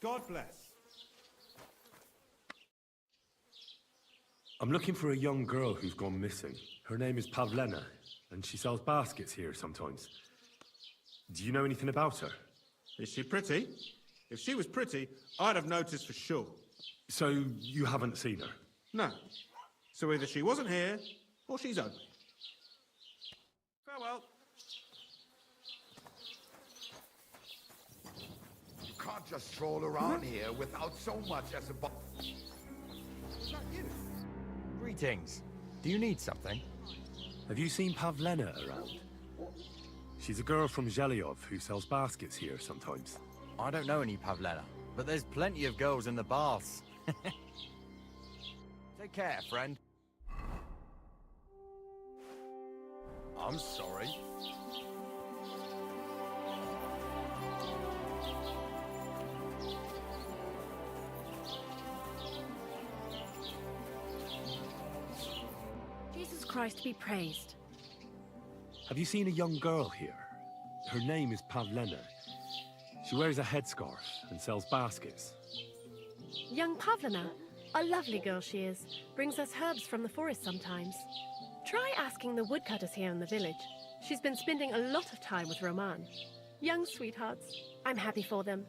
God bless. I'm looking for a young girl who's gone missing. Her name is Pavlena, and she sells baskets here sometimes. Do you know anything about her? Is she pretty? If she was pretty, I'd have noticed for sure. So, you haven't seen her? No. So either she wasn't here, or she's ugly. Farewell. You can't just stroll around here without so much as a Is that you? Greetings. Do you need something? Have you seen Pavlena around? She's a girl from Zhelyov who sells baskets here sometimes. I don't know any Pavlena, but there's plenty of girls in the baths. Take care, friend. I'm sorry. Jesus Christ be praised. Have you seen a young girl here? Her name is Pavlena. She wears a headscarf and sells baskets. Young Pavlena, a lovely girl she is. Brings us herbs from the forest sometimes. Try asking the woodcutters here in the village. She's been spending a lot of time with Roman. Young sweethearts. I'm happy for them.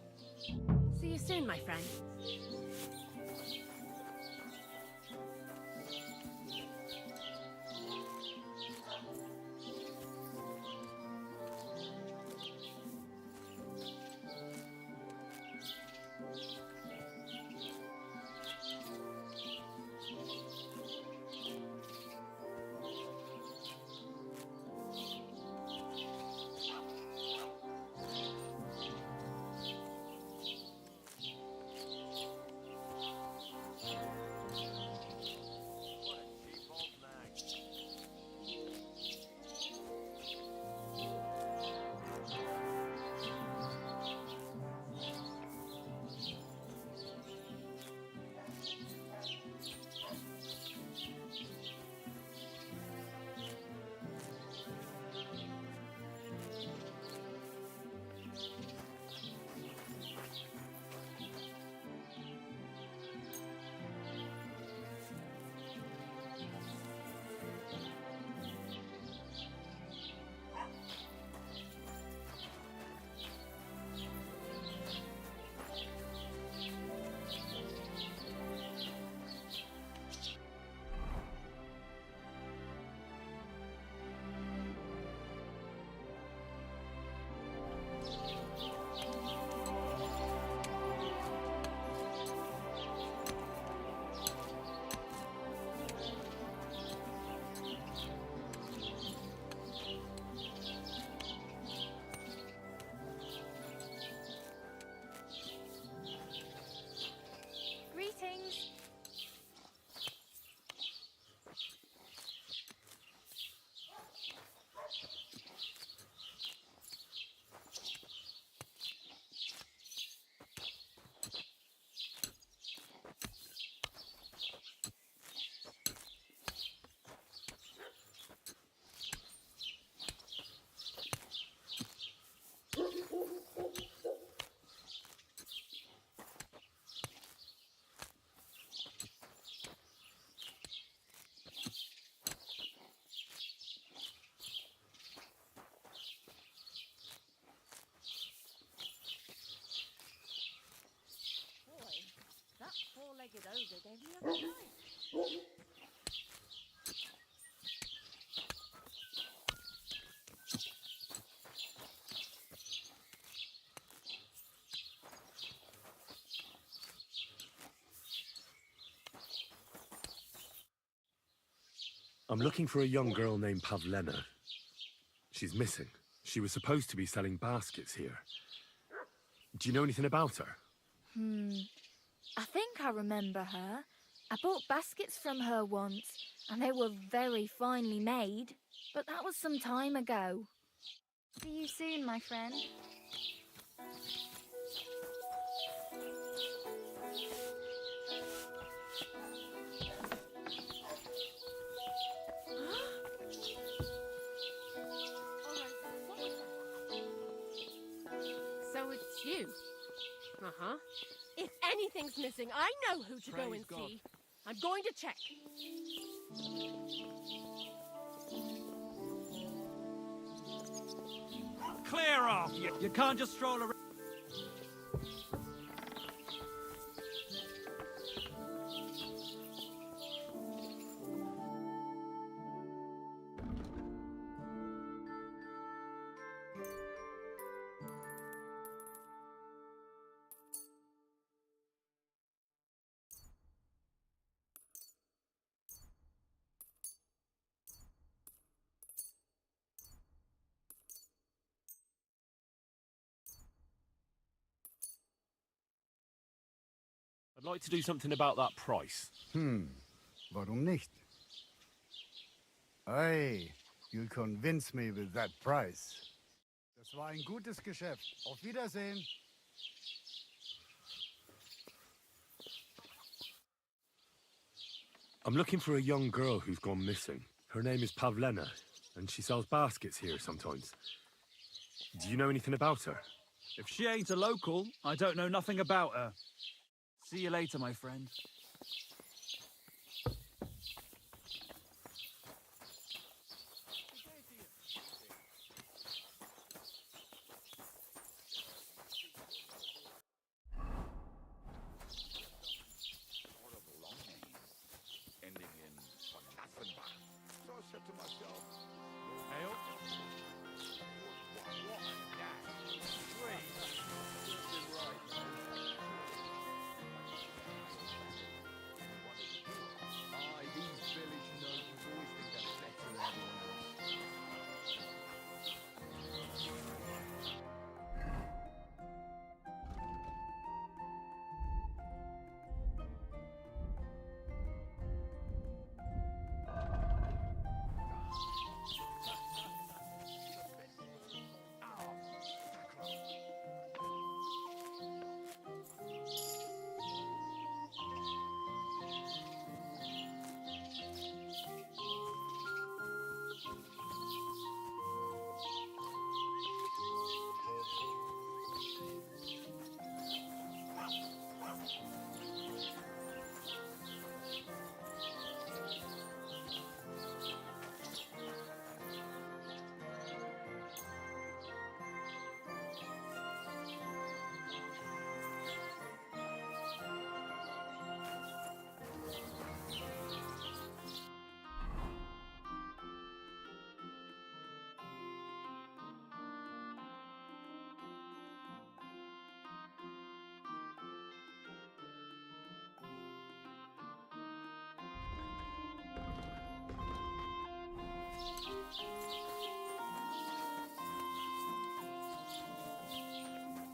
See you soon, my friend. I'm looking for a young girl named Pavlena. She's missing. She was supposed to be selling baskets here. Do you know anything about her? I think I remember her. I bought baskets from her once, and they were very finely made. But that was some time ago. See you soon, my friend. So it's you? Uh-huh. If anything's missing, I know who to go and see. I'm going to check. Clear off! You can't just stroll around. I'd like to do something about that price. Warum nicht? Hey, you'll convince me with that price. Das war ein gutes Geschäft. Auf Wiedersehen. I'm looking for a young girl who's gone missing. Her name is Pavlena, and she sells baskets here sometimes. Do you know anything about her? If she ain't a local, I don't know nothing about her. See you later, my friend. Ending in Kassenbach. So I said to myself, Hail? what a dash. These village nobles always think they're better than everyone else.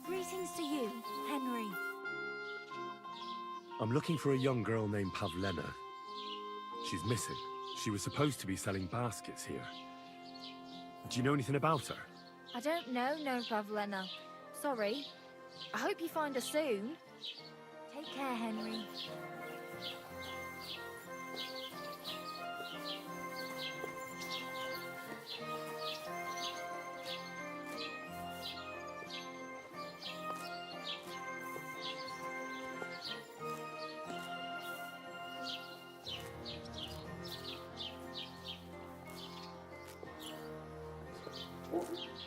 Greetings to you, Henry. I'm looking for a young girl named Pavlena. She's missing. She was supposed to be selling baskets here. Do you know anything about her? I don't know no Pavlena. Sorry. I hope you find her soon. Take care, Henry.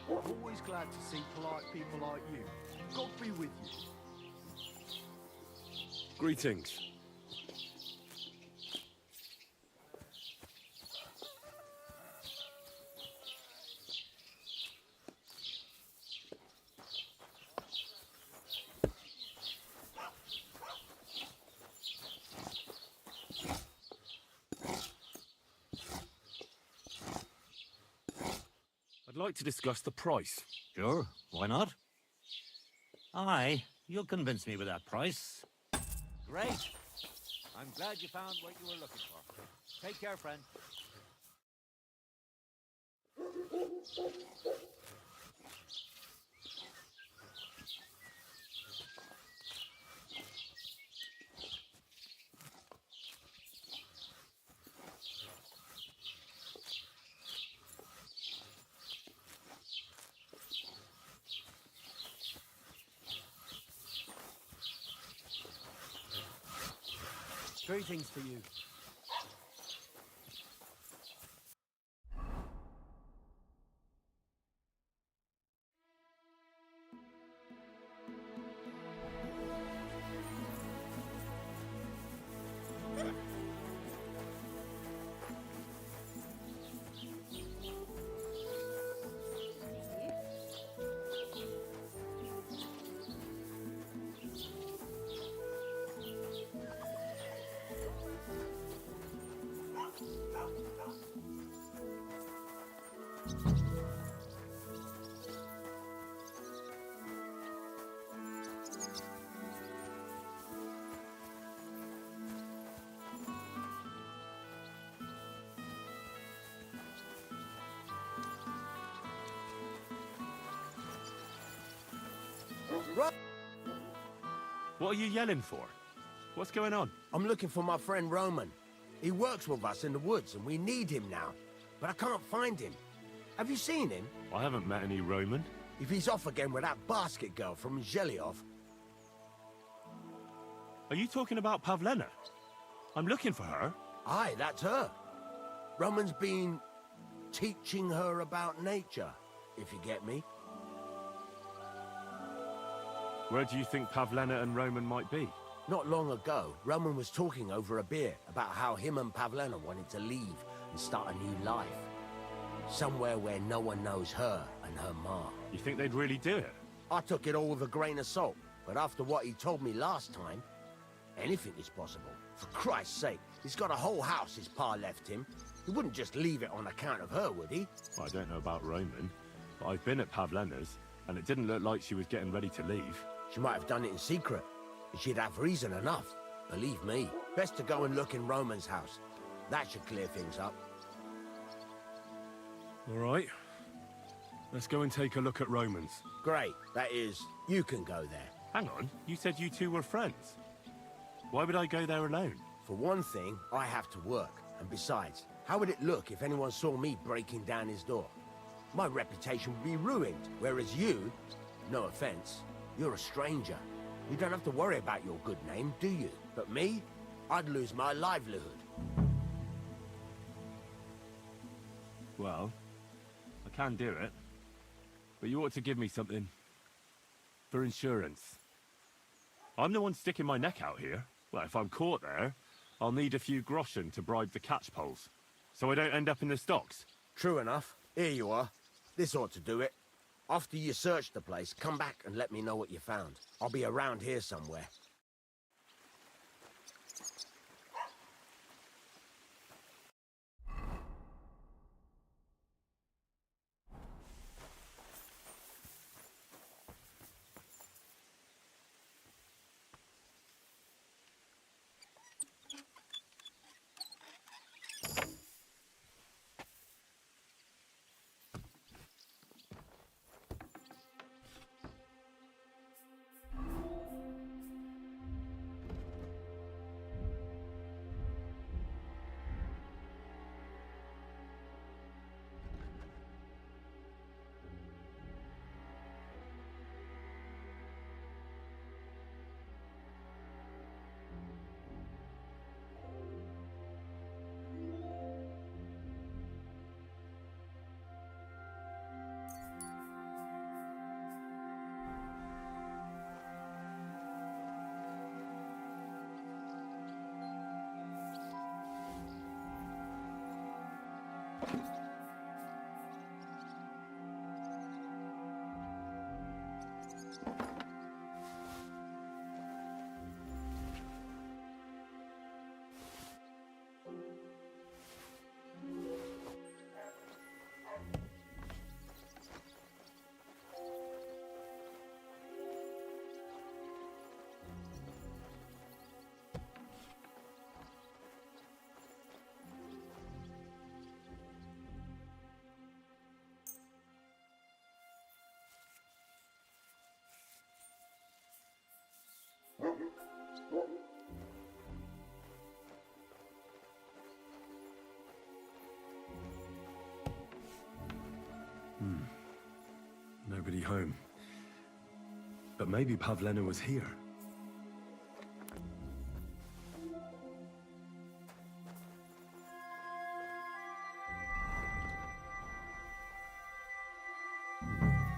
Always glad to see polite people like you. God be with you. Greetings. like to discuss the price. Sure, why not? Aye, you'll convince me with that price. Great. I'm glad you found what you were looking for. Take care, friend. Three things for you. What are you yelling for? What's going on? I'm looking for my friend Roman. He works with us in the woods, and we need him now. But I can't find him. Have you seen him? I haven't met any Roman. If he's off again with that basket girl from Zhelyov. Are you talking about Pavlena? I'm looking for her. Aye, that's her. Roman's been teaching her about nature, if you get me. Where do you think Pavlena and Roman might be? Not long ago, Roman was talking over a beer about how him and Pavlena wanted to leave and start a new life. Somewhere where no one knows her and her ma. You think they'd really do it? I took it all with a grain of salt, but after what he told me last time, anything is possible. For Christ's sake, he's got a whole house his pa left him. He wouldn't just leave it on account of her, would he? I don't know about Roman, but I've been at Pavlena's, and it didn't look like she was getting ready to leave. She might have done it in secret, but she'd have reason enough. Believe me. Best to go and look in Roman's house. That should clear things up. All right. Let's go and take a look at Roman's. Great. That is, you can go there. Hang on, you said you two were friends. Why would I go there alone? For one thing, I have to work. And besides, how would it look if anyone saw me breaking down his door? My reputation would be ruined, whereas you, no offense, you're a stranger. You don't have to worry about your good name, do you? But me, I'd lose my livelihood. Well, I can do it. But you ought to give me something for insurance. I'm the one sticking my neck out here. Well, if I'm caught there, I'll need a few groschen to bribe the catchpoles, so I don't end up in the stocks. True enough. Here you are. This ought to do it. After you search the place, come back and let me know what you found. I'll be around here somewhere. Nobody home. But maybe Pavlena was here.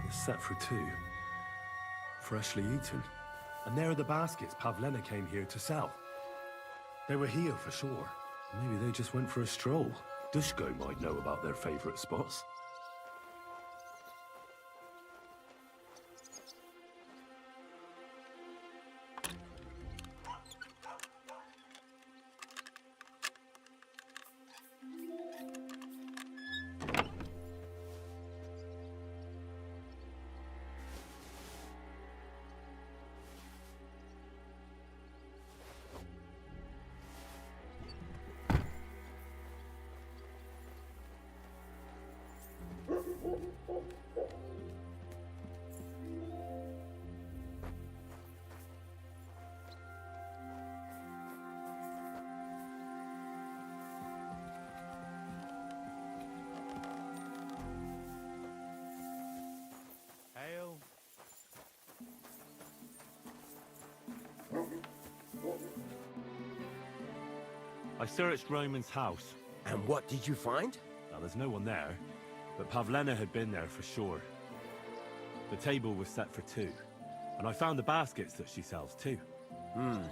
It's set for 2. Freshly eaten. And there are the baskets Pavlena came here to sell. They were here for sure. Maybe they just went for a stroll. Dushko might know about their favorite spots. Hail. I searched Roman's house. And what did you find? Now, there's no one there, but Pavlena had been there for sure. The table was set for 2, and I found the baskets that she sells too.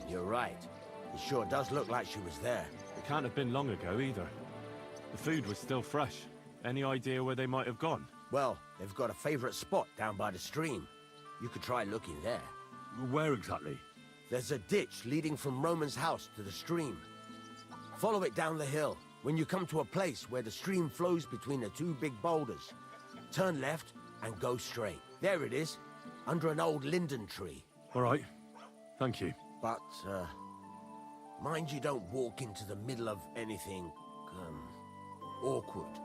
You're right. It sure does look like she was there. It can't have been long ago either. The food was still fresh. Any idea where they might have gone? Well, they've got a favorite spot down by the stream. You could try looking there. Where exactly? There's a ditch leading from Roman's house to the stream. Follow it down the hill. When you come to a place where the stream flows between the 2 big boulders, turn left and go straight. There it is, under an old linden tree. All right. Thank you. But, mind you don't walk into the middle of anything, awkward.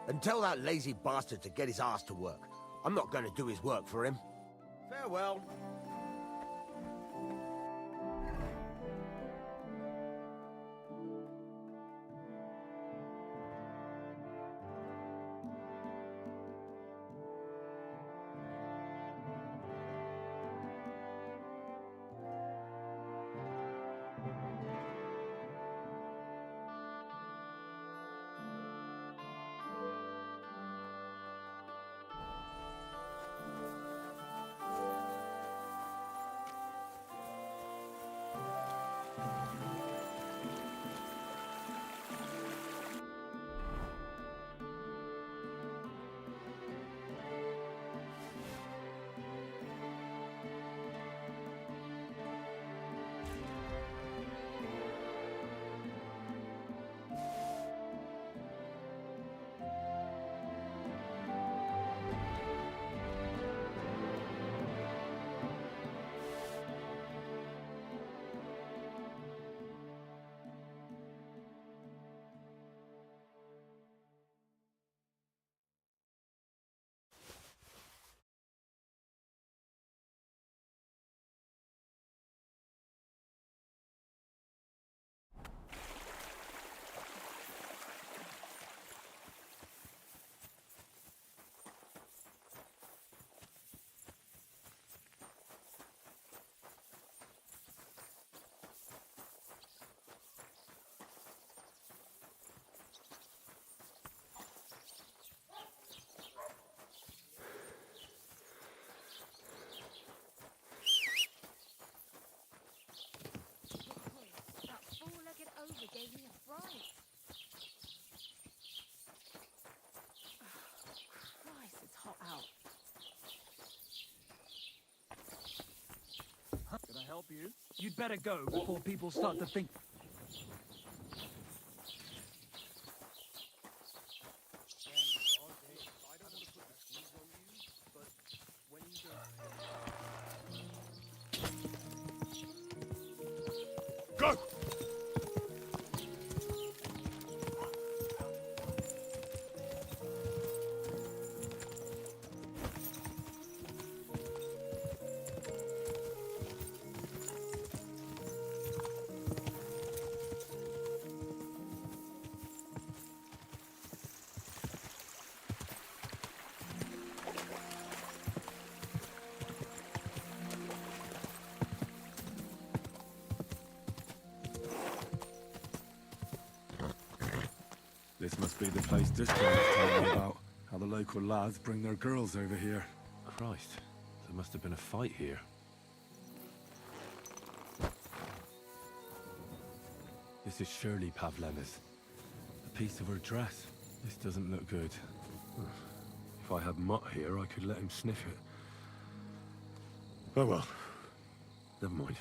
And tell that lazy bastard to get his ass to work. I'm not going to do his work for him. Farewell. Gave me a fright. Christ, it's hot out. Can I help you? You'd better go before people start to think... Go! This must be the place Distrin was telling me about. How the local lads bring their girls over here. Christ, there must have been a fight here. This is surely Pavlena's. A piece of her dress. This doesn't look good. If I had Mutt here, I could let him sniff it. Oh well. Never mind.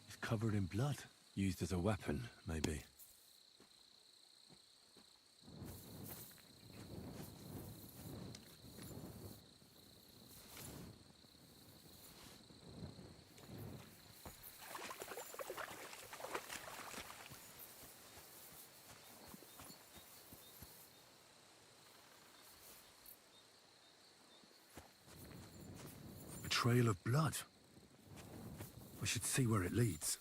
It's covered in blood. Used as a weapon, maybe. A trail of blood. We should see where it leads.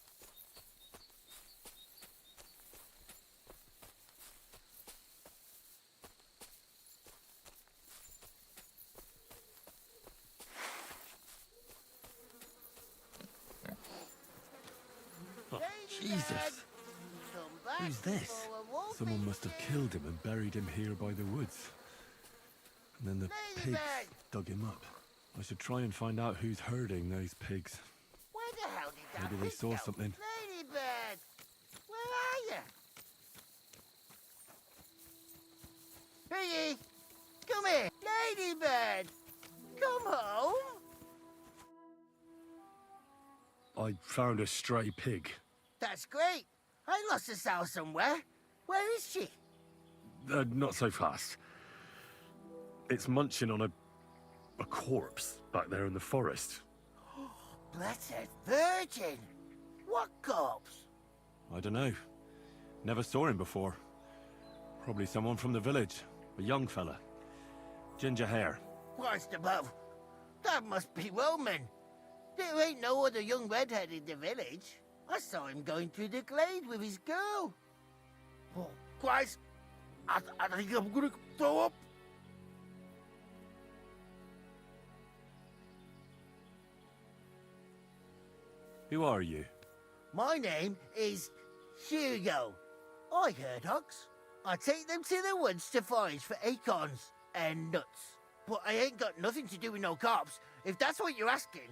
Oh, Jesus! Who's this? Someone must have killed him and buried him here by the woods. And then the pigs dug him up. I should try and find out who's herding those pigs. Where the hell did that Maybe they pig saw go? something. Ladybird! Where are you? Piggy! Come here! Ladybird! Come home! I found a stray pig. That's great. I lost a sow somewhere. Where is she? Not so fast. It's munching on a corpse back there in the forest. Blessed Virgin! What corpse? I don't know. Never saw him before. Probably someone from the village. A young fella. Ginger hair. Christ above. That must be Roman. There ain't no other young redhead in the village. I saw him going through the glade with his girl. Oh, Christ! I think I'm gonna throw up. Who are you? My name is Hugo. I herd hogs. I take them to the woods to forage for acorns and nuts. But I ain't got nothing to do with no cops, if that's what you're asking.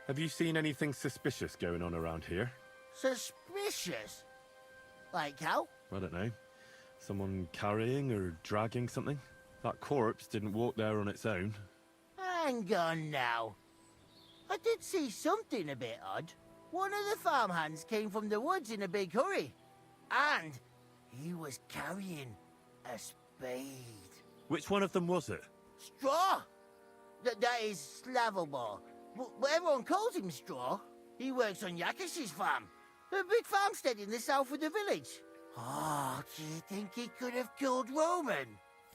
Have you seen anything suspicious going on around here? Suspicious? Like how? I don't know. Someone carrying or dragging something? That corpse didn't walk there on its own. Hang on now. I did see something a bit odd. One of the farmhands came from the woods in a big hurry. And he was carrying a spade. Which one of them was it? Straw! That is Slavobor. But everyone calls him Straw. He works on Yakish's farm. A big farmstead in the south of the village. Oh, do you think he could have killed Roman?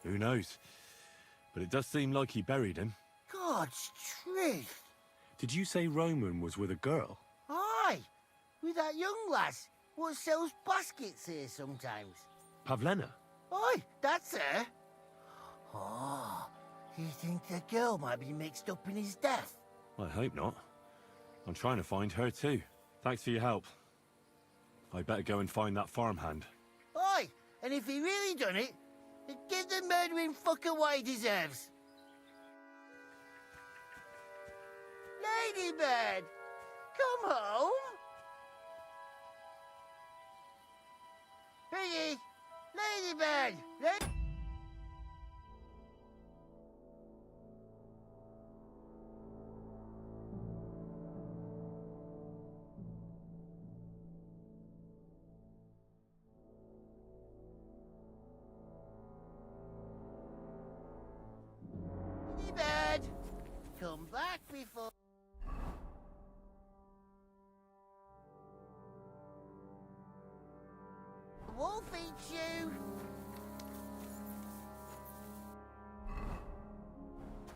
Who knows? But it does seem like he buried him. God's truth. Did you say Roman was with a girl? Aye, with that young lass what sells baskets here sometimes. Pavlena? Aye, that's her. Oh, you think the girl might be mixed up in his death? I hope not. I'm trying to find her too. Thanks for your help. I better go and find that farmhand. Aye, and if he really done it, then give the murdering fucker what he deserves. Ladybird, come home. Piggy, Ladybird, Ladybird, come back before... Wolf eats you!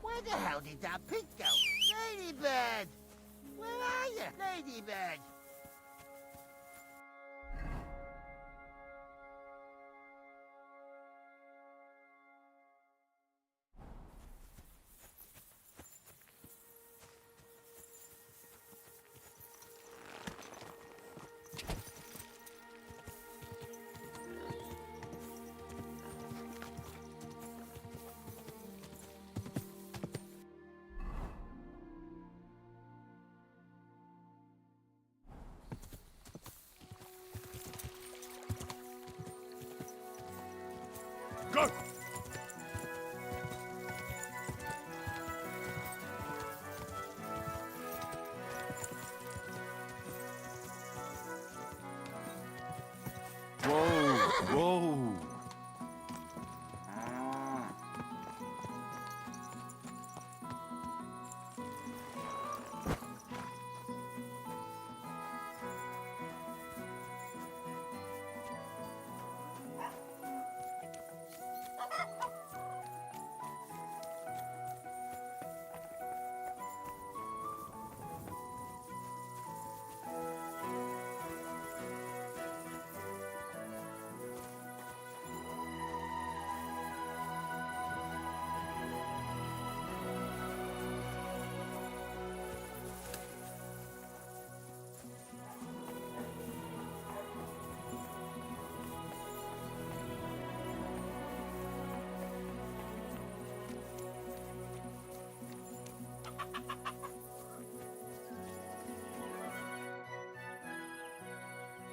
Where the hell did that pig go? Ladybird! Where are you, Ladybird? Go! Whoa, whoa.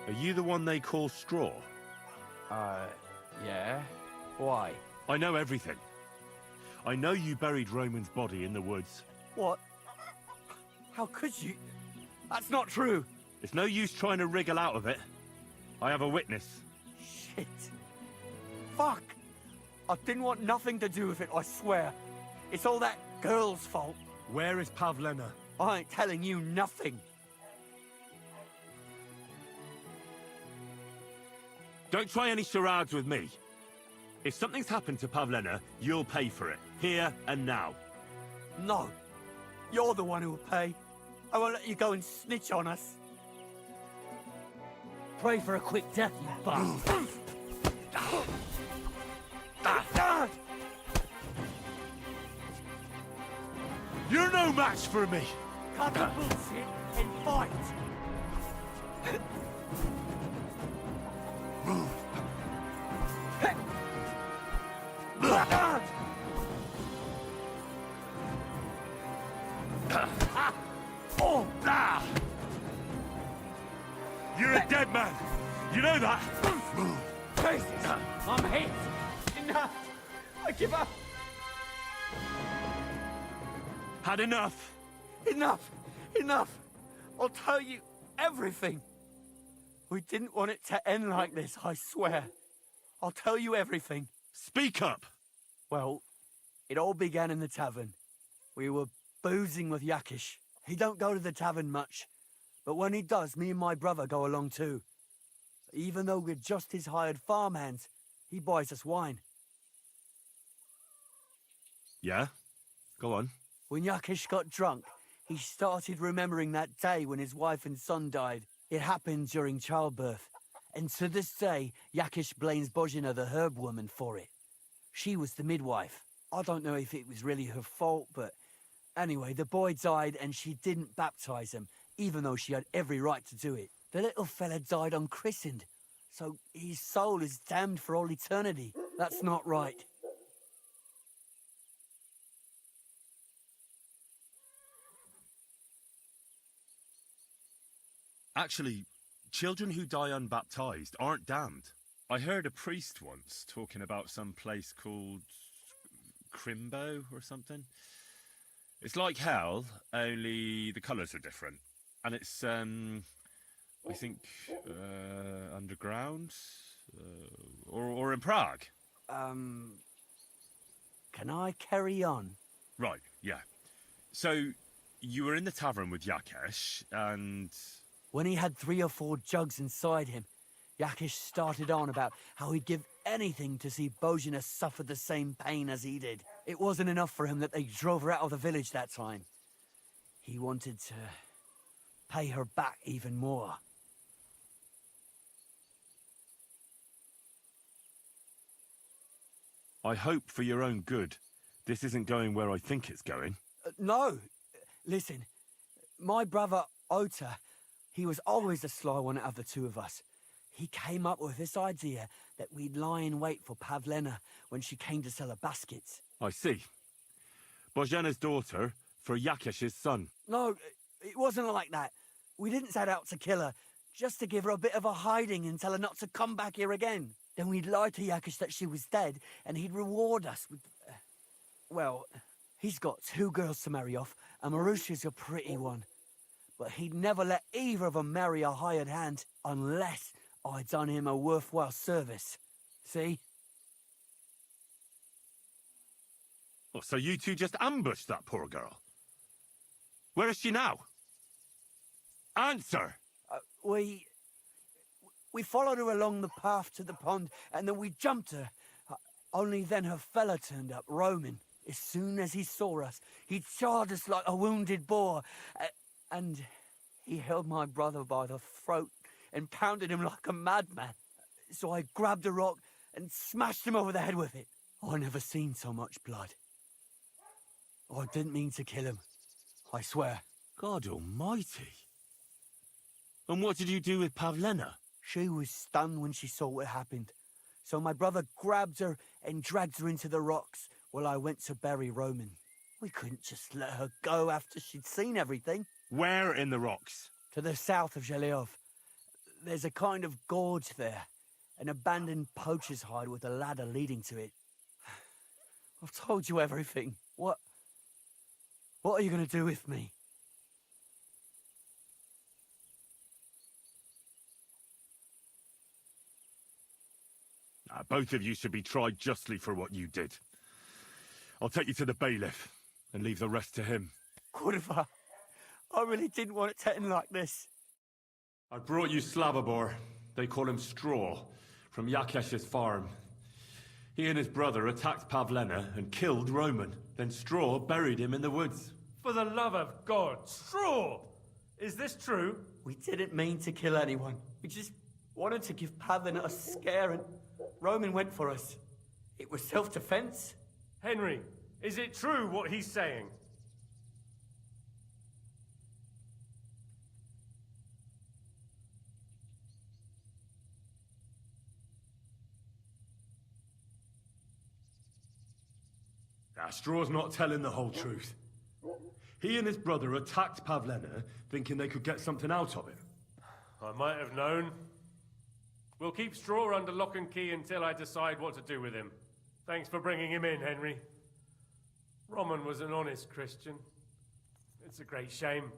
Are you the one they call Straw? Yeah? Why? I know everything. I know you buried Roman's body in the woods. What? How could you? That's not true. It's no use trying to wriggle out of it. I have a witness. Shit. Fuck. I didn't want nothing to do with it, I swear. It's all that girl's fault. Where is Pavlena? I ain't telling you nothing. Don't try any charades with me. If something's happened to Pavlena, you'll pay for it. Here and now. No. You're the one who'll pay. I won't let you go and snitch on us. Pray for a quick death, you bastard. You're no match for me! Cut the bullshit and fight! Oh, ah! You're a dead man! You know that? Jesus! I'm hit! Enough! I give up! Had enough? Enough! Enough! I'll tell you everything! We didn't want it to end like this, I swear. I'll tell you everything. Speak up! Well, it all began in the tavern. We were boozing with Yakish. He don't go to the tavern much, but when he does, me and my brother go along too. Even though we're just his hired farmhands, he buys us wine. Yeah? Go on. When Yakish got drunk, he started remembering that day when his wife and son died. It happened during childbirth. And to this day, Yakish blames Bozhina, the herb woman, for it. She was the midwife. I don't know if it was really her fault, but anyway, the boy died and she didn't baptize him, even though she had every right to do it. The little fella died unchristened, so his soul is damned for all eternity. That's not right. Actually, children who die unbaptized aren't damned. I heard a priest once talking about some place called Crimbo or something. It's like hell, only the colours are different. And it's, I think, underground? Or in Prague. Can I carry on? Right, yeah. So, you were in the tavern with Yakesh, and... When he had 3 or 4 jugs inside him, Yakish started on about how he'd give anything to see Bozhina suffer the same pain as he did. It wasn't enough for him that they drove her out of the village that time. He wanted to pay her back even more. I hope for your own good, this isn't going where I think it's going. No. Listen, my brother Ota, he was always the sly one out of the two of us. He came up with this idea that we'd lie in wait for Pavlena when she came to sell her baskets. I see. Bozhena's daughter for Yakesh's son. No, it wasn't like that. We didn't set out to kill her, just to give her a bit of a hiding and tell her not to come back here again. Then we'd lie to Yakish that she was dead, and he'd reward us with... well, he's got 2 girls to marry off, and Marusha's a pretty one. But he'd never let either of them marry a hired hand unless I'd done him a worthwhile service. See? Oh, so you two just ambushed that poor girl? Where is she now? Answer! We followed her along the path to the pond, and then we jumped her. Only then her fella turned up, Roman. As soon as he saw us, he charged us like a wounded boar. And he held my brother by the throat and pounded him like a madman. So I grabbed a rock and smashed him over the head with it. I never seen so much blood. I didn't mean to kill him, I swear. God almighty. And what did you do with Pavlena? She was stunned when she saw what happened. So my brother grabbed her and dragged her into the rocks while I went to bury Roman. We couldn't just let her go after she'd seen everything. Where in the rocks? To the south of Zheleov. There's a kind of gorge there. An abandoned poacher's hide with a ladder leading to it. I've told you everything. What are you going to do with me? Both of you should be tried justly for what you did. I'll take you to the bailiff and leave the rest to him. Kurva, I really didn't want it to end like this. I brought you Slavobor. They call him Straw, from Yakesh's farm. He and his brother attacked Pavlena and killed Roman. Then Straw buried him in the woods. For the love of God, Straw! Is this true? We didn't mean to kill anyone. We just wanted to give Pavlena a scare, and Roman went for us. It was self-defense. Henry, is it true what he's saying? Straw's not telling the whole truth. He and his brother attacked Pavlena, thinking they could get something out of it. I might have known. We'll keep Straw under lock and key until I decide what to do with him. Thanks for bringing him in, Henry. Roman was an honest Christian. It's a great shame.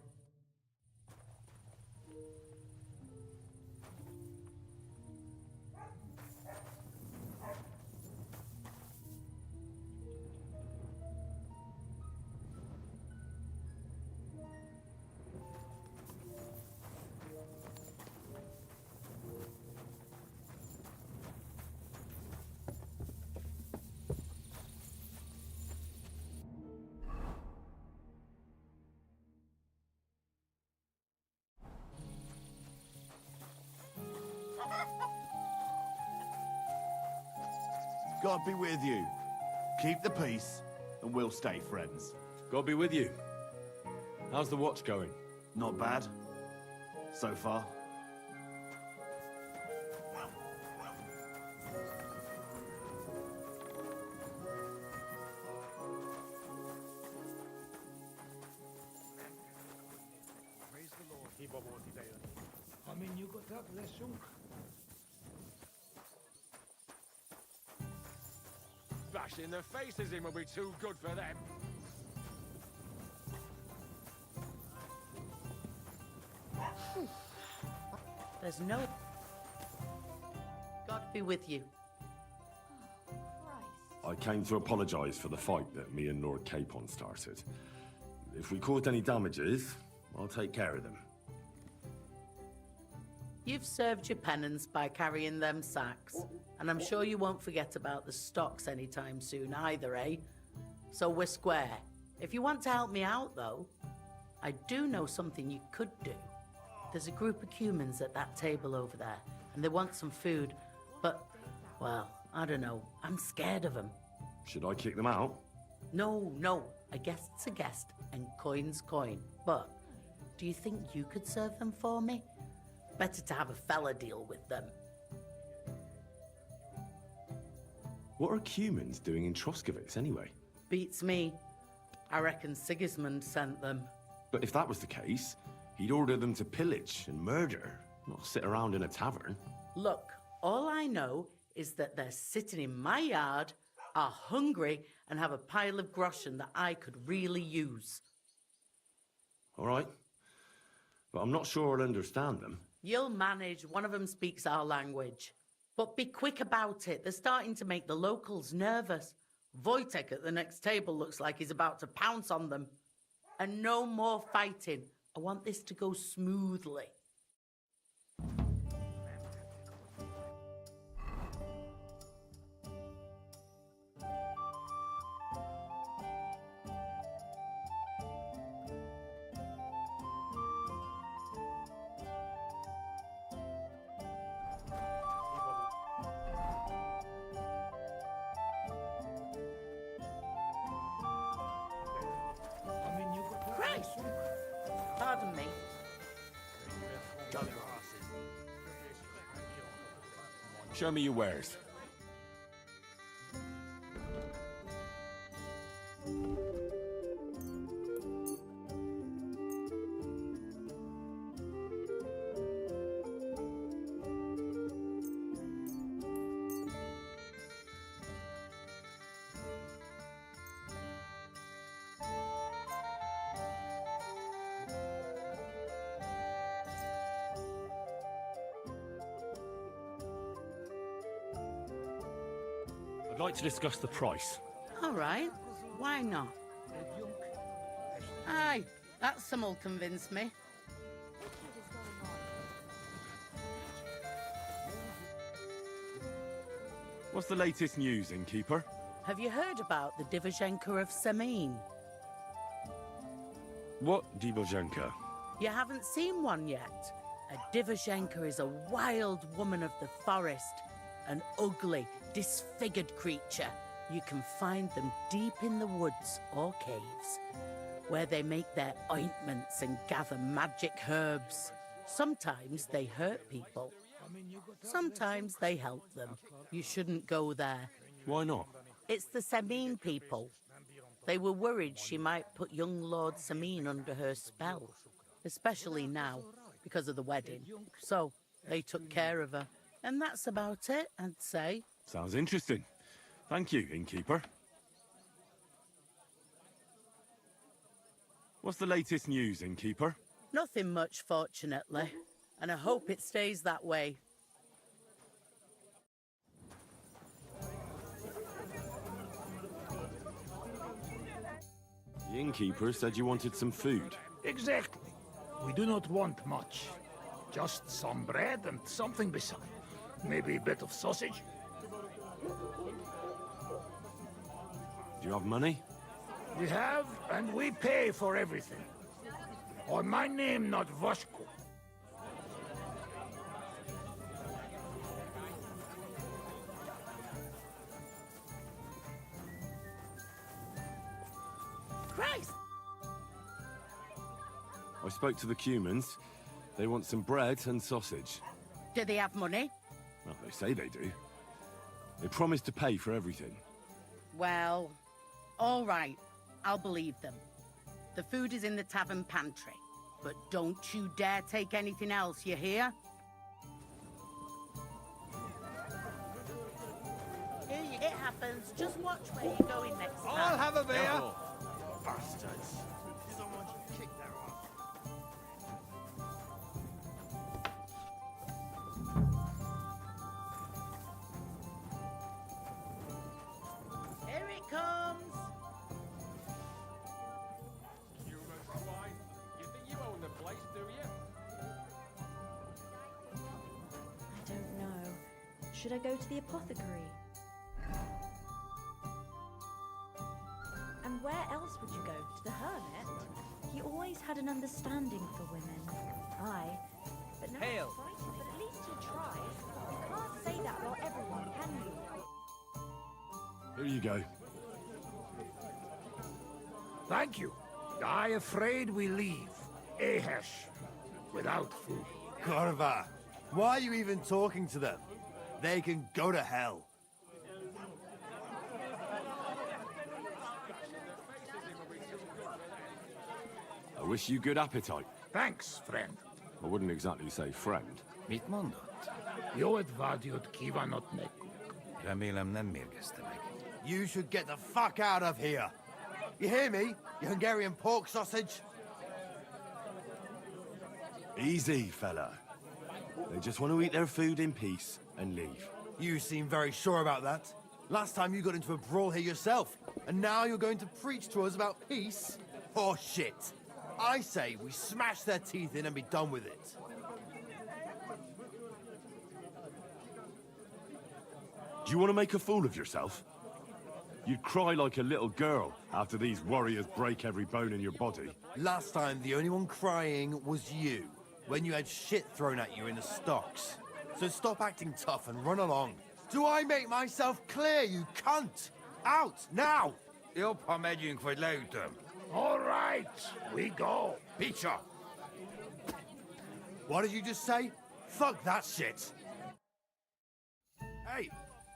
God be with you. Keep the peace, and we'll stay friends. God be with you. How's the watch going? Not bad. So far. Praise the Lord. Bashing their faces in will be too good for them. There's no... God be with you. I came to apologise for the fight that me and Lord Capon started. If we caused any damages, I'll take care of them. You've served your penance by carrying them sacks, and I'm sure you won't forget about the stocks anytime soon either, eh? So we're square. If you want to help me out, though, I do know something you could do. There's a group of humans at that table over there, and they want some food, but, well, I don't know. I'm scared of them. Should I kick them out? No. A guest's a guest, and coin's coin. But do you think you could serve them for me? Better to have a fella deal with them. What are humans doing in Troskovitz, anyway? Beats me. I reckon Sigismund sent them. But if that was the case, he'd order them to pillage and murder, not sit around in a tavern. Look, all I know is that they're sitting in my yard, are hungry, and have a pile of groschen that I could really use. All right. But I'm not sure I'll understand them. You'll manage. One of them speaks our language. But be quick about it. They're starting to make the locals nervous. Wojtek at the next table looks like he's about to pounce on them. And no more fighting. I want this to go smoothly. Christ! Pardon me. Show me your wares. I'd like to discuss the price. All right. Why not? Aye, that sum'll convince me. What's the latest news, innkeeper? Have you heard about the Divizhenka of Semin? What Divozhenka? You haven't seen one yet. A Divizhenka is a wild woman of the forest, an ugly, disfigured creature. You can find them deep in the woods or caves, where they make their ointments and gather magic herbs. Sometimes they hurt people. Sometimes they help them. You shouldn't go there. Why not? It's the Semin people. They were worried she might put young Lord Semin under her spell, especially now, because of the wedding. So they took care of her. And that's about it, I'd say. Sounds interesting. Thank you, innkeeper. What's the latest news, innkeeper? Nothing much, fortunately. And I hope it stays that way. The innkeeper said you wanted some food. Exactly. We do not want much. Just some bread and something beside. Maybe a bit of sausage. Do you have money? We have, and we pay for everything. On my name, not Vashko. Christ! I spoke to the Cumans. They want some bread and sausage. Do they have money? Well, they say they do. They promised to pay for everything. Well, all right. I'll believe them. The food is in the tavern pantry. But don't you dare take anything else, you hear? It happens. Just watch where you're going next time. I'll have a beer. Careful. Bastards. You don't want to kick their ass. Here it comes. You think you own the place, do you? I don't know. Should I go to the apothecary? And where else would you go? To the hermit? He always had an understanding for women. Aye. But now Hail. he's fighting, but at least he tries. You can't say that about everyone, can you? Here you go. Thank you. I afraid we leave. Ahesh. Without food. Corva, why are you even talking to them? They can go to hell. I wish you good appetite. Thanks, friend. I wouldn't exactly say friend. Mitmondot. Joet vadiot kivanot nekuk. Remélem nem mérgezte meg. You should get the fuck out of here. You hear me, you Hungarian pork sausage? Easy, fella. They just want to eat their food in peace and leave. You seem very sure about that. Last time you got into a brawl here yourself, and now you're going to preach to us about peace? Oh shit. I say we smash their teeth in and be done with it. Do you want to make a fool of yourself? You'd cry like a little girl after these warriors break every bone in your body. Last time, the only one crying was you, when you had shit thrown at you in the stocks. So stop acting tough and run along. Do I make myself clear, you cunt? Out, now! Jobb, ha megyünk, vagy leütöm. All right, we go. Peter! What did you just say? Fuck that shit! Hey,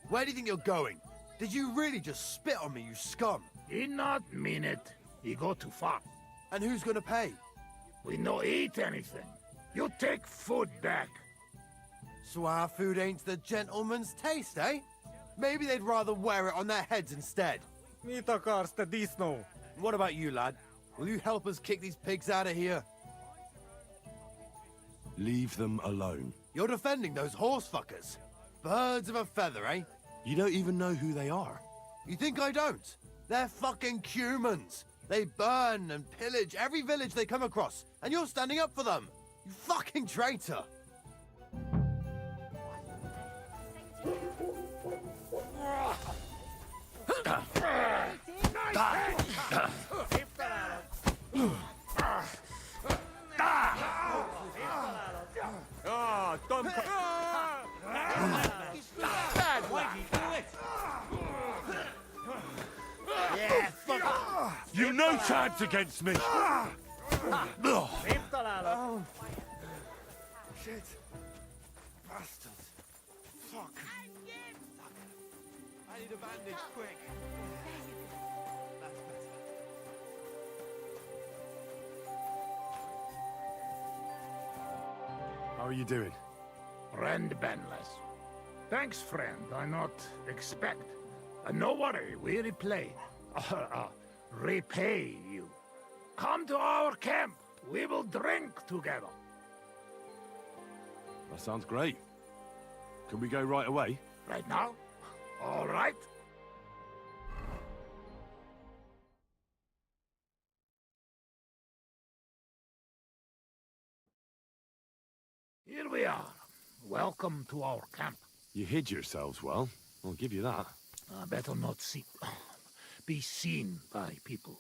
where do you think you're going? Did you really just spit on me, you scum? He not mean it. He go too far. And who's gonna pay? We no eat anything. You take food back. So our food ain't the gentleman's taste, eh? Maybe they'd rather wear it on their heads instead. What about you, lad? Will you help us kick these pigs out of here? Leave them alone. You're defending those horse fuckers. Birds of a feather, eh? You don't even know who they are. You think I don't? They're fucking humans. They burn and pillage every village they come across, and you're standing up for them. You fucking traitor. You no chance against me! Oh. Shit. Bastards. Fuck. I need a bandage, quick. How are you doing? Friend Benless. Thanks, friend. I not expect. No worry, we replay. Repay you. Come to our camp. We will drink together. That sounds great. Can we go right away? Right now? All right. Here we are. Welcome to our camp. You hid yourselves well. I'll give you that. Better not be seen by people.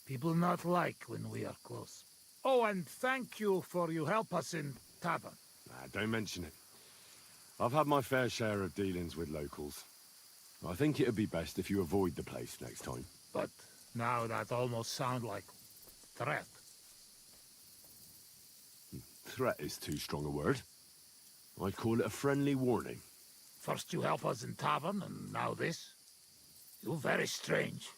People not like when we are close. Oh, and thank you for you help us in tavern. Don't mention it. I've had my fair share of dealings with locals. I think it'd be best if you avoid the place next time. But now that almost sound like threat. Threat is too strong a word. I'd call it a friendly warning. First you help us in tavern, and now this? You're very strange.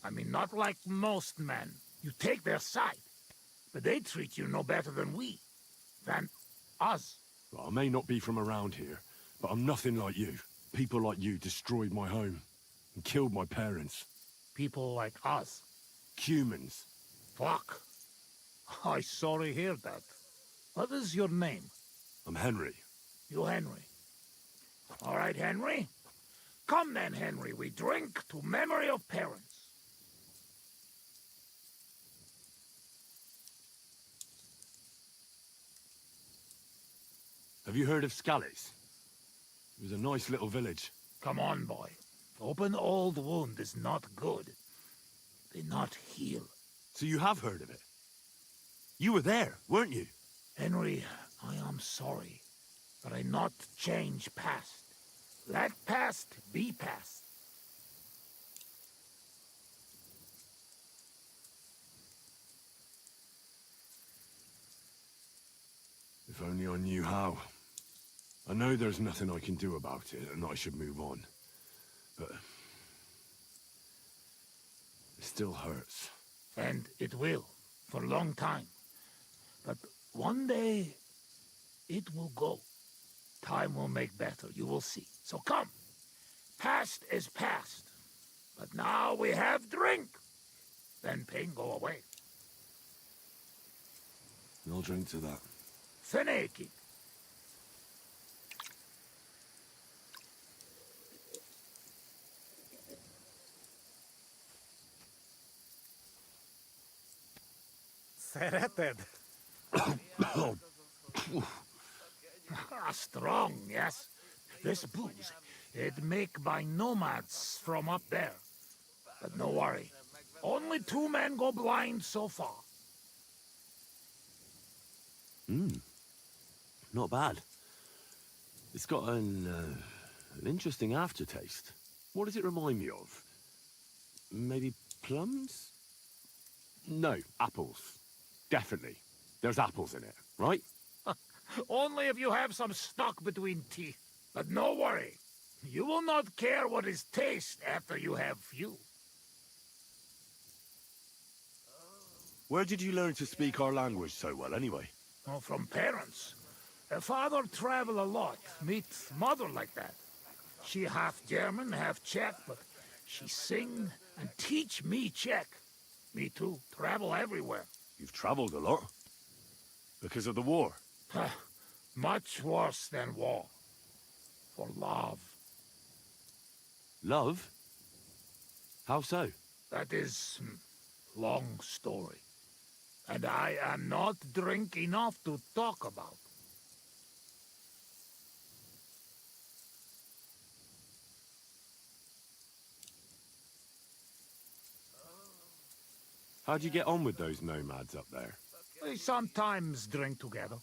I mean, not like most men. You take their side. But they treat you no better than we. Than us. Well, I may not be from around here, but I'm nothing like you. People like you destroyed my home and killed my parents. People like us? Humans. Fuck. I sorry hear that. What is your name? I'm Henry. You Henry. All right, Henry. Come then, Henry. We drink to memory of parents. Have you heard of Scallies? It was a nice little village. Come on, boy. Open old wound is not good. They not heal. So you have heard of it? You were there, weren't you? Henry, I am sorry, but I not change past. Let past be past. If only I knew how. I know there's nothing I can do about it, and I should move on. But... it still hurts. And it will, for a long time. But one day, it will go. Time will make better, you will see. So come, Past is past. But now we have drink. Then pain go away. No drink to that. Feneki. Szereted? Strong, yes? This booze, it make by nomads from up there. But no worry. Only 2 men go blind so far. Not bad. It's got an interesting aftertaste. What does it remind me of? Maybe plums? No, apples. Definitely. There's apples in it, right? Only if you have some stock between teeth. But no worry. You will not care what is taste after you have few. Where did you learn to speak our language so well, anyway? Oh, from parents. Father travel a lot. Meet mother like that. She half German, half Czech, but she sing and teach me Czech. Me too. Travel everywhere. You've traveled a lot. Because of the war. Much worse than war. For love. Love? How so? That is long story. And I am not drink enough to talk about. How'd you get on with those nomads up there? We sometimes drink together.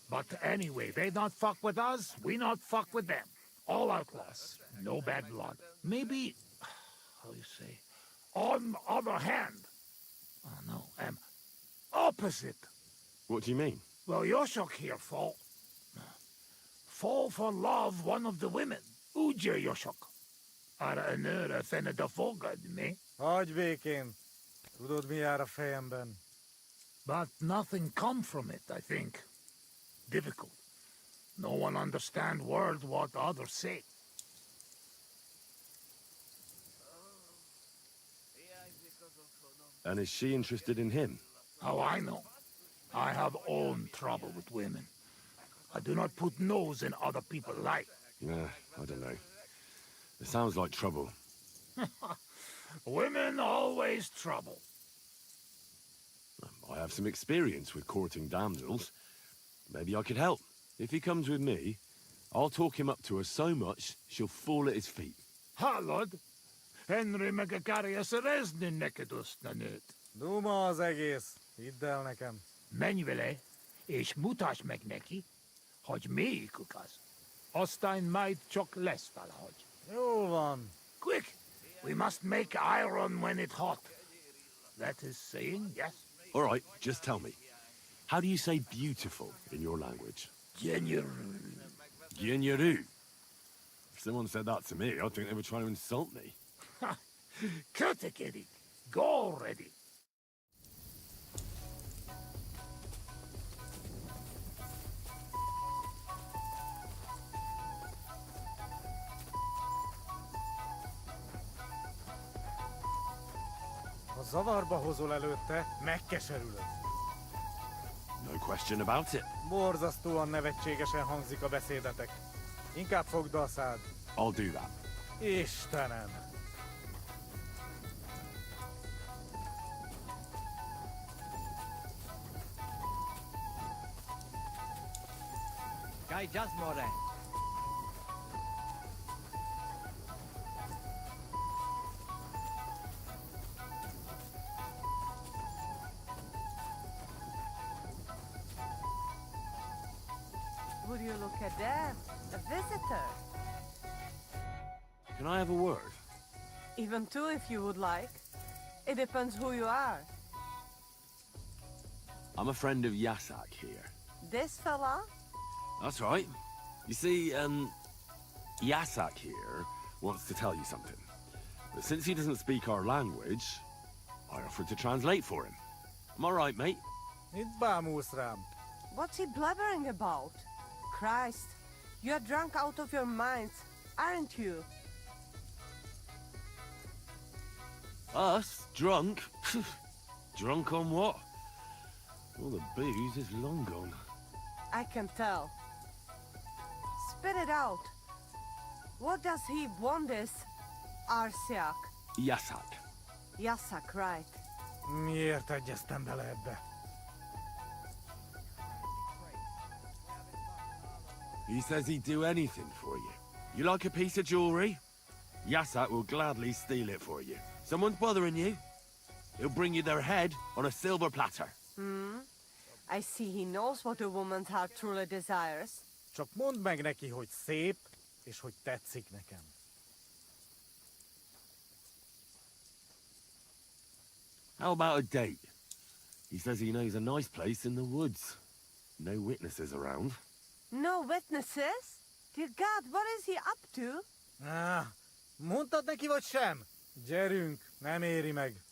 But anyway, they not fuck with us, we not fuck with them. All outlaws, no bad blood. Maybe, how you say, on other hand. Oh no, opposite. What do you mean? Well, Yoshok here fall for love one of the women. Ugye Yoshok. Arra a nőre fene de fogadni. Hagyj békén. Tudod, mi jár a fejemben? But nothing come from it, I think. Difficult. No one understand word what others say. And is she interested in him? How I know? I have own trouble with women. I do not put nose in other people's life. Nah, I don't know. It sounds like trouble. Women always trouble. I have some experience with courting damsels. Maybe I could help. If he comes with me, I'll talk him up to her so much, she'll fall at his feet. Hallod? Henry meg akarja szerezni neked azt a nőt. Duma az egész. Hidd el nekem. Menj vele, és mutasd meg neki, hogy melyikük az. Aztán majd csak lesz valahogy. Jól van. Quick! We must make iron when it's hot. That is saying, yes? All right, just tell me. How do you say beautiful in your language? Gyenyeru. Gyenyeru. If someone said that to me, I'd think they were trying to insult me. Kötekedik. Go already. Ha zavarba hozol előtte, megkeserülöd. No question about it. Borzasztóan nevetségesen hangzik a beszédetek. Inkább fogd be a szád. I'll do that. Istenem! Kaj more. Would you look at that? A visitor. Can I have a word? Even two if you would like. It depends who you are. I'm a friend of Yasak here. This fella? That's right. You see, Yasak here wants to tell you something. But since he doesn't speak our language, I offered to translate for him. Am I right, mate? Itt bámulsz rám. What's he blabbering about? Christ, you're drunk out of your minds, aren't you? Us? Drunk? Drunk on what? All the booze is long gone. I can tell. Spit it out. What does he want this Arsiak? Yasak. Yasak, right. Miért egyeztem bele ebbe? He says he'd do anything for you. You like a piece of jewelry? Yasak will gladly steal it for you. Someone's bothering you? He'll bring you their head on a silver platter. I see he knows what a woman's heart truly desires. Csak mondd meg neki, hogy szép, és hogy tetszik nekem. How about a date? He says he knows a nice place in the woods. No witnesses around. No witnesses? Dear God, what is he up to? Mondtad neki vagy sem? Gyerünk, nem éri meg.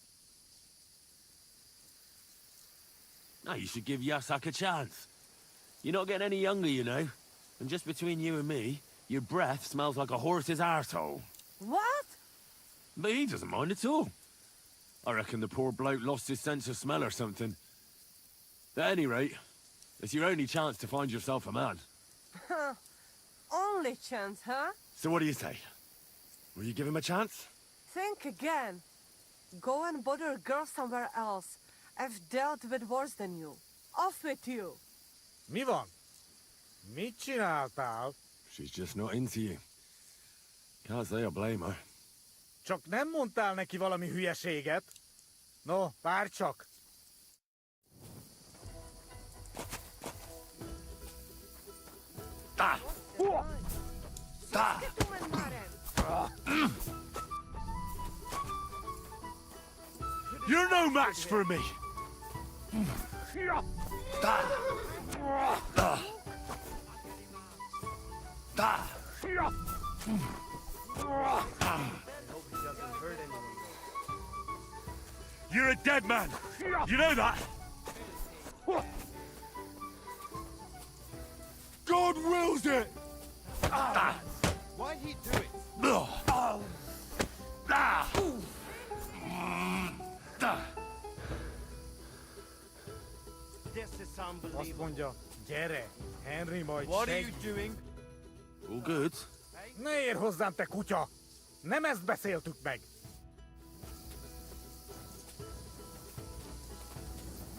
No, you should give Yasak a chance. You're not getting any younger, you know. And just between you and me, your breath smells like a horse's arsehole. What? But he doesn't mind at all. I reckon the poor bloke lost his sense of smell or something. At any rate, it's your only chance to find yourself a man. Only chance, huh? So what do you say? Will you give him a chance? Think again. Go and bother a girl somewhere else. I've dealt with worse than you. Off with you. Mi van? Mit csináltál? She's just not into you. Can't say I blame her. Csak nem mondtál neki valami hülyeséget? No, várj csak. Ah! Ah! You're no match for me! You're a dead man! You know that? God wills it! Why'd he do it? This is unbelievable. Azt mondja, gyere, Henry majd What are you segít. doing? All good? Ne ér hozzám, te kutya! Nem ezt beszéltük meg!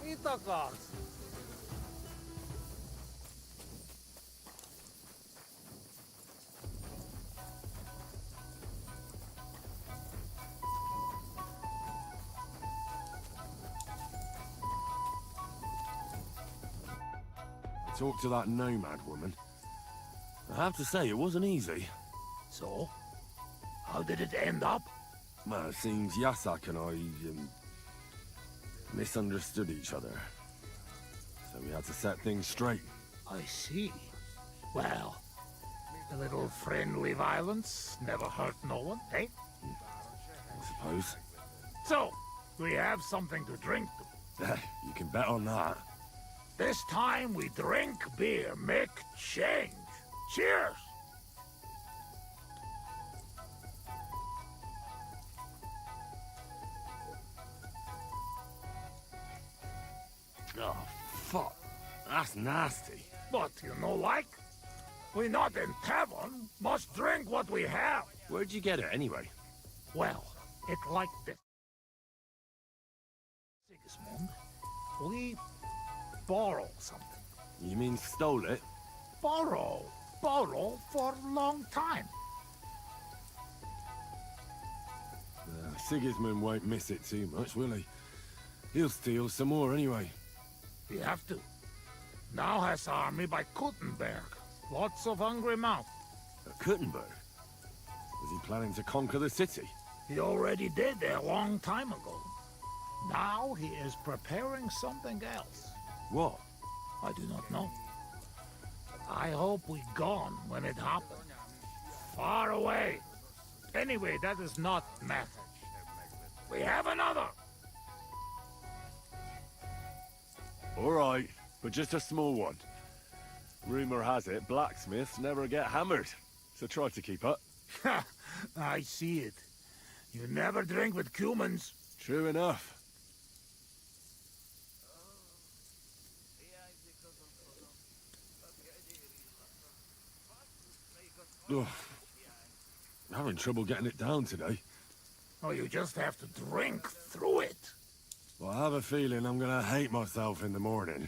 Mit akarsz? Talk to that nomad woman. I have to say, it wasn't easy. So? How did it end up? Well, it seems Yasak and I, misunderstood each other. So we had to set things straight. I see. Well, a little friendly violence never hurt no one, eh? I suppose. So, we have something to drink to. You can bet on that. This time we drink beer, make change. Cheers! Oh, fuck. That's nasty. But you know like? We not in tavern, must drink what we have. Where'd you get it, anyway? Well, it like this. Sigismund, we borrow something. You mean stole it? Borrow for a long time. Sigismund won't miss it too much, will he? He'll steal some more anyway. We have to. Now has army by Kuttenberg. Lots of hungry mouth. Kuttenberg? Was he planning to conquer the city? He already did a long time ago. Now he is preparing something else. What? I do not know. I hope we gone when it happened. Far away. Anyway, that is not matter. We have another. All right, but just a small one. Rumor has it blacksmiths never get hammered, so try to keep up. I see it. You never drink with humans. True enough. Ugh. Having trouble getting it down today. Oh, you just have to drink through it. Well, I have a feeling I'm gonna hate myself in the morning.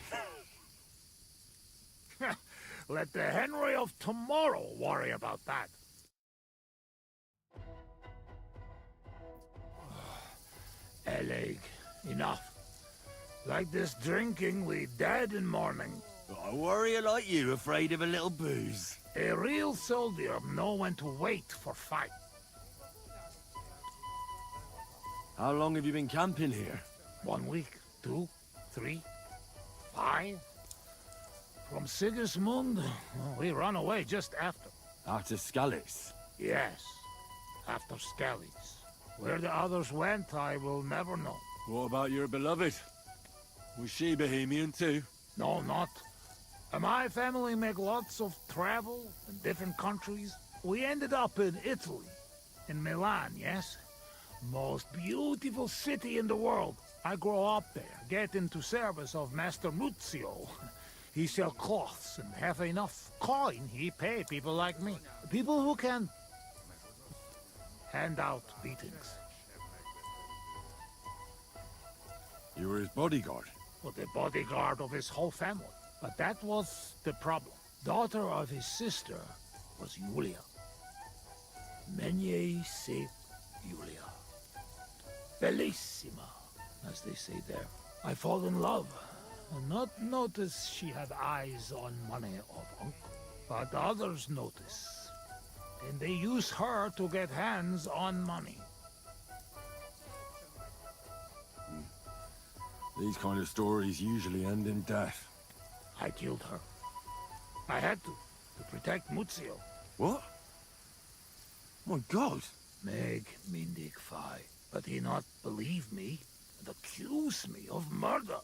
Let the Henry of tomorrow worry about that. Eleg, enough. Like this drinking, we dead in morning. I worry like you, afraid of a little booze. A real soldier know when to wait for fight. How long have you been camping here? 1 week, 2, 3, 5. From Sigismund, we run away just after. After Scalitz? Yes, after Scalitz. Where the others went, I will never know. What about your beloved? Was she Bohemian too? No, not. My family make lots of travel in different countries. We ended up in Italy, in Milan, yes? Most beautiful city in the world. I grow up there, get into service of Master Muzio. He sell cloths and have enough coin, he pay people like me. People who can hand out beatings. You were his bodyguard? Well, the bodyguard of his whole family. But that was the problem. Daughter of his sister was Julia. Menier se Julia. Bellissima, as they say there. I fall in love. And not notice she had eyes on money of uncle. But others notice. And they use her to get hands on money. These kind of stories usually end in death. I killed her. I had to protect Muzio. What? My God! Meg mindig fi. But he not believe me and accuse me of murder.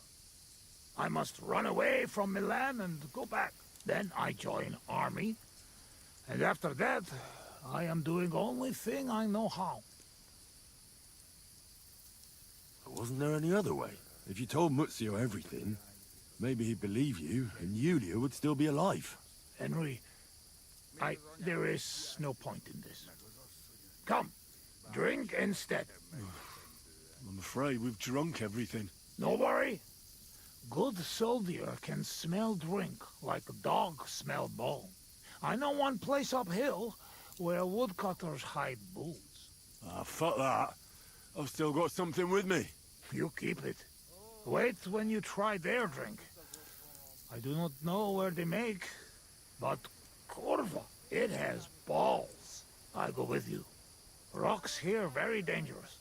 I must run away from Milan and go back. Then I join army. And after that, I am doing only thing I know how. Wasn't there any other way? If you told Muzio everything, maybe he'd believe you, and Julia would still be alive. Henry, there is no point in this. Come, drink instead. I'm afraid we've drunk everything. No worry. Good soldier can smell drink like a dog smell bone. I know one place uphill where woodcutters hide booze. Ah, fuck that. I've still got something with me. You keep it. Wait when you try their drink. I do not know where they make, but Corva, it has balls. I go with you. Rocks here very dangerous.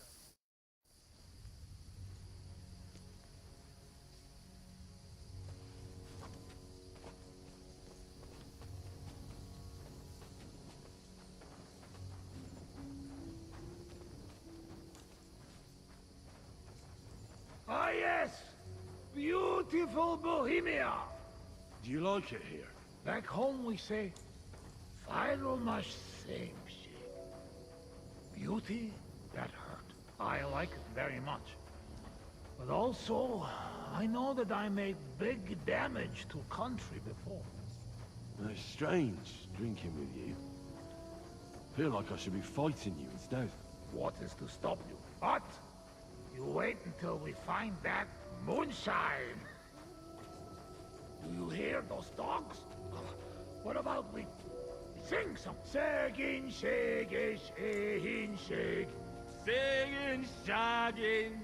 Ah, yes! Beautiful Bohemia! Do you like it here? Back home we say, Final much same shit. Beauty, that hurt. I like it very much. But also, I know that I made big damage to country before. It's strange, drinking with you. Feel like I should be fighting you instead. What is to stop you? What? You wait until we find that moonshine. Do you hear those dogs? What about we sing some? Sagin, shaggy, shagin, shag. Singing, shagging,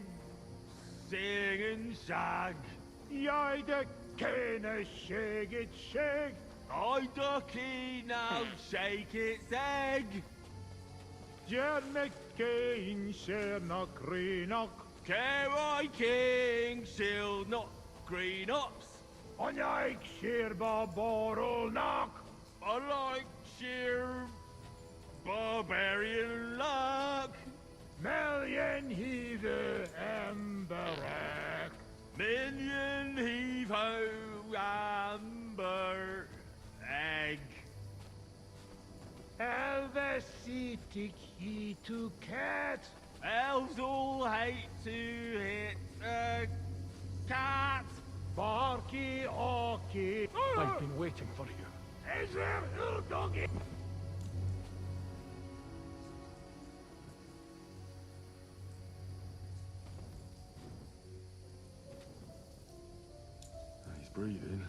singing, shag. Jij de kene shag it, shag. I ducky now, shake its egg. Jernek kein shernak greenok. Kerry King, still not green ops. On jij sheerba borrel knock. I like sheer barbarian luck. Million heave amberak. Million heave ho amber egg. Elvesitik he to cat. way to hit a cat. Barky Orky. I've been waiting for you. Is there, little doggy? He's breathing.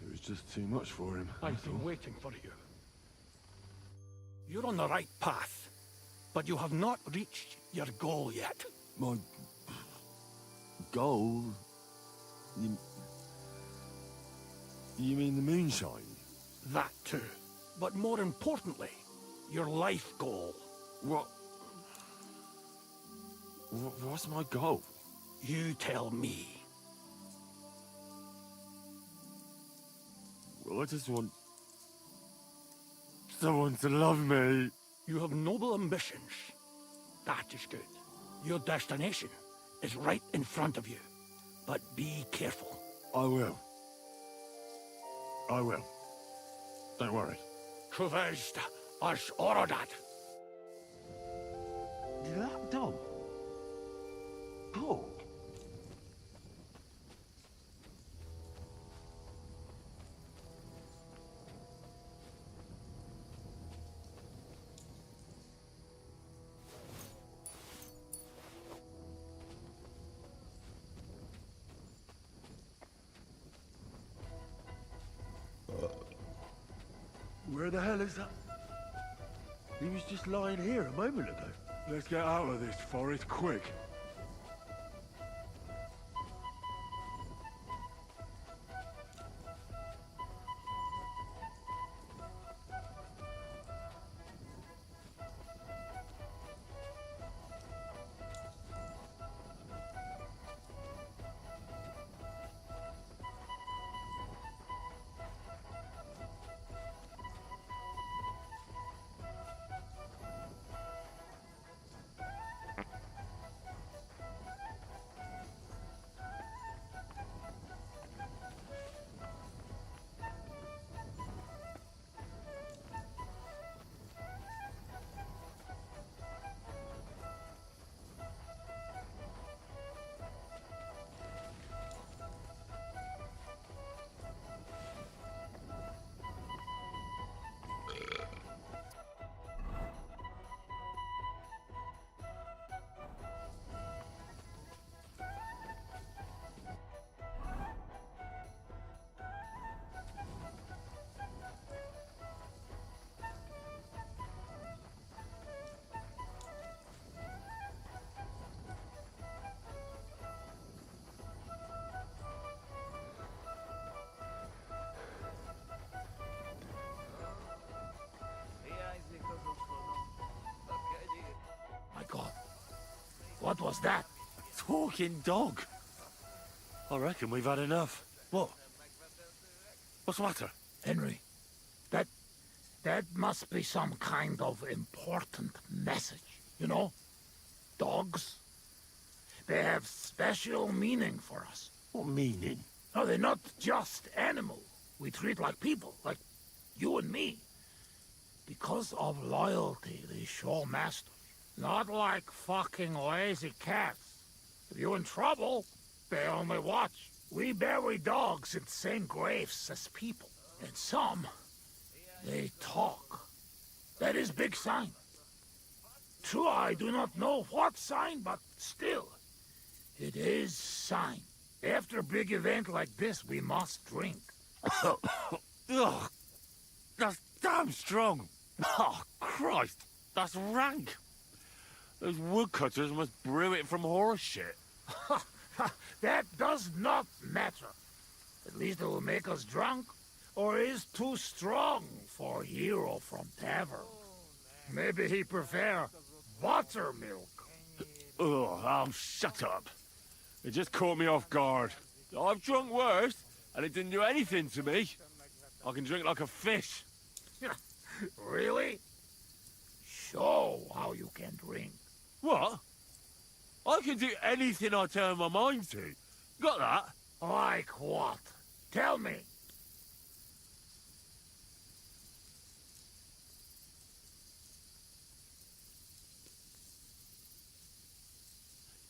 It was just too much for him. I've been waiting for you. You're on the right path, but you have not reached your goal yet. My goal? You mean the moonshine? That too. But more importantly, your life goal. What's my goal? You tell me. Well, I just want someone to love me. You have noble ambitions. That is good. Your destination is right in front of you. But be careful. I will. I will. Don't worry. Truvest as Orodat. That dog? Go. Where the hell is that? He was just lying here a moment ago. Let's get out of this forest quick. My God. What was that? Talking dog. I reckon we've had enough. What? What's the matter? Henry, that must be some kind of important message, you know? Dogs, they have special meaning for us. What meaning? No, they're not just animals we treat like people, like you and me. Because of loyalty they show masters. Not like fucking lazy cats. If you're in trouble, they only watch. We bury dogs in the same graves as people. And some, they talk. That is big sign. True, I do not know what sign, but still, it is sign. After a big event like this, we must drink. Ugh, that's damn strong. Oh, Christ, that's rank. Those woodcutters must brew it from horse shit. That does not matter. At least it will make us drunk, or is too strong for a hero from tavern. Maybe he prefer buttermilk. Oh, shut up. It just caught me off guard. I've drunk worse, and it didn't do anything to me. I can drink like a fish. Really? Show how you can drink. What? I can do anything I turn my mind to. Got that? Like what? Tell me.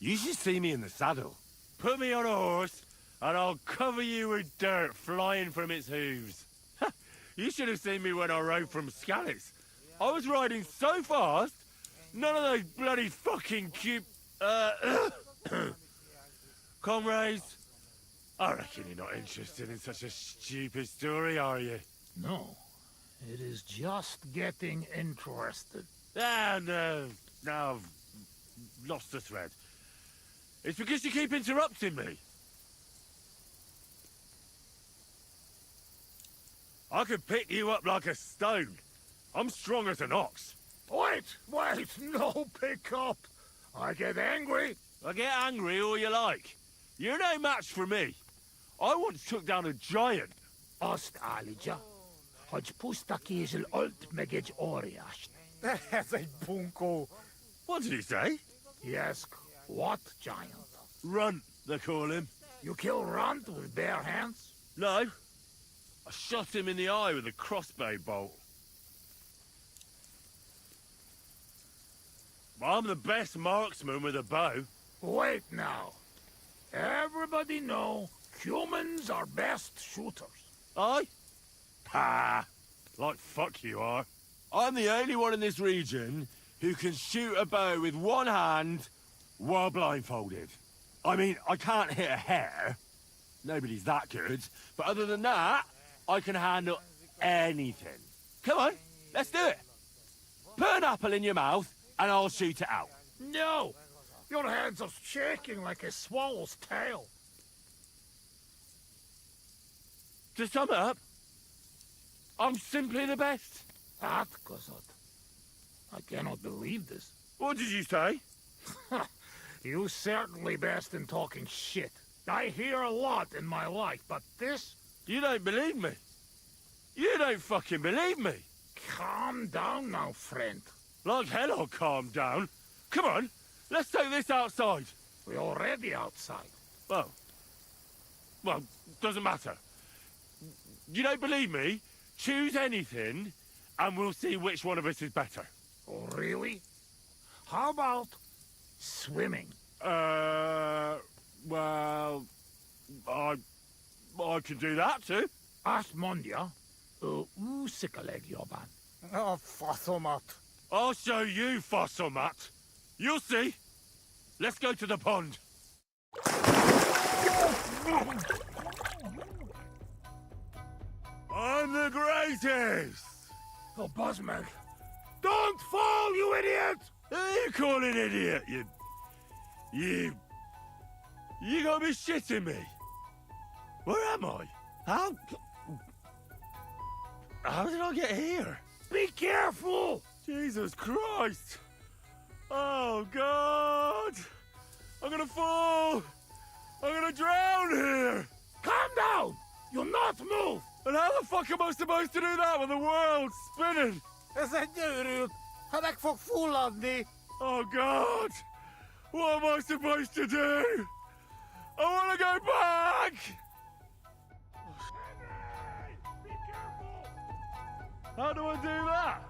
You should see me in the saddle. Put me on a horse, and I'll cover you with dirt flying from its hooves. You should have seen me when I rode from Scallis. I was riding so fast, none of those bloody fucking cute... comrades, I reckon you're not interested in such a stupid story, are you? No. It is just getting interested. Ah, no. Now I've lost the thread. It's because you keep interrupting me. I could pick you up like a stone. I'm strong as an ox. Wait, no pick up. I get angry. I get angry all you like. You're no match for me. I once took down a giant. Azt állítja, hogy puszta kézzel ölt meg egy óriást. Ez egy bunkó. What did he say? Yes, what giant? Runt, they call him. You kill Runt with bare hands? No. I shot him in the eye with a crossbow bolt. I'm the best marksman with a bow. Wait now. Everybody know humans are best shooters. Aye? Ha! Like fuck you are. I'm the only one in this region who can shoot a bow with one hand while blindfolded. I mean, I can't hit a hare. Nobody's that good. But other than that, I can handle anything. Come on, let's do it. Put an apple in your mouth and I'll shoot it out. No! Your hands are shaking like a swallow's tail. To sum up, I'm simply the best. That, Kazad. I cannot believe this. What did you say? You certainly best in talking shit. I hear a lot in my life, but this... You don't believe me. You don't fucking believe me. Calm down now, friend. Like hell I'll calm down. Come on, let's take this outside. We're already outside. Well, doesn't matter. You don't believe me? Choose anything, and we'll see which one of us is better. Oh, really? How about swimming? Well, I can do that too. Asmondia, usikaleg jobban. A faszomat. I'll show you, Fossilmat. You'll see. Let's go to the pond. I'm the greatest! Oh, Buzzmag. Don't fall, you idiot! Who are you calling idiot, You gotta be shitting me. Where am I? How did I get here? Be careful! Jesus Christ! Oh, God! I'm gonna fall! I'm gonna drown here! Calm down! You'll not move! And how the fuck am I supposed to do that when the world's spinning? Ez egy őrült! Ha meg fog fulladni! Oh, God! What am I supposed to do? I wanna go back! Henry! Be careful! How do I do that?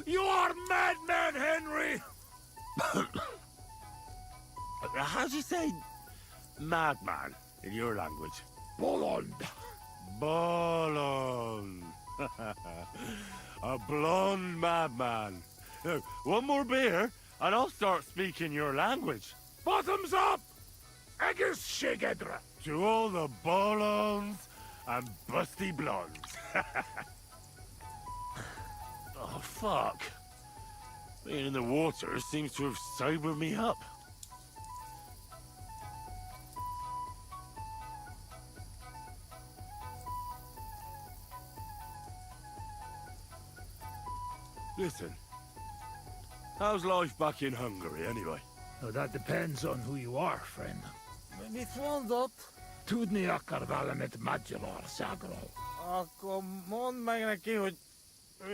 You are madman, Henry! How do you say madman in your language? Bolond. Bolond. A blonde madman. No, one more beer, and I'll start speaking your language. Bottoms up! Agus Shigedra. To all the bolons and busty blondes. Oh, fuck. Being in the water seems to have sobered me up. Listen, how's life back in Hungary, anyway? Now, that depends on who you are, friend. Mit mondott? Tudni akar valamit Magyarországról. Akkor mondd meg neki, hogy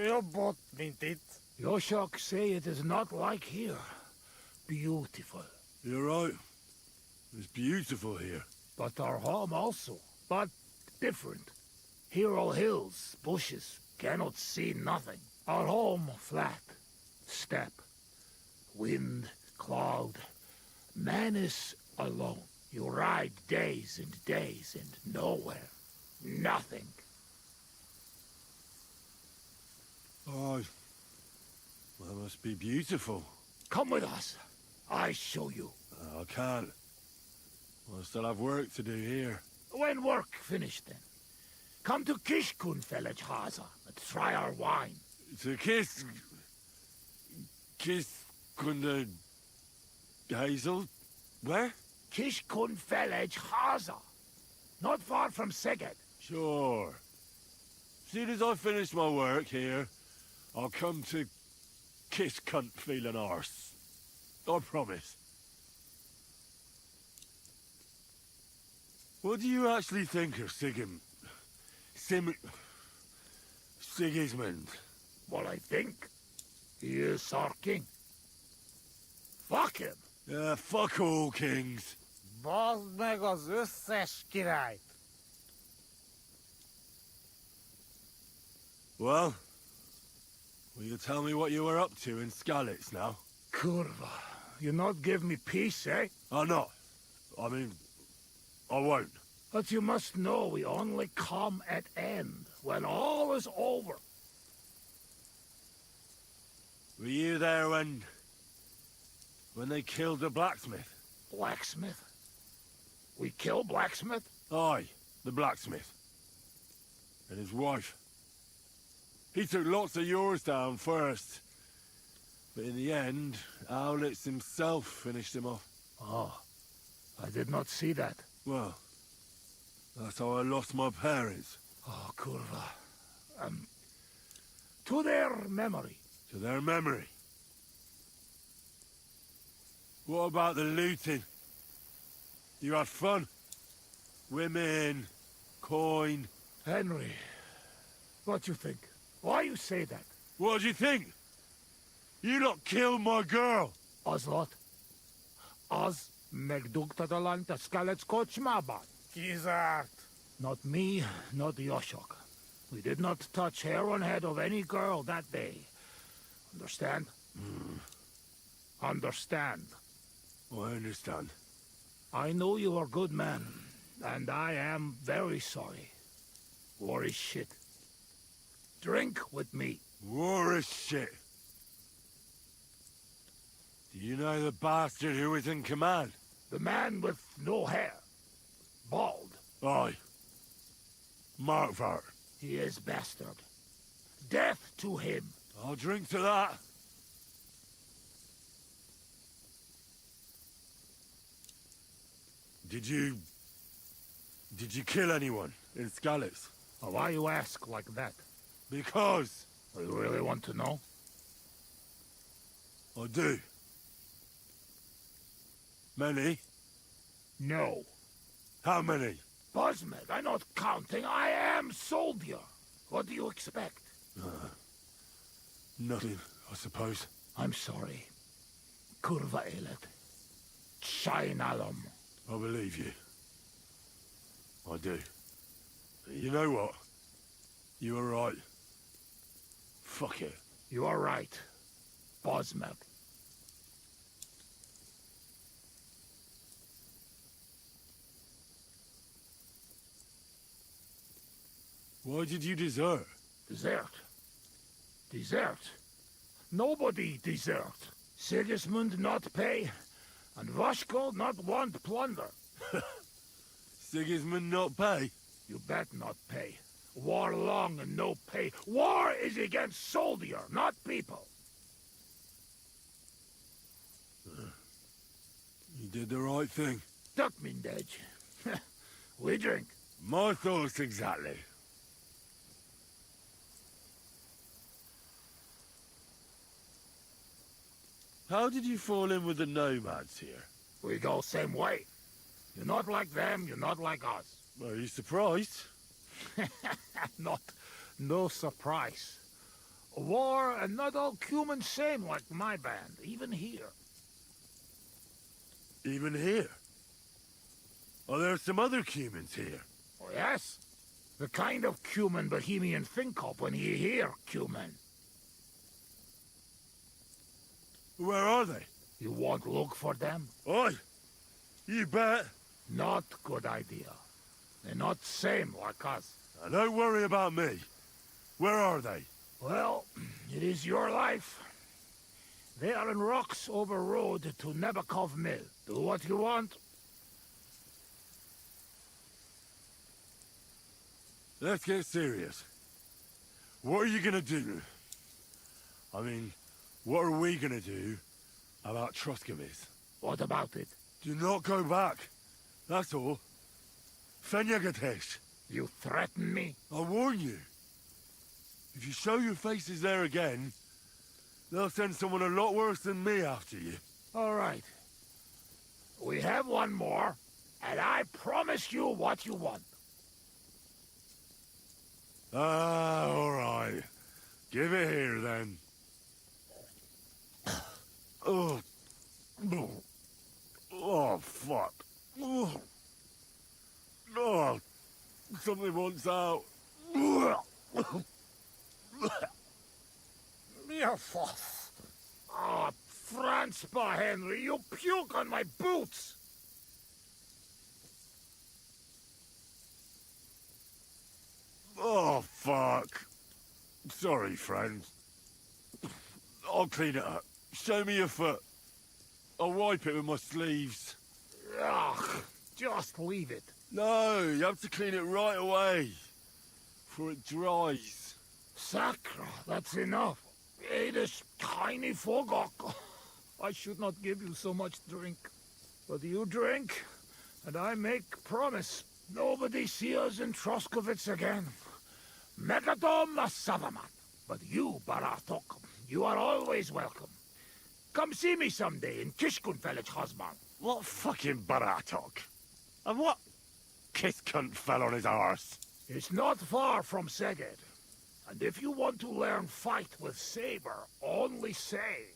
jobb ott, mint itt. Yoshok say it is not like here. Beautiful. You're right. It's beautiful here. But our home also. But different. Here all hills, bushes, cannot see nothing. Our home flat, steppe, wind, cloud. Man is alone. You ride days and days and nowhere. Nothing. Oh, that must be beautiful. Come with us. I show you. I can't. I still have work to do here. When work finished then, come to Kishkun village, Haza, and try our wine. To kiss Kunde Hazel? Where? Kishkun village, Haza. Not far from Szeged. Sure. Soon as I finish my work here, I'll come to kiss cunt feeling arse. I promise. What do you actually think of Sigismund? Well, I think he is our king. Fuck him. Fuck all kings. Bazd meg az összes királyt! Well, will you tell me what you were up to in Skalitz now? Kurva, you not give me peace, eh? I'm not. I mean, I won't. But you must know we only come at end, when all is over. Were you there when they killed the blacksmith? Blacksmith? We kill blacksmith? Aye, the blacksmith. And his wife. He took lots of yours down first. But in the end, Owlitz himself finished him off. Oh, I did not see that. Well, that's how I lost my parents. Oh, Kurva. To their memory. To their memory. What about the looting? You had fun? Women, coin. Henry, what you think? Why you say that? What do you think? You lot killed my girl. Az what? Az megdugtad a Skalitz kocsmában. Kizárt. Not me, not Yoshok. We did not touch hair on head of any girl that day. Understand? Understand. I understand. I know you are a good man, and I am very sorry. War is shit. Drink with me. War is shit. Do you know the bastard who was in command? The man with no hair. Bald. Aye. Markvart. He is bastard. Death to him. I'll drink to that. Did you kill anyone in Skalitz? Why you ask like that? Because. You really want to know? I do. Many? No. How many? Buzmed, I'm not counting. I am soldier. What do you expect? Nothing, I suppose. I'm sorry. Kurva elet. Shainalom. I believe you. I do. You know what? You were right. Fuck it. You are right. Buzmed. Why did you desert? Desert? Desert? Nobody desert. Sigismund not pay, and Vashko not want plunder. Sigismund not pay? You bet not pay. War long and no pay. War is against soldier, not people. You did the right thing. Duck mindej. We drink. My thoughts exactly. How did you fall in with the nomads here? We go same way. You're not like them, you're not like us. Are you surprised? No surprise. War and not all human same like my band, even here. Even here? Are there some other humans here? Oh, yes? The kind of cumin Bohemian think of when you hear cumin. Where are they? You won't look for them? Oi! You bet. Not good idea. They're not same like us. Now, don't worry about me. Where are they? Well, it is your life. They are in rocks over road to Nebakov Mill. Do what you want. Let's get serious. What are you gonna do? I mean, what are we gonna do about Troskovitz? What about it? Do not go back. That's all. Fenyagatech. You threaten me? I warn you. If you show your faces there again, they'll send someone a lot worse than me after you. All right. We have one more, and I promise you what you want. Ah, all right. Give it here, then. Oh. Oh, fuck. Oh. Oh. Something wants out. Ah, Franzpa, Henry, you puke on my boots! Oh, fuck. Sorry, friend. I'll clean it up. Show me your foot. I'll wipe it with my sleeves. Ugh, just leave it. No, you have to clean it right away. Before it dries. Sacra, that's enough. This tiny fogok. I should not give you so much drink. But you drink, and I make promise. Nobody see us in Troskovitz again. Megadom Savamat. But you, Baratok, you are always welcome. Come see me someday in Kishkun village, Hosman. What fucking Baratok? And what kiss cunt fell on his arse? It's not far from Szeged. And if you want to learn fight with saber, only say.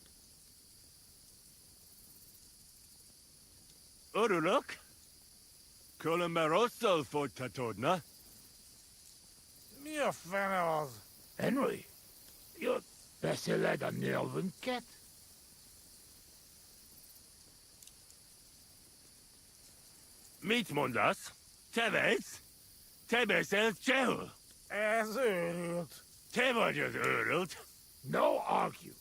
Uruluk? Kolomeroso for Tatodna. Mia Fenels. Henry, you're Besseled a Nelvenket? Meet Mundas. Tevez. Tebes el Chel. As urult. Tevajas urult. No argue.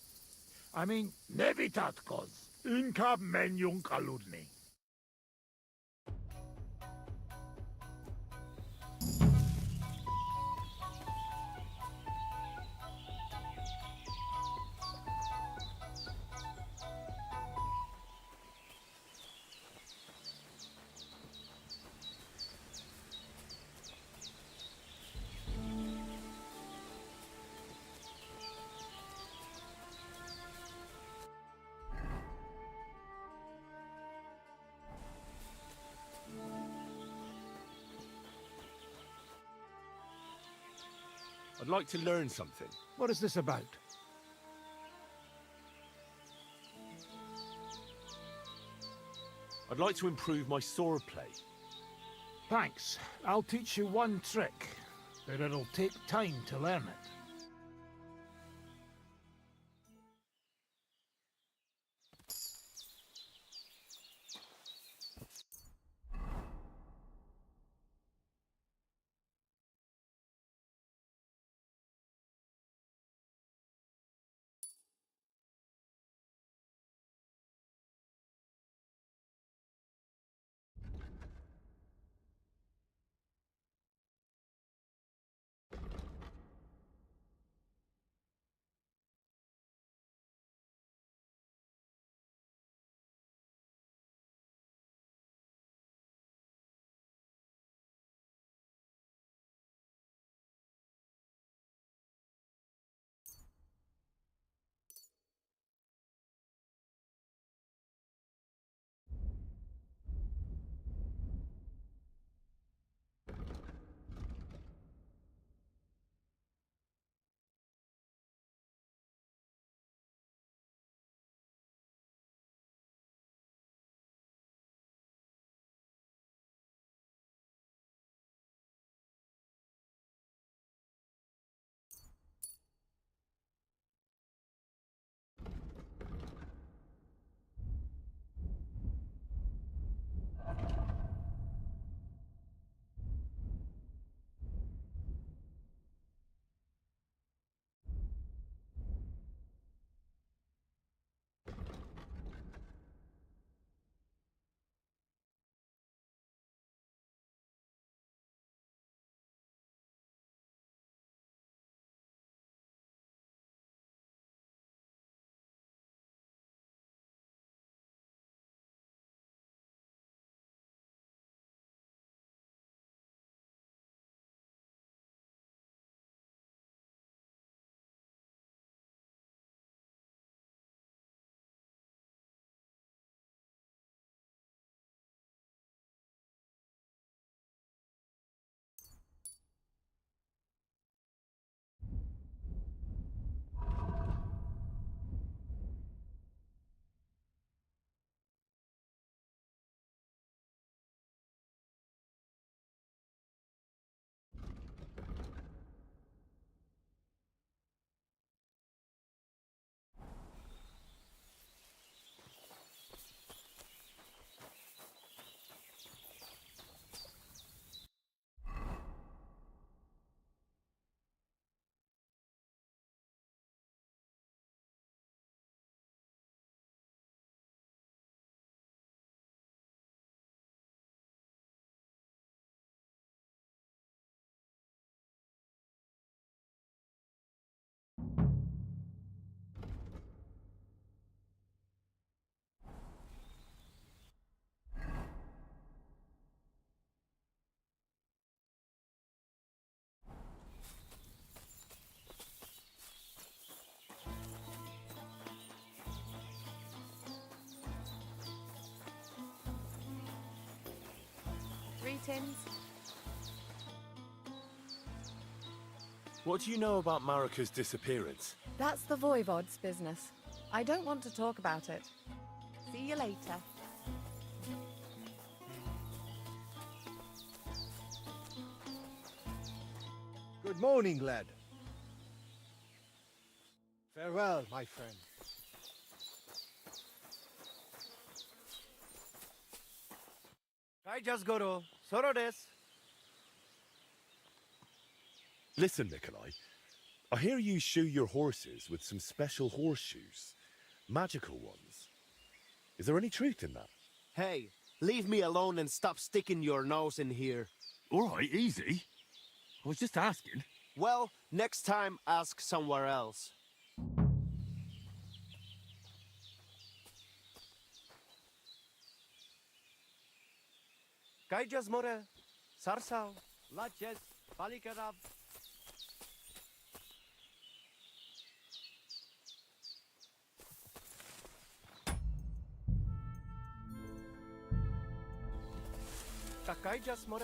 I mean, Nevitatkos. Inkab menjung kaludni. I'd like to learn something. What is this about? I'd like to improve my sword play. Thanks. I'll teach you one trick, but it'll take time to learn it. Greetings. What do you know about Marika's disappearance? That's the Voivod's business. I don't want to talk about it. See you later. Good morning, lad. Farewell, my friend. I just go to Soro desu. Listen, Nikolai. I hear you shoe your horses with some special horseshoes. Magical ones. Is there any truth in that? Hey, leave me alone and stop sticking your nose in here. All right, easy. I was just asking. Well, next time, ask somewhere else. Kaijas more, sarsao, laches, balikarav. Kaijas more.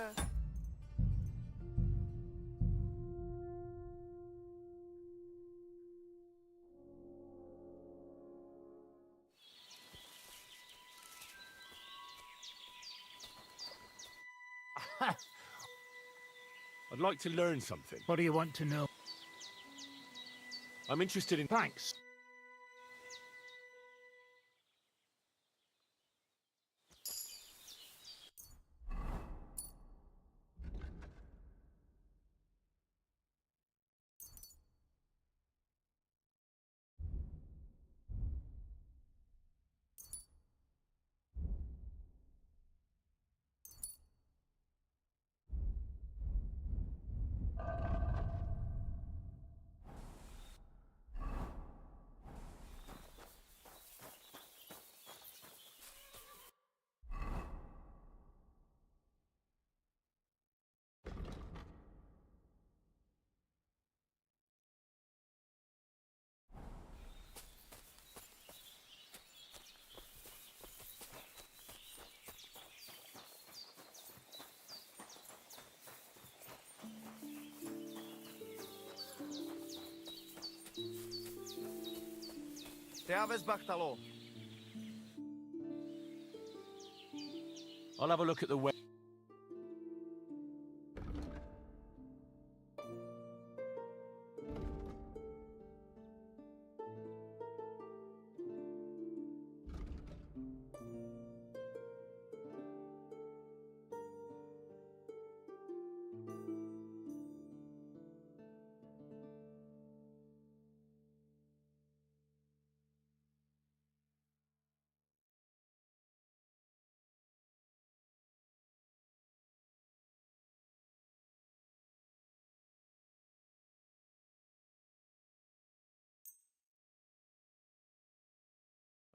I'd like to learn something. What do you want to know? I'm interested in... Thanks. I'll have a look at the web.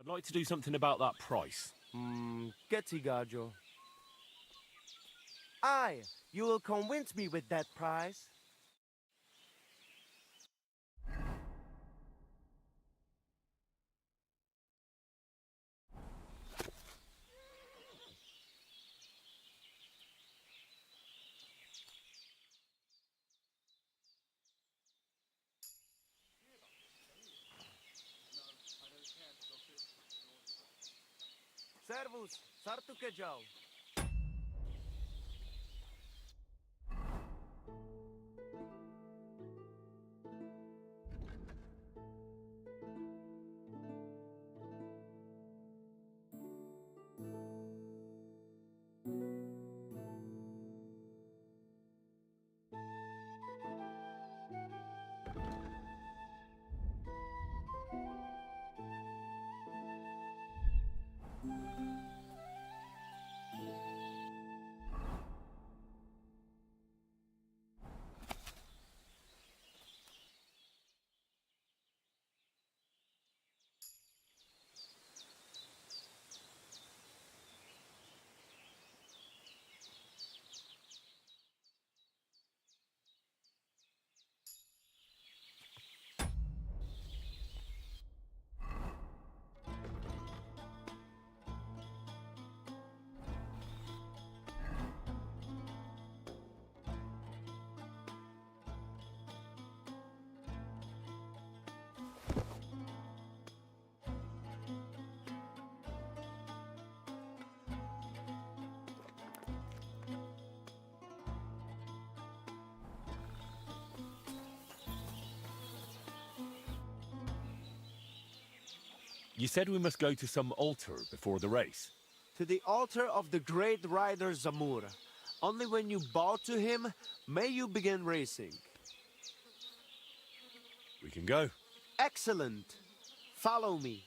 I'd like to do something about that price. Gettigajo. Aye, you will convince me with that price. Servus, sartu ke jau. You said we must go to some altar before the race. To the altar of the great rider Zamur. Only when you bow to him, may you begin racing. We can go. Excellent. Follow me.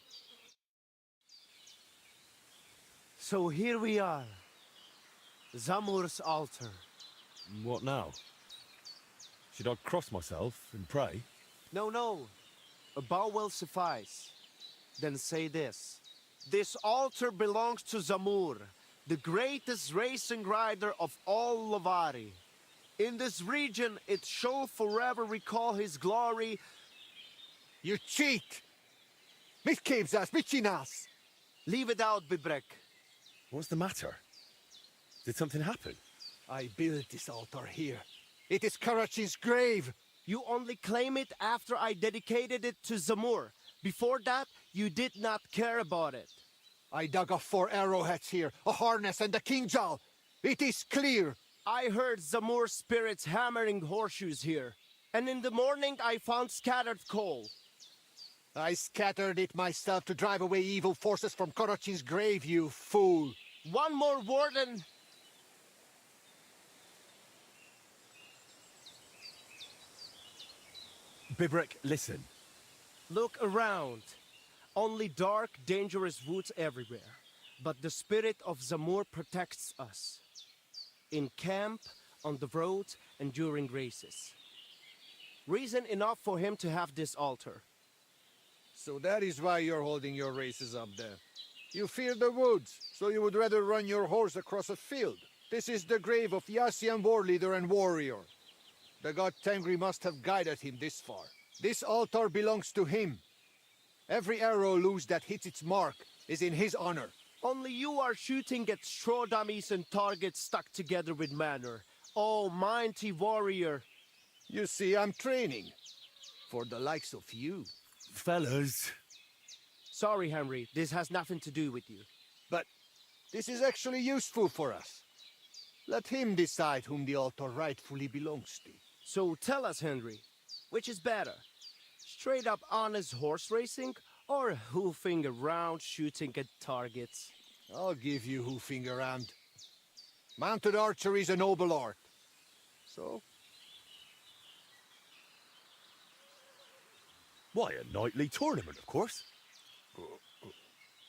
So here we are. Zamur's altar. What now? Should I cross myself and pray? No, no. A bow will suffice. Then say this. This altar belongs to Zamur, the greatest racing rider of all Lavari. In this region, it shall forever recall his glory. You cheat! Mitkevzas, michinas! Leave it out, Bibrek. What's the matter? Did something happen? I built this altar here. It is Karachin's grave. You only claim it after I dedicated it to Zamur. Before that, you did not care about it. I dug up 4 arrowheads here, a harness and a kingjal. It is clear. I heard Zamur spirits hammering horseshoes here. And in the morning, I found scattered coal. I scattered it myself to drive away evil forces from Karachin's grave, you fool. One more word and... Bibrek, listen. Look around. Only dark, dangerous woods everywhere. But the spirit of Zamur protects us. In camp, on the road, and during races. Reason enough for him to have this altar. So that is why you're holding your races up there. You fear the woods, so you would rather run your horse across a field. This is the grave of Yassian war leader and warrior. The god Tengri must have guided him this far. This altar belongs to him. Every arrow loose that hits its mark is in his honor. Only you are shooting at straw dummies and targets stuck together with manner. Oh, mighty warrior. You see, I'm training. For the likes of you. Fellas. Sorry, Henry. This has nothing to do with you. But this is actually useful for us. Let him decide whom the altar rightfully belongs to. So tell us, Henry, which is better? Straight up honest horse racing or hoofing around shooting at targets? I'll give you hoofing around. Mounted archery is a noble art. So? Why, a nightly tournament, of course.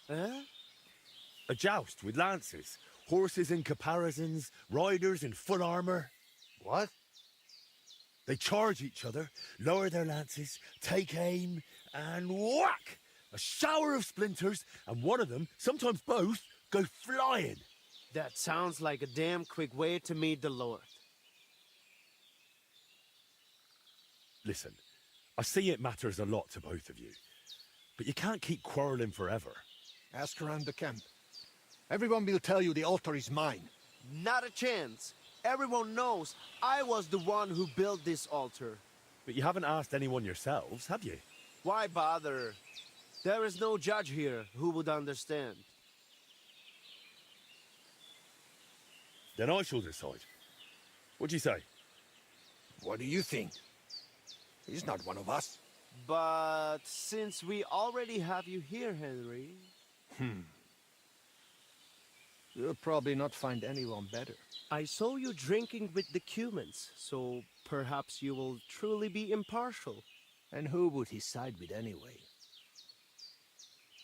A joust with lances, horses in caparisons, riders in full armor. What? They charge each other, lower their lances, take aim, and whack! A shower of splinters, and one of them, sometimes both, go flying. That sounds like a damn quick way to meet the Lord. Listen, I see it matters a lot to both of you, but you can't keep quarreling forever. Ask around the camp. Everyone will tell you the altar is mine. Not a chance. Everyone knows I was the one who built this altar. But you haven't asked anyone yourselves, have you? Why bother? There is no judge here who would understand. Then I shall decide. What do you say? What do you think? He's not one of us. But since we already have you here, Henry... You'll probably not find anyone better. I saw you drinking with the Cumans, so perhaps you will truly be impartial. And who would he side with anyway?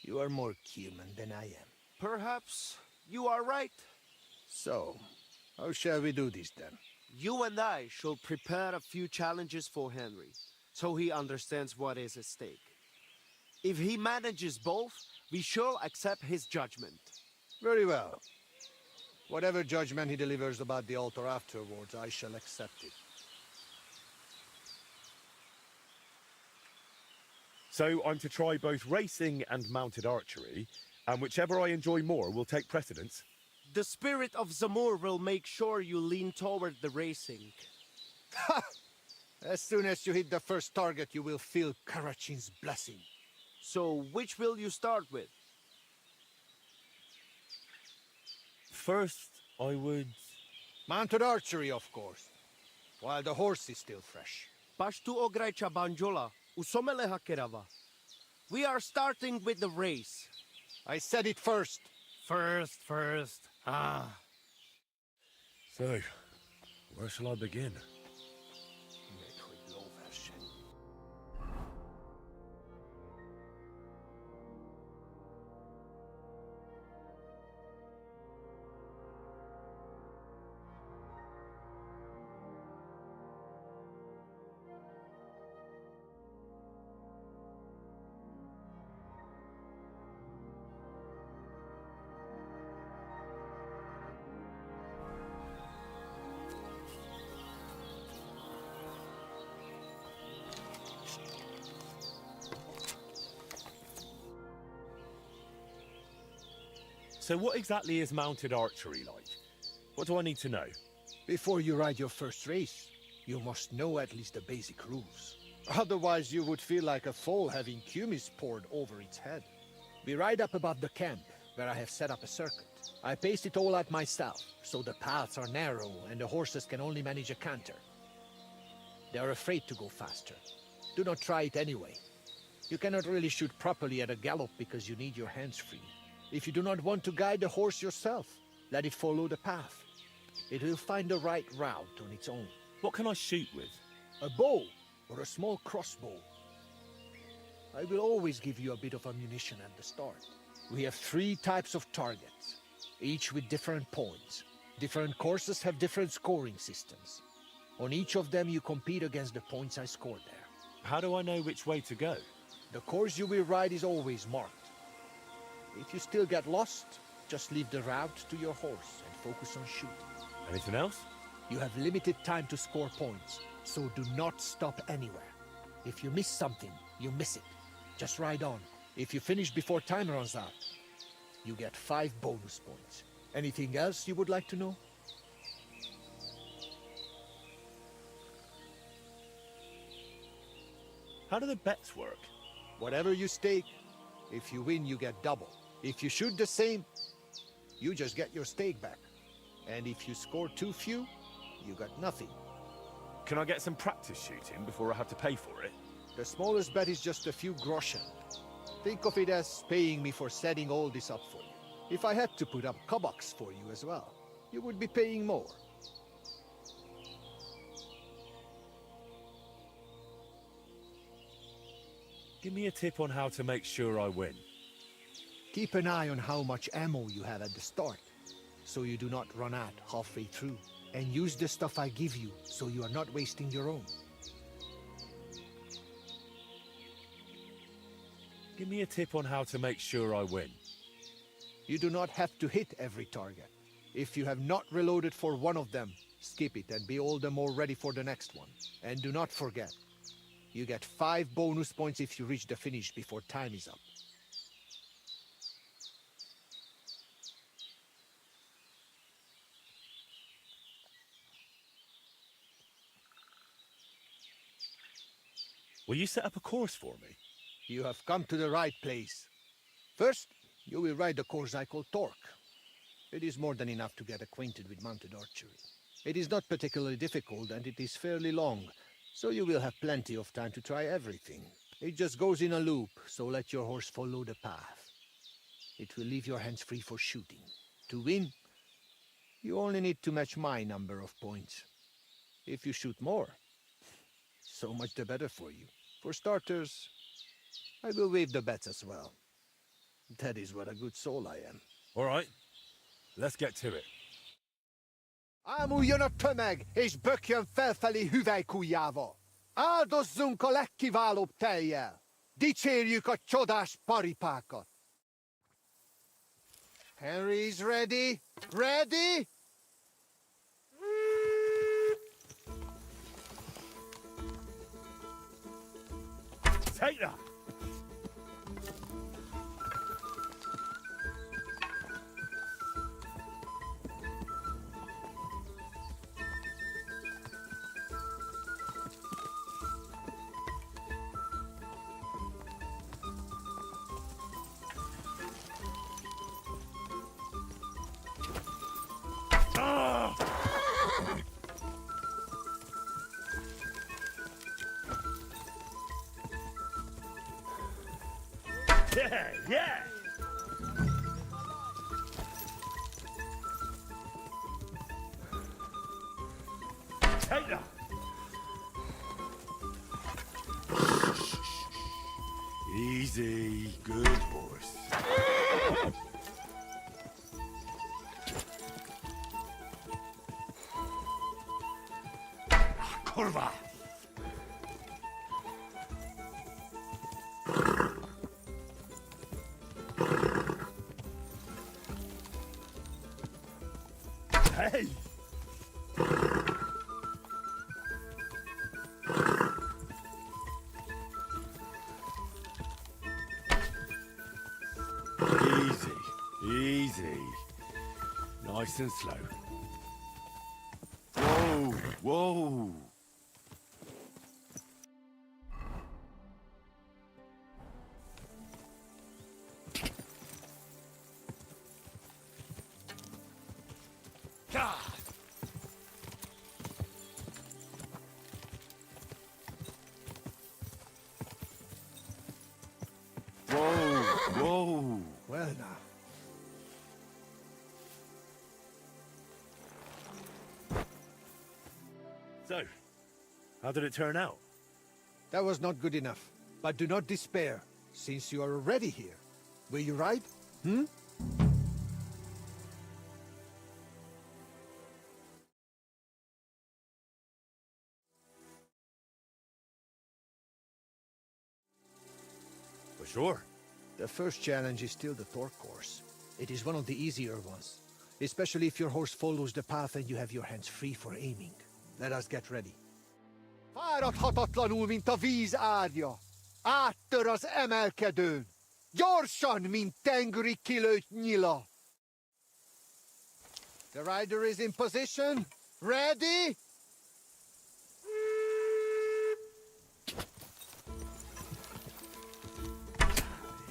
You are more Cuman than I am. Perhaps you are right. So, how shall we do this then? You and I shall prepare a few challenges for Henry, so he understands what is at stake. If he manages both, we shall accept his judgment. Very well. Whatever judgment he delivers about the altar afterwards, I shall accept it. So I'm to try both racing and mounted archery, and whichever I enjoy more will take precedence. The spirit of Zamur will make sure you lean toward the racing. Ha! As soon as you hit the first target, you will feel Karachin's blessing. So, which will you start with? First, I would... Mounted archery, of course. While the horse is still fresh. Pashtu ograjcha banjola, usomele hakerava. We are starting with the race. I said it first. First. Ah. So, where shall I begin? So what exactly is mounted archery like? What do I need to know? Before you ride your first race, you must know at least the basic rules. Otherwise, you would feel like a foal having kumis poured over its head. We ride up above the camp, where I have set up a circuit. I paced it all out myself, so the paths are narrow and the horses can only manage a canter. They are afraid to go faster. Do not try it anyway. You cannot really shoot properly at a gallop because you need your hands free. If you do not want to guide the horse yourself, let it follow the path. It will find the right route on its own. What can I shoot with? A bow or a small crossbow. I will always give you a bit of ammunition at the start. We have 3 types of targets, each with different points. Different courses have different scoring systems. On each of them you compete against the points I scored there. How do I know which way to go? The course you will ride is always marked. If you still get lost, just leave the route to your horse and focus on shooting. Anything else? You have limited time to score points, so do not stop anywhere. If you miss something, you miss it. Just ride on. If you finish before time runs out, you get 5 bonus points. Anything else you would like to know? How do the bets work? Whatever you stake, if you win, you get double. If you shoot the same, you just get your stake back. And if you score too few, you got nothing. Can I get some practice shooting before I have to pay for it? The smallest bet is just a few groschen. Think of it as paying me for setting all this up for you. If I had to put up kobucks for you as well, you would be paying more. Give me a tip on how to make sure I win. Keep an eye on how much ammo you have at the start, so you do not run out halfway through. And use the stuff I give you, so you are not wasting your own. Give me a tip on how to make sure I win. You do not have to hit every target. If you have not reloaded for one of them, skip it and be all the more ready for the next one. And do not forget, you get 5 bonus points if you reach the finish before time is up. Will you set up a course for me? You have come to the right place. First, you will ride the course I call Torque. It is more than enough to get acquainted with mounted archery. It is not particularly difficult and it is fairly long, so you will have plenty of time to try everything. It just goes in a loop, so let your horse follow the path. It will leave your hands free for shooting. To win, you only need to match my number of points. If you shoot more, so much the better for you. For starters, I will waive the bets as well. That is what a good soul I am. All right, let's get to it. Ámuljon a tömeg, és bökjön felfelé hüvelykujjával! Áldozzunk a legkiválóbb tejjel! Dicsérjük a csodás paripákat! Henry is ready? Ready? Take that! Yeah, yeah! Take that! Easy, good horse. Kurva! Hey! Easy, easy. Nice and slow. Whoa, whoa. God! Whoa, whoa. Well now. So, how did it turn out? That was not good enough. But do not despair, since you are already here. Will you ride? Hmm? For sure. The first challenge is still the Thor course. It is one of the easier ones, especially if your horse follows the path and you have your hands free for aiming. Let us get ready. Fáradhatatlanul, mint a víz ágya. Áttör az emelkedőn. Gyorsan, mint tengeri kilőtt nyila. The rider is in position. Ready?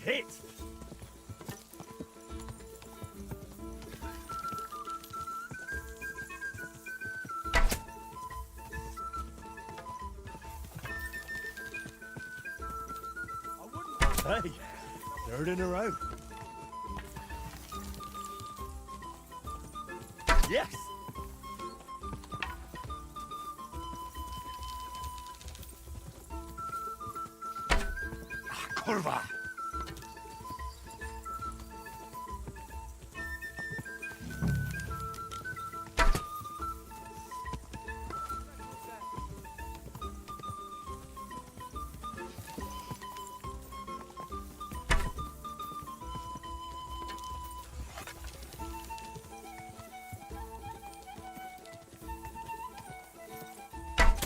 Hit! Hey, third in a row. Yes! Kurva!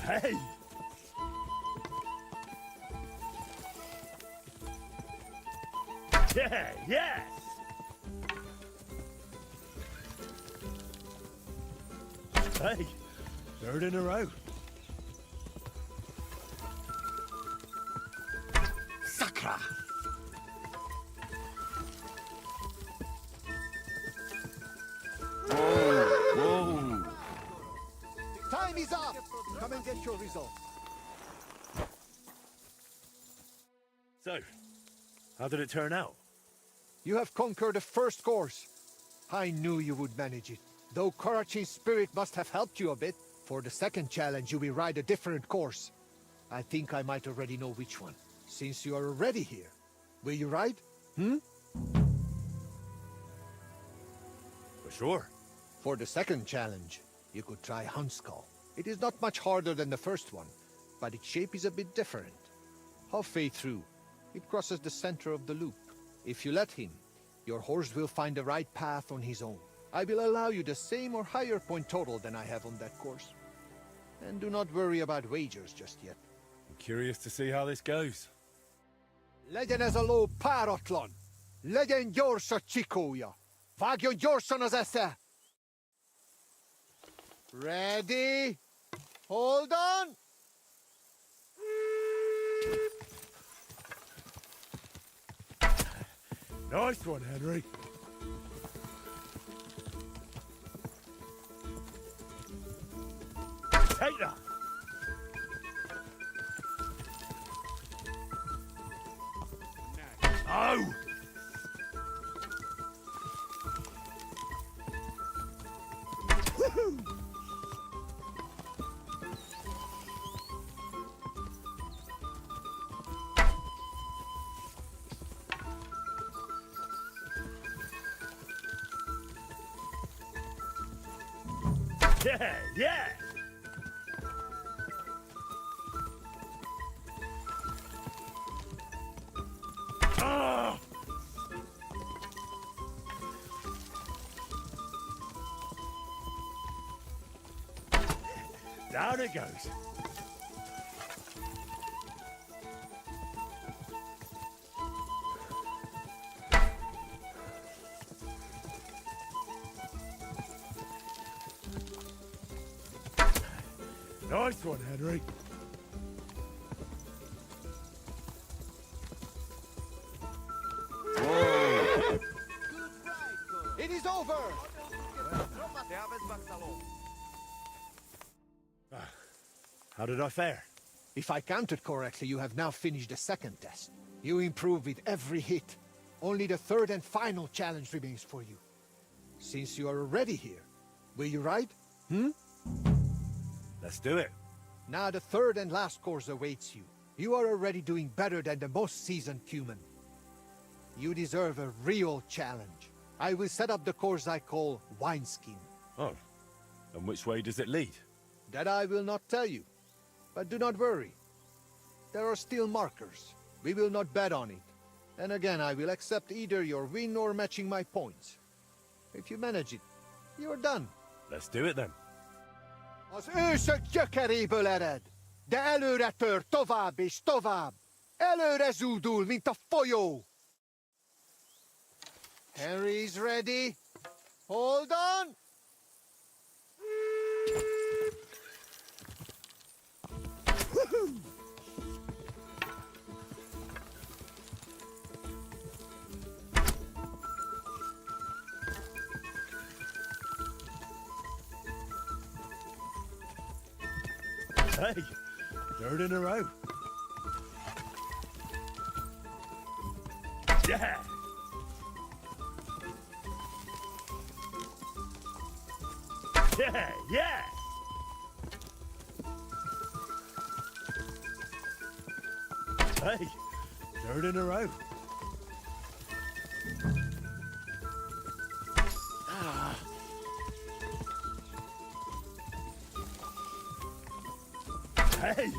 Hey! Yeah, yes! Hey, third in a row. Sakra! Whoa, whoa. Time is up! Come and get your result. So, how did it turn out? You have conquered the first course. I knew you would manage it. Though Korachin's spirit must have helped you a bit. For the second challenge, you will ride a different course. I think I might already know which one. Since you are already here, will you ride? Hmm? For sure. For the second challenge, you could try Huntskull. It is not much harder than the first one, but its shape is a bit different. Halfway through, it crosses the center of the loop. If you let him, your horse will find the right path on his own. I will allow you the same or higher point total than I have on that course. And do not worry about wagers just yet. I'm curious to see how this goes. Legyen ez a ló páratlan! Legyen gyors a csikója! Vágjon gyorsan az esze! Ready? Hold on! Nice one, Henry. Take that! Go! Yeah, yeah! Ah! Down it goes. Nice one, Henry. Whoa. It is over! How did I fare? If I counted correctly, you have now finished the second test. You improve with every hit. Only the third and final challenge remains for you. Since you are already here, will you ride? Let's do it. Now the third and last course awaits you. You are already doing better than the most seasoned human. You deserve a real challenge. I will set up the course I call Wineskin. Oh, and which way does it lead? That I will not tell you. But do not worry. There are still markers. We will not bet on it. And again, I will accept either your win or matching my points. If you manage it, you're done. Let's do it then. Az ősök gyökeréből ered, de előre tör tovább és tovább. Előre zúdul, mint a folyó. Henry's ready. Hold on. Hey, third in a row. Yeah! Yeah, yeah! Hey, third in a row. Ah. Hey!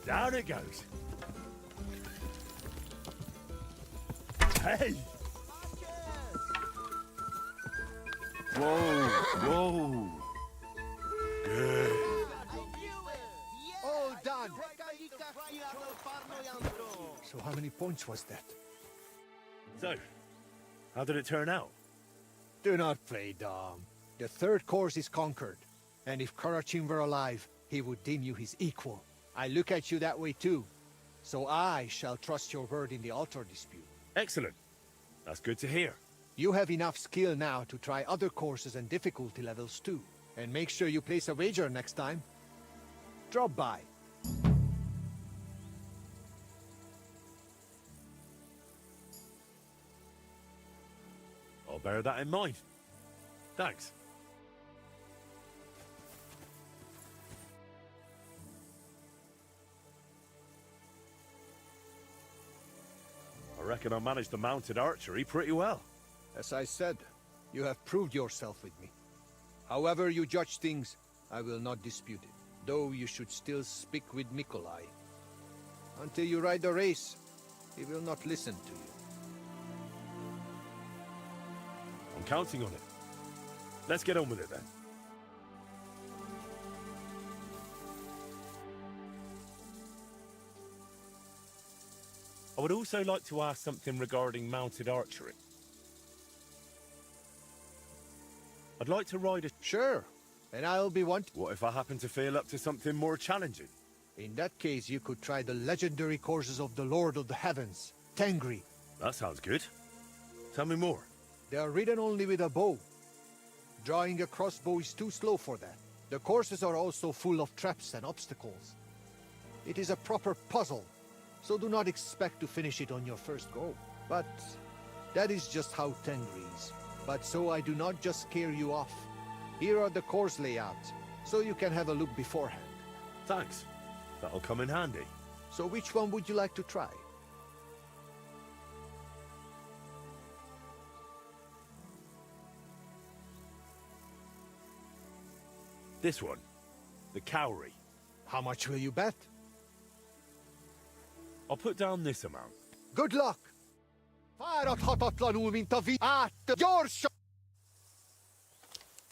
Down it goes. Hey! Whoa, whoa. Good. All done. So how many points was that? So, how did it turn out? Do not play dumb. The third course is conquered. And if Karachin were alive, he would deem you his equal. I look at you that way too. So I shall trust your word in the altar dispute. Excellent. That's good to hear. You have enough skill now to try other courses and difficulty levels too. And make sure you place a wager next time. Drop by. I'll bear that in mind. Thanks. I reckon I managed the mounted archery pretty well. As I said, you have proved yourself with me. However you judge things, I will not dispute it. Though you should still speak with Mikolai. Until you ride the race, he will not listen to you. I'm counting on it. Let's get on with it then. I would also like to ask something regarding mounted archery. I'd like to ride a... Sure. And I'll be one. What if I happen to feel up to something more challenging? In that case, you could try the legendary courses of the Lord of the Heavens, Tengri. That sounds good. Tell me more. They are ridden only with a bow. Drawing a crossbow is too slow for that. The courses are also full of traps and obstacles. It is a proper puzzle, so do not expect to finish it on your first go. But that is just how Tengri is. But so I do not just scare you off. Here are the course layouts, so you can have a look beforehand. Thanks. That'll come in handy. So which one would you like to try? This one. The Cowrie. How much will you bet? I'll put down this amount. Good luck! Fáradhatatlanul, mint a át! Gyorsan!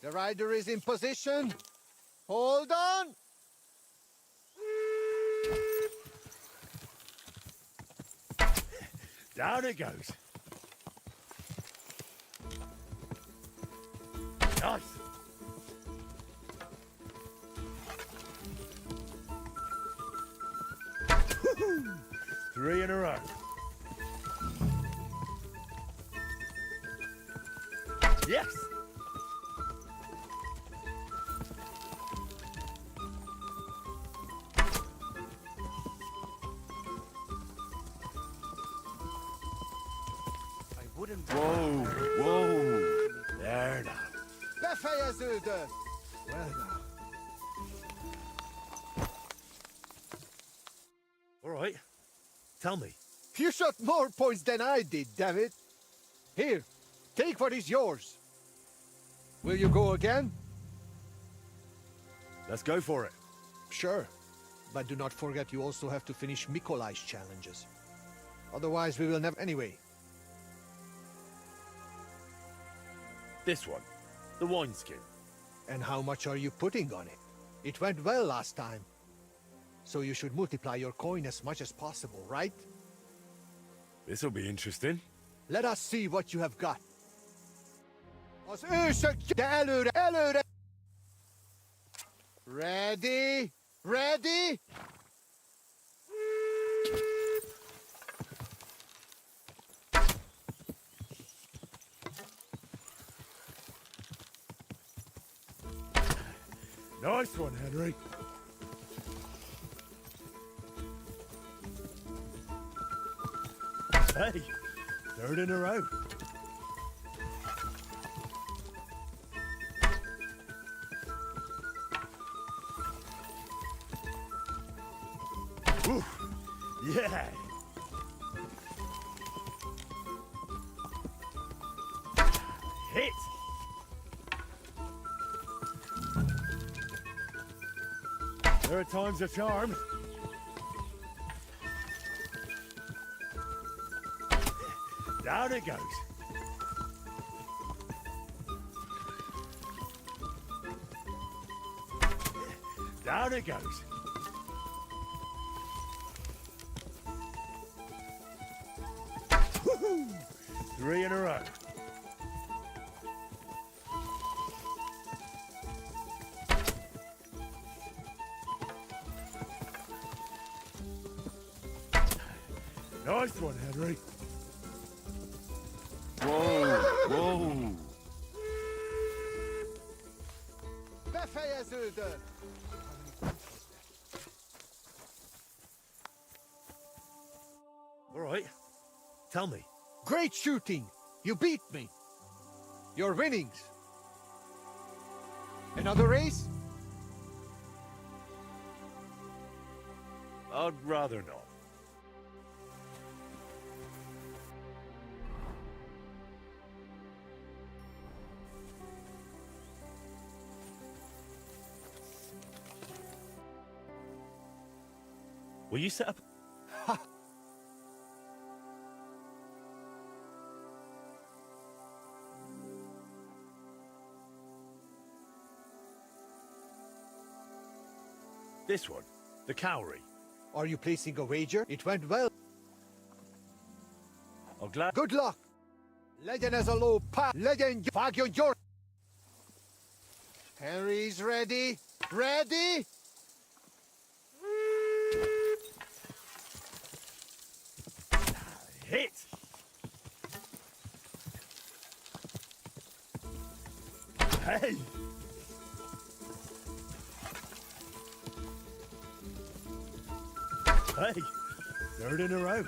The rider is in position. Hold on! Down it goes. Nice. Three in a row. Yes. Whoa, whoa. There now. Befejeződött! Well now. All right. Tell me. You shot more points than I did, damn it. Here, take what is yours. Will you go again? Let's go for it. Sure. But do not forget you also have to finish Mikolai's challenges. Otherwise we will never... Anyway. This one. The wineskin. And how much are you putting on it? It went well last time. So you should multiply your coin as much as possible, right? This'll be interesting. Let us see what you have got. Az ősök, de előre, előre! Ready? Ready? Nice one, Henry. Hey, third in a row. Ooh, yeah. Hit. There are times a charm. Down it goes. Down it goes. Woohoo! 3 in a row. Nice one, Henry. Whoa, whoa. Befejeződött! All right. Tell me. Great shooting! You beat me! Your winnings! Another race? I'd rather not. Will you set up? This one, the Cowrie. Are you placing a wager? It went well. I'm glad. Good luck! Legyen ez a ló pá... Legyen... Vágjon gyors! Harry's ready. Ready? Hit! Hey! Hey! Third in a row.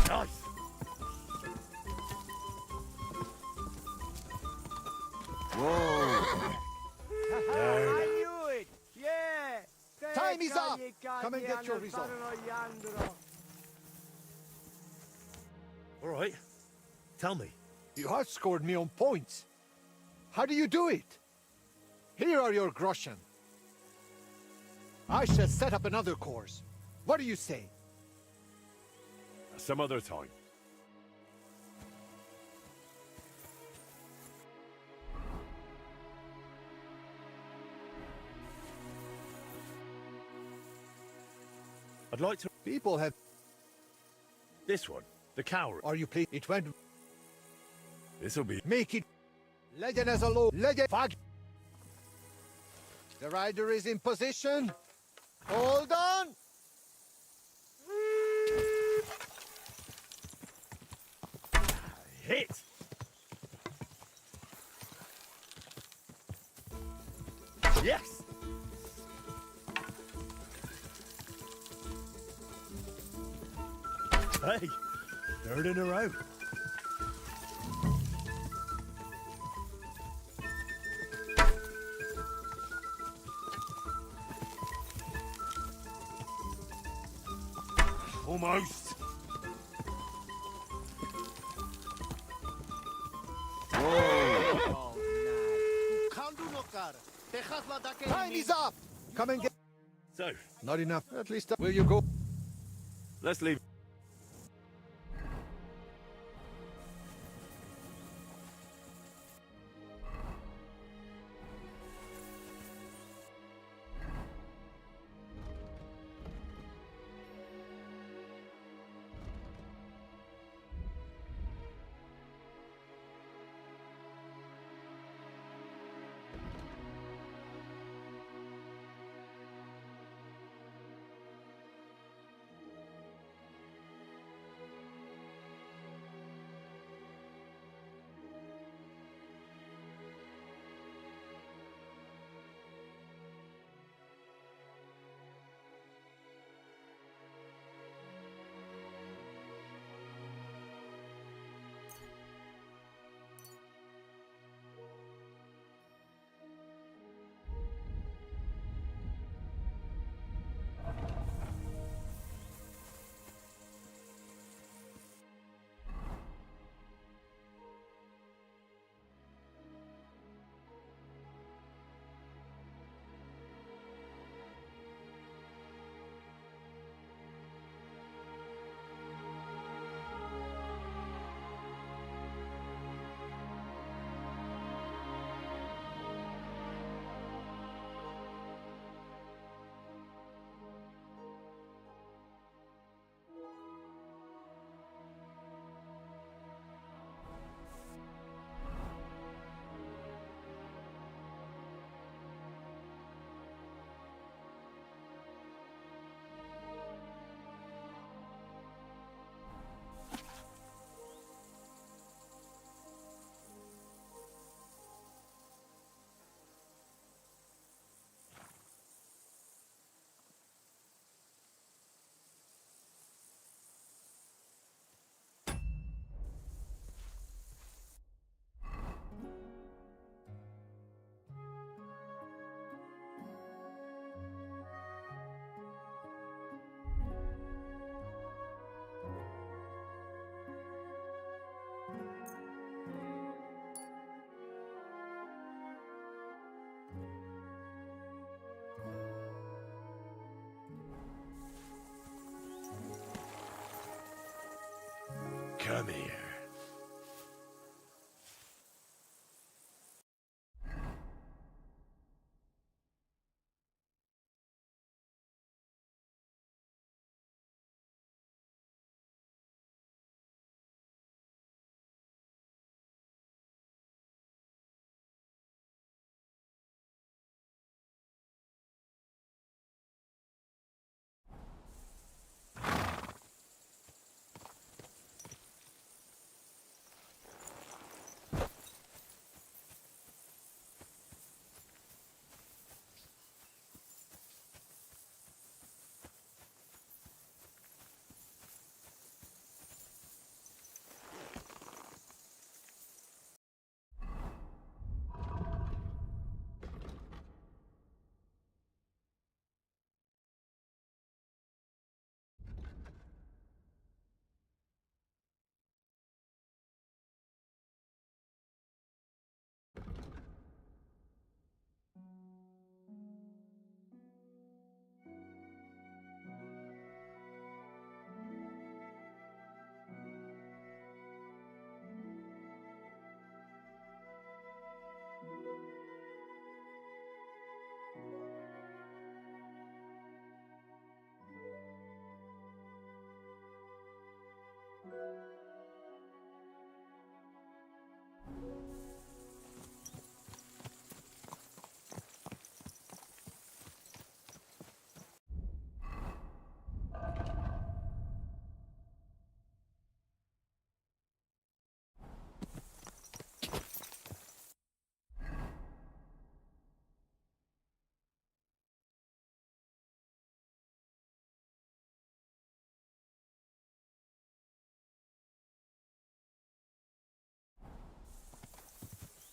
Nice! Whoa! I knew it! Yeah! Time is up! Come and get your result. All right. Tell me. You outscored me on points. How do you do it? Here are your groschen. I shall set up another course. What do you say? Some other time. I'd like to... People have... This one. The coward. Are you pleased? It went... This'll be... Make it... Legend as a low. Legend... Fag... The rider is in position. Hold on! Hit! Yes! Hey! Third in a row. Almost. Time is up! Come and get... So, Not enough. At least... Will you go? let's leave. Come here.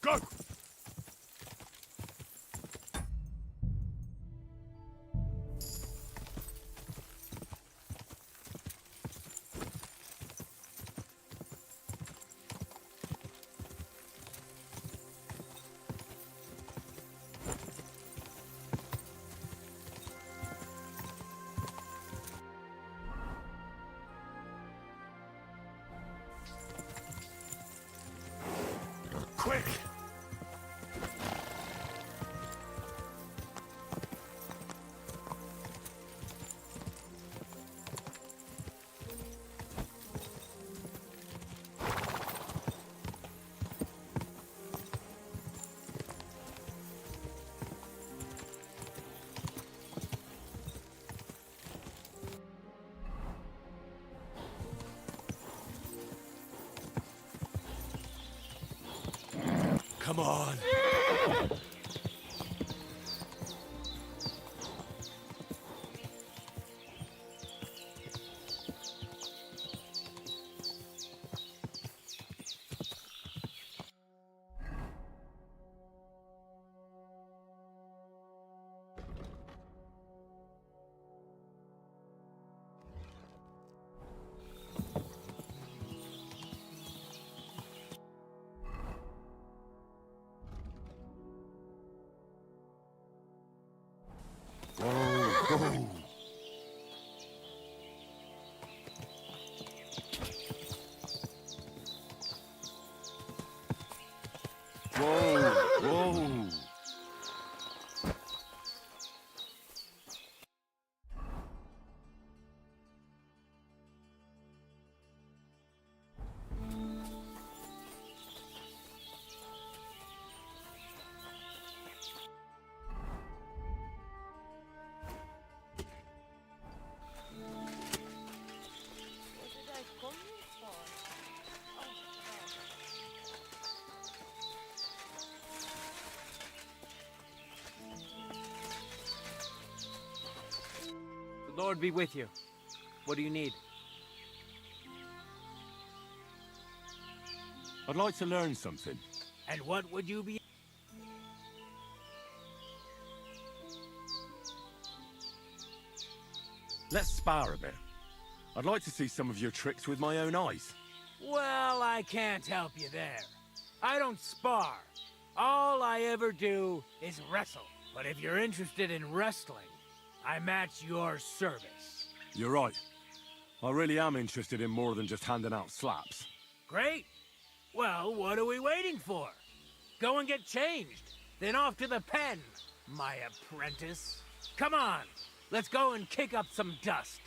Go! Quick! Come on! Go! Whoa! Whoa! What did I come here for? The Lord be with you. What do you need? I'd like to learn something. And what would you be? Let's spar a bit. I'd like to see some of your tricks with my own eyes. Well, I can't help you there. I don't spar. All I ever do is wrestle. But if you're interested in wrestling, I'm at your service. You're right. I really am interested in more than just handing out slaps. Great. Well, what are we waiting for? Go and get changed. Then off to the pen, my apprentice. Come on, let's go and kick up some dust.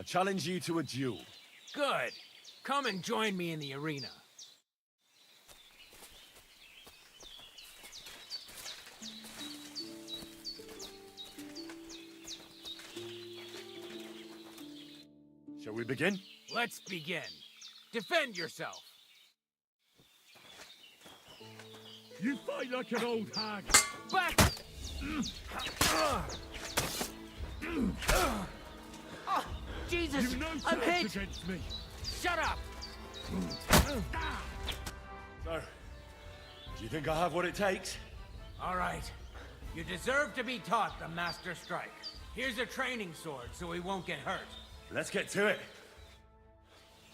I challenge you to a duel. Good. Come and join me in the arena. Shall we begin? Let's begin. Defend yourself. You fight like an old hag. Back! Oh, Jesus! You've no I'm chance hit! against me. Shut up! So, do you think I have what it takes? All right. You deserve to be taught the Master Strike. Here's a training sword so he won't get hurt. Let's get to it.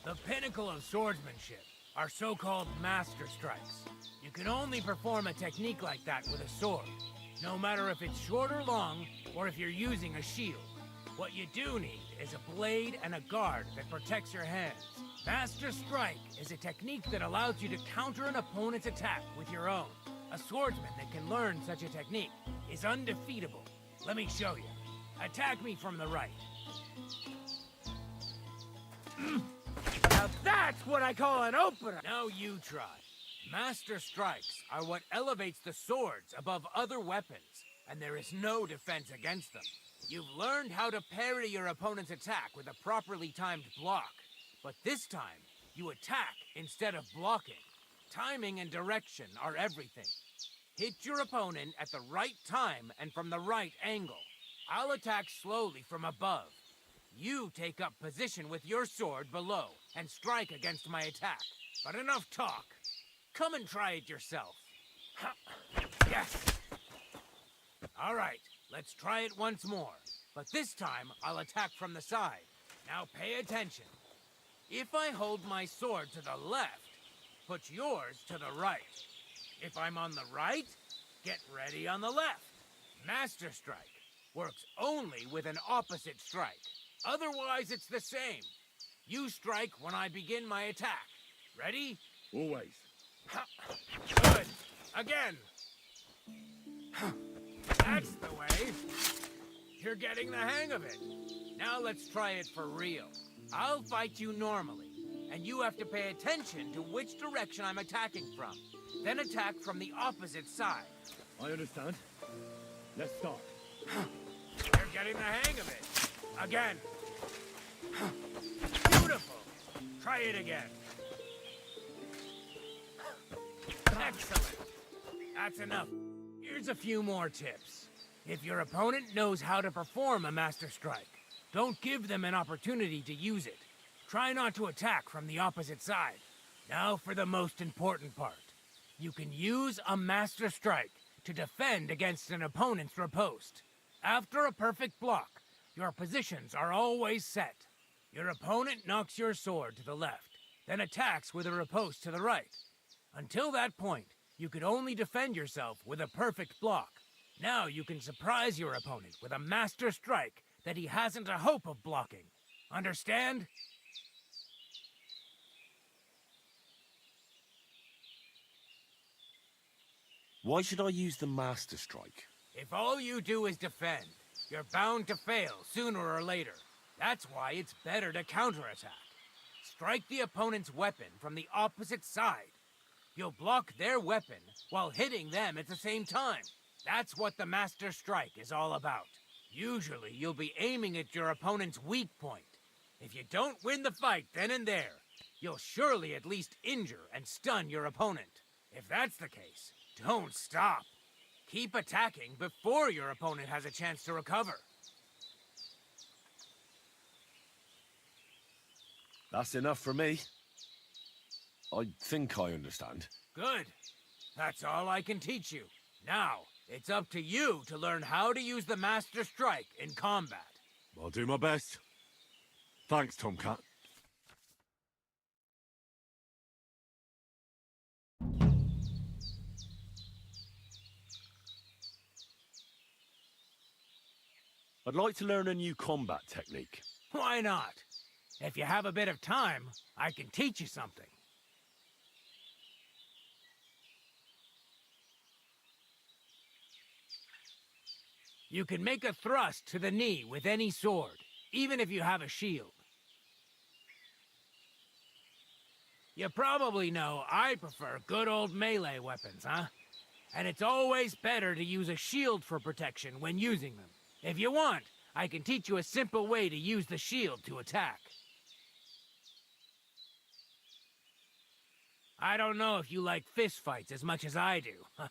The pinnacle of swordsmanship are so-called Master Strikes. You can only perform a technique like that with a sword, no matter if it's short or long, or if you're using a shield. What you do need is a blade and a guard that protects your hands. Master Strike is a technique that allows you to counter an opponent's attack with your own. A swordsman that can learn such a technique is undefeatable. Let me show you. Attack me from the right. Now that's what I call an opener! Now you try. Master Strikes are what elevates the swords above other weapons, and there is no defense against them. You've learned how to parry your opponent's attack with a properly timed block, but this time, you attack instead of blocking. Timing and direction are everything. Hit your opponent at the right time and from the right angle. I'll attack slowly from above. You take up position with your sword below and strike against my attack. But enough talk. Come and try it yourself. Yes! All right, let's try it once more. But this time, I'll attack from the side. Now pay attention. If I hold my sword to the left, put yours to the right. If I'm on the right, get ready on the left. Master Strike works only with an opposite strike. Otherwise, it's the same. You strike when I begin my attack. Ready? Always. Good. Again. That's the way. You're getting the hang of it. Now let's try it for real. I'll fight you normally, and you have to pay attention to which direction I'm attacking from. Then attack from the opposite side. I understand. Let's start. You're getting the hang of it. Again. Beautiful. Try it again. Excellent. That's enough. Here's a few more tips. If your opponent knows how to perform a Master Strike, don't give them an opportunity to use it. Try not to attack from the opposite side. Now for the most important part. You can use a Master Strike to defend against an opponent's riposte. After a perfect block, your positions are always set. Your opponent knocks your sword to the left, then attacks with a riposte to the right. Until that point, you could only defend yourself with a perfect block. Now you can surprise your opponent with a Master Strike that he hasn't a hope of blocking. Understand? Why should I use the Master Strike? If all you do is defend, you're bound to fail sooner or later. That's why it's better to counterattack. Strike the opponent's weapon from the opposite side. You'll block their weapon while hitting them at the same time. That's what the Master Strike is all about. Usually, you'll be aiming at your opponent's weak point. If you don't win the fight then and there, you'll surely at least injure and stun your opponent. If that's the case, don't stop. Keep attacking before your opponent has a chance to recover. That's enough for me. I think I understand. Good. That's all I can teach you. Now, it's up to you to learn how to use the Master Strike in combat. I'll do my best. Thanks, Tomcat. I'd like to learn a new combat technique. Why not? If you have a bit of time, I can teach you something. You can make a thrust to the knee with any sword, even if you have a shield. You probably know I prefer good old melee weapons, huh? And it's always better to use a shield for protection when using them. If you want, I can teach you a simple way to use the shield to attack. I don't know if you like fistfights as much as I do,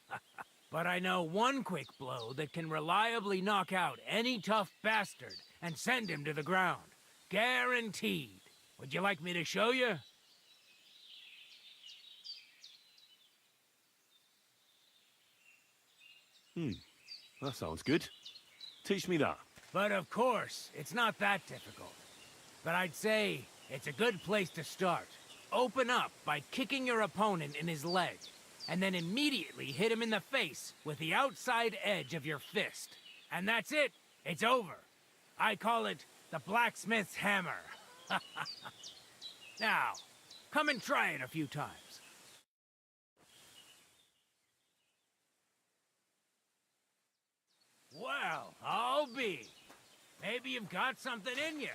but I know one quick blow that can reliably knock out any tough bastard and send him to the ground. Guaranteed. Would you like me to show you? That sounds good. Teach me that. But of course, it's not that difficult. But I'd say it's a good place to start. Open up by kicking your opponent in his leg, and then immediately hit him in the face with the outside edge of your fist. And that's it. It's over. I call it the blacksmith's hammer. Now, come and try it a few times. Well, I'll be. Maybe you've got something in you.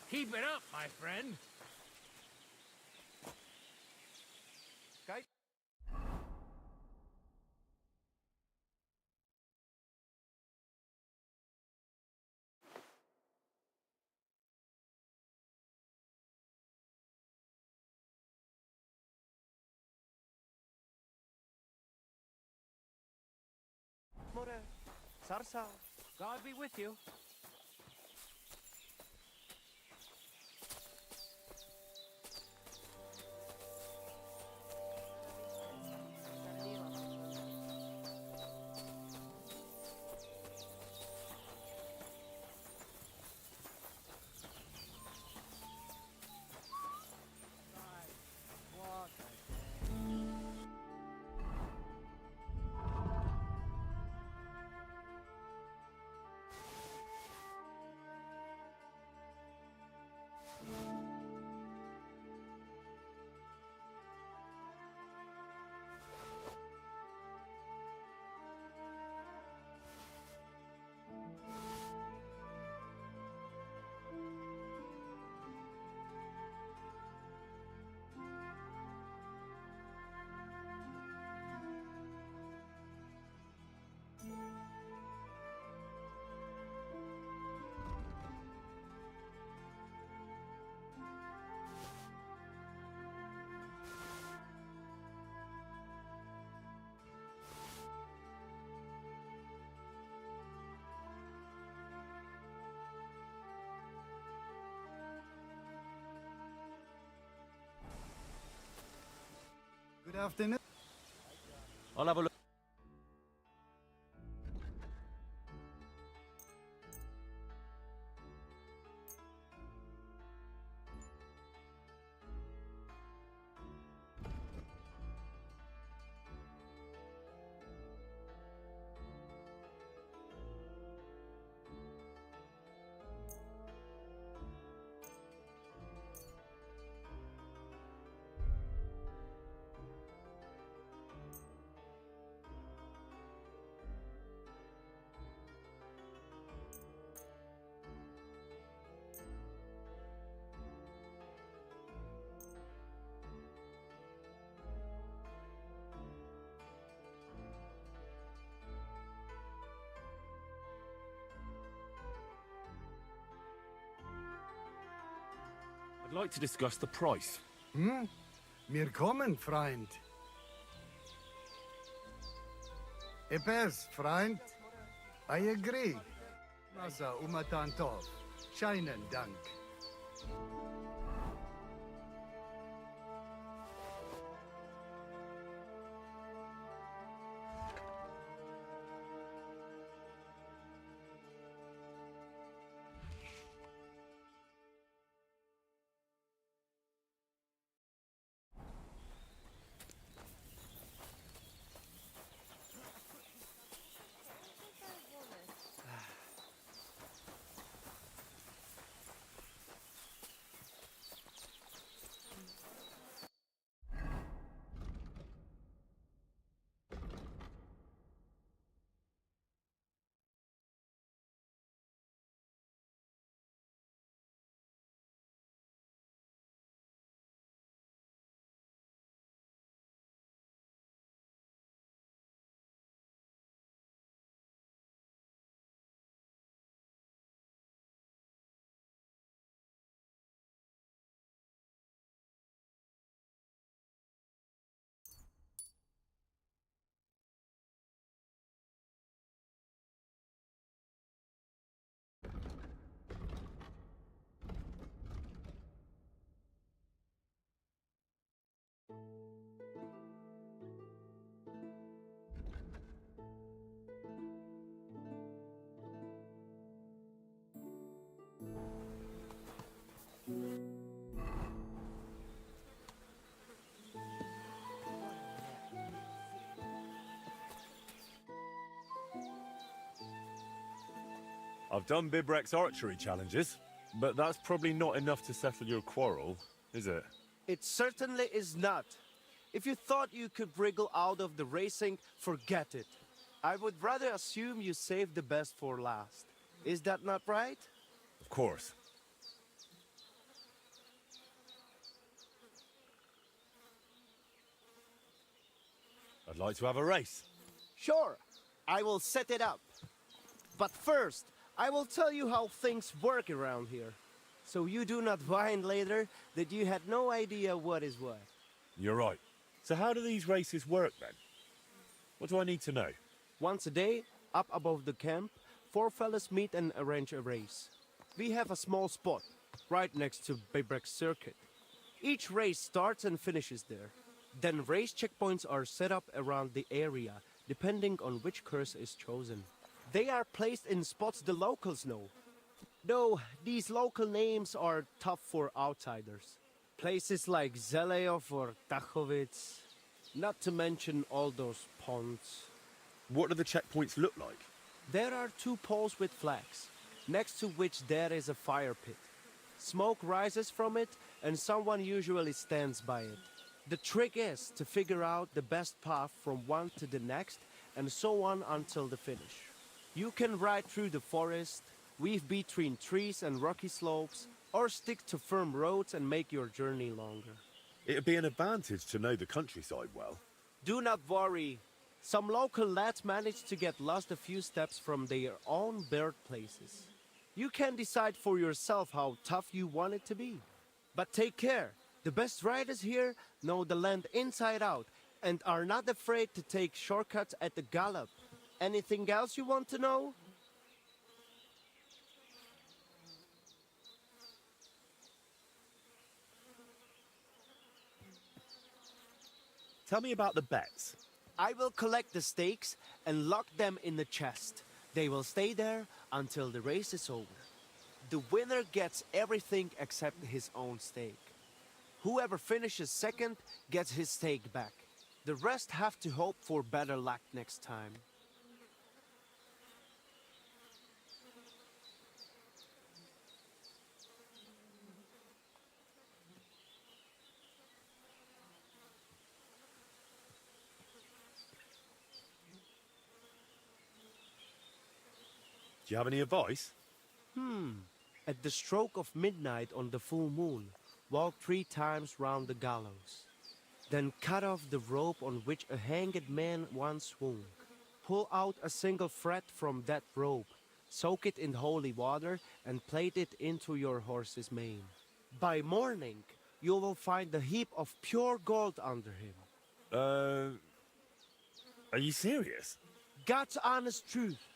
Keep it up, my friend. Kijk. More, Sarsa. God be with you. Good afternoon. I'll have a look. I'd like to discuss the price. Mir kommen, Freund. Epers, Freund. I agree. Masa umatantov. Scheinen Dank. I've done Bibrek's archery challenges, but that's probably not enough to settle your quarrel, is it? It certainly is not. If you thought you could wriggle out of the racing, forget it. I would rather assume you saved the best for last. Is that not right? Of course. I'd like to have a race. Sure, I will set it up. But first, I will tell you how things work around here. So you do not whine later that you had no idea what is what. You're right. So how do these races work then? What do I need to know? Once a day, up above the camp, 4 fellas meet and arrange a race. We have a small spot, right next to Bibrek's circuit. Each race starts and finishes there. Then race checkpoints are set up around the area, depending on which course is chosen. They are placed in spots the locals know. Though these local names are tough for outsiders. Places like Zeleov or Tachovitz, not to mention all those ponds. What do the checkpoints look like? There are 2 poles with flags, next to which there is a fire pit. Smoke rises from it, and someone usually stands by it. The trick is to figure out the best path from one to the next, and so on until the finish. You can ride through the forest, weave between trees and rocky slopes, or stick to firm roads and make your journey longer. It'd be an advantage to know the countryside well. Do not worry. Some local lads manage to get lost a few steps from their own birthplaces. You can decide for yourself how tough you want it to be. But take care. The best riders here know the land inside out and are not afraid to take shortcuts at the gallop. Anything else you want to know? Tell me about the bets. I will collect the stakes and lock them in the chest. They will stay there until the race is over. The winner gets everything except his own stake. Whoever finishes second gets his stake back. The rest have to hope for better luck next time. Do you have any advice? At the stroke of midnight on the full moon, walk 3 times round the gallows. Then cut off the rope on which a hanged man once swung. Pull out a single thread from that rope, soak it in holy water, and plait it into your horse's mane. By morning, you will find a heap of pure gold under him. Are you serious? God's honest truth.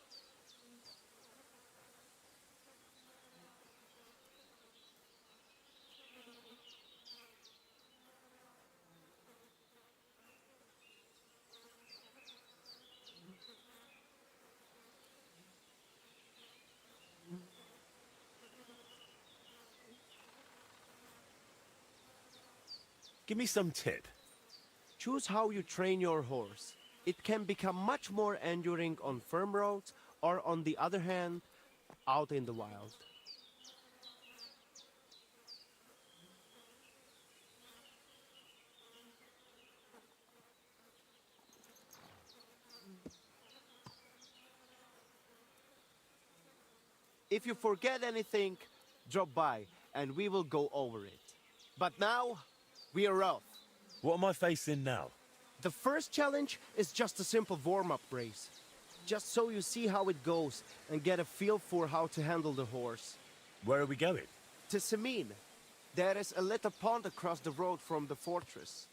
Give me some tip. Choose how you train your horse. It can become much more enduring on firm roads, or on the other hand, out in the wild. If you forget anything, drop by and we will go over it. But now, we are off. What am I facing now? The first challenge is just a simple warm-up race. Just so you see how it goes and get a feel for how to handle the horse. Where are we going? To Semin. There is a little pond across the road from the fortress.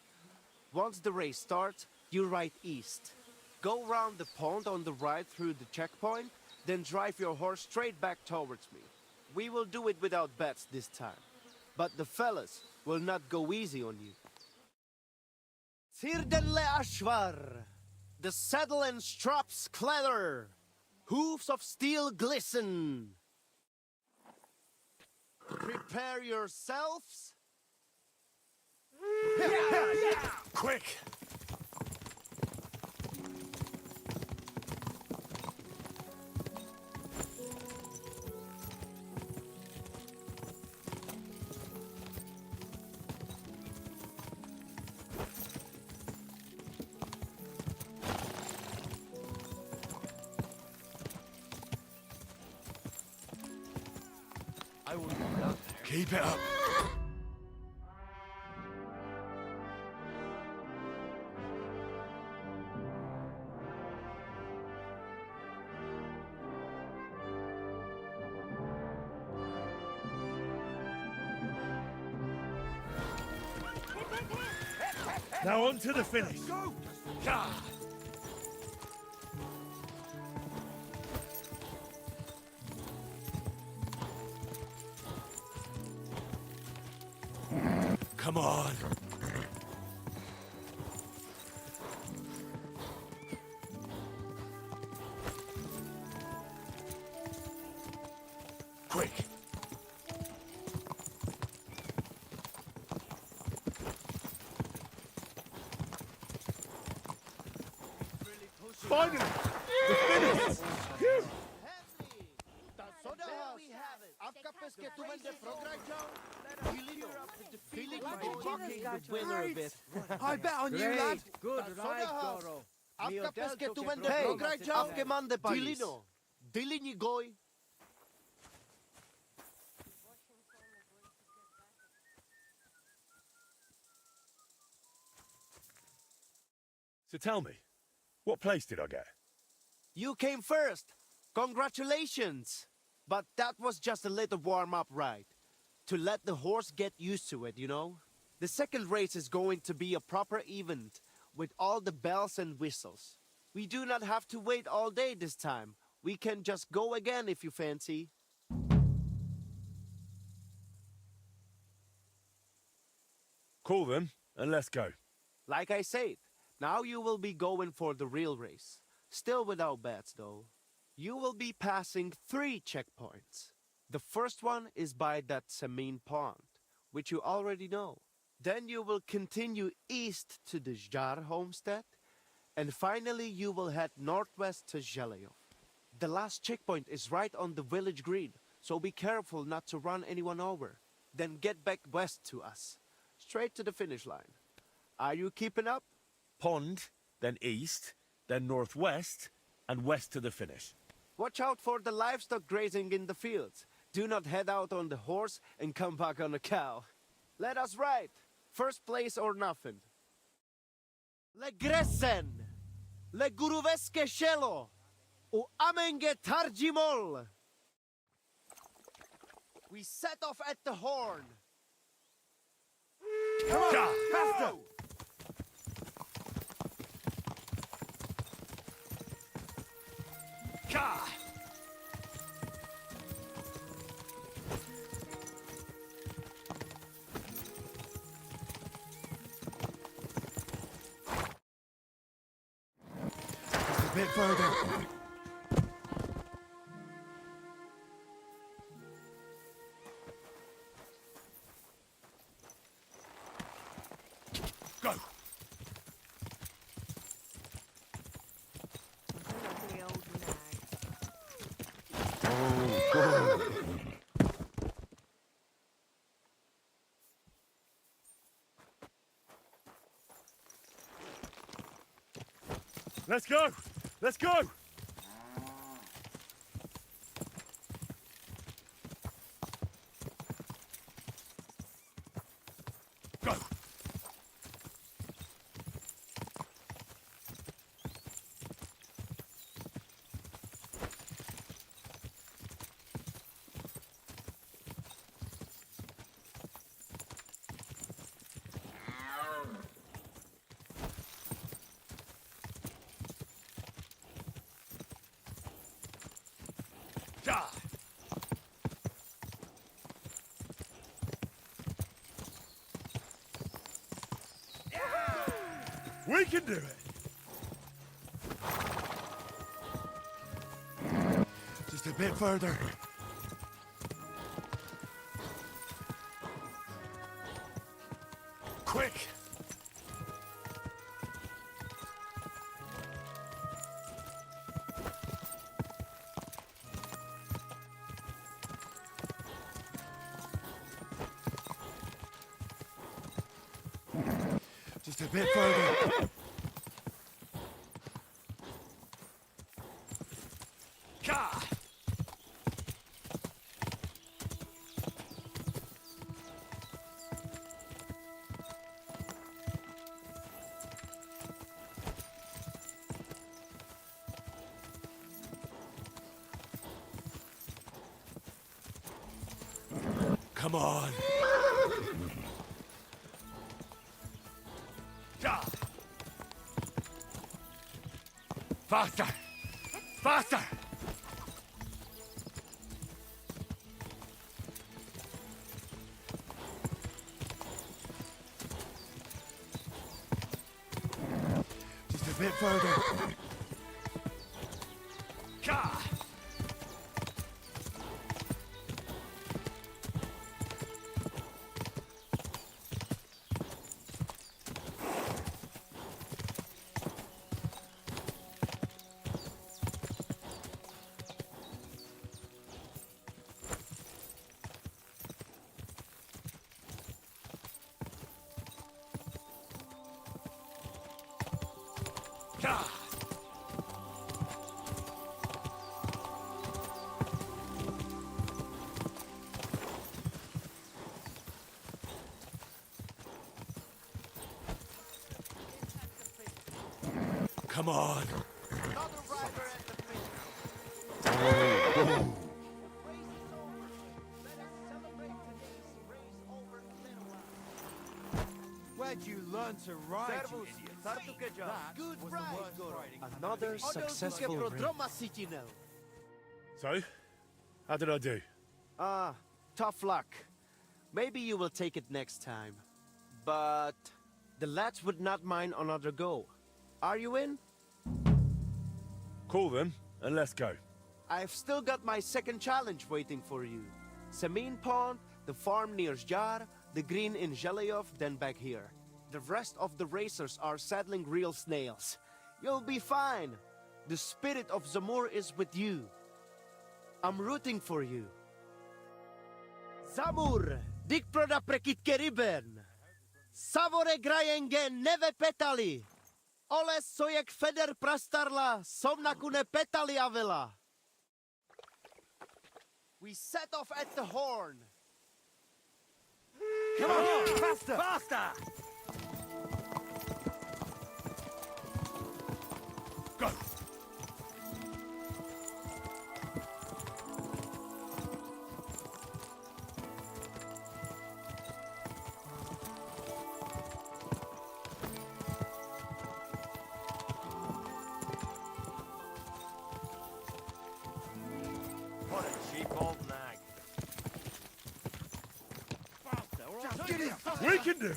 Once the race starts, you ride east. Go round the pond on the right through the checkpoint, then drive your horse straight back towards me. We will do it without bets this time. But the fellas will not go easy on you. Sirdenle Ashvar, the saddle and straps clatter, hooves of steel glisten. Prepare yourselves. Quick! I will go down there. Keep it up. Now on to the finish. Go! Come on. Quick. Finally! The finish! Phew! I bet on you, lad. Good right, Goro. Hey, avke mande Dilino. Dilini goy. So tell me, what place did I get? You came first. Congratulations. But that was just a little warm-up ride. To let the horse get used to it, you know? The second race is going to be a proper event, with all the bells and whistles. We do not have to wait all day this time. We can just go again if you fancy. Cool then, and let's go. Like I said, now you will be going for the real race. Still without bets, though. You will be passing 3 checkpoints. The first one is by that Samin pond, which you already know. Then you will continue east to the Jar homestead, and finally you will head northwest to Zheleo. The last checkpoint is right on the village green, so be careful not to run anyone over. Then get back west to us, straight to the finish line. Are you keeping up? Pond, then east, then northwest, and west to the finish. Watch out for the livestock grazing in the fields. Do not head out on the horse and come back on a cow. Let us ride. First place or nothing. Le Gresen, Le Guruveske Shelo, U Amenge Tarjimol. We set off at the horn. Come on, faster! Ka! Just a bit further. Go! Let's go! Let's go! Go! Ja! We can do it! Just a bit further. Quick! Just a bit further. Ka! Come on. Faster! Faster! Just a bit further. Come on. Where'd you learn to ride, you idiot? That was the worst riding. Another successful raid. So, how did I do? Tough luck. Maybe you will take it next time. But the lads would not mind another go. Are you in? Call them, and let's go. I've still got my second challenge waiting for you. Samin Pond, the farm near Zjar, the green in Zhelyov, then back here. The rest of the racers are saddling real snails. You'll be fine. The spirit of Zamor is with you. I'm rooting for you. Zamur, dik proda prekit keriben. Savore grajengen neve petali. Ole sojek feder prastarla, somnakune petali avila. We set off at the horn. Come on, faster! Faster! Go! What a cheap old nag. Faster, or I'll turn you. We can do it!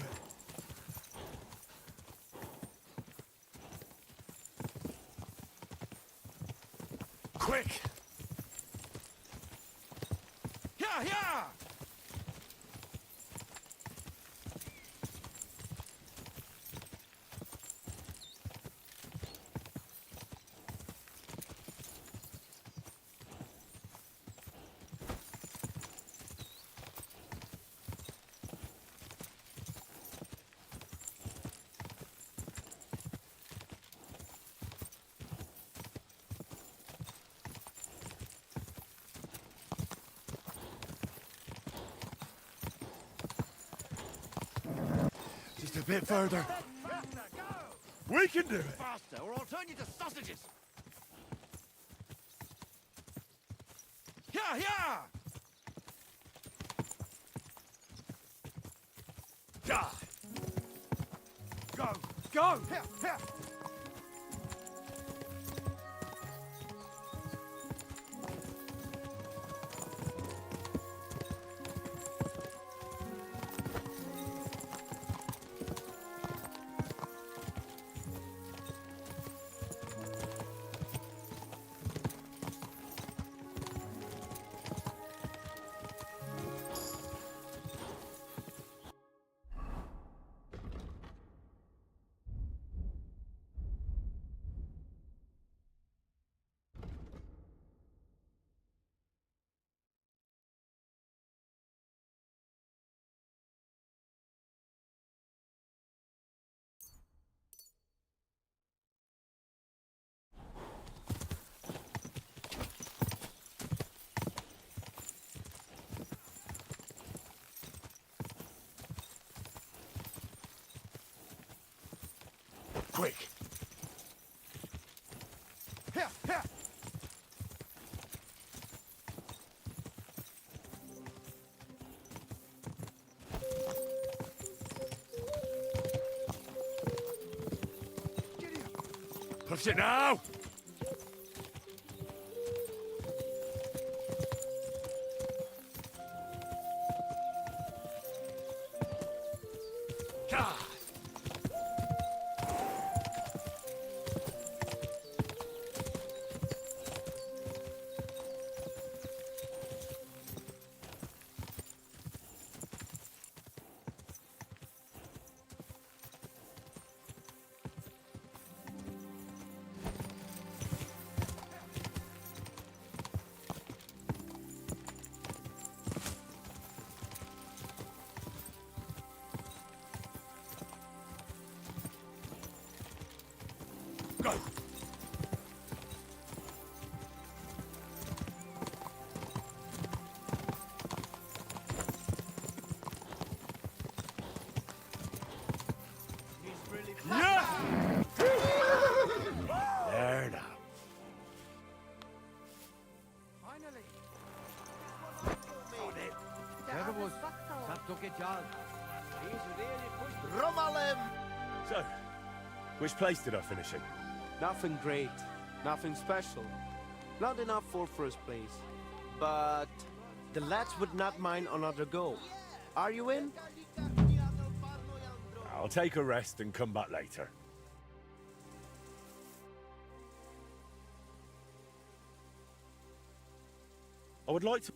Quick! Yeah, yeah! Just a bit further. We can do it! Faster, or I'll turn you to sausages! Yeah, yeah! Yeah. Go, go! Here, here! Push it now! God! Go! Yeah! There now. So, which place did I finish in? Nothing great, nothing special. Not enough for first place. But the lads would not mind another go. Are you in? I'll take a rest and come back later. I would like to...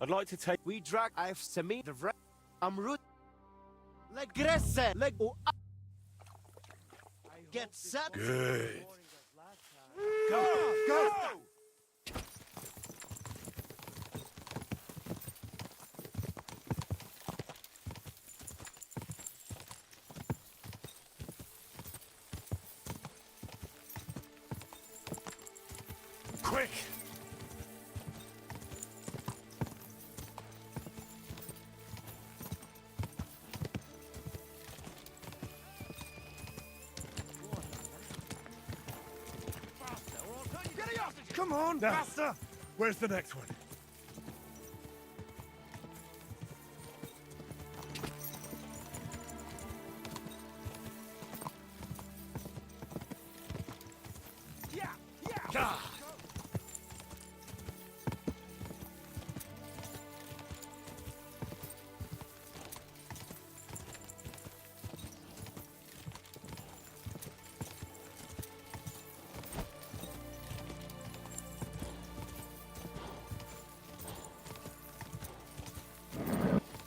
I'd like to take... We drag I've semi the Amrut. Leg gresse. Leg get set. Good. Go! Go! Quick! Come on, faster! Where's the next one? Yeah! Yeah! God.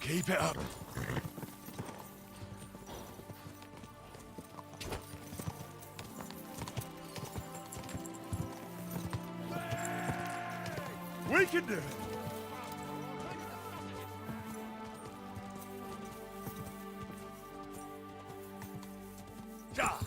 Keep it up. We can do it. God.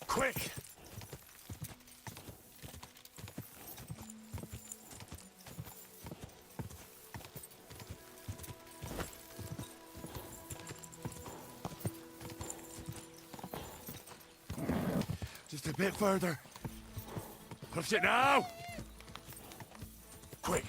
Quick! Just a bit further. Push it now! Quick!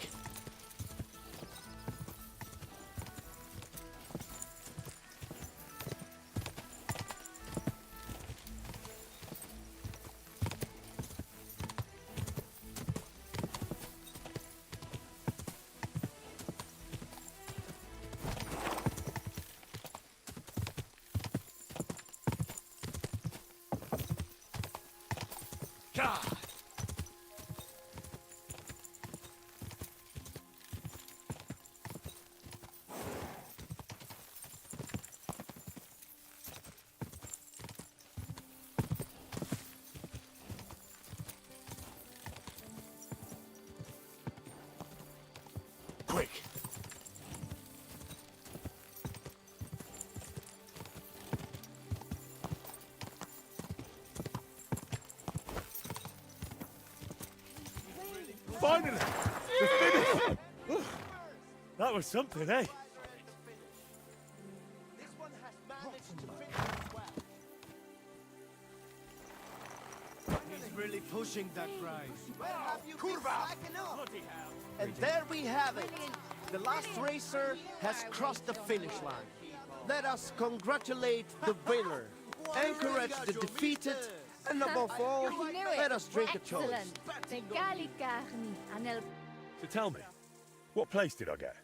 Quick! Finally! The finish! That was something, eh? He's really pushing that grind. And there we have it. The last racer has crossed the finish line. Let us congratulate the winner, encourage the defeated, and above all, let us drink a toast. So tell me, what place did I get?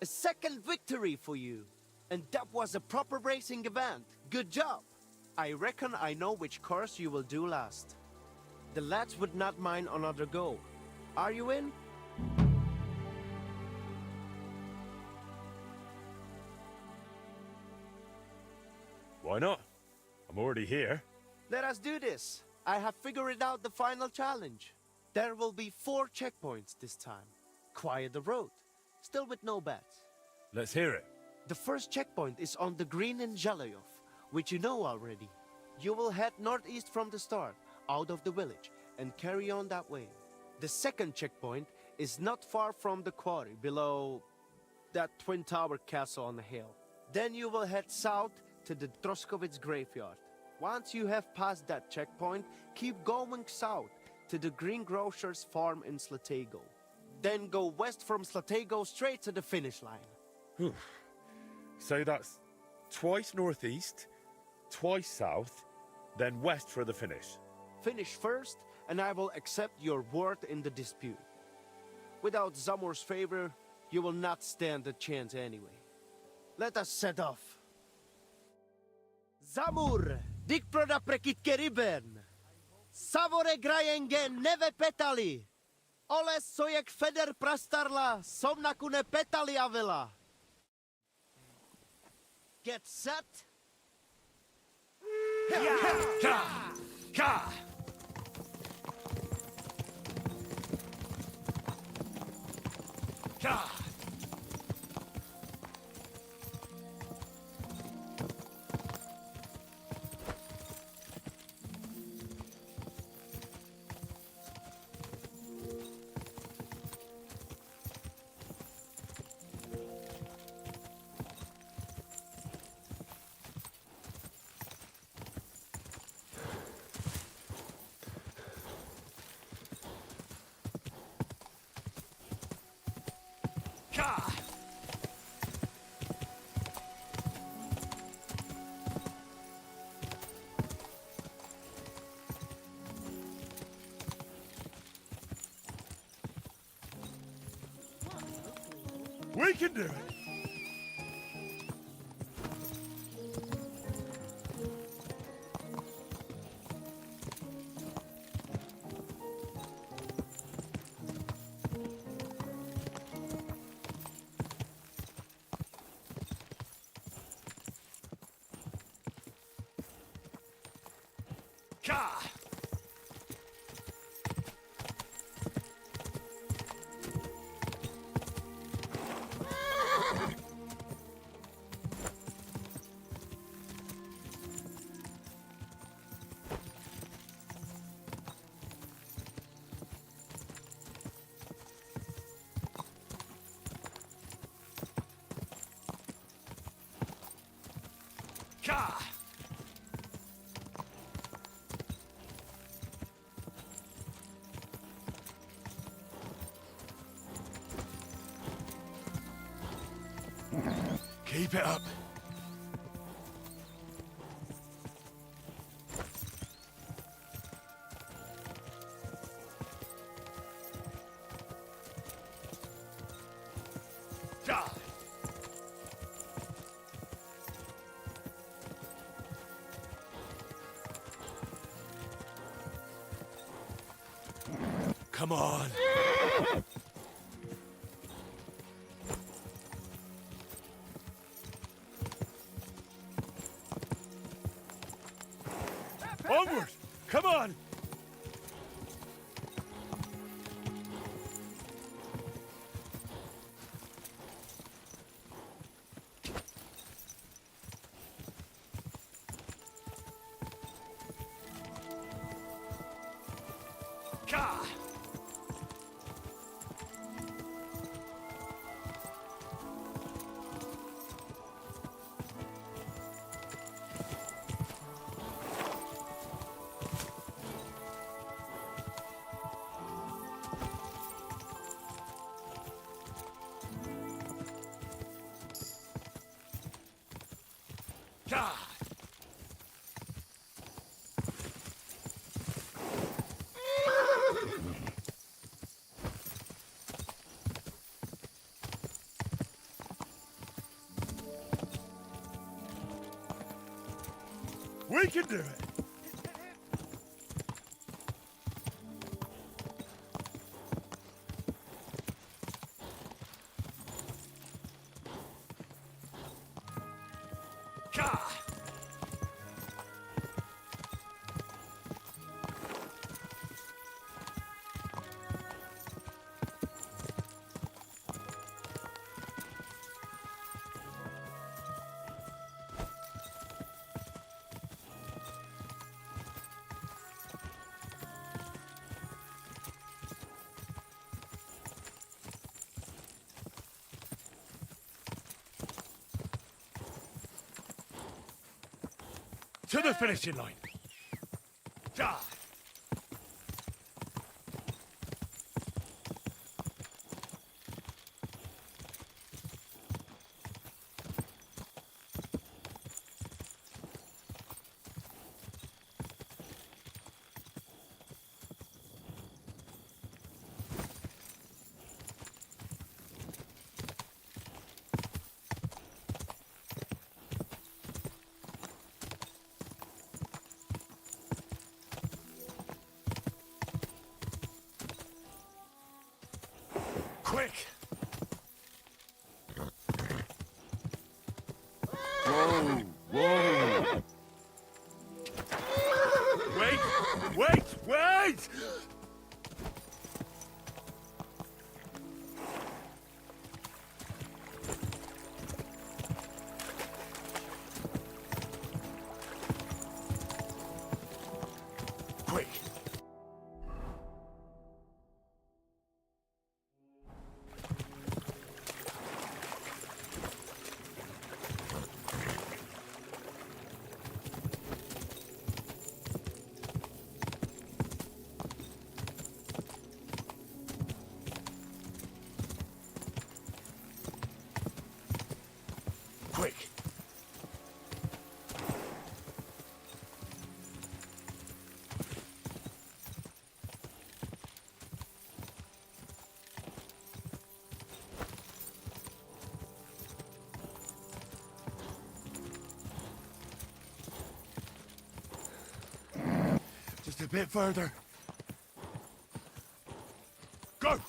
A second victory for you. And that was a proper racing event. Good job. I reckon I know which course you will do last. The lads would not mind another go. Are you in? Why not? I'm already here. Let us do this. I have figured out the final challenge. There will be 4 checkpoints this time. Quiet the road. Still with no bets. Let's hear it. The first checkpoint is on the green in Zhalayov, which you know already. You will head northeast from the start, out of the village, and carry on that way. The second checkpoint is not far from the quarry, below that twin tower castle on the hill. Then you will head south to the Troskovitz graveyard. Once you have passed that checkpoint, keep going south to the greengrocer's farm in Slatego. Then go west from Slatego straight to the finish line. So that's twice northeast, twice south, then west for the finish. Finish first, and I will accept your word in the dispute. Without Zamor's favor, you will not stand a chance anyway. Let us set off. Zamur, dik proda prekitke riben. Savore grajengen neve petali. Ole sojek feder prastarla, somnakune petali avela. Get set. We can do it! Keep it up. Ja! Come on. Onward! Come on! Ka! Ka! We can do it. Ka! To the finishing line. Ja! Quick! Whoa! Whoa! Wait! Wait! Wait! Quick! Quick! Just a bit further. Go!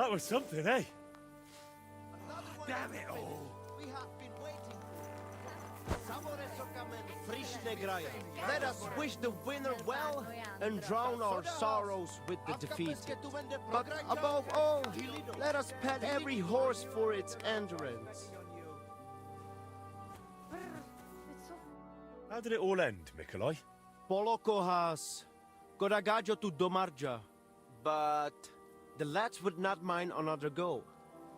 That was something, eh? Damn it all! We have been waiting for. Let us wish the winner well and drown our sorrows with the defeated. But above all, let us pet every horse for its endurance. How did it all end, Mikolai? Polokohas, Godagajo to Domarja. But the lads would not mind another go.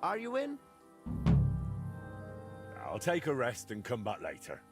Are you in? I'll take a rest and come back later.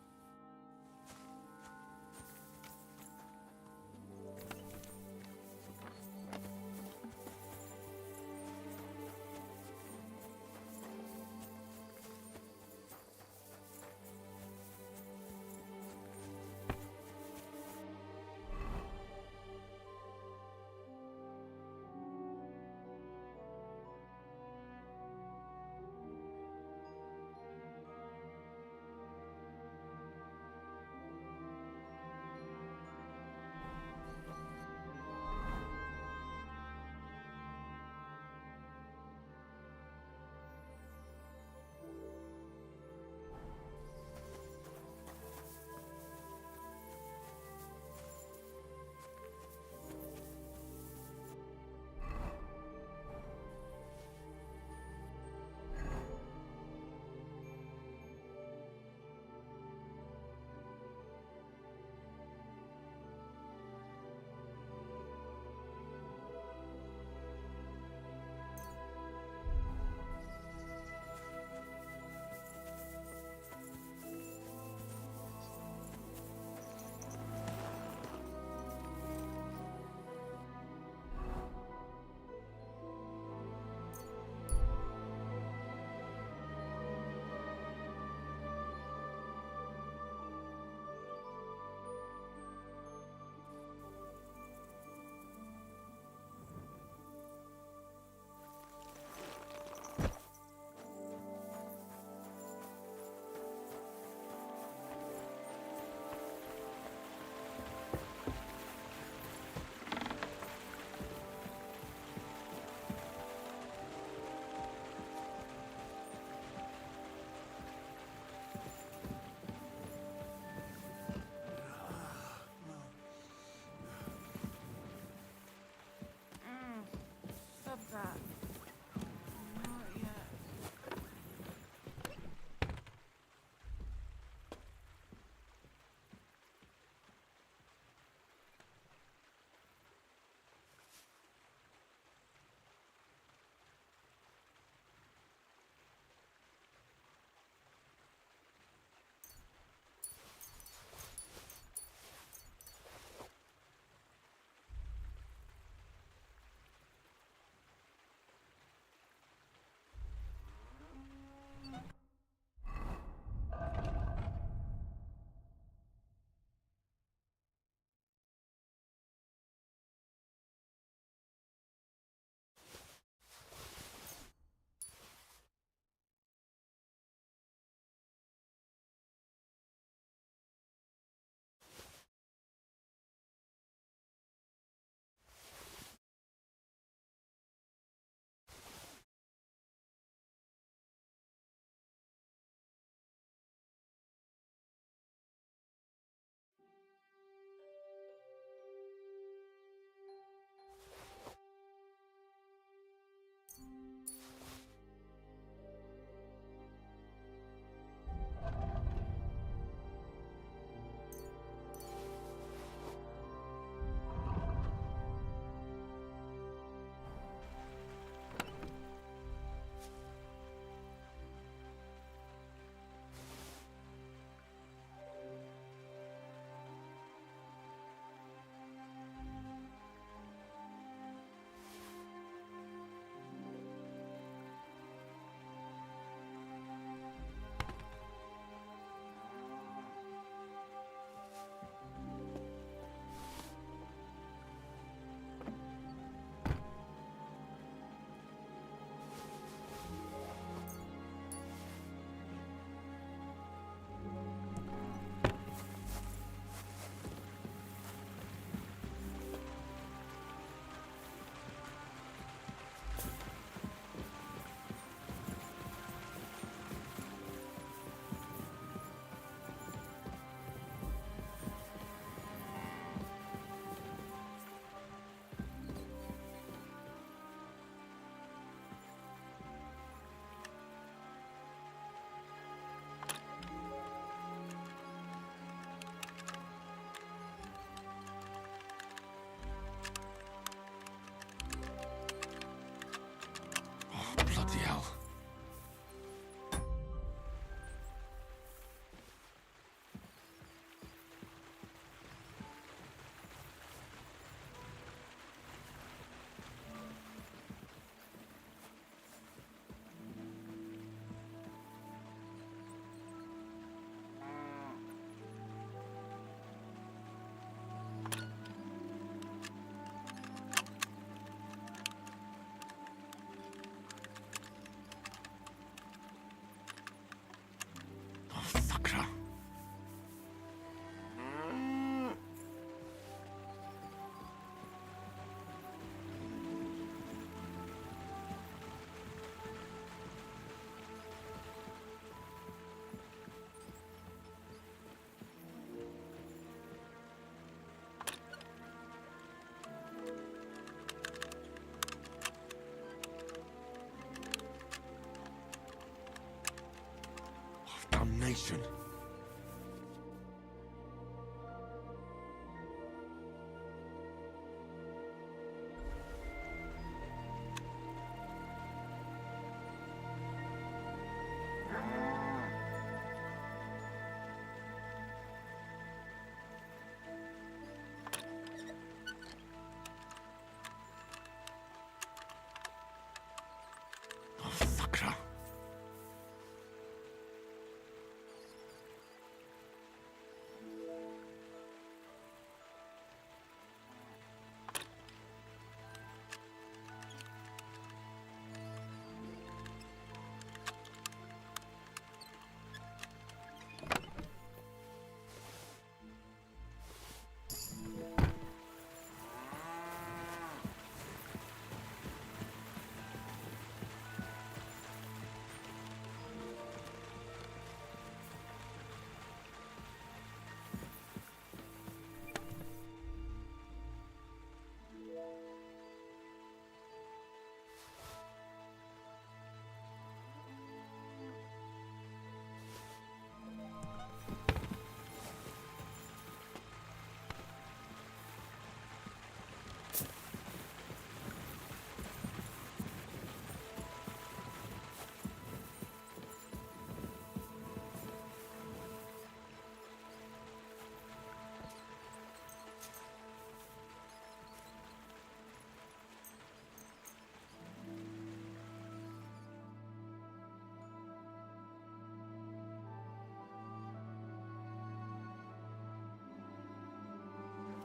reputation.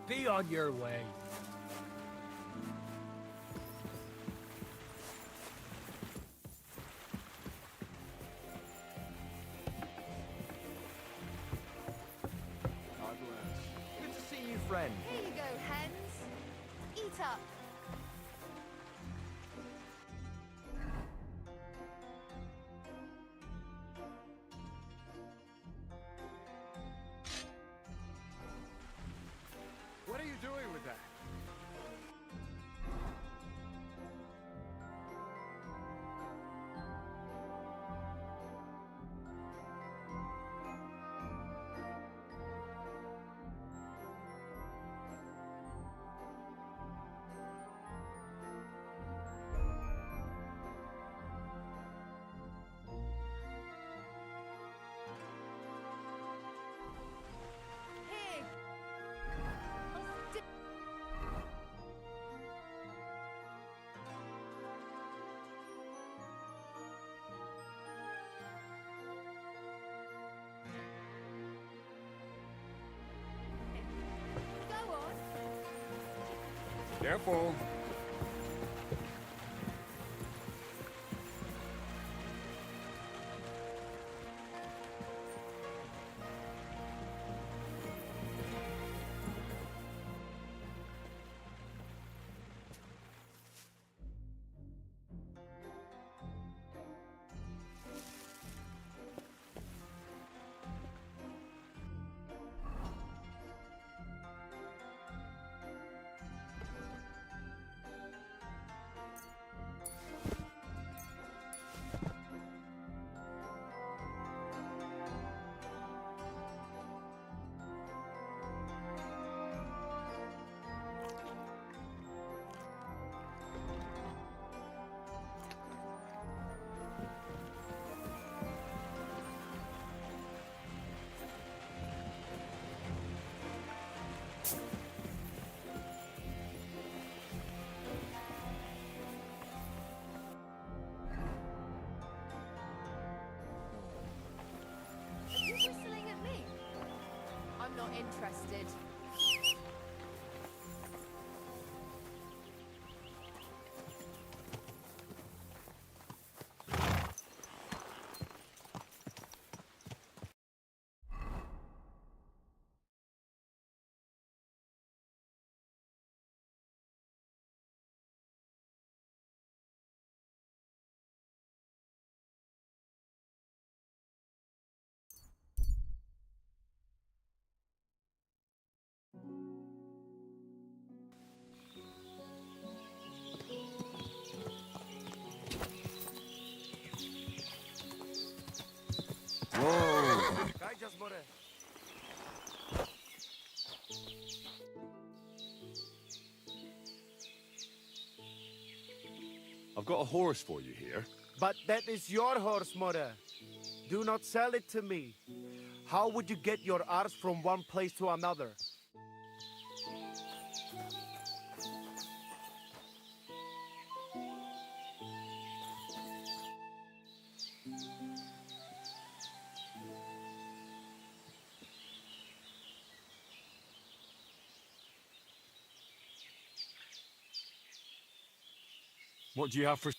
Be on your way. Good to see you, friend. Here you go, hens. Eat up. What are you doing with that? Here. Go on. Careful. Are you whistling at me? I'm not interested. I've got a horse for you here. But that is your horse, mother. Do not sell it to me. How would you get your arse from one place to another? What do you have for...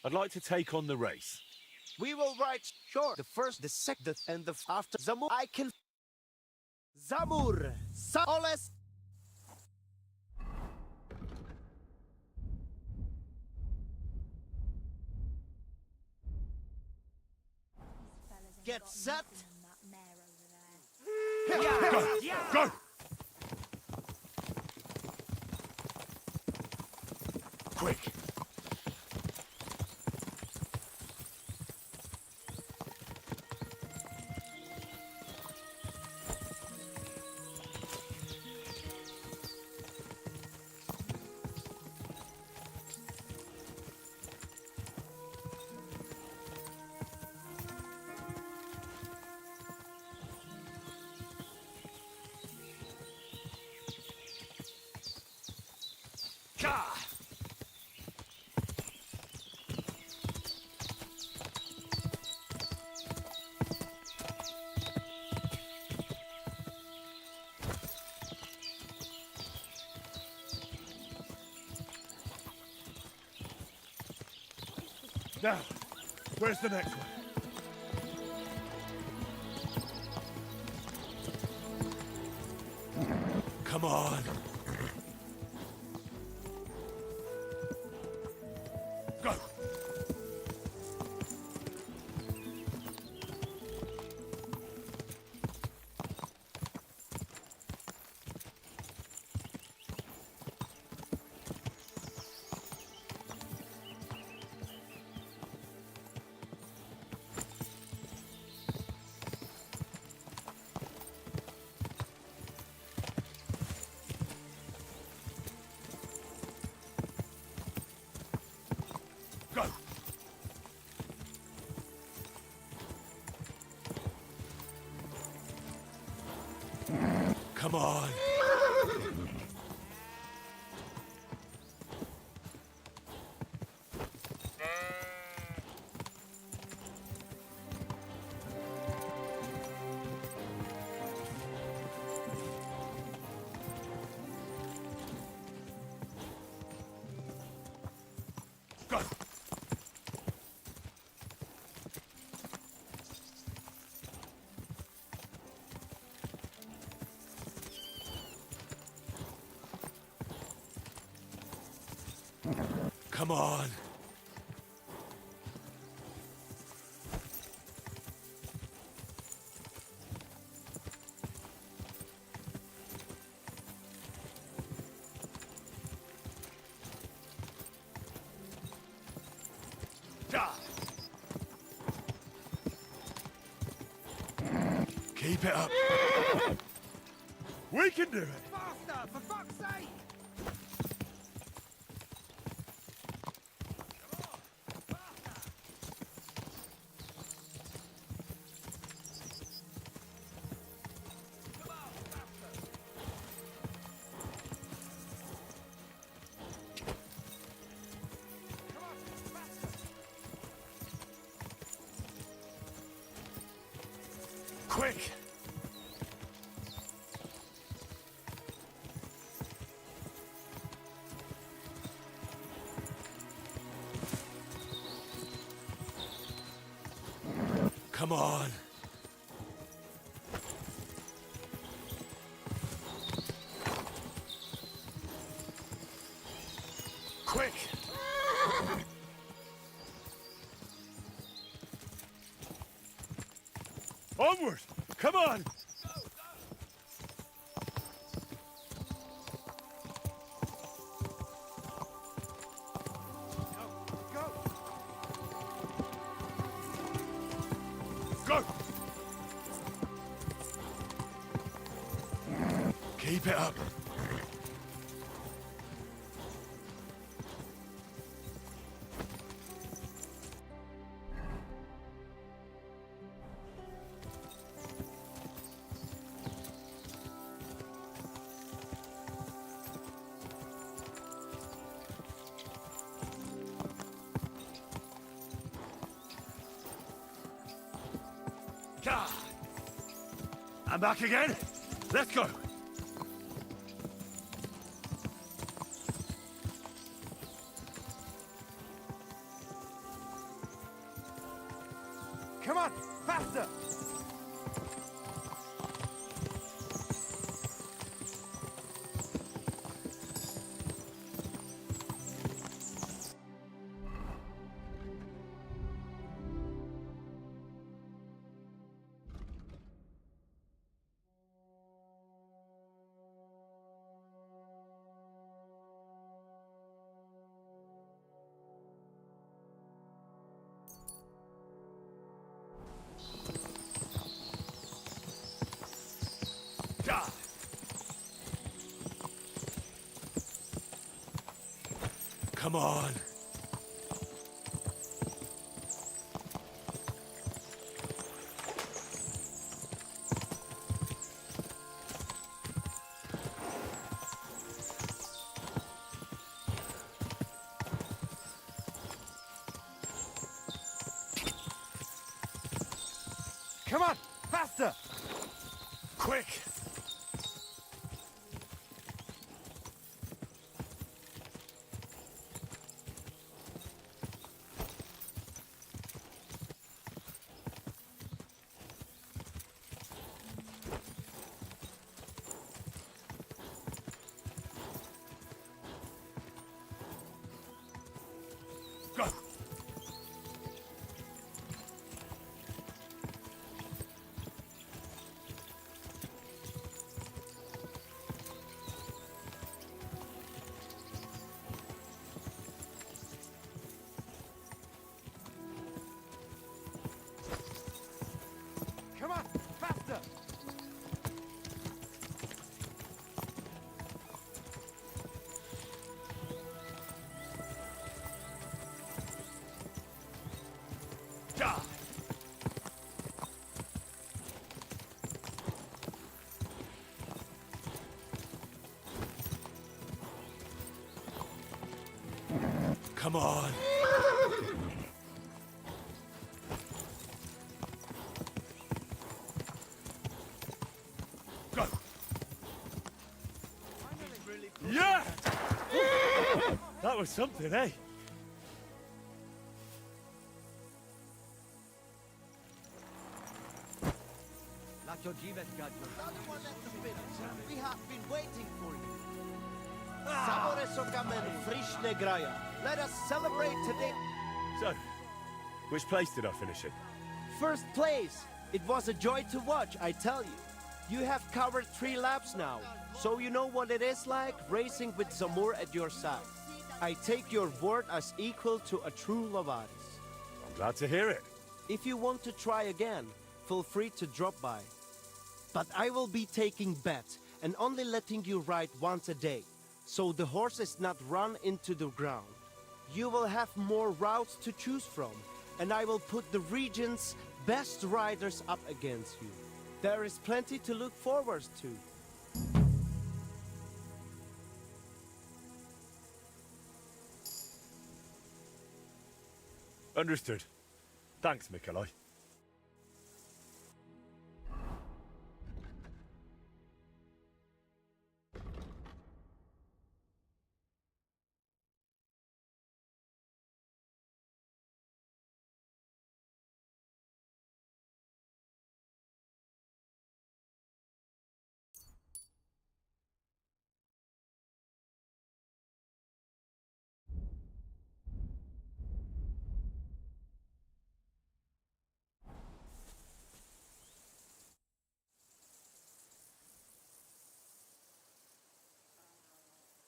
I'd like to take on the race. We will ride sure. The first, the second, and the after Zamur. I can. Zamur. Saoles. Get set. Go! Go! Quick! Now, where's the next one? Come on. Go. Go! Come on! Go! Come on. Keep it up. We can do it. Faster, for fuck's sake! Quick! Come on. Quick! Onward! Come on! Go! Keep it up. God. I'm back again. Let's go. Come on, faster! God. Come on. Come on, faster! Quick. Go. Come on, faster! God. Come on. Go. Yeah! That was something, eh? We have been waiting for you. Sabore sokamen frischne graja. Let us celebrate today. So, which place did I finish in? First place. It was a joy to watch, I tell you. You have covered 3 laps now, so you know what it is like racing with Zamor at your side. I take your word as equal to a true Lovaris. I'm glad to hear it. If you want to try again, feel free to drop by. But I will be taking bets and only letting you ride once a day, so the horse is not run into the ground. You will have more routes to choose from, and I will put the region's best riders up against you. There is plenty to look forward to. Understood. Thanks, Mikolai.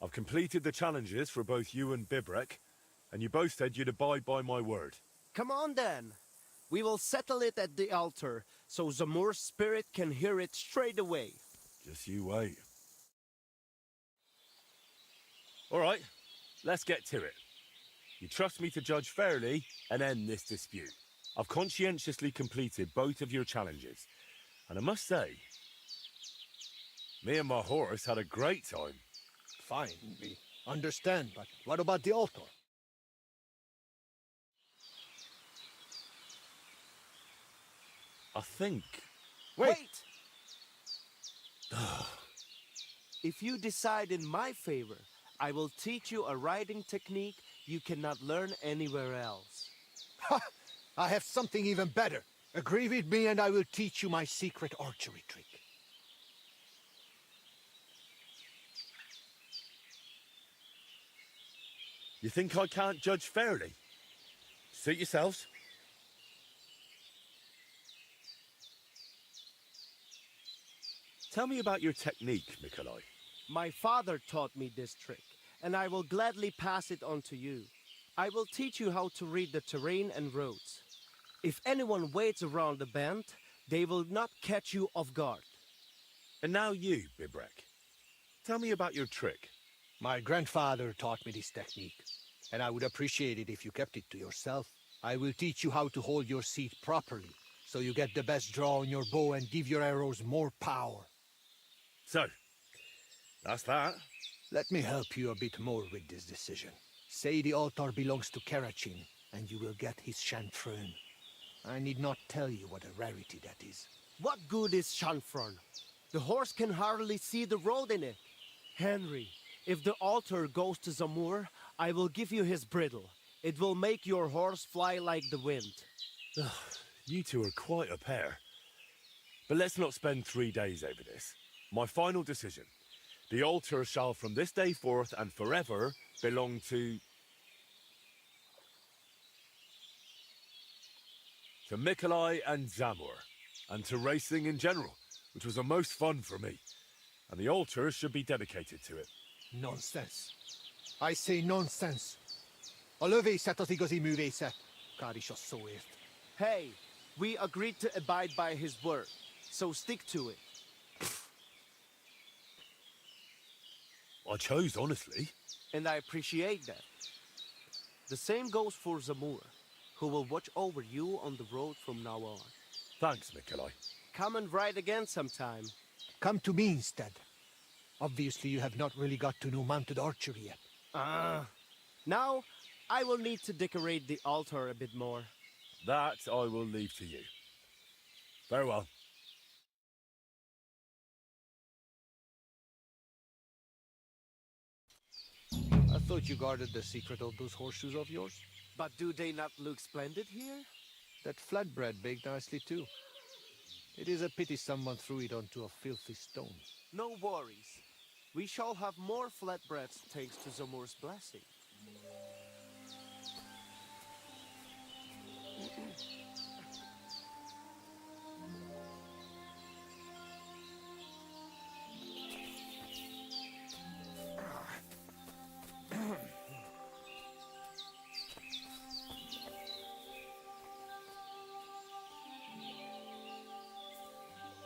I've completed the challenges for both you and Bibrek, and you both said you'd abide by my word. Come on then. We will settle it at the altar, so Zamor's spirit can hear it straight away. Just you wait. All right, let's get to it. You trust me to judge fairly and end this dispute. I've conscientiously completed both of your challenges, and I must say, me and my horse had a great time. Fine, we understand, but what about the altar? I think... Wait! If you decide in my favor, I will teach you a riding technique you cannot learn anywhere else. Ha! I have something even better. Agree with me and I will teach you my secret archery trick. You think I can't judge fairly? Suit yourselves. Tell me about your technique, Nikolai. My father taught me this trick, and I will gladly pass it on to you. I will teach you how to read the terrain and roads. If anyone waits around the bend, they will not catch you off guard. And now you, Bibrek. Tell me about your trick. My grandfather taught me this technique, and I would appreciate it if you kept it to yourself. I will teach you how to hold your seat properly, so you get the best draw on your bow and give your arrows more power. So, that's that. Let me help you a bit more with this decision. Say the altar belongs to Karachin, and you will get his chanfrein. I need not tell you what a rarity that is. What good is chanfrein? The horse can hardly see the road in it. Henry, if the altar goes to Zamur, I will give you his bridle. It will make your horse fly like the wind. You two are quite a pair. But let's not spend 3 days over this. My final decision. The altar shall from this day forth and forever belong to Mikolai and Zamur, and to racing in general, which was the most fun for me. And the altar should be dedicated to it. Nonsense. I say nonsense. Olövészt az igazi művészet. Kár is a szóért. Hey, we agreed to abide by his word, so stick to it. I chose honestly. And I appreciate that. The same goes for Zamur, who will watch over you on the road from now on. Thanks, Mikolai. Come and ride again sometime. Come to me instead. Obviously, you have not really got to know mounted archery yet. Now, I will need to decorate the altar a bit more. That I will leave to you. Farewell. I thought you guarded the secret of those horseshoes of yours. But do they not look splendid here? That flatbread baked nicely too. It is a pity someone threw it onto a filthy stone. No worries. We shall have more flatbreads thanks to Zamur's blessing.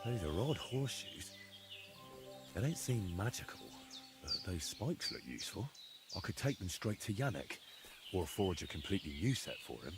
Those are odd horseshoes. They don't seem magical, but those spikes look useful. I could take them straight to Yannick, or forge a completely new set for him.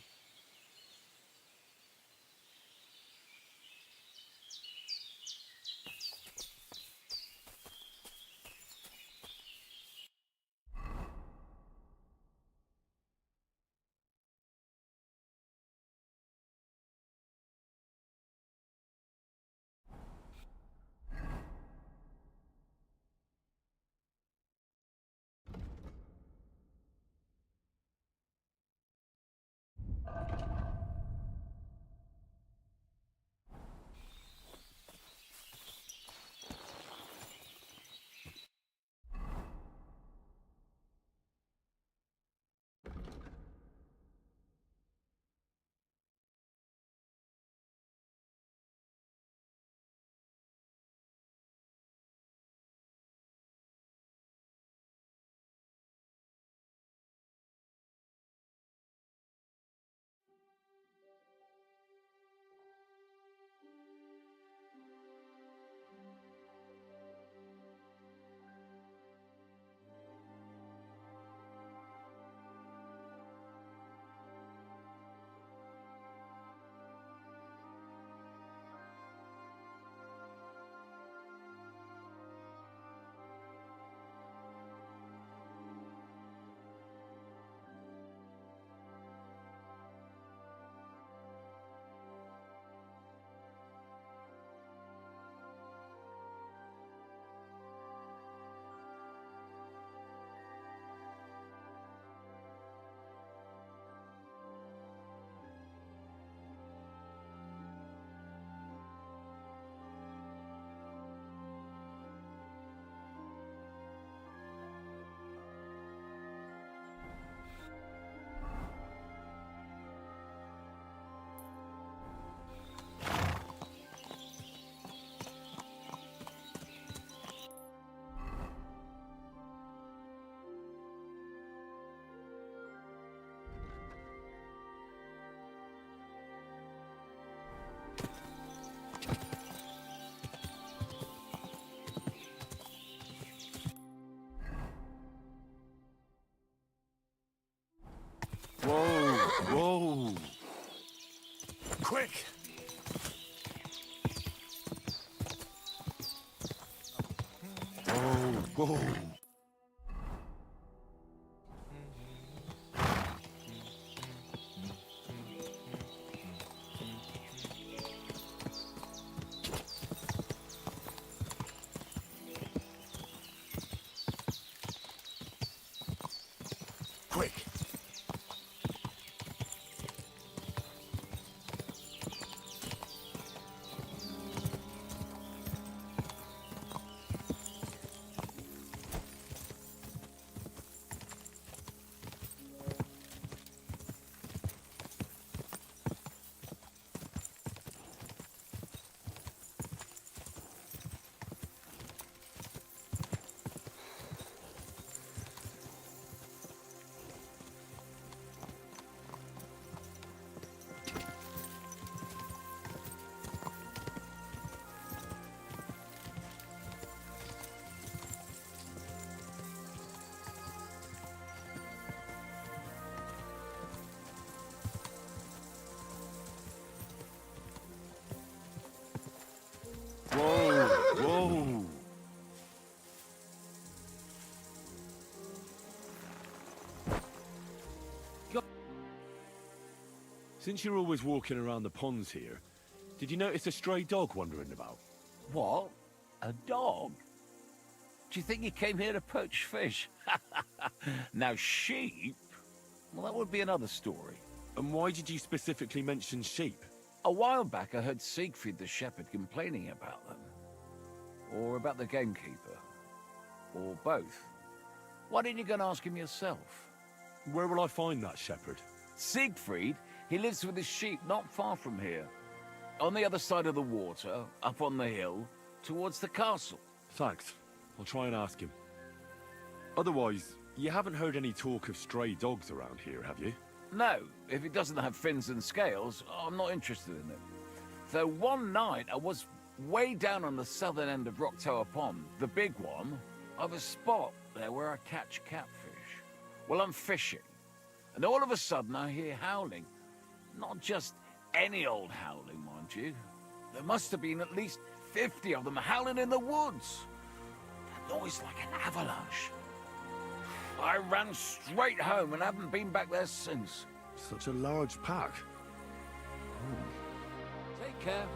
Whoa, whoa. Quick! Whoa, whoa. Quick! Whoa, whoa. Since you're always walking around the ponds here, did you notice a stray dog wandering about? What? A dog? Do you think he came here to poach fish? Now, sheep? Well, that would be another story. And why did you specifically mention sheep? A while back, I heard Siegfried the shepherd complaining about them. Or about the gamekeeper. Or both. Why didn't you go and ask him yourself? Where will I find that shepherd? Siegfried? He lives with his sheep not far from here. On the other side of the water, up on the hill, towards the castle. Thanks. I'll try and ask him. Otherwise, you haven't heard any talk of stray dogs around here, have you? No, if it doesn't have fins and scales, I'm not interested in it. Though one night I was way down on the southern end of Rock Tower Pond, the big one, I have a spot there where I catch catfish. Well, I'm fishing, and all of a sudden I hear howling. Not just any old howling, mind you. There must have been at least 50 of them howling in the woods. A noise like an avalanche. I ran straight home and haven't been back there since. Such a large pack. Take care.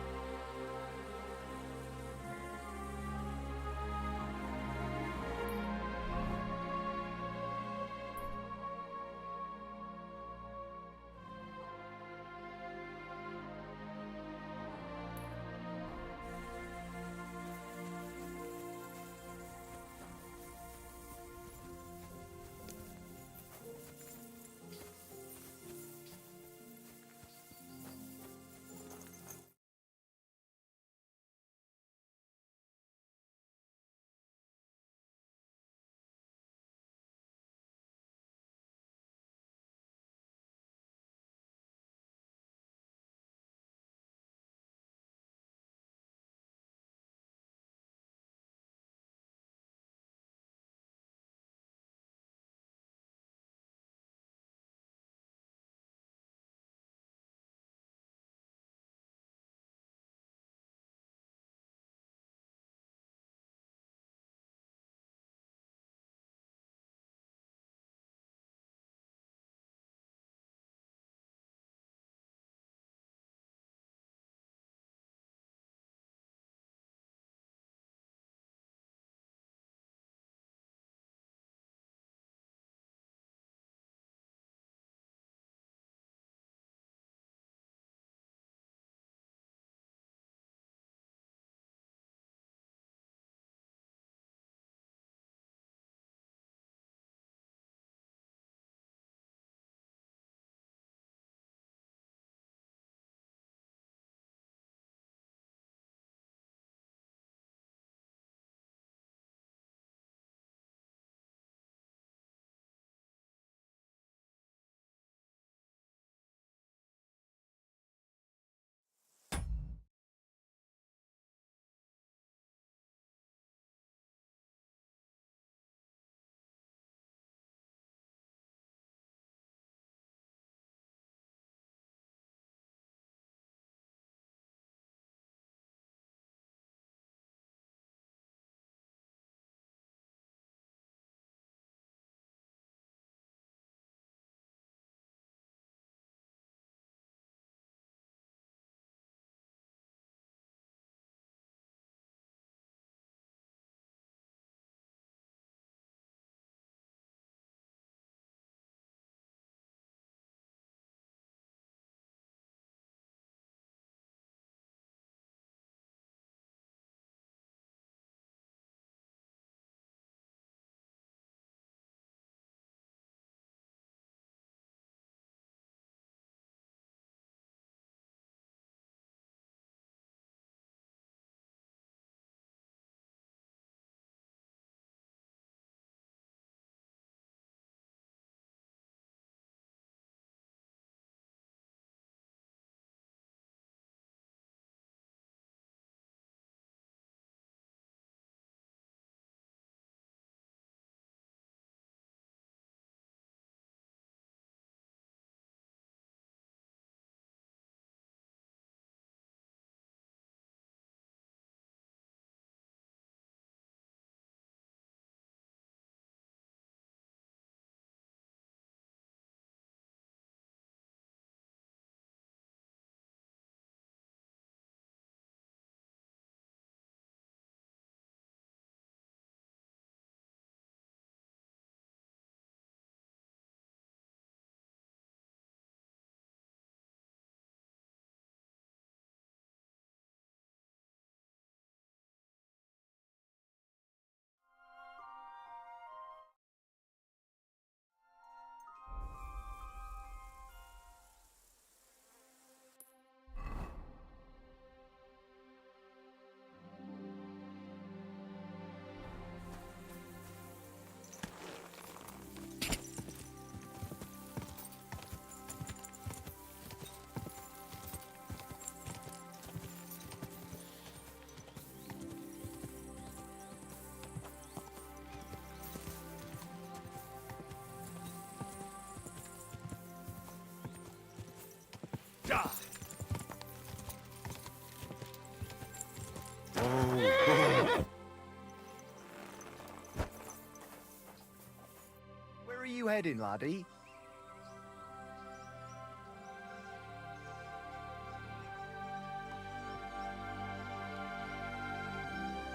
Where are you heading, laddie?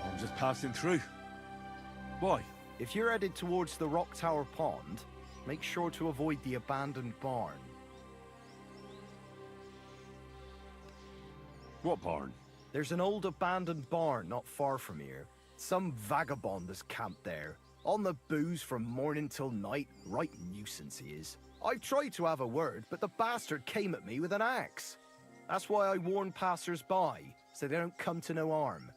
I'm just passing through. Why? If you're headed towards the Rock Tower Pond, make sure to avoid the abandoned barn. What barn? There's an old abandoned barn not far from here. Some vagabond has camped there, on the booze from morning till night. Right nuisance he is. I've tried to have a word, but the bastard came at me with an axe. That's why I warn passers-by, so they don't come to no harm.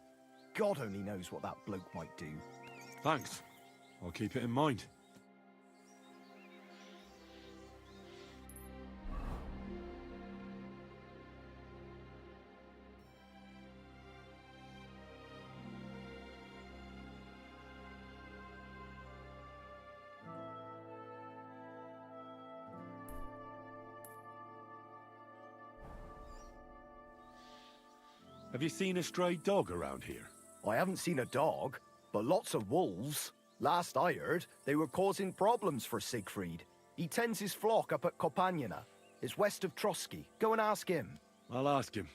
God only knows what that bloke might do. Thanks. I'll keep it in mind. Have you seen a stray dog around here? I haven't seen a dog, but lots of wolves. Last I heard, they were causing problems for Siegfried. He tends his flock up at Kopaniana. It's west of Trotsky. Go and ask him. I'll ask him.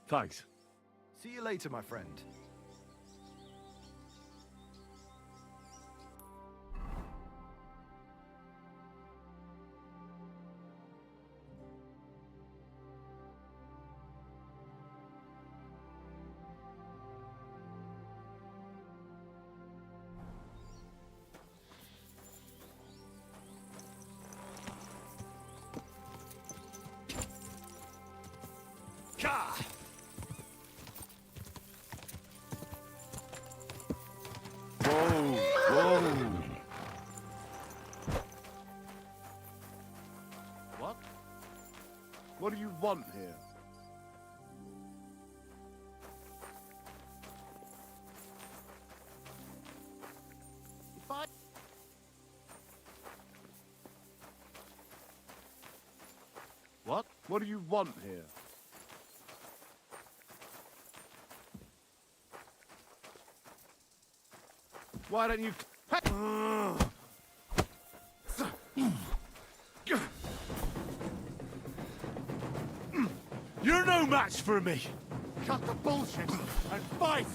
Thanks. See you later, my friend. What? What do you want here? If I... What? What do you want here? Why don't you... You're no match for me! Cut the bullshit and fight!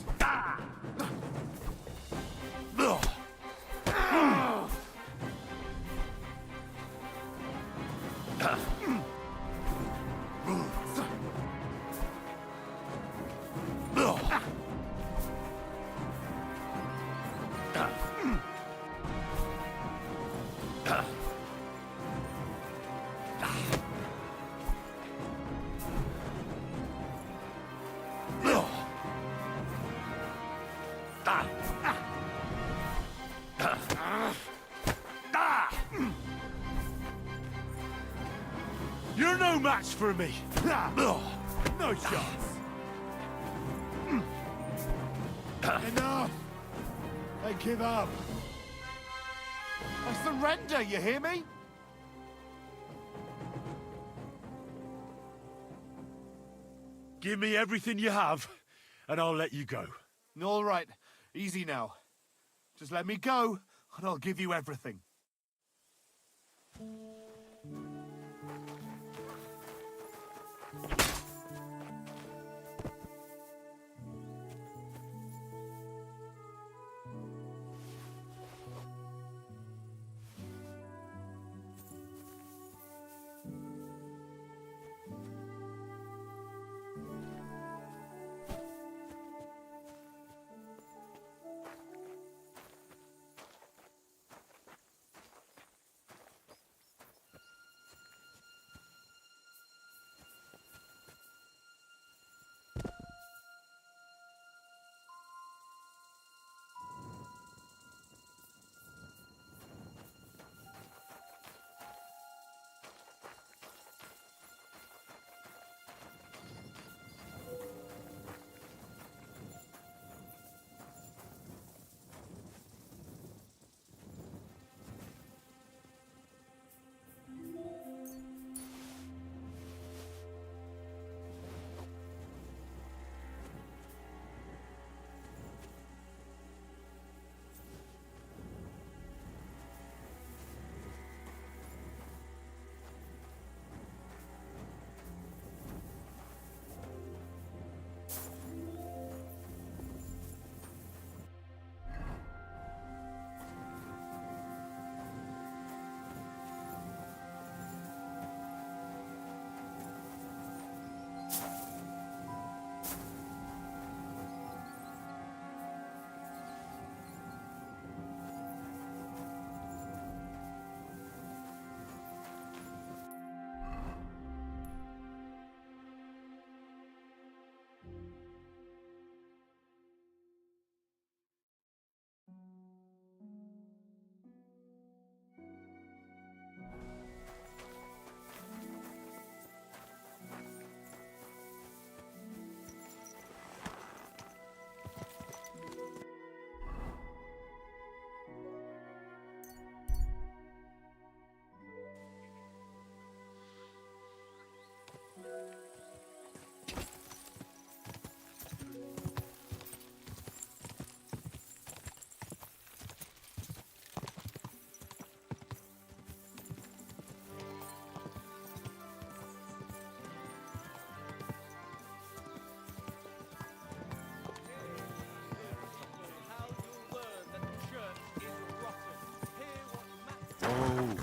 You're no match for me! No chance! Enough! I give up! I surrender, you hear me? Give me everything you have, and I'll let you go. All right, easy now. Just let me go, and I'll give you everything.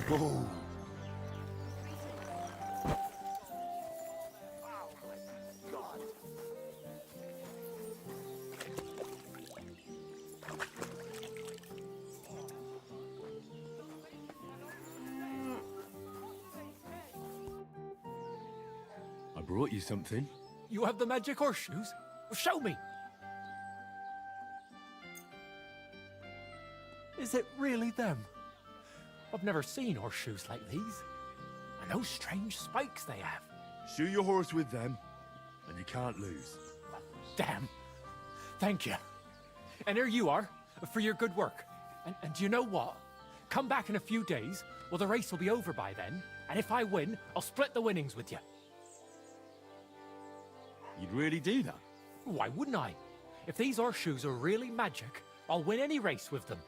Oh. I brought you something. You have the magic horseshoes? Show me! Is it really them? I've never seen horseshoes like these. And those strange spikes they have. Shoe your horse with them, and you can't lose. Damn. Thank you. And here you are, for your good work. And do you know what? Come back in a few days, well, the race will be over by then, and if I win, I'll split the winnings with you. You'd really do that? Why wouldn't I? If these horseshoes are really magic, I'll win any race with them.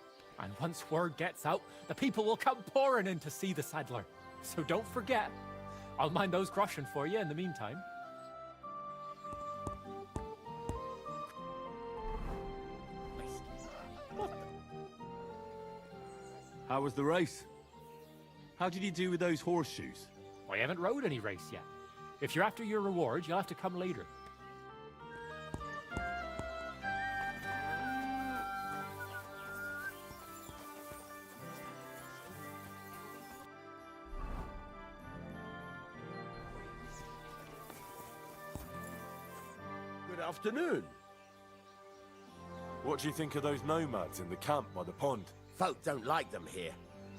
And once word gets out, the people will come pouring in to see the saddler. So don't forget. I'll mind those groschen for you in the meantime. How was the race? How did you do with those horseshoes? I haven't rode any race yet. If you're after your reward, you'll have to come later. Good afternoon. What do you think of those nomads in the camp by the pond? Folk don't like them here.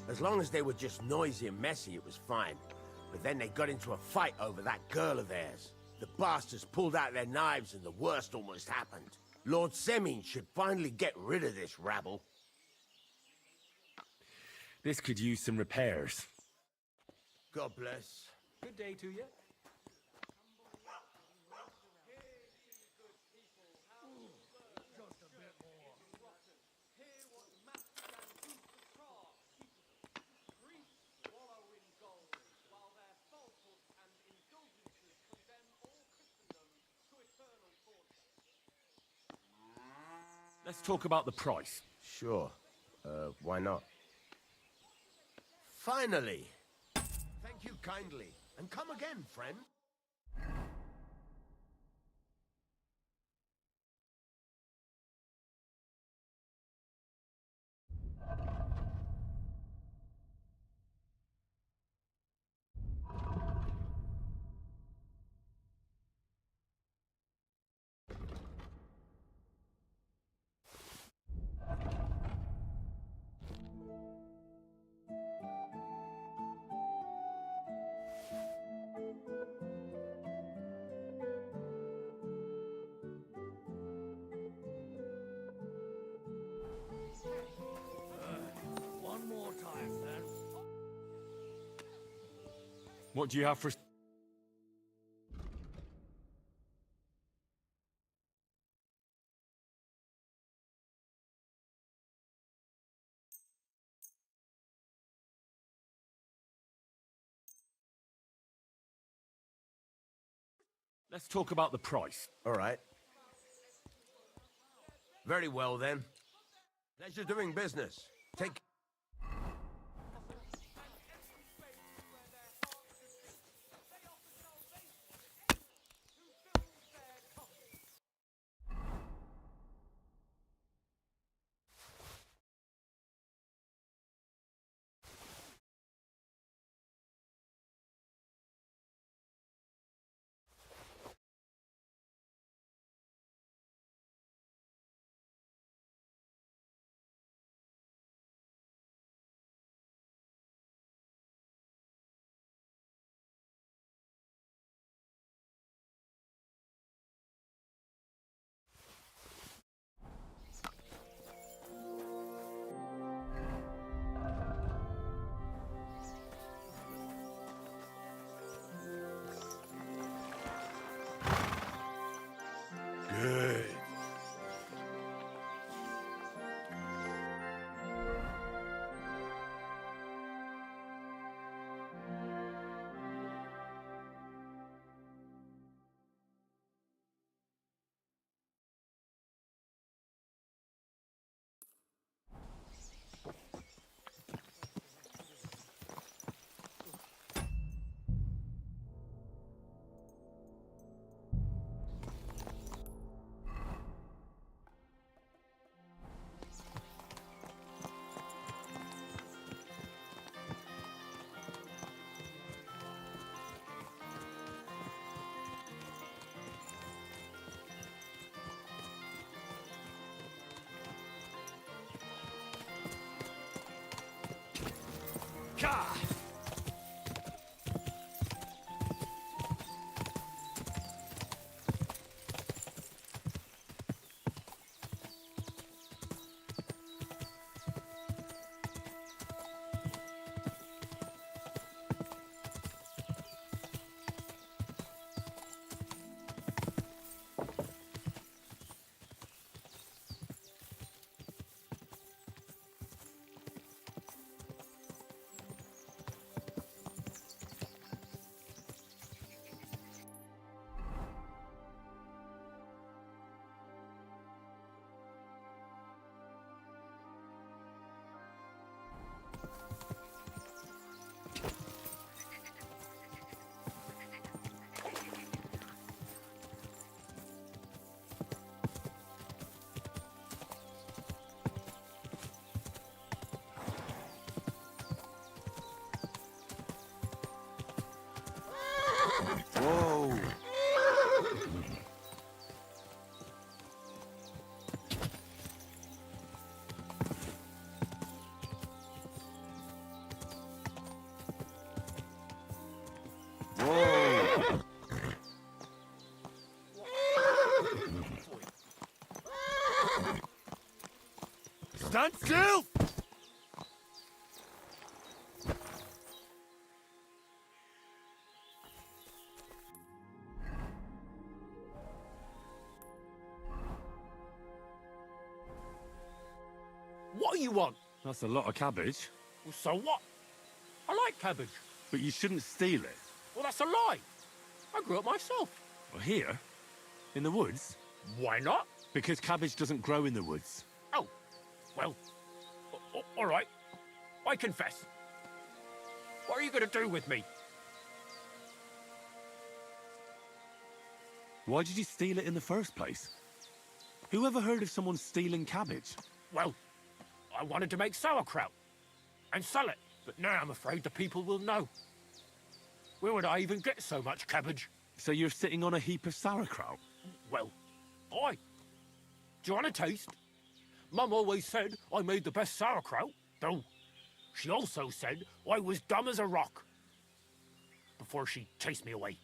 As long as they were just noisy and messy, it was fine. But then they got into a fight over that girl of theirs. The bastards pulled out their knives and the worst almost happened. Lord Semin should finally get rid of this rabble. This could use some repairs. God bless. Good day to you. Let's talk about the price. Sure. Why not? Finally! Thank you kindly. And come again, friend. One more time, then. What do you have for... Let's talk about the price. All right. Very well, then. Pleasure doing business. Take... Ka! Whoa! Whoa! Stand still! What do you want? That's a lot of cabbage. Well, so what? I like cabbage. But you shouldn't steal it. Well, that's a lie. I grew it myself. Well, here? In the woods? Why not? Because cabbage doesn't grow in the woods. Oh, well, all right. I confess. What are you going to do with me? Why did you steal it in the first place? Who ever heard of someone stealing cabbage? Well, I wanted to make sauerkraut and sell it, but now I'm afraid the people will know. Where would I even get so much cabbage? So you're sitting on a heap of sauerkraut? Well, aye. Do you want a taste? Mum always said I made the best sauerkraut, though she also said I was dumb as a rock before she chased me away.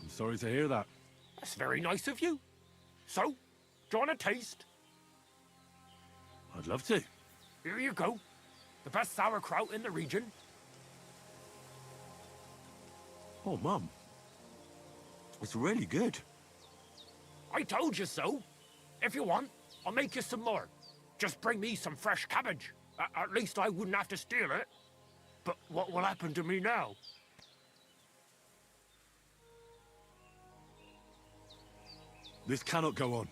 I'm sorry to hear that. That's very nice of you. So, do you want a taste? I'd love to. Here you go. The best sauerkraut in the region. Oh, Mum. It's really good. I told you so. If you want, I'll make you some more. Just bring me some fresh cabbage. At least I wouldn't have to steal it. But what will happen to me now? This cannot go on.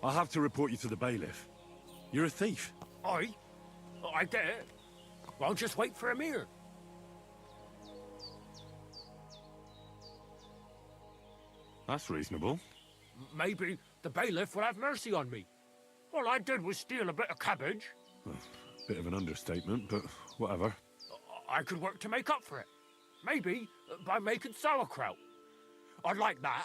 I'll have to report you to the bailiff. You're a thief. I get it. Well, just wait for him here. That's reasonable. Maybe the bailiff will have mercy on me. All I did was steal a bit of cabbage. Bit of an understatement, but whatever. I could work to make up for it. Maybe by making sauerkraut. I'd like that.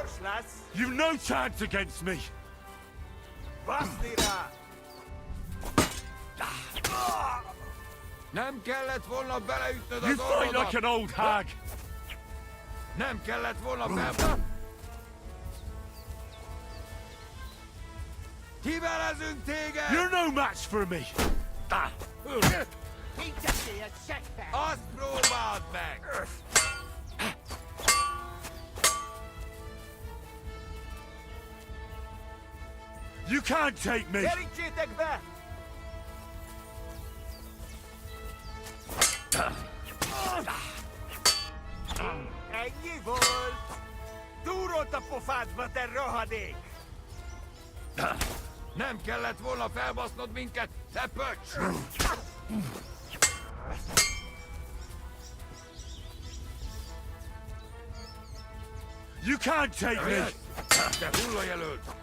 horse, lass. You've no chance against me. Baszli rá! Nem kellett volna beleütnöd You az fight orrodat! like an old hag. Nem kellett volna fel... Kivelezünk téged! You're no match for me. Azt próbáld meg! You can't take me. Kerítsétek be! Ennyi volt! Túrolt a pofádba, te rohadék! Nem kellett volna felbasznod minket, te pöcs! You can't take me. Te hullajelölt!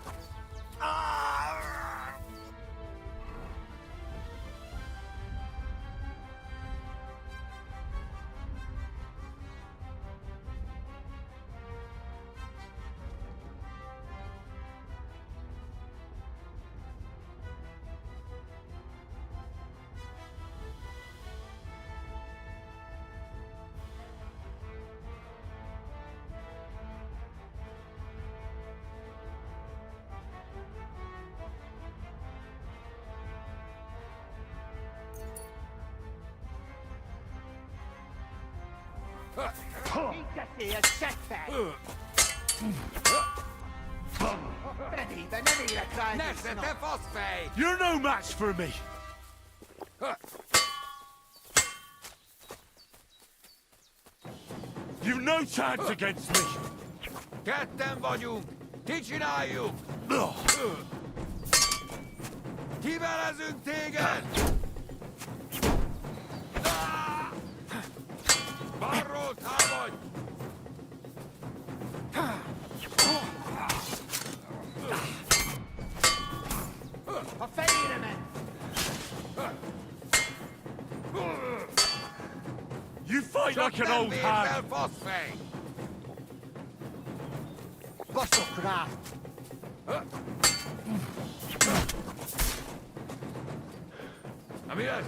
Így seggfej! Fedébe nem érek rá Nesze, te faszfej! You're no match for me. You've no chance against me. Ketten vagyunk! Ki csináljuk? Kivelezünk téged! Barrótál vagy! A fejére ment! You fight Csak like an nem old vérd hag. el, faszfej! Baszok rá! Na mi lesz?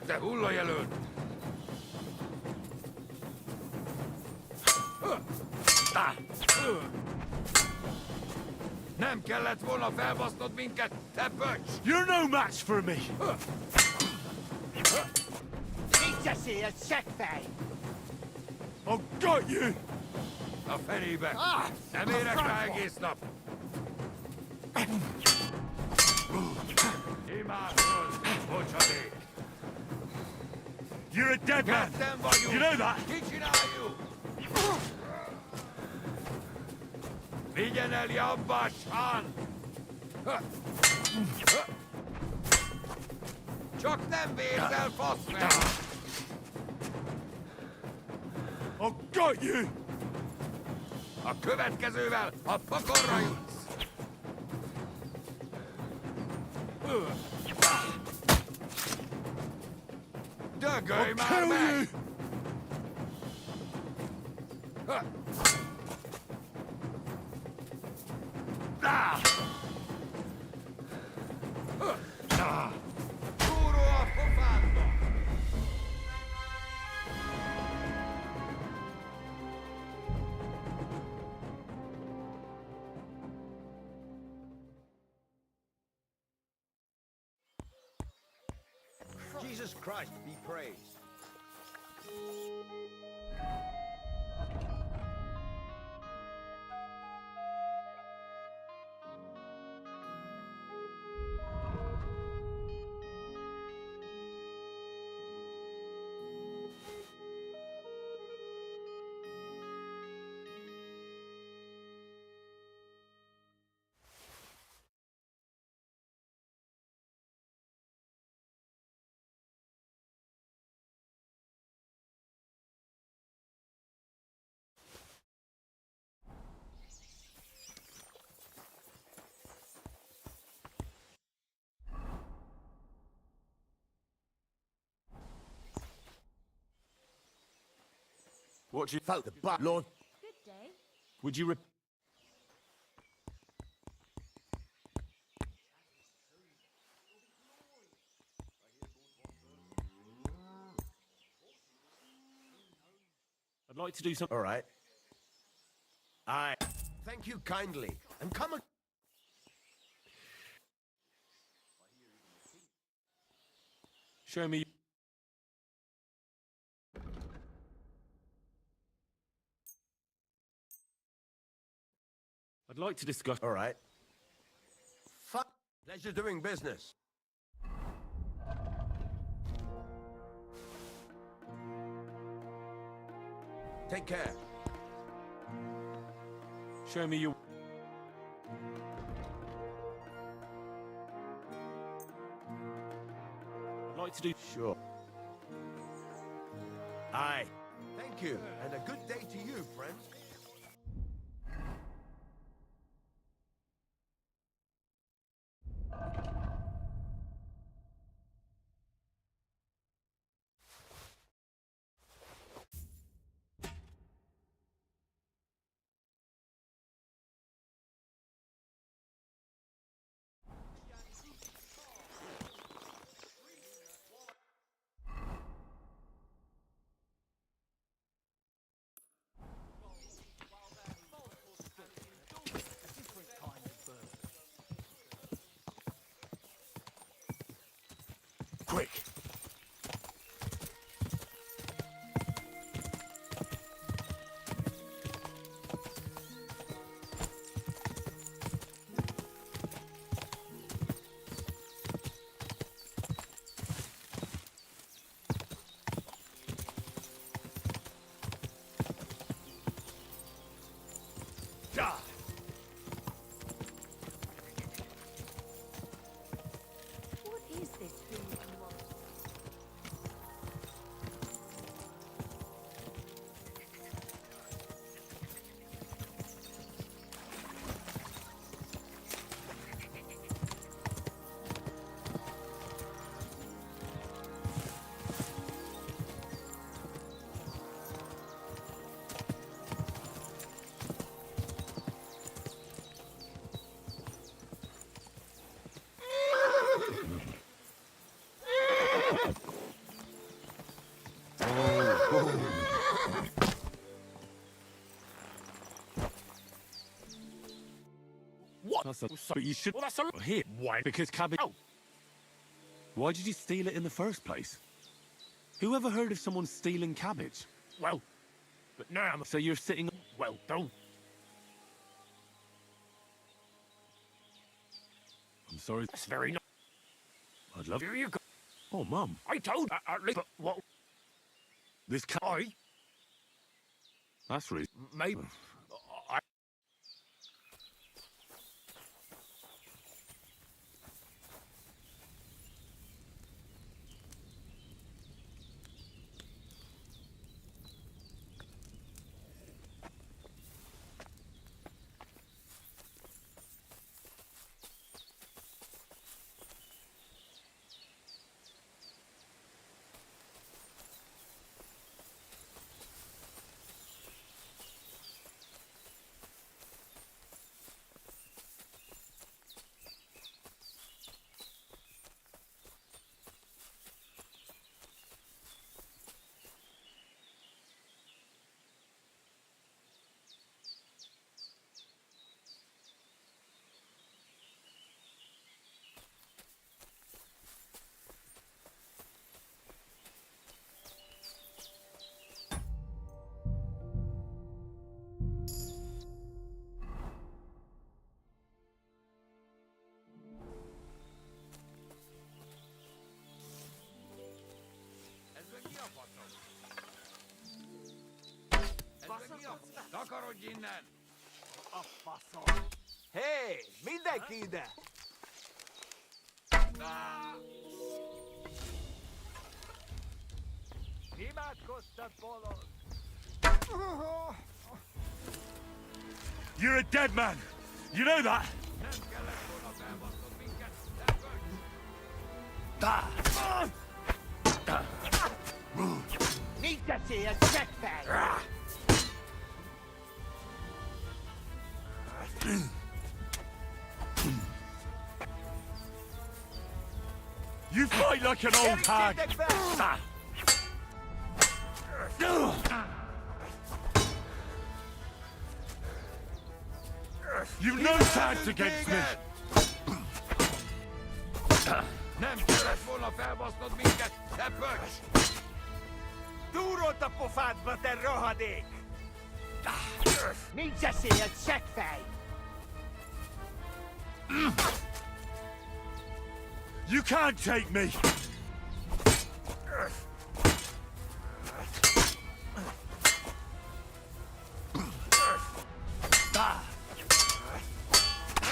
Te hullajelölt! Nem kellett volna felbasznod minket, te pöcs! You're no match for me. Így eszél, seggfej! I've got you. A fenébe! Nem érek rá egész nap! Imádkoz, bocsadék! You're a dead man. Ketten vagyunk! You know that? Ki csináljuk? Vigyen el Jabbásán! Csak nem vérd el, faszfej! I've got you. A következővel a pokorra jutsz! Dögölj I'll már kill meg! you. Túró a pofádba! Jesus Christ be praised. What do you... Folk the butt, Lord. Good day. Would you... I'd like to do something. All right. I thank you kindly, and come. Show me. I'd like to discuss. All right. Pleasure doing business. Take care. Show me your. I'd like to do. Sure. Aye. Thank you, and a good day to you, friends. Quick! What is this food you want? What? But you should. Well, that's a Here. Why? Because cabbage. Oh. Why did you steal it in the first place? Who ever heard of someone stealing cabbage? Well, but now I'm... So you're sitting. Well, don't. I'm sorry. That's very nice. I'd love. Here you go. Oh, Mum. I told but what? This cat. That's reason. Maybe. Takarod innen! A faszom! Hé, mindenki ide! Imádkoztat, bolond! You're a dead man! You know that? Nem kellett volna felvannod minket, Mit beszélsz, cseppfej? You fight like an old hag! chance against me! Nem kellett volna felbasznod minket, te pöcs! Túrolt a pofádba, te rohadék! Nincs esélyed, seggfej! You can't take me!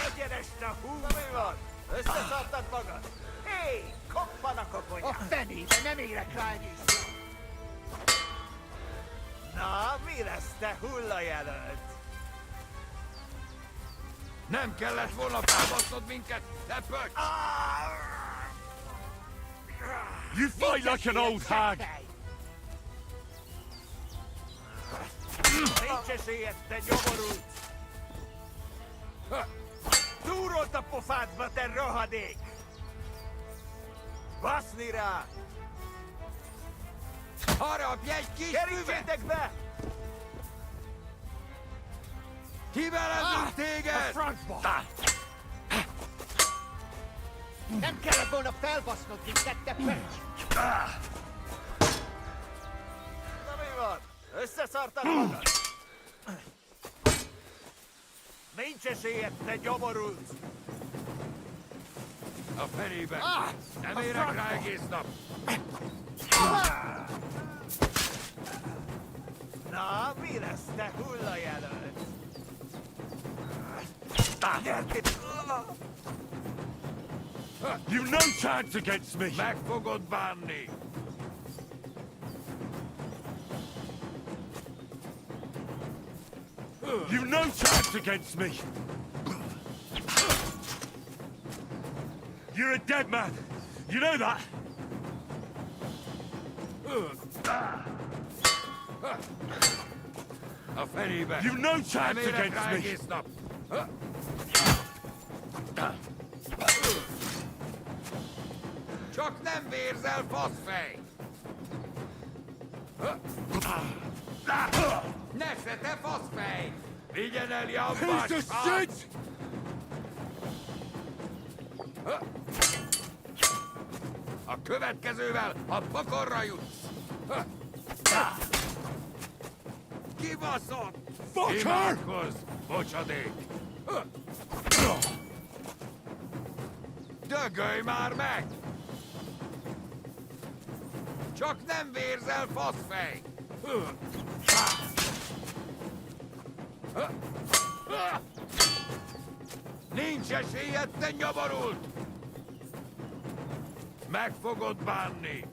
Egyenesre húz! Mi van? Összeszartad magad? Hé, koppan a koponya! A fenébe, nem érek rá egész! Na, mi lesz, te hullajelölt? Nem kellett volna felbasznod minket, te pöcs! You fight like an old hag! Nincs esélyed, te nyomorult! Túrolt a pofádba, te rohadék! Baszni rá! Harapj egy kis Kerítsétek be! Kivelezünk téged! A francba! Nem kellett volna felbasznod minket, te pöcs! Na mi van? Összeszartad magad? Nincs esélyed, te gyomorult! A fenébe! Nem érek rá egész nap! Na, mi lesz, te hullajelölt? You've no chance against me! Meg fogod bánni! You've no chance against me! You're a dead man! You know that? A fenébe! You've no chance Nem érek against rá me! egész nap! Csak nem vérzel, faszfej! Nesze, te faszfej! Vigyen el, jambás! Piece of shit! A következővel a pokorra jutsz! Kibaszott! Fucker! Imádkozz, bocsadék! Dögölj már meg! Csak nem vérzel, faszfej! Nincs esélyed, te nyabarult! Meg fogod bánni!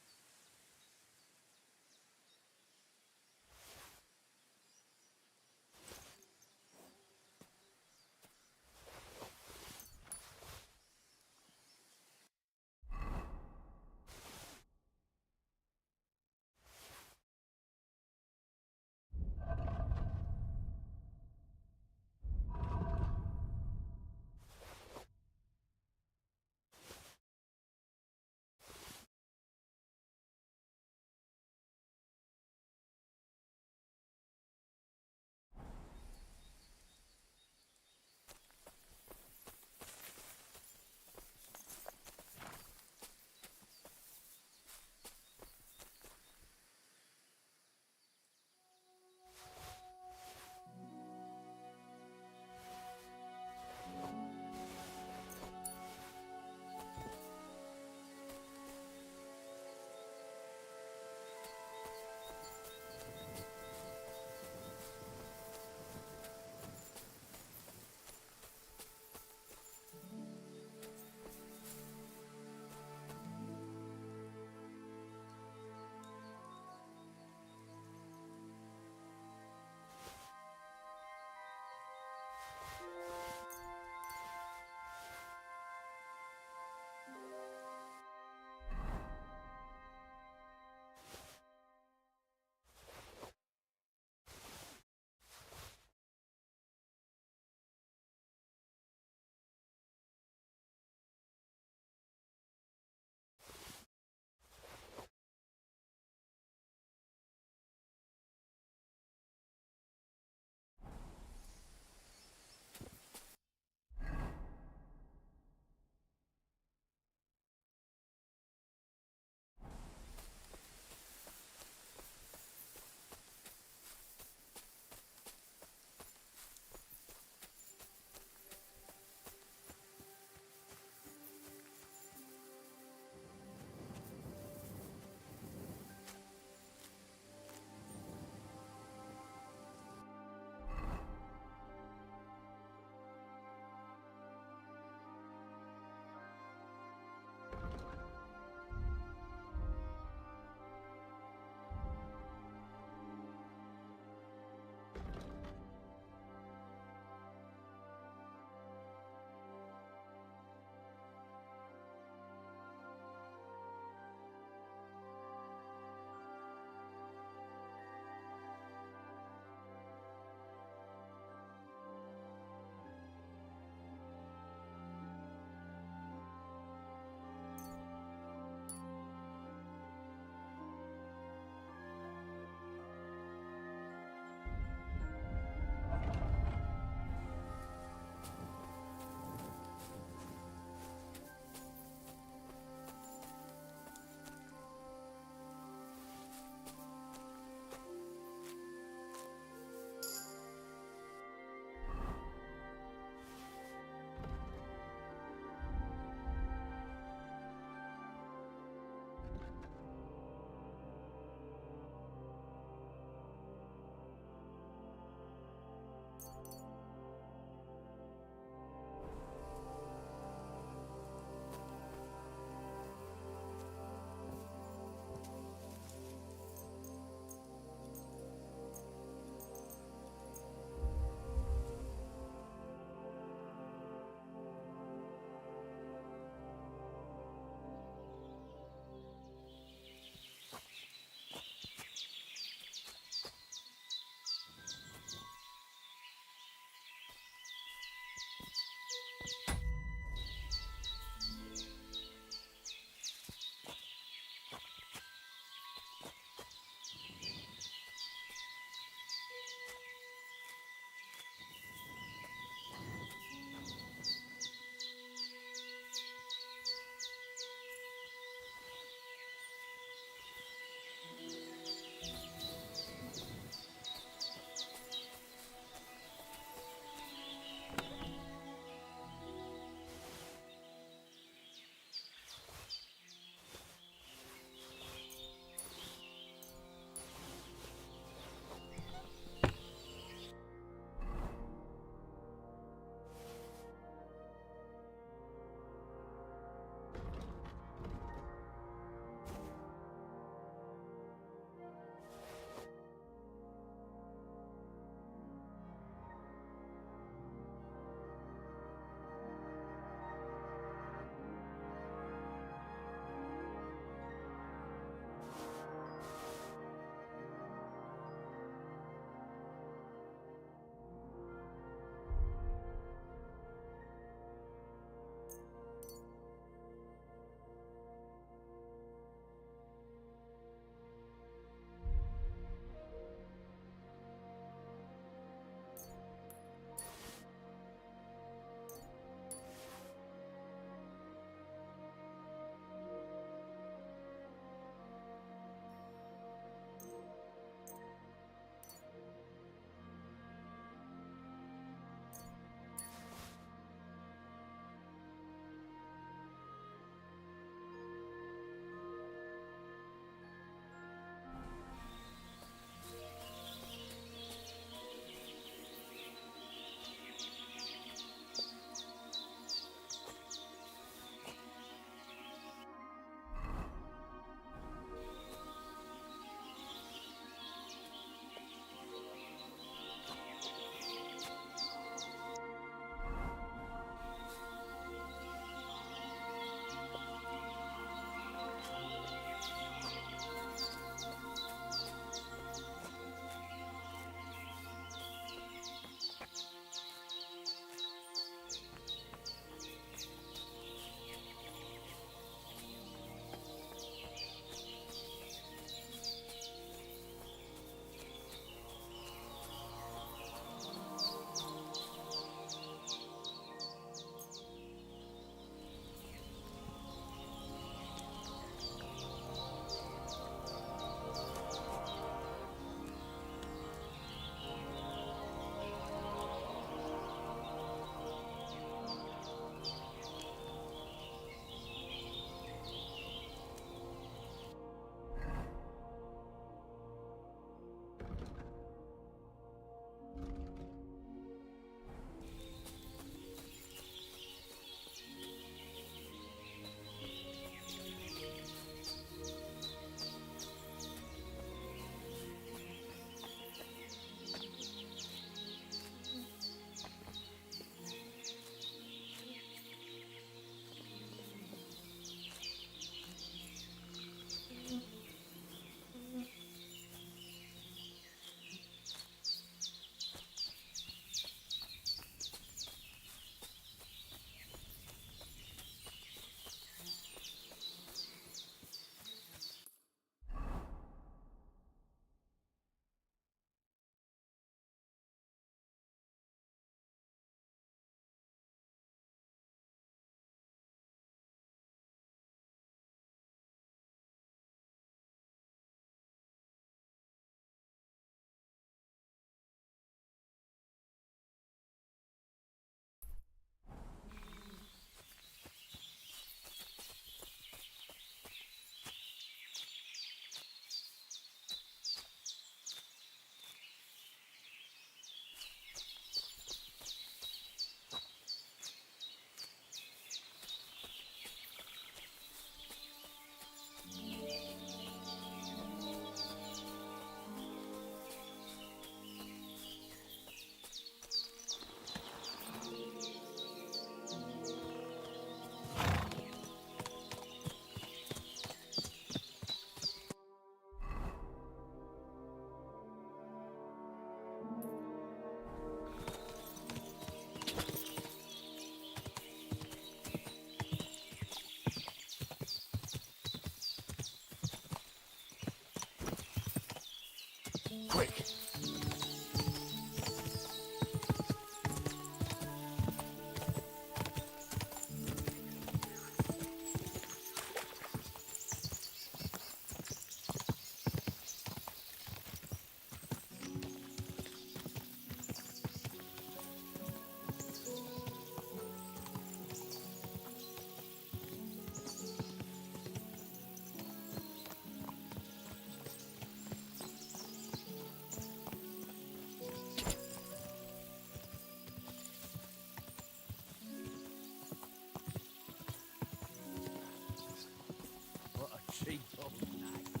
cheap old nag.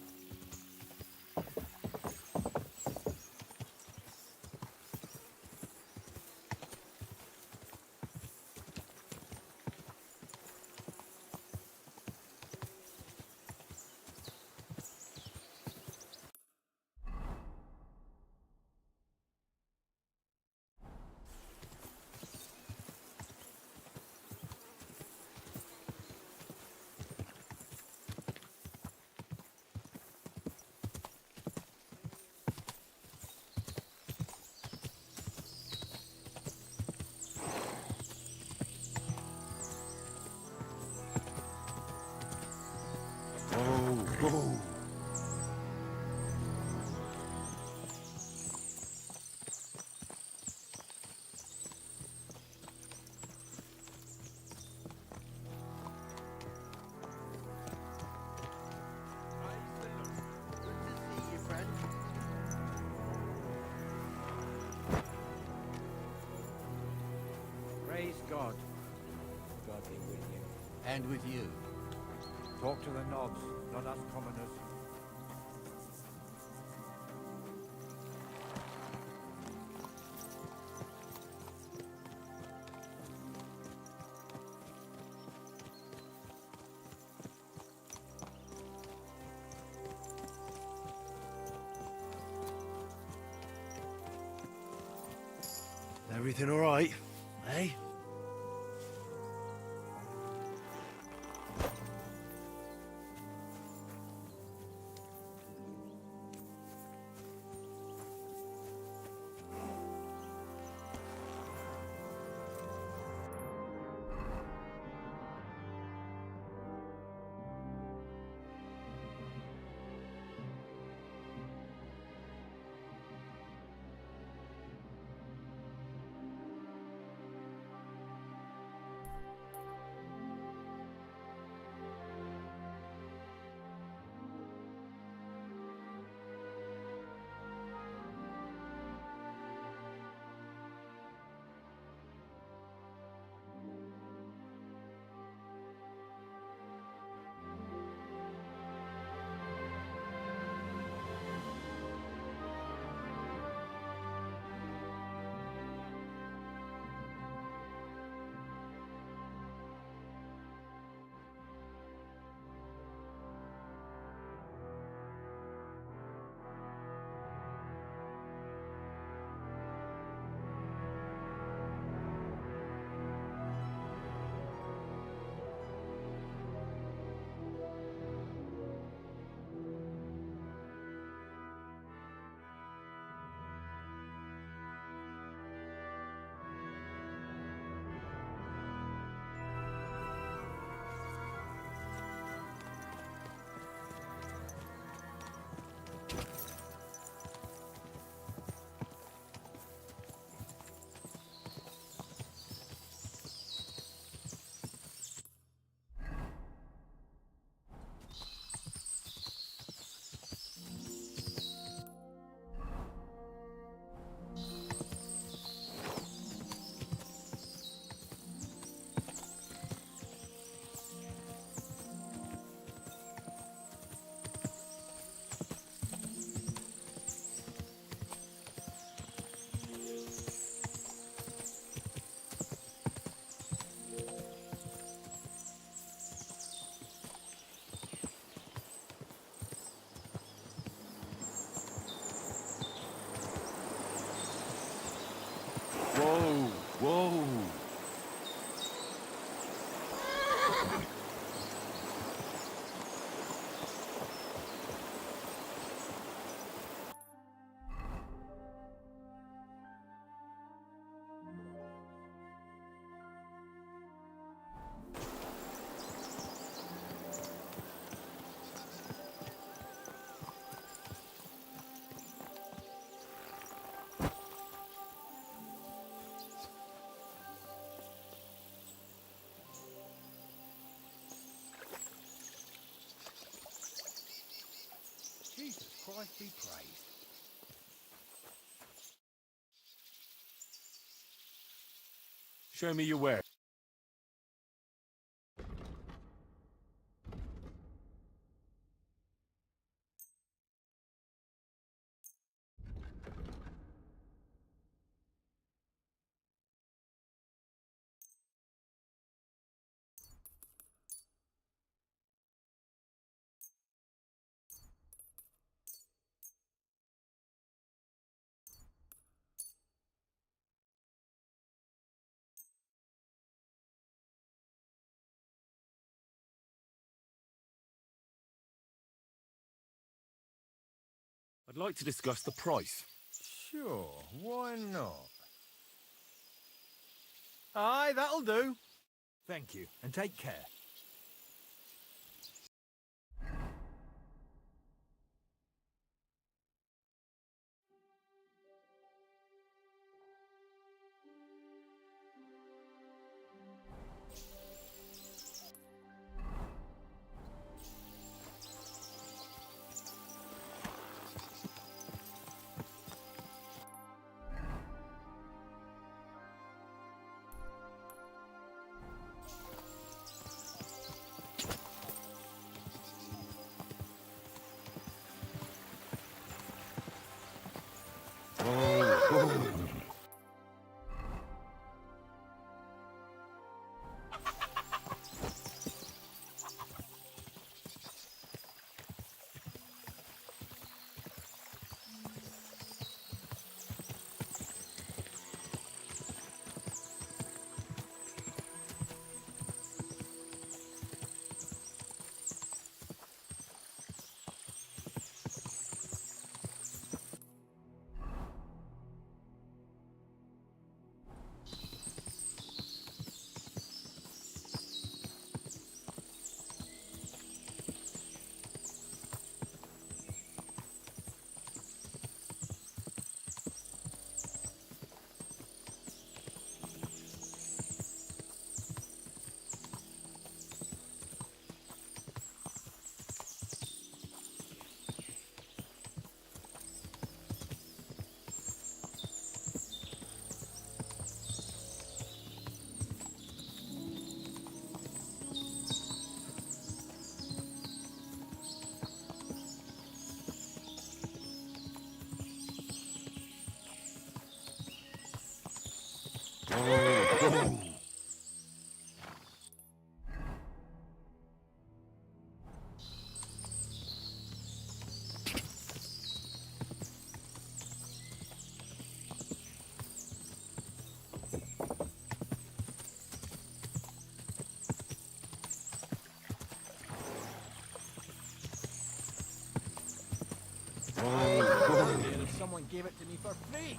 Whoa. Praise God. God be with you. And with you. Talk to the knobs, not us commoners. Everything all right, eh? Whoa. Jesus Christ be praised. Show me your wares. like to discuss the price. Sure, why not? Aye, that'll do. Thank you, and take care. Someone gave it to me for free.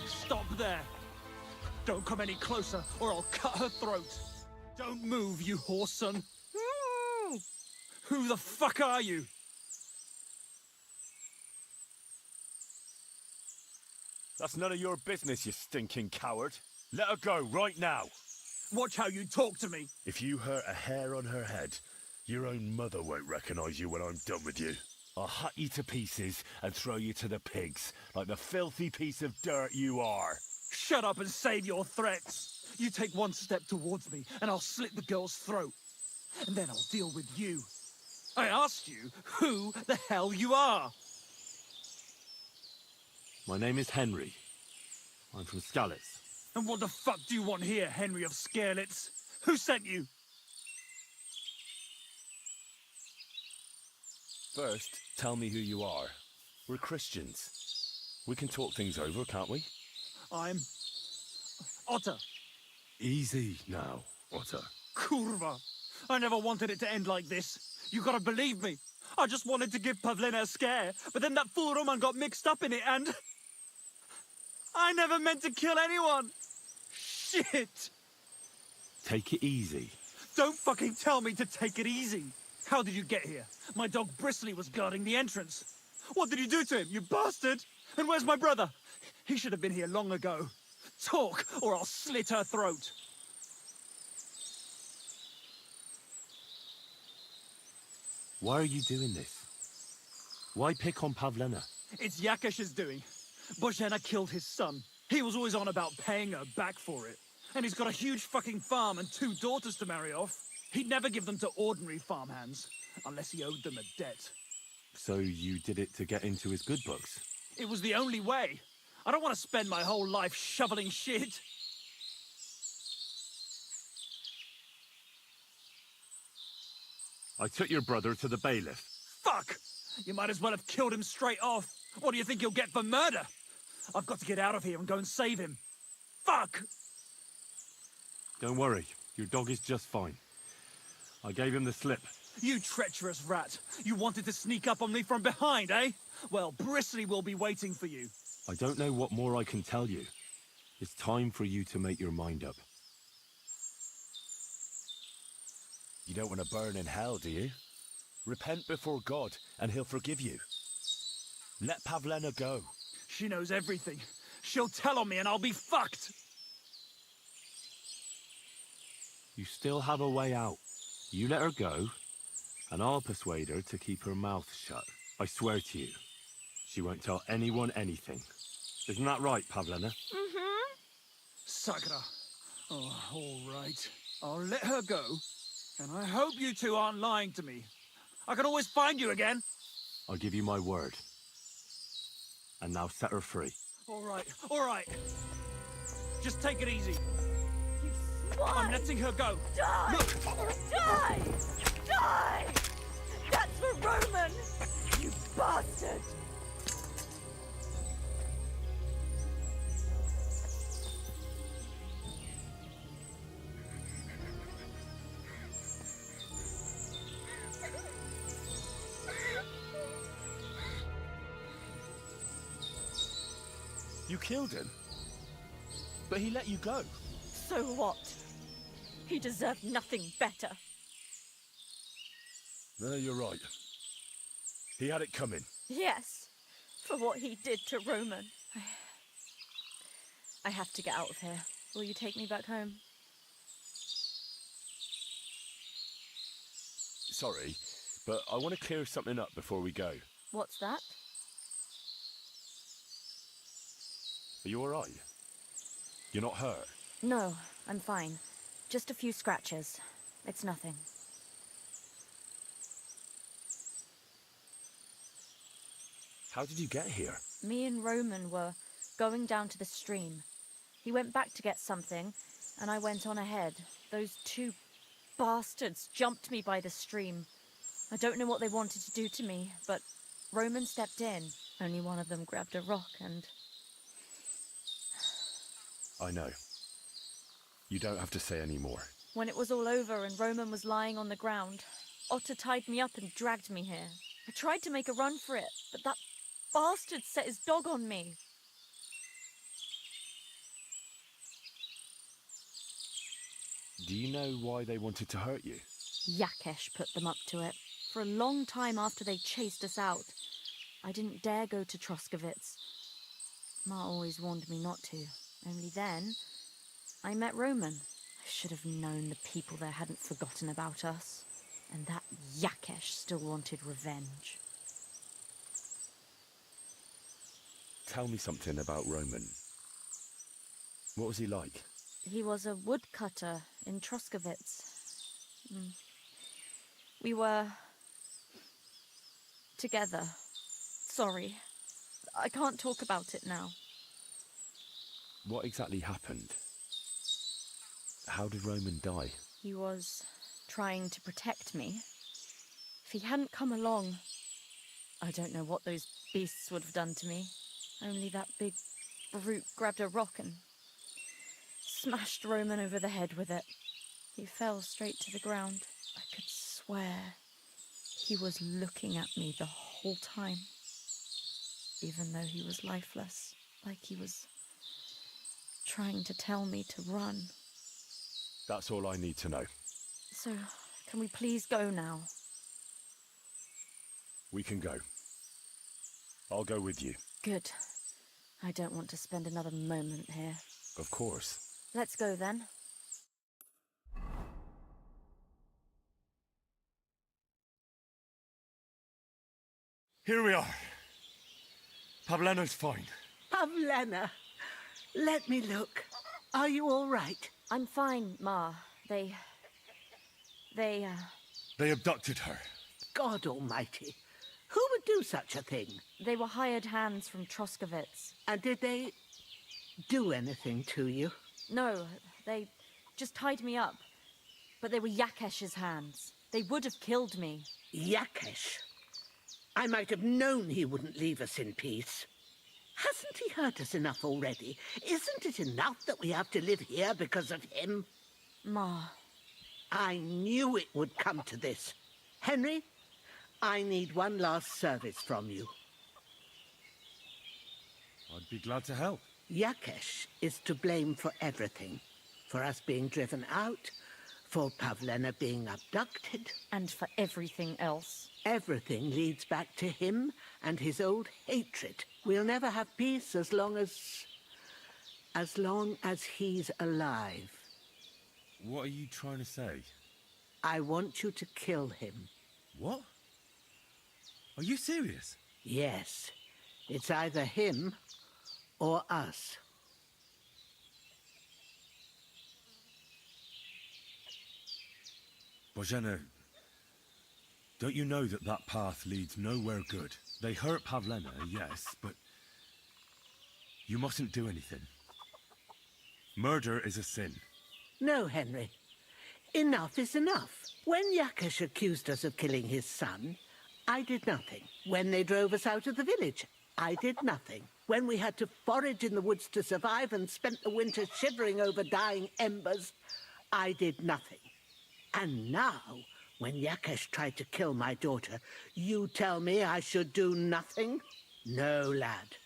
Stop there! Don't come any closer, or I'll cut her throat. Don't move, you horse son. Who the fuck are you? That's none of your business, you stinking coward. Let her go right now. Watch how you talk to me. If you hurt a hair on her head, your own mother won't recognize you when I'm done with you. I'll hut you to pieces and throw you to the pigs, like the filthy piece of dirt you are. Shut up and save your threats. You take one step towards me, and I'll slit the girl's throat. And then I'll deal with you. I asked you who the hell you are. My name is Henry. I'm from Skalitz. And what the fuck do you want here, Henry of Scarlets? Who sent you? First, tell me who you are. We're Christians. We can talk things over, can't we? I'm... Otter. Easy now, Otter. Kurva. I never wanted it to end like this. You gotta believe me. I just wanted to give Pavlina a scare, but then that fool Roman got mixed up in it and... I never meant to kill anyone! Shit! Take it easy. Don't fucking tell me to take it easy! How did you get here? My dog Bristly was guarding the entrance. What did you do to him, you bastard? And where's my brother? He should have been here long ago. Talk, or I'll slit her throat. Why are you doing this? Why pick on Pavlina? It's Yakesh's doing. Bozhena killed his son. He was always on about paying her back for it. And he's got a huge fucking farm and 2 daughters to marry off. He'd never give them to ordinary farmhands, unless he owed them a debt. So you did it to get into his good books? It was the only way. I don't want to spend my whole life shoveling shit. I took your brother to the bailiff. Fuck! You might as well have killed him straight off. What do you think you'll get for murder? I've got to get out of here and go and save him. Fuck! Don't worry, your dog is just fine. I gave him the slip. You treacherous rat. You wanted to sneak up on me from behind, eh? Well, Bristly will be waiting for you. I don't know what more I can tell you. It's time for you to make your mind up. You don't want to burn in hell, do you? Repent before God, and he'll forgive you. Let Pavlina go. She knows everything. She'll tell on me and I'll be fucked. You still have a way out. You let her go, and I'll persuade her to keep her mouth shut. I swear to you, she won't tell anyone anything. Isn't that right, Pavlina? Mm-hmm. Sakra. Oh, all right. I'll let her go, and I hope you two aren't lying to me. I can always find you again. I'll give you my word. And now set her free. All right, all right. Just take it easy. You swine! I'm letting her go. Die! Look! Die! Die! That's for Roman! You bastard! You killed him. But he let you go. So what? He deserved nothing better. No, you're right. He had it coming. Yes, for what he did to Roman. I have to get out of here. Will you take me back home? Sorry, but I want to clear something up before we go. What's that? Are you all right? You're not hurt? No, I'm fine. Just a few scratches. It's nothing. How did you get here? Me and Roman were going down to the stream. He went back to get something, and I went on ahead. Those 2 bastards jumped me by the stream. I don't know what they wanted to do to me, but Roman stepped in. Only one of them grabbed a rock and... I know. You don't have to say any more. When it was all over and Roman was lying on the ground, Otter tied me up and dragged me here. I tried to make a run for it, but that bastard set his dog on me. Do you know why they wanted to hurt you? Yakesh put them up to it. For a long time after they chased us out, I didn't dare go to Troskovitz. Ma always warned me not to. Only then, I met Roman. I should have known the people there hadn't forgotten about us. And that Yakesh still wanted revenge. Tell me something about Roman. What was he like? He was a woodcutter in Troskovitz. We were... together. Sorry. I can't talk about it now. What exactly happened? How did Roman die? He was trying to protect me. If he hadn't come along, I don't know what those beasts would have done to me. Only that big brute grabbed a rock and smashed Roman over the head with it. He fell straight to the ground. I could swear he was looking at me the whole time, even though he was lifeless, like he was trying to tell me to run. That's all I need to know. So, can we please go now? We can go. I'll go with you. Good. I don't want to spend another moment here. Of course. Let's go then. Here we are. Pavlena's fine. Pavlena, let me look. Are you all right? I'm fine, Ma. They They abducted her. God almighty. Who would do such a thing? They were hired hands from Troskovitz. And did they do anything to you? No, they just tied me up. But they were Yakesh's hands. They would have killed me. Yakesh? I might have known he wouldn't leave us in peace. Hasn't he hurt us enough already? Isn't it enough that we have to live here because of him? Ma. I knew it would come to this. Henry, I need one last service from you. I'd be glad to help. Yakesh is to blame for everything. For us being driven out, for Pavlena being abducted. And for everything else. Everything leads back to him and his old hatred. We'll never have peace as long as he's alive. What are you trying to say? I want you to kill him. What? Are you serious? Yes. It's either him or us. Bozhena, don't you know that that path leads nowhere good? They hurt Pavlena, yes, but you mustn't do anything. Murder is a sin. No, Henry. Enough is enough. When Yakesh accused us of killing his son, I did nothing. When they drove us out of the village, I did nothing. When we had to forage in the woods to survive and spent the winter shivering over dying embers, I did nothing. And now, when Yakesh tried to kill my daughter, you tell me I should do nothing? No, lad.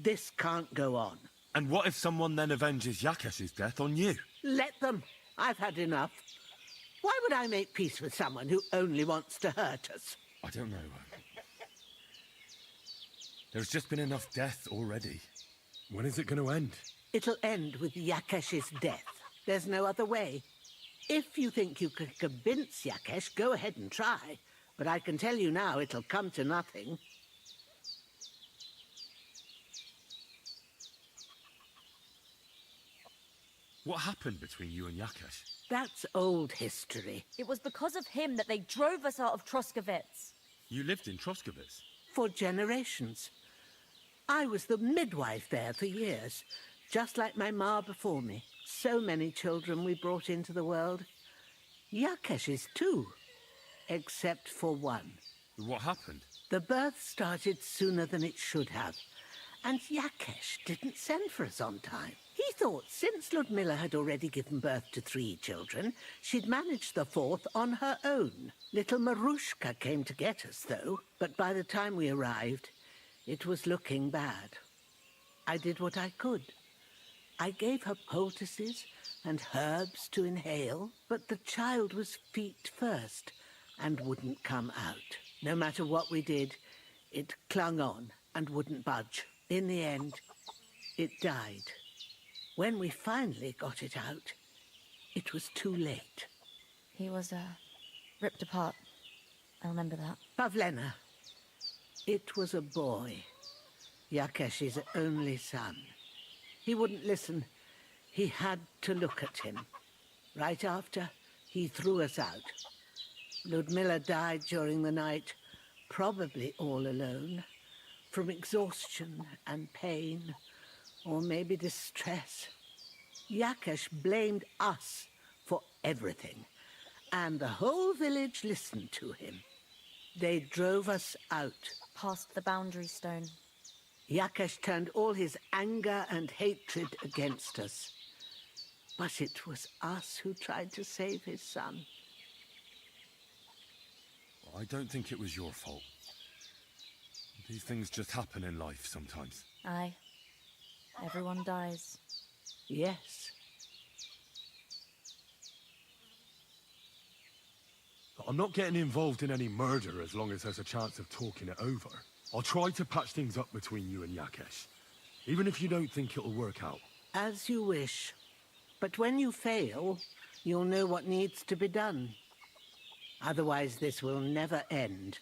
This can't go on. And what if someone then avenges Yakesh's death on you? Let them. I've had enough. Why would I make peace with someone who only wants to hurt us? I don't know. There's just been enough death already. When is it going to end? It'll end with Yakesh's death. There's no other way. If you think you can convince Yakesh, go ahead and try. But I can tell you now, it'll come to nothing. What happened between you and Yakesh? That's old history. It was because of him that they drove us out of Troskovitz. You lived in Troskovitz? For generations. I was the midwife there for years, just like my ma before me. So many children we brought into the world. Yakesh's too, except for one. What happened? The birth started sooner than it should have, and Yakesh didn't send for us on time. He thought since Ludmilla had already given birth to 3 children, she'd manage the 4th on her own. Little Marushka came to get us, though, but by the time we arrived, it was looking bad. I did what I could. I gave her poultices and herbs to inhale, but the child was feet first and wouldn't come out. No matter what we did, it clung on and wouldn't budge. In the end, it died. When we finally got it out, it was too late. He was, ripped apart. I remember that. Pavlena. It was a boy. Yakesh's only son. He wouldn't listen. He had to look at him. Right after, he threw us out. Ludmilla died during the night, probably all alone, from exhaustion and pain, Or maybe distress. Yakesh blamed us for everything, and the whole village listened to him. They drove us out. Past the boundary stone. Yakesh turned all his anger and hatred against us. But it was us who tried to save his son. I don't think it was your fault. These things just happen in life sometimes. Aye. Everyone dies. Yes. I'm not getting involved in any murder as long as there's a chance of talking it over. I'll try to patch things up between you and Yakesh, even if you don't think it'll work out. As you wish. But when you fail, you'll know what needs to be done. Otherwise, this will never end.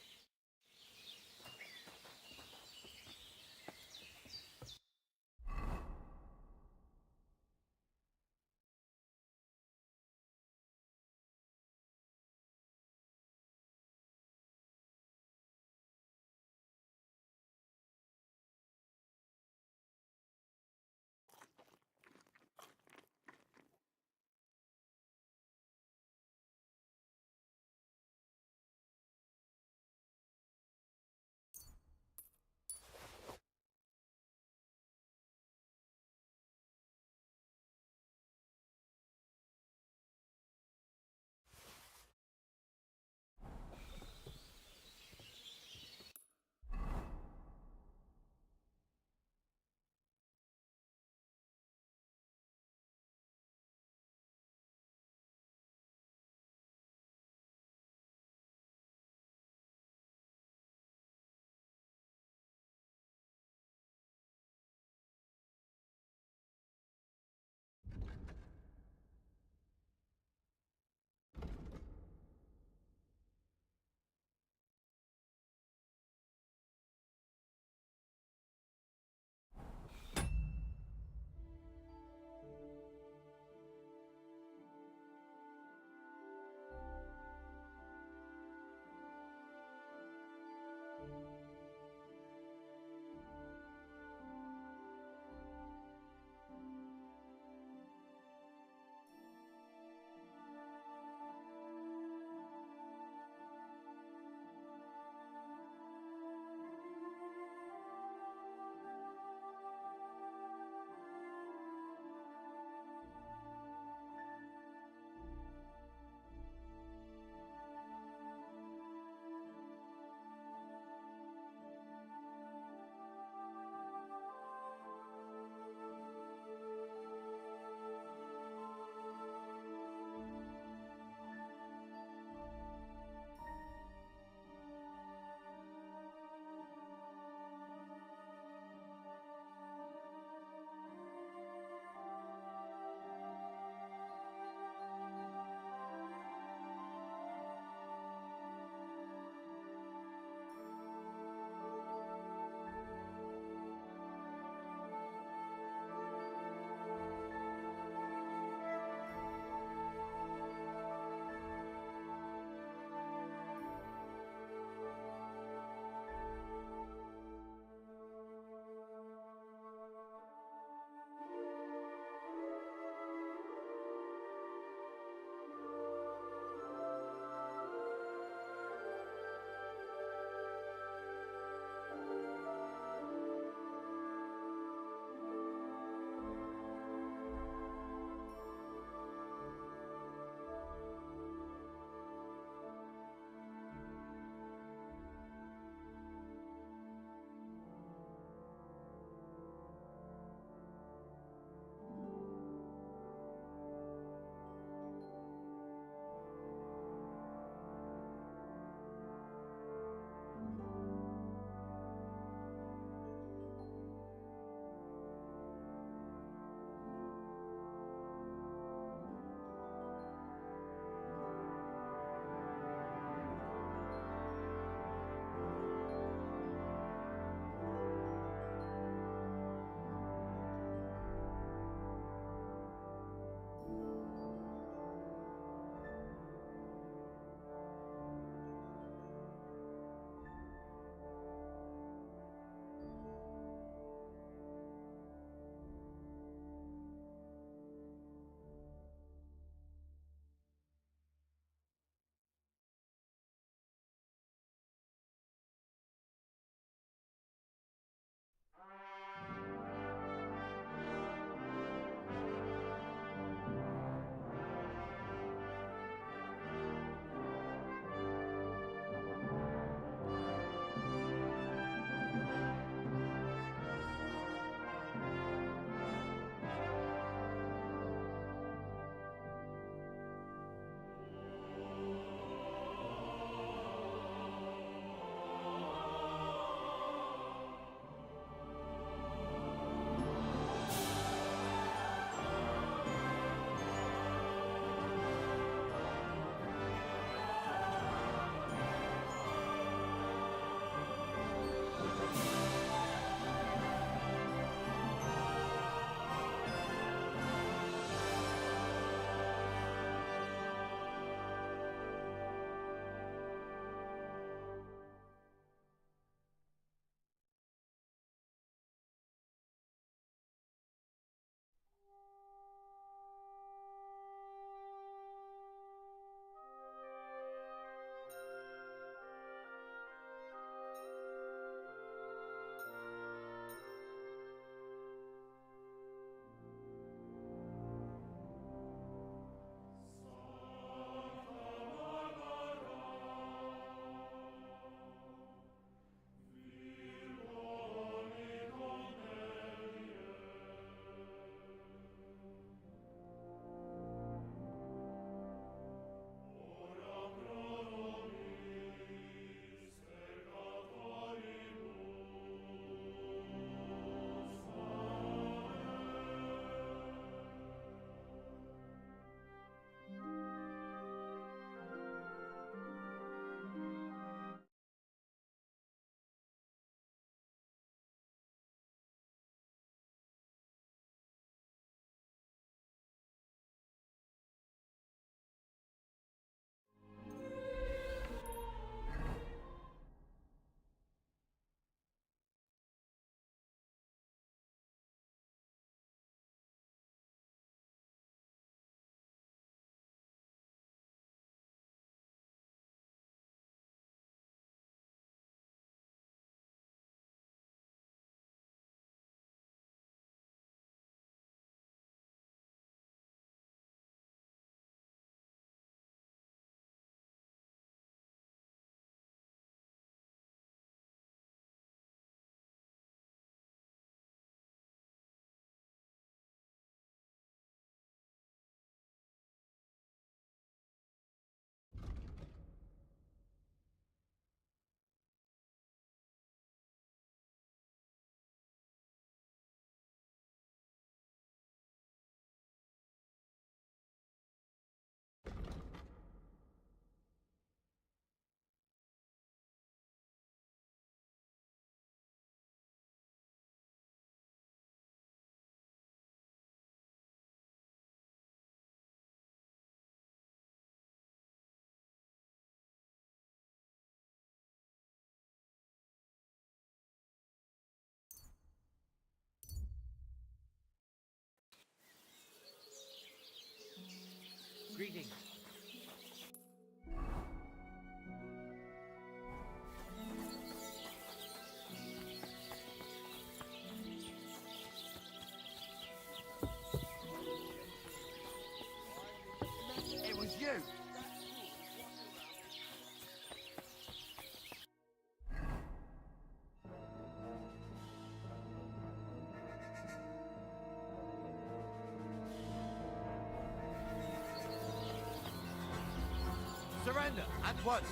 Surrender, at once.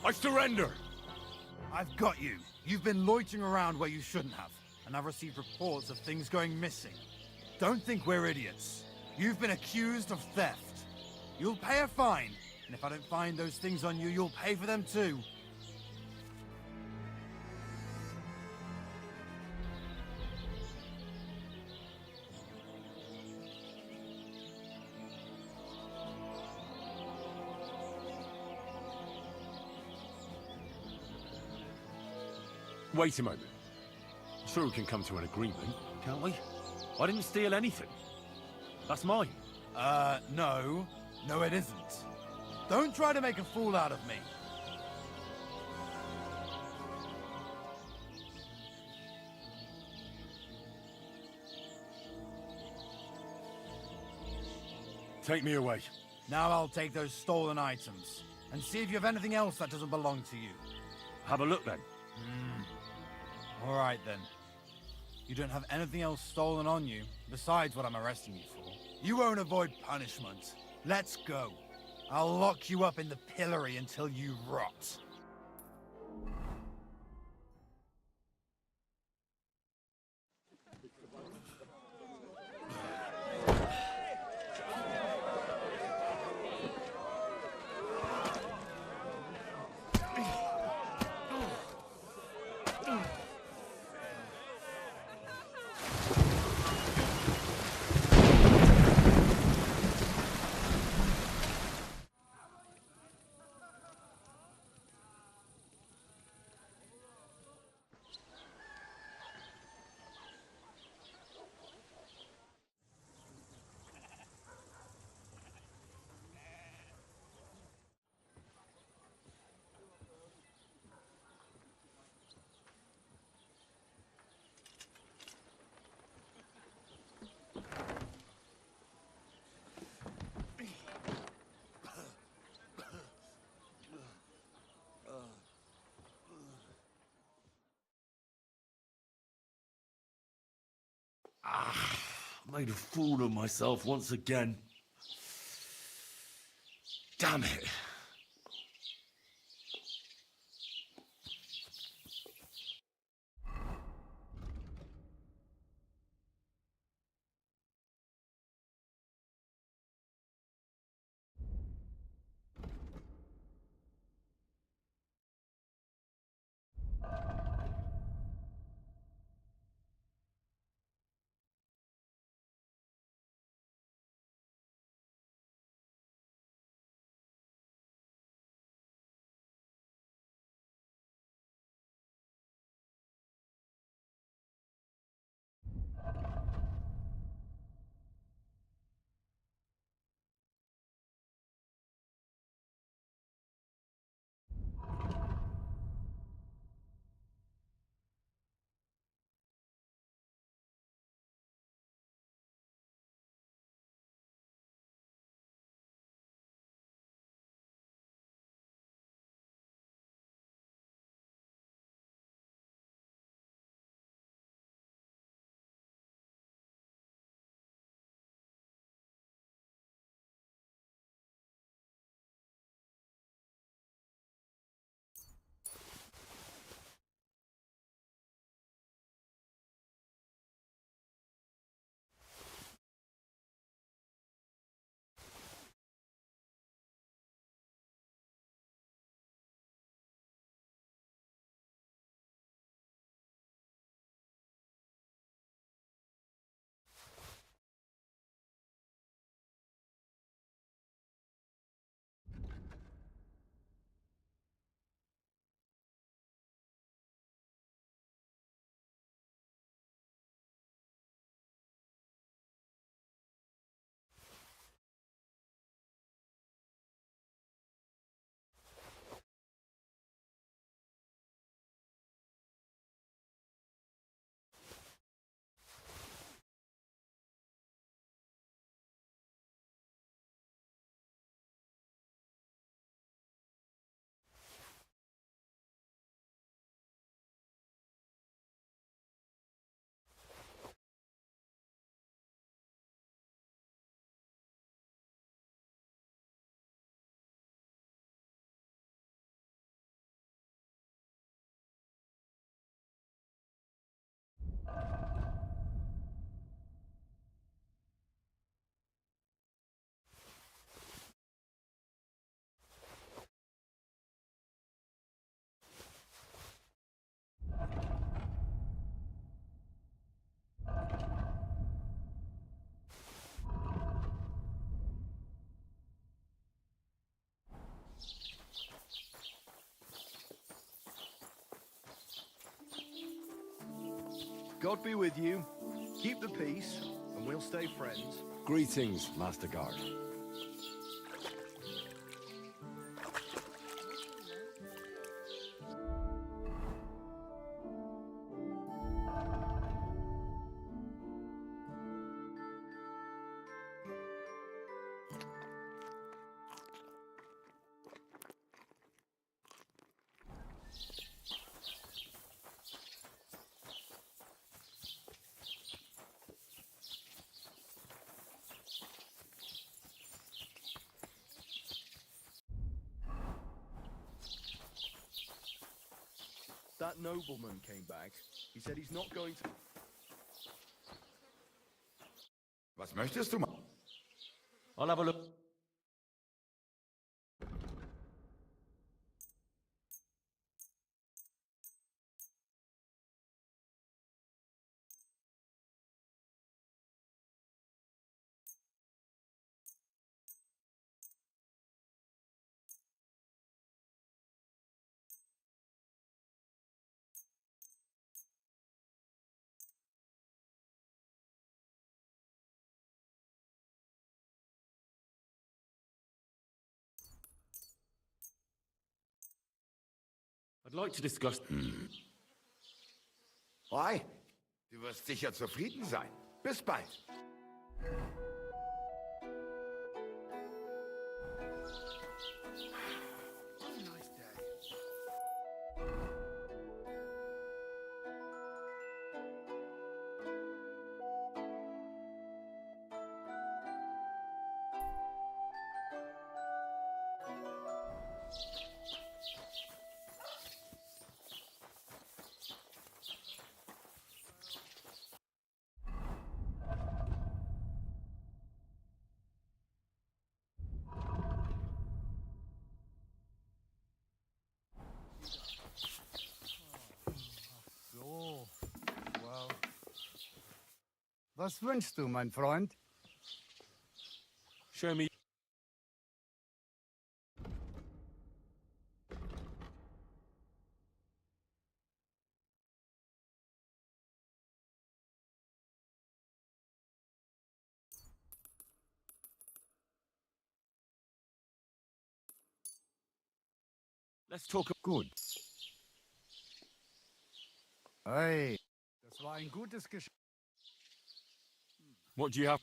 I surrender! I've got you. You've been loitering around where you shouldn't have, and I've received reports of things going missing. Don't think we're idiots. You've been accused of theft. You'll pay a fine, and if I don't find those things on you, you'll pay for them too. Wait a moment. Sure we can come to an agreement, can't we? I didn't steal anything. That's mine. No. No, it isn't. Don't try to make a fool out of me. Take me away. Now I'll take those stolen items, and see if you have anything else that doesn't belong to you. Have a look then. All right then. You don't have anything else stolen on you, besides what I'm arresting you for. You won't avoid punishment. Let's go. I'll lock you up in the pillory until you rot. Made a fool of myself once again. Damn it. God be with you. Keep the peace, and we'll stay friends. Greetings, Master Guard. That nobleman came back. He said he's not going to... Was möchtest du machen? I'll have a look. I'd like to discuss... Oi, du wirst sicher zufrieden sein. Bis bald. So, wow. Was wünschst du, mein Freund? Show me... Let's talk... Gut. Hey, das war ein gutes Geschäft. What do you have?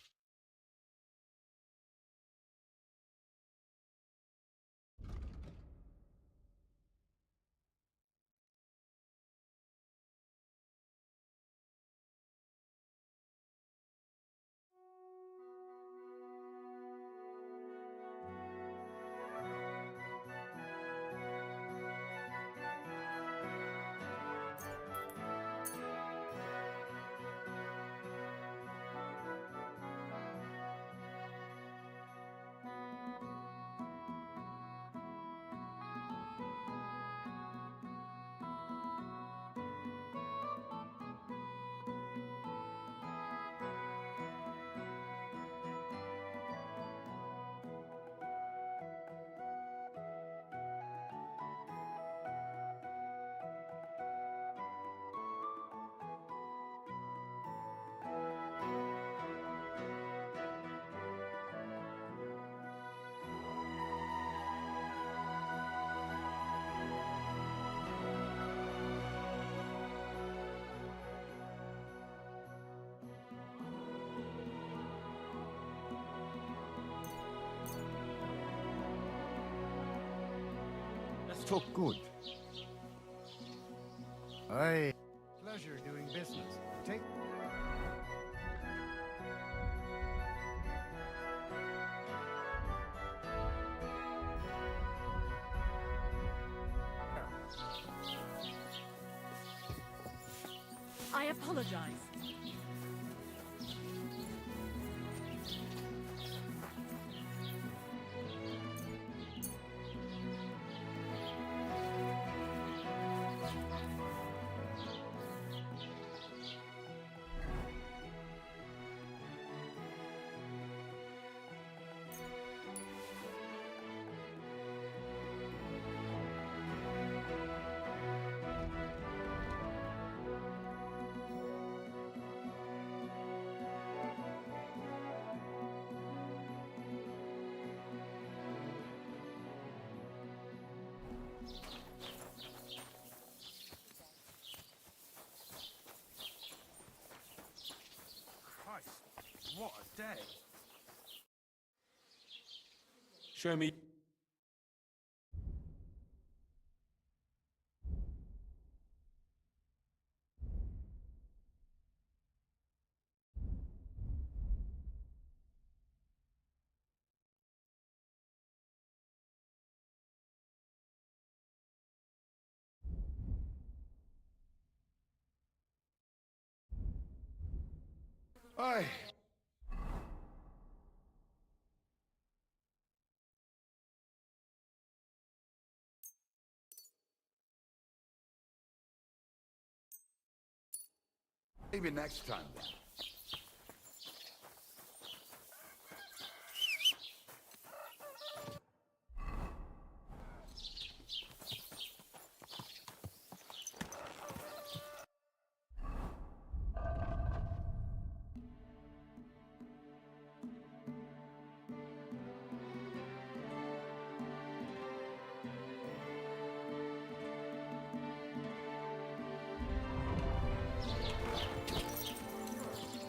Talk good. Hey, pleasure doing business. Take. I apologize. day. Show me. Aye. Maybe next time then.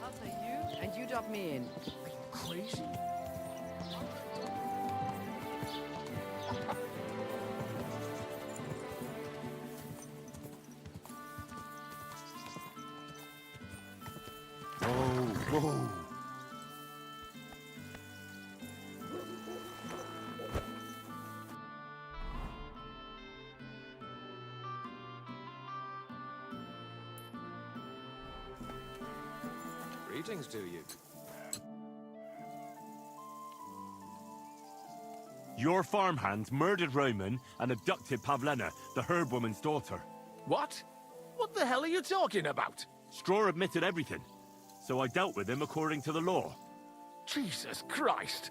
I'll tell you, and you drop me in. Crazy? Whoa. Greetings to you. Your farmhands murdered Roman and abducted Pavlena, the herb woman's daughter. What? What the hell are you talking about? Straw admitted everything, so I dealt with him according to the law. Jesus Christ!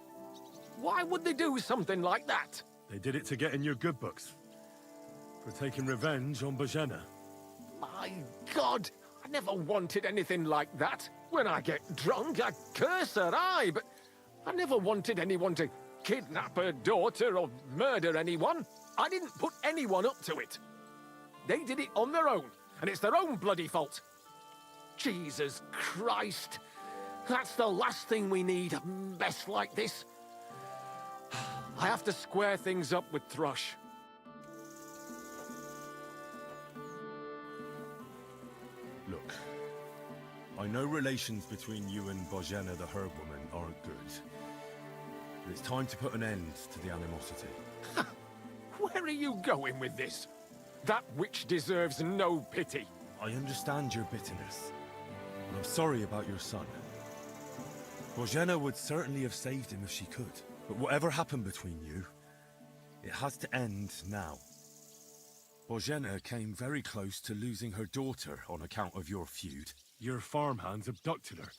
Why would they do something like that? They did it to get in your good books. For taking revenge on Bojena. My God! I never wanted anything like that. When I get drunk, I curse her, aye, but I never wanted anyone to kidnap her daughter or murder anyone. I didn't put anyone up to it. They did it on their own, and it's their own bloody fault. Jesus Christ! That's the last thing we need, a mess like this. I have to square things up with Thrush. Look, I know relations between you and Bojena the herb woman aren't good. But it's time to put an end to the animosity. Where are you going with this? That witch deserves no pity. I understand your bitterness, and I'm sorry about your son. Bojena would certainly have saved him if she could. But whatever happened between you, it has to end now. Bojena came very close to losing her daughter on account of your feud. Your farmhands abducted her,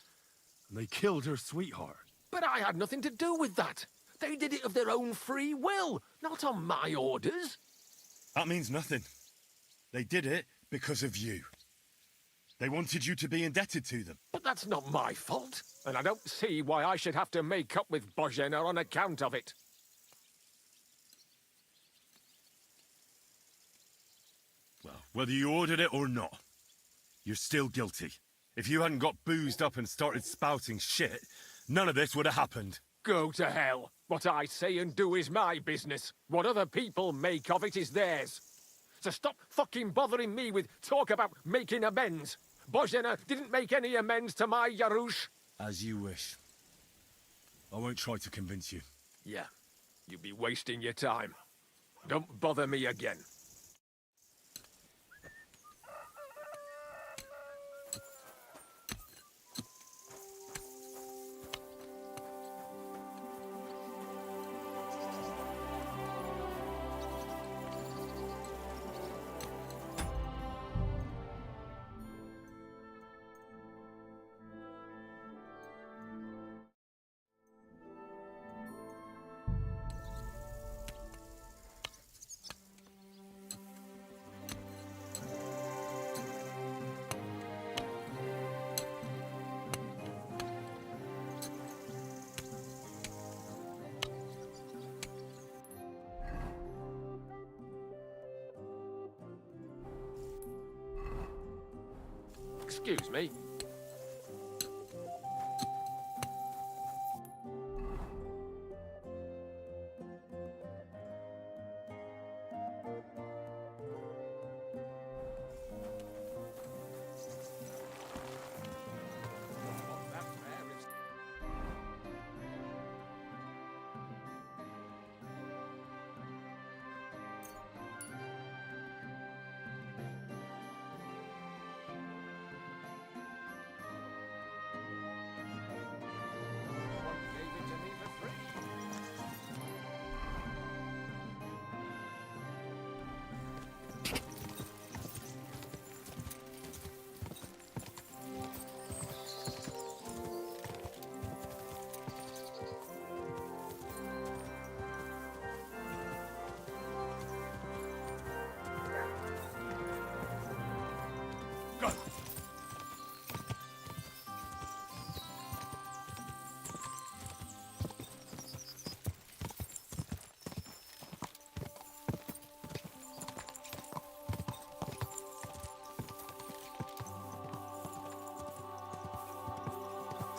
and they killed her sweetheart. But I had nothing to do with that. They did it of their own free will, not on my orders. That means nothing. They did it because of you. They wanted you to be indebted to them. But that's not my fault, and I don't see why I should have to make up with Bojena on account of it. Well, whether you ordered it or not, you're still guilty. If you hadn't got boozed up and started spouting shit, none of this would have happened. Go to hell. What I say and do is my business. What other people make of it is theirs. So stop fucking bothering me with talk about making amends. Bojena didn't make any amends to my Yarush. As you wish. I won't try to convince you. Yeah, you'd be wasting your time. Don't bother me again. Excuse me.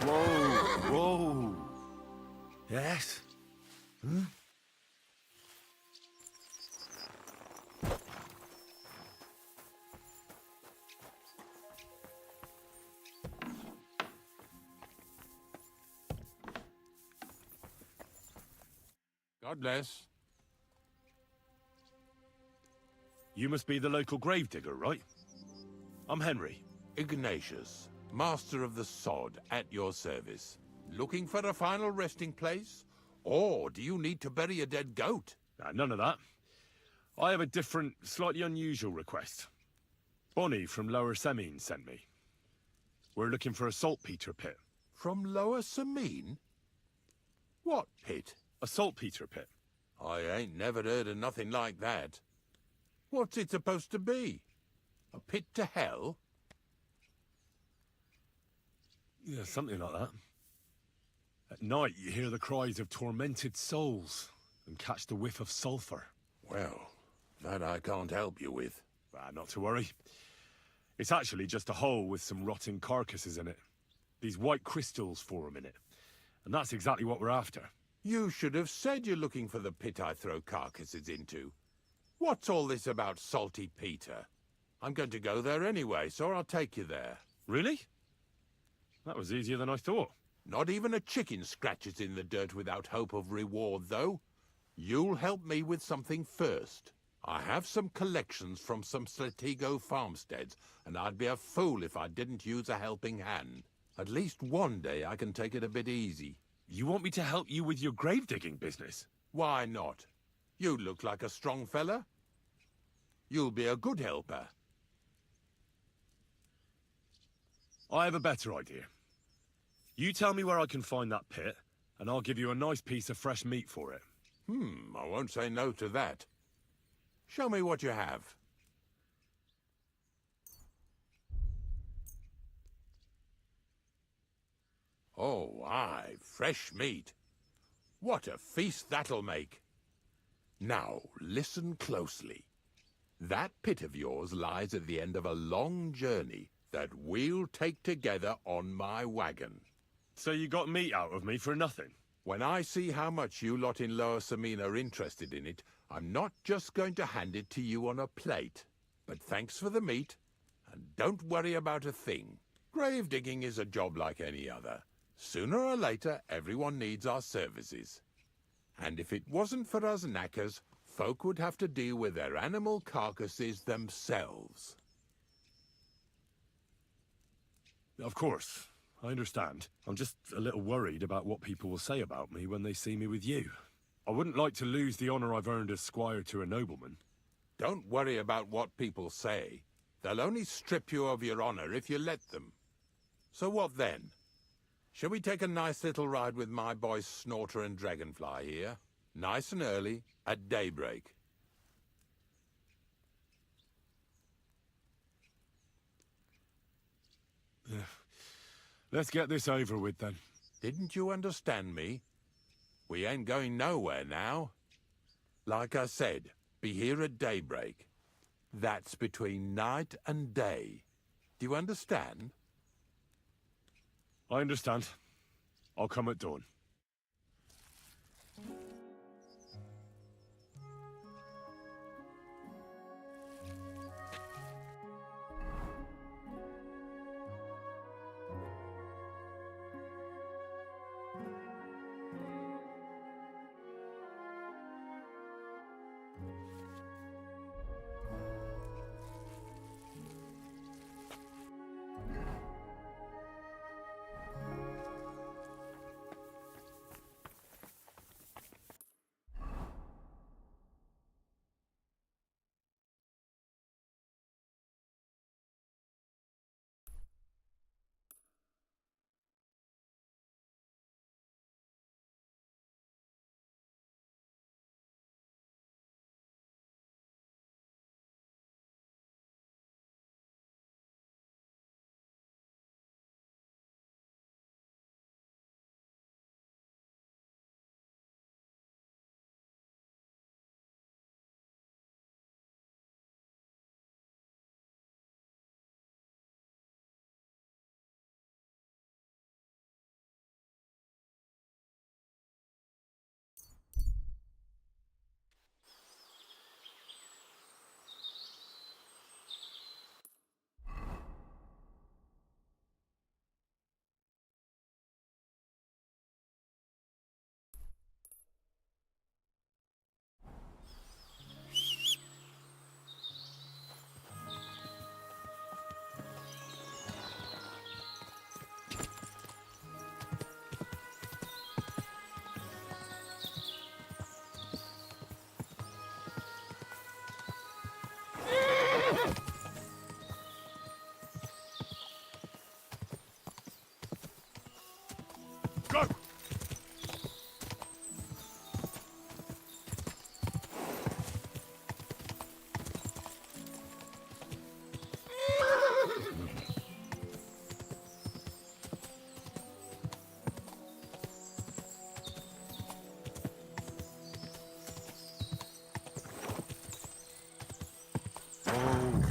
Whoa, whoa. Yes? Hmm? God bless. You must be the local gravedigger, right? I'm Henry. Ignatius, master of the sod, at your service. Looking for a final resting place? Or do you need to bury a dead goat? None of that. I have a different, slightly unusual request. Bonnie from Lower Semine sent me. We're looking for a saltpeter pit. From Lower Semine? What pit? A saltpeter pit. I ain't never heard of nothing like that. What's it supposed to be? A pit to hell? Yeah, something like that. At night, you hear the cries of tormented souls and catch the whiff of sulphur. Well, that I can't help you with. Not to worry. It's actually just a hole with some rotting carcasses in it. These white crystals form in it. And that's exactly what we're after. You should have said you're looking for the pit I throw carcasses into. What's all this about Salty Peter? I'm going to go there anyway, so I'll take you there. Really? That was easier than I thought. Not even a chicken scratches in the dirt without hope of reward, though. You'll help me with something first. I have some collections from some Slatigo farmsteads, and I'd be a fool if I didn't use a helping hand. At least one day I can take it a bit easy. You want me to help you with your grave-digging business? Why not? You look like a strong fella. You'll be a good helper. I have a better idea. You tell me where I can find that pit, and I'll give you a nice piece of fresh meat for it. I won't say no to that. Show me what you have. Oh, aye, fresh meat. What a feast that'll make. Now, listen closely. That pit of yours lies at the end of a long journey that we'll take together on my wagon. So you got meat out of me for nothing? When I see how much you lot in Lower Semine are interested in it, I'm not just going to hand it to you on a plate. But thanks for the meat, and don't worry about a thing. Grave digging is a job like any other. Sooner or later, everyone needs our services. And if it wasn't for us knackers, folk would have to deal with their animal carcasses themselves. Of course. I understand. I'm just a little worried about what people will say about me when they see me with you. I wouldn't like to lose the honor I've earned as squire to a nobleman. Don't worry about what people say. They'll only strip you of your honor if you let them. So what then? Shall we take a nice little ride with my boys Snorter and Dragonfly here? Nice and early, at daybreak. Let's get this over with, then. Didn't you understand me? We ain't going nowhere now. Like I said, be here at daybreak. That's between night and day. Do you understand? I understand. I'll come at dawn.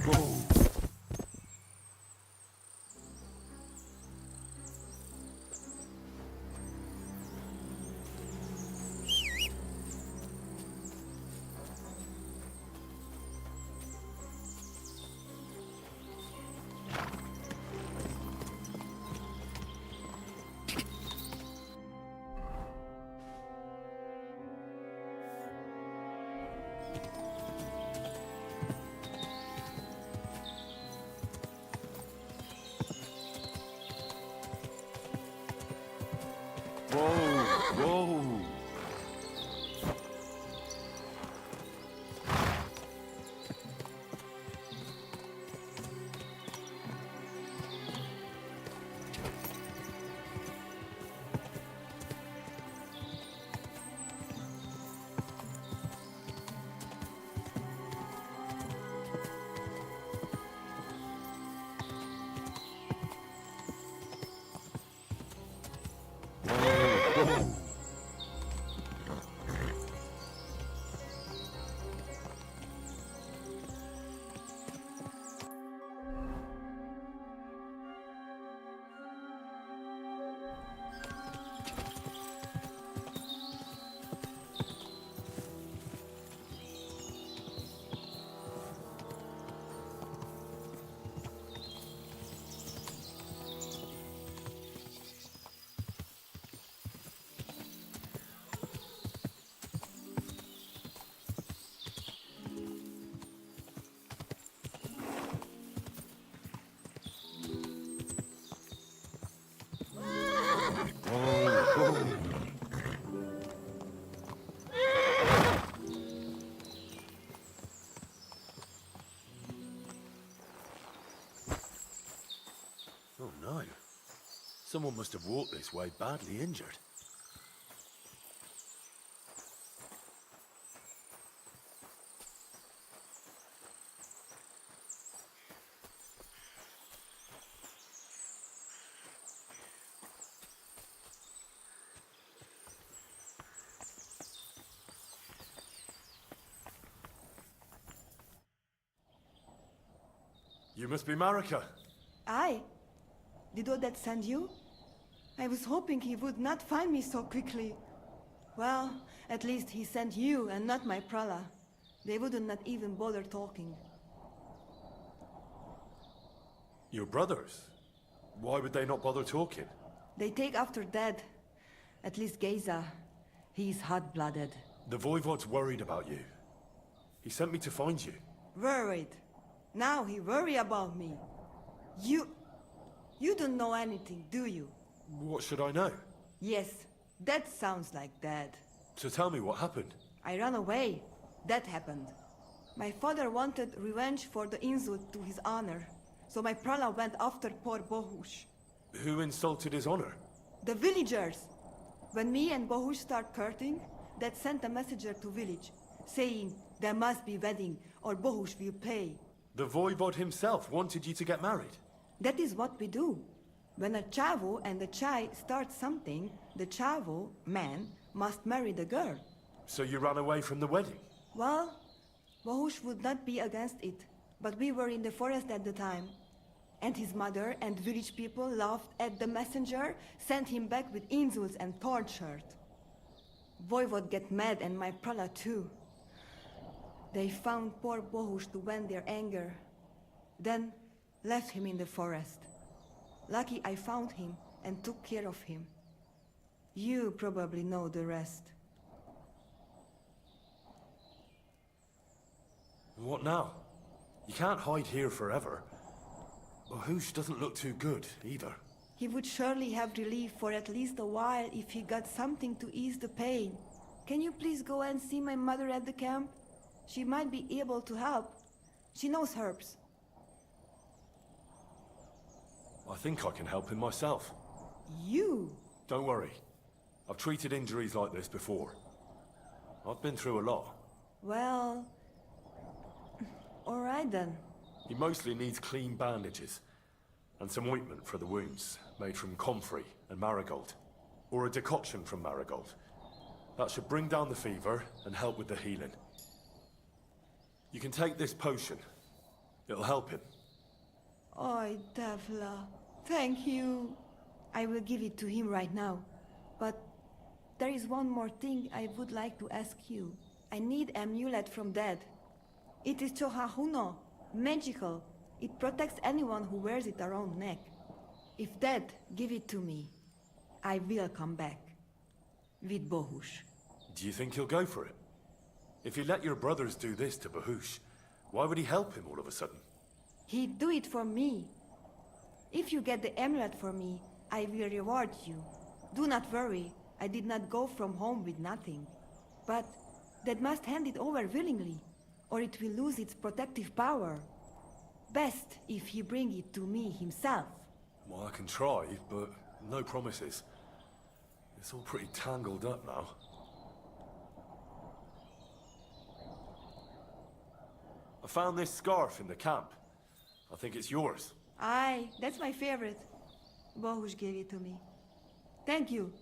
Whoa! Oh no. Someone must have walked this way badly injured. You must be Marika. Aye. Did Odette send you? I was hoping he would not find me so quickly. Well, at least he sent you and not my prala. They would not even bother talking. Your brothers? Why would they not bother talking? They take after dead. At least Geza. He's hot-blooded. The Voivod's worried about you. He sent me to find you. Worried. Now he worry about me. You don't know anything, do you? What should I know? Yes, that sounds like Dad. So tell me what happened. I ran away. That happened. My father wanted revenge for the insult to his honor, so my prala went after poor Bohush. Who insulted his honor? The villagers! When me and Bohush start courting, Dad sent a messenger to village, saying there must be wedding or Bohush will pay. The Voivod himself wanted you to get married. That is what we do. When a chavo and a chai start something, the chavo, man, must marry the girl. So you ran away from the wedding? Well, Bohush would not be against it, but we were in the forest at the time. And his mother and village people laughed at the messenger, sent him back with insults and tortured. Voivod get mad and my prala too. They found poor Bohush to vent their anger. Then left him in the forest. Lucky I found him and took care of him. You probably know the rest. What now? You can't hide here forever. Bohush doesn't look too good, either. He would surely have relief for at least a while if he got something to ease the pain. Can you please go and see my mother at the camp? She might be able to help. She knows herbs. I think I can help him myself. You? Don't worry. I've treated injuries like this before. I've been through a lot. Well... all right then. He mostly needs clean bandages. And some ointment for the wounds, made from comfrey and marigold. Or a decoction from marigold. That should bring down the fever and help with the healing. You can take this potion. It'll help him. Oi, Devla. Thank you. I will give it to him right now. But there is one more thing I would like to ask you. I need amulet from Dad. It is Chohahuno, magical. It protects anyone who wears it around neck. If Dad give it to me, I will come back. With Bohush. Do you think he'll go for it? If you let your brothers do this to Bahush, why would he help him all of a sudden? He'd do it for me. If you get the amulet for me, I will reward you. Do not worry, I did not go from home with nothing. But Dad must hand it over willingly, or it will lose its protective power. Best if he bring it to me himself. Well, I can try, but no promises. It's all pretty tangled up now. I found this scarf in the camp. I think it's yours. Aye, that's my favorite. Bohush gave it to me. Thank you.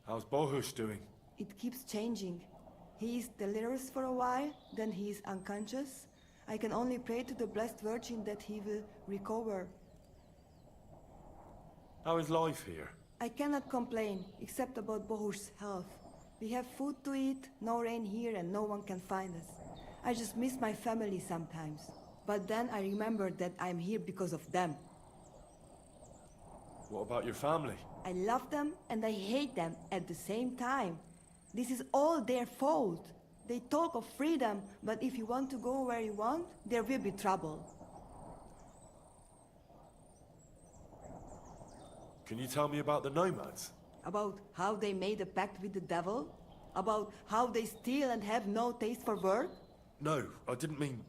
How's Bohush doing? It keeps changing. He is delirious for a while, then he is unconscious. I can only pray to the Blessed Virgin that he will recover. How is life here? I cannot complain, except about Bohush's health. We have food to eat, no rain here, and no one can find us. I just miss my family sometimes. But then I remember that I'm here because of them. What about your family? I love them and I hate them at the same time. This is all their fault. They talk of freedom, but if you want to go where you want, there will be trouble. Can you tell me about the nomads? About how they made a pact with the devil? About how they steal and have no taste for work? No, I didn't mean...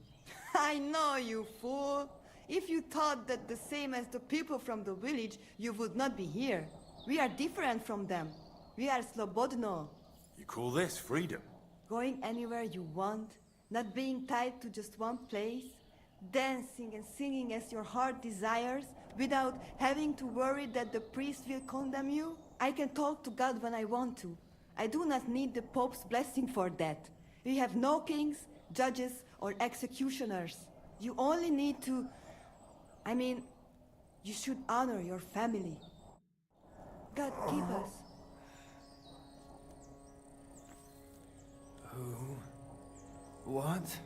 I know, you fool! If you thought that the same as the people from the village, you would not be here. We are different from them. We are slobodno. You call this freedom? Going anywhere you want, not being tied to just one place, dancing and singing as your heart desires, without having to worry that the priest will condemn you. I can talk to God when I want to. I do not need the Pope's blessing for that. We have no kings, judges, or executioners. You only need to... you should honor your family. God keep us. Who? What?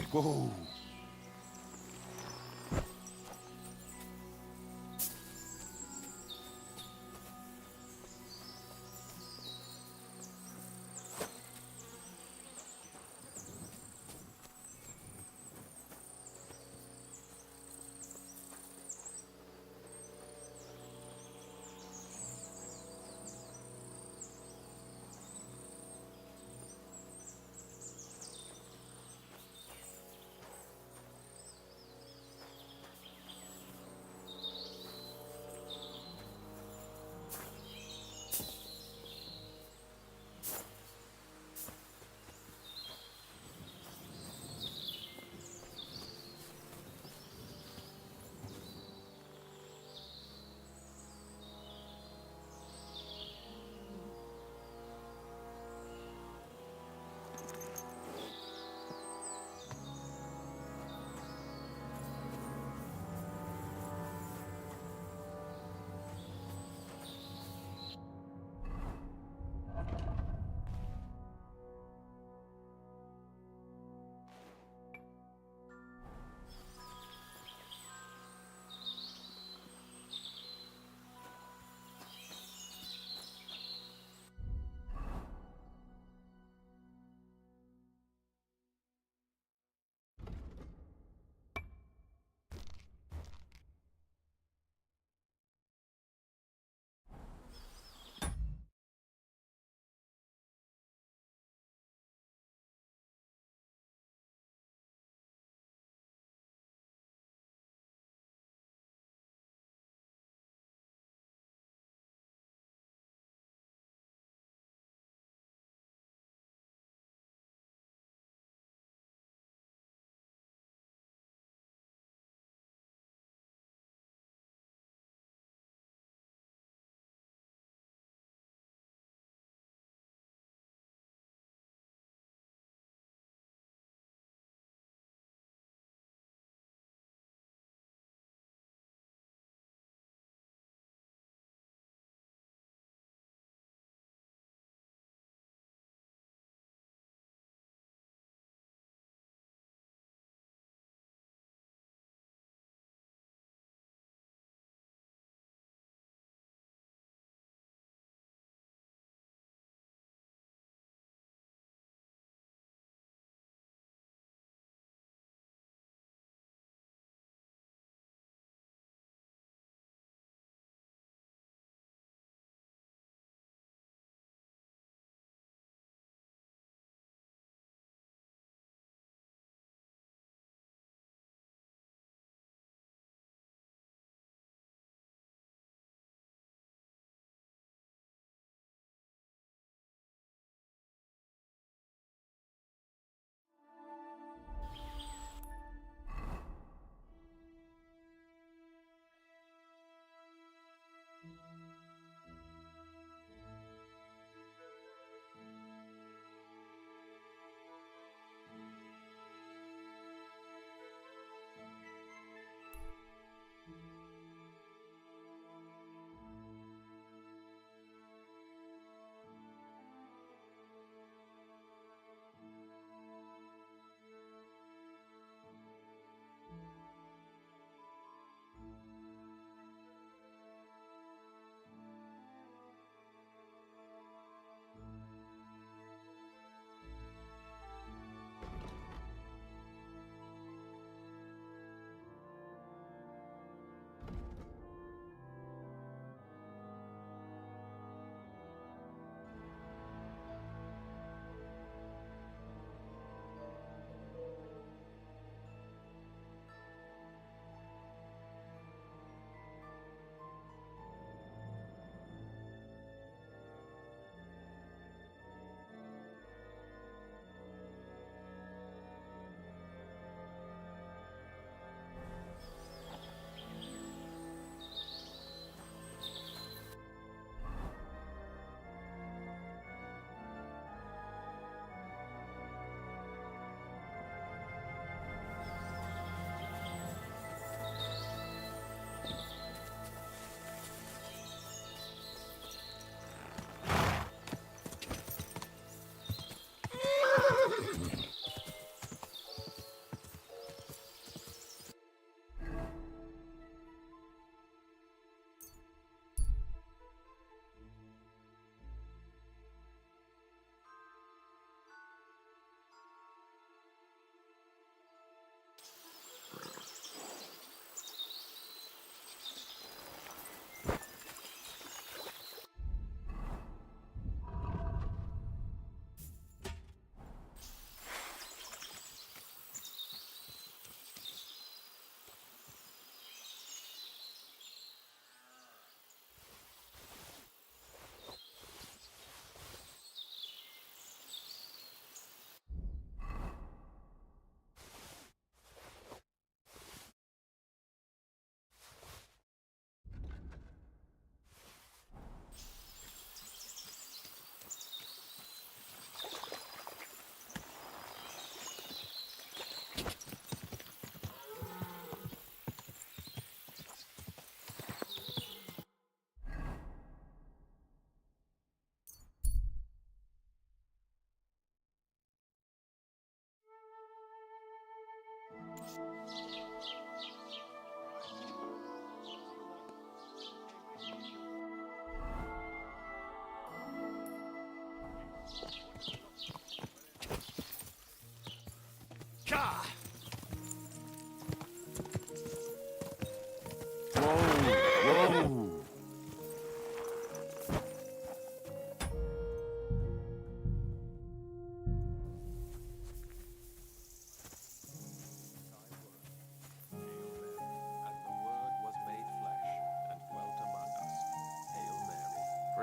Whoa!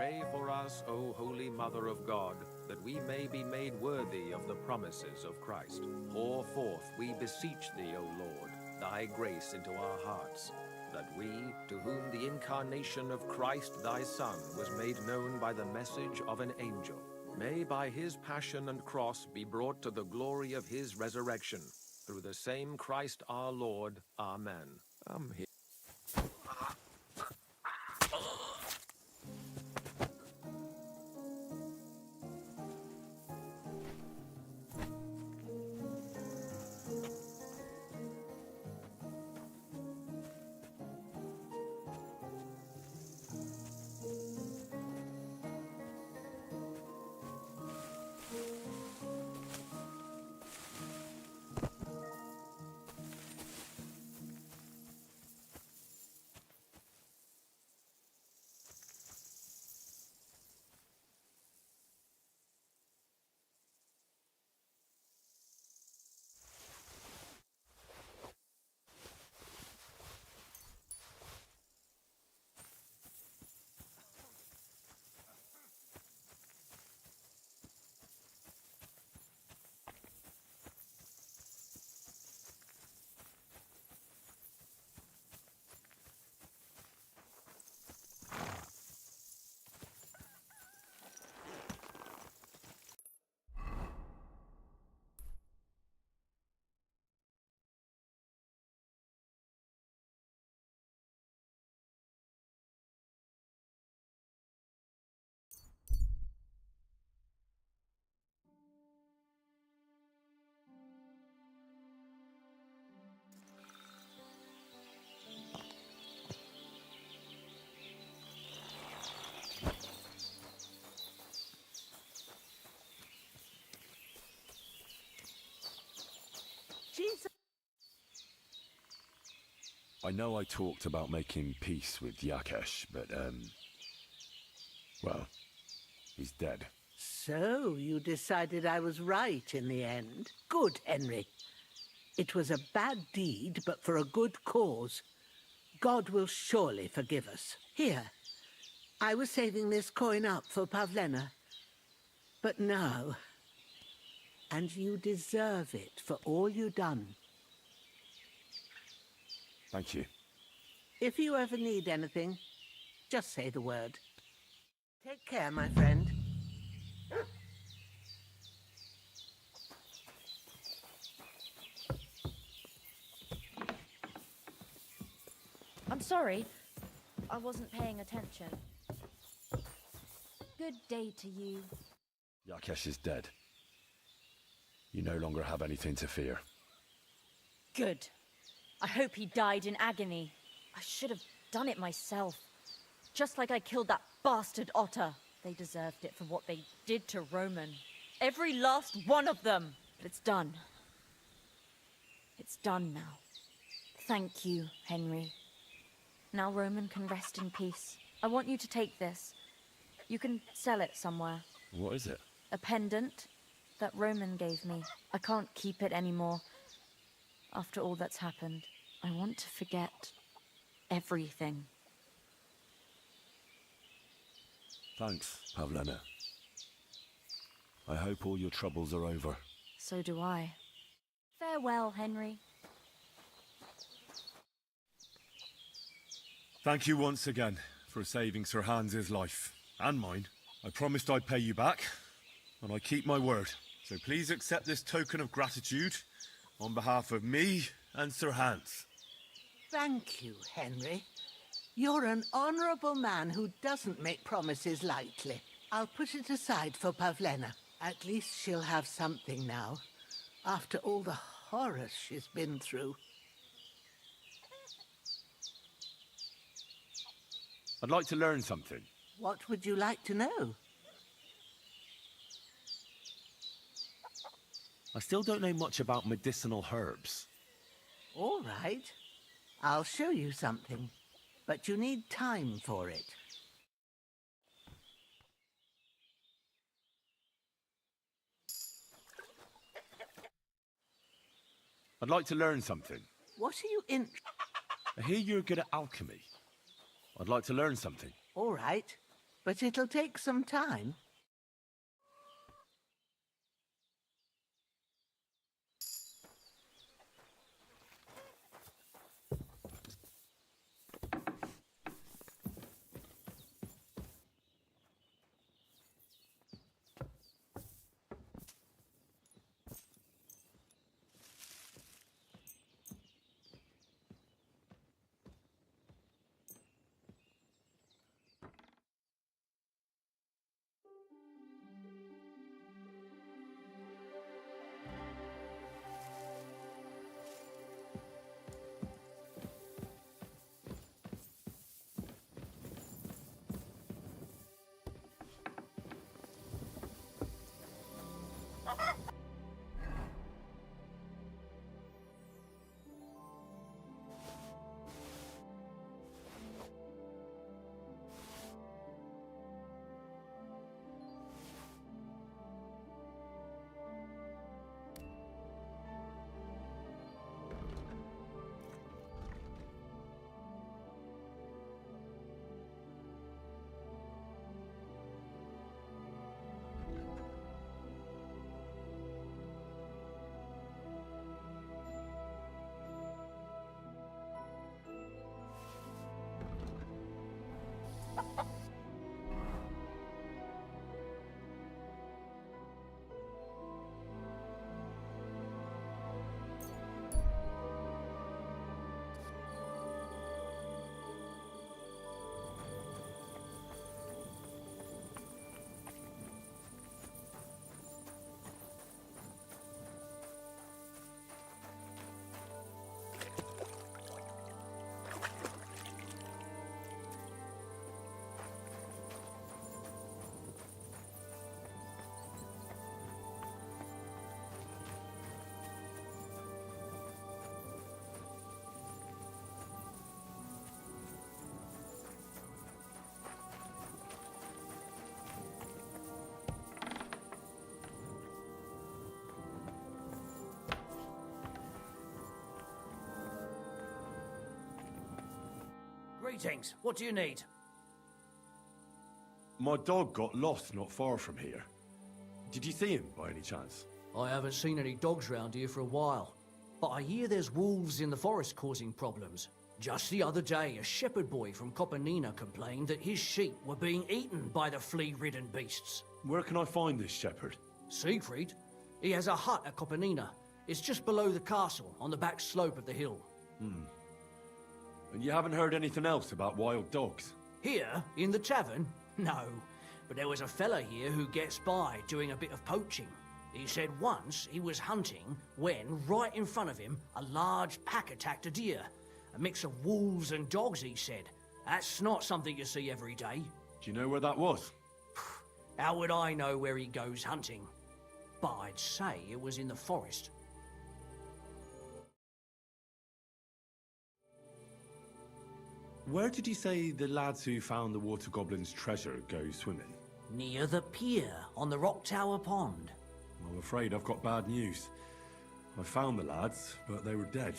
Pray for us, O Holy Mother of God, that we may be made worthy of the promises of Christ. Pour forth, we beseech thee, O Lord, thy grace into our hearts, that we, to whom the incarnation of Christ thy Son was made known by the message of an angel, may by his passion and cross be brought to the glory of his resurrection. Through the same Christ our Lord. Amen. Here. Jesus. I know I talked about making peace with Yakesh, but, well, he's dead. So, you decided I was right in the end. Good, Henry. It was a bad deed, but for a good cause. God will surely forgive us. Here, I was saving this coin up for Pavlena. But no. And you deserve it for all you done. Thank you. If you ever need anything, just say the word. Take care, my friend. I'm sorry. I wasn't paying attention. Good day to you. Yakesh is dead. You no longer have anything to fear. Good. I hope he died in agony. I should have done it myself. Just like I killed that bastard otter. They deserved it for what they did to Roman. Every last one of them. But it's done. It's done now. Thank you, Henry. Now Roman can rest in peace. I want you to take this. You can sell it somewhere. What is it? A pendant that Roman gave me. I can't keep it anymore. After all that's happened, I want to forget everything. Thanks, Pavlena. I hope all your troubles are over. So do I. Farewell, Henry. Thank you once again for saving Sir Hans's life. And mine. I promised I'd pay you back, and I keep my word. So please accept this token of gratitude on behalf of me and Sir Hans. Thank you, Henry. You're an honourable man who doesn't make promises lightly. I'll put it aside for Pavlena. At least she'll have something now, after all the horrors she's been through. I'd like to learn something. What would you like to know? I still don't know much about medicinal herbs. All right. I'll show you something, but you need time for it. I'd like to learn something. What are you I hear you're good at alchemy. I'd like to learn something. All right. but it'll take some time. Greetings. What do you need? My dog got lost not far from here. Did you see him by any chance? I haven't seen any dogs round here for a while, but I hear there's wolves in the forest causing problems. Just the other day, a shepherd boy from Kopanina complained that his sheep were being eaten by the flea-ridden beasts. Where can I find this shepherd? Siegfried? He has a hut at Kopanina. It's just below the castle, on the back slope of the hill. And you haven't heard anything else about wild dogs? Here, in the tavern? No. But there was a fella here who gets by doing a bit of poaching. He said once he was hunting when, right in front of him, a large pack attacked a deer. A mix of wolves and dogs, he said. That's not something you see every day. Do you know where that was? How would I know where he goes hunting? But I'd say it was in the forest. Where did you say the lads who found the water goblin's treasure go swimming? Near the pier, on the Rock Tower Pond. I'm afraid I've got bad news. I found the lads, but they were dead.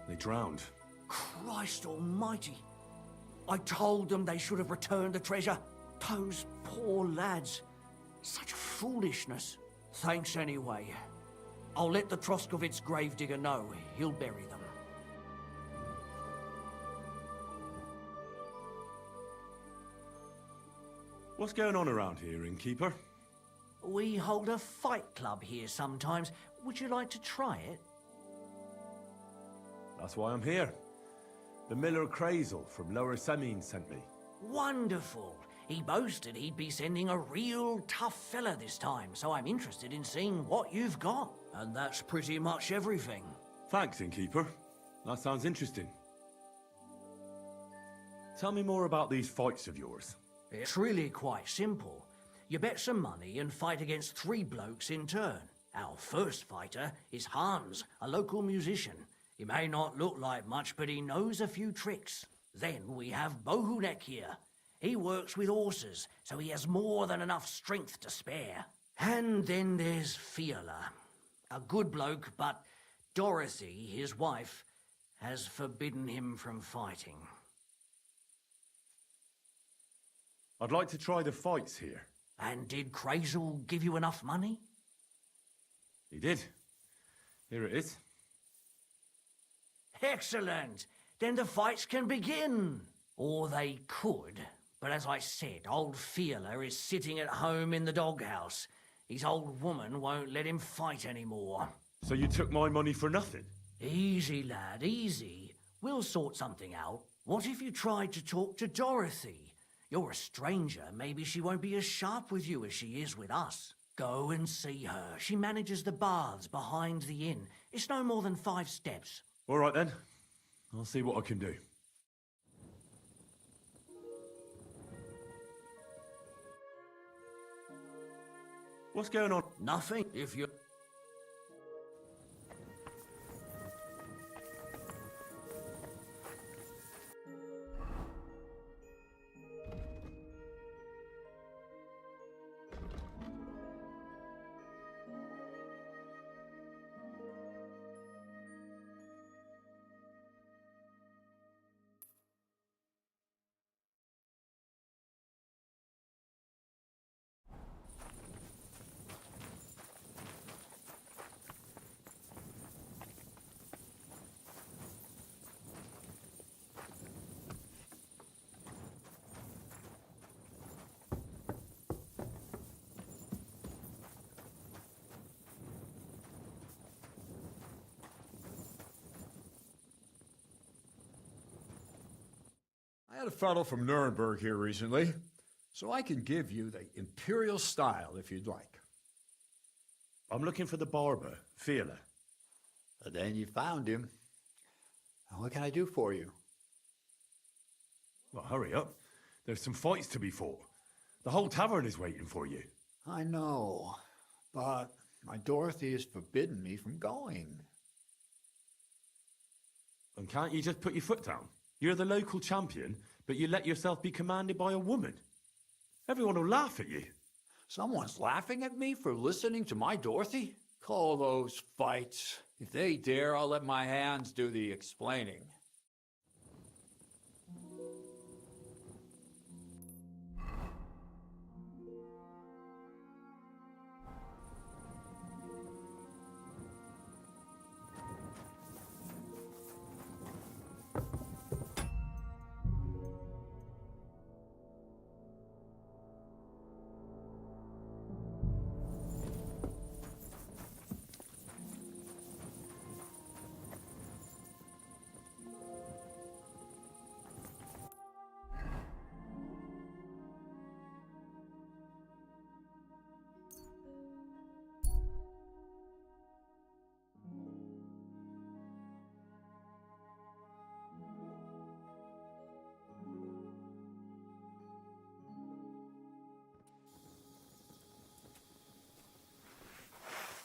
They drowned. Christ almighty! I told them they should have returned the treasure. Those poor lads. Such foolishness. Thanks anyway. I'll let the Troskovitz gravedigger know. He'll bury them. What's going on around here, innkeeper? We hold a fight club here sometimes. Would you like to try it? That's why I'm here. The Miller Crazel from Lower Semin sent me. Wonderful. He boasted he'd be sending a real tough fella this time, so I'm interested in seeing what you've got. And that's pretty much everything. Thanks, innkeeper. That sounds interesting. Tell me more about these fights of yours. It's really quite simple. You bet some money and fight against 3 blokes in turn. Our first fighter is Hans, a local musician. He may not look like much, but he knows a few tricks. Then we have Bohunek here. He works with horses, so he has more than enough strength to spare. And then there's Fiala. A good bloke, but Dorothy, his wife, has forbidden him from fighting. I'd like to try the fights here. And did Crazel give you enough money? He did. Here it is. Excellent. Then the fights can begin. Or they could. But as I said, old Fiala is sitting at home in the doghouse. His old woman won't let him fight anymore. So you took my money for nothing? Easy, lad, easy. We'll sort something out. What if you tried to talk to Dorothy? You're a stranger. Maybe she won't be as sharp with you as she is with us. Go and see her. She manages the baths behind the inn. It's no more than 5 steps. All right then. I'll see what I can do. What's going on? Nothing. If you... I had a fellow from Nuremberg here recently, so I can give you the imperial style if you'd like. I'm looking for the barber, Fiala. Then you found him. What can I do for you? Well, hurry up. There's some fights to be fought. The whole tavern is waiting for you. I know, but my Dorothy has forbidden me from going. And can't you just put your foot down? You're the local champion, but you let yourself be commanded by a woman. Everyone will laugh at you. Someone's laughing at me for listening to my Dorothy? Call those fights. If they dare, I'll let my hands do the explaining.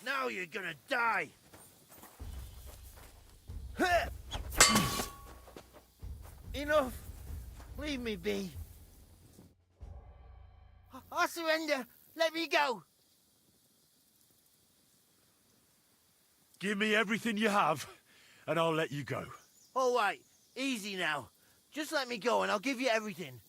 Now you're gonna die! Enough! Leave me be. I surrender! Let me go! Give me everything you have, and I'll let you go. All right, easy now. Just let me go and I'll give you everything.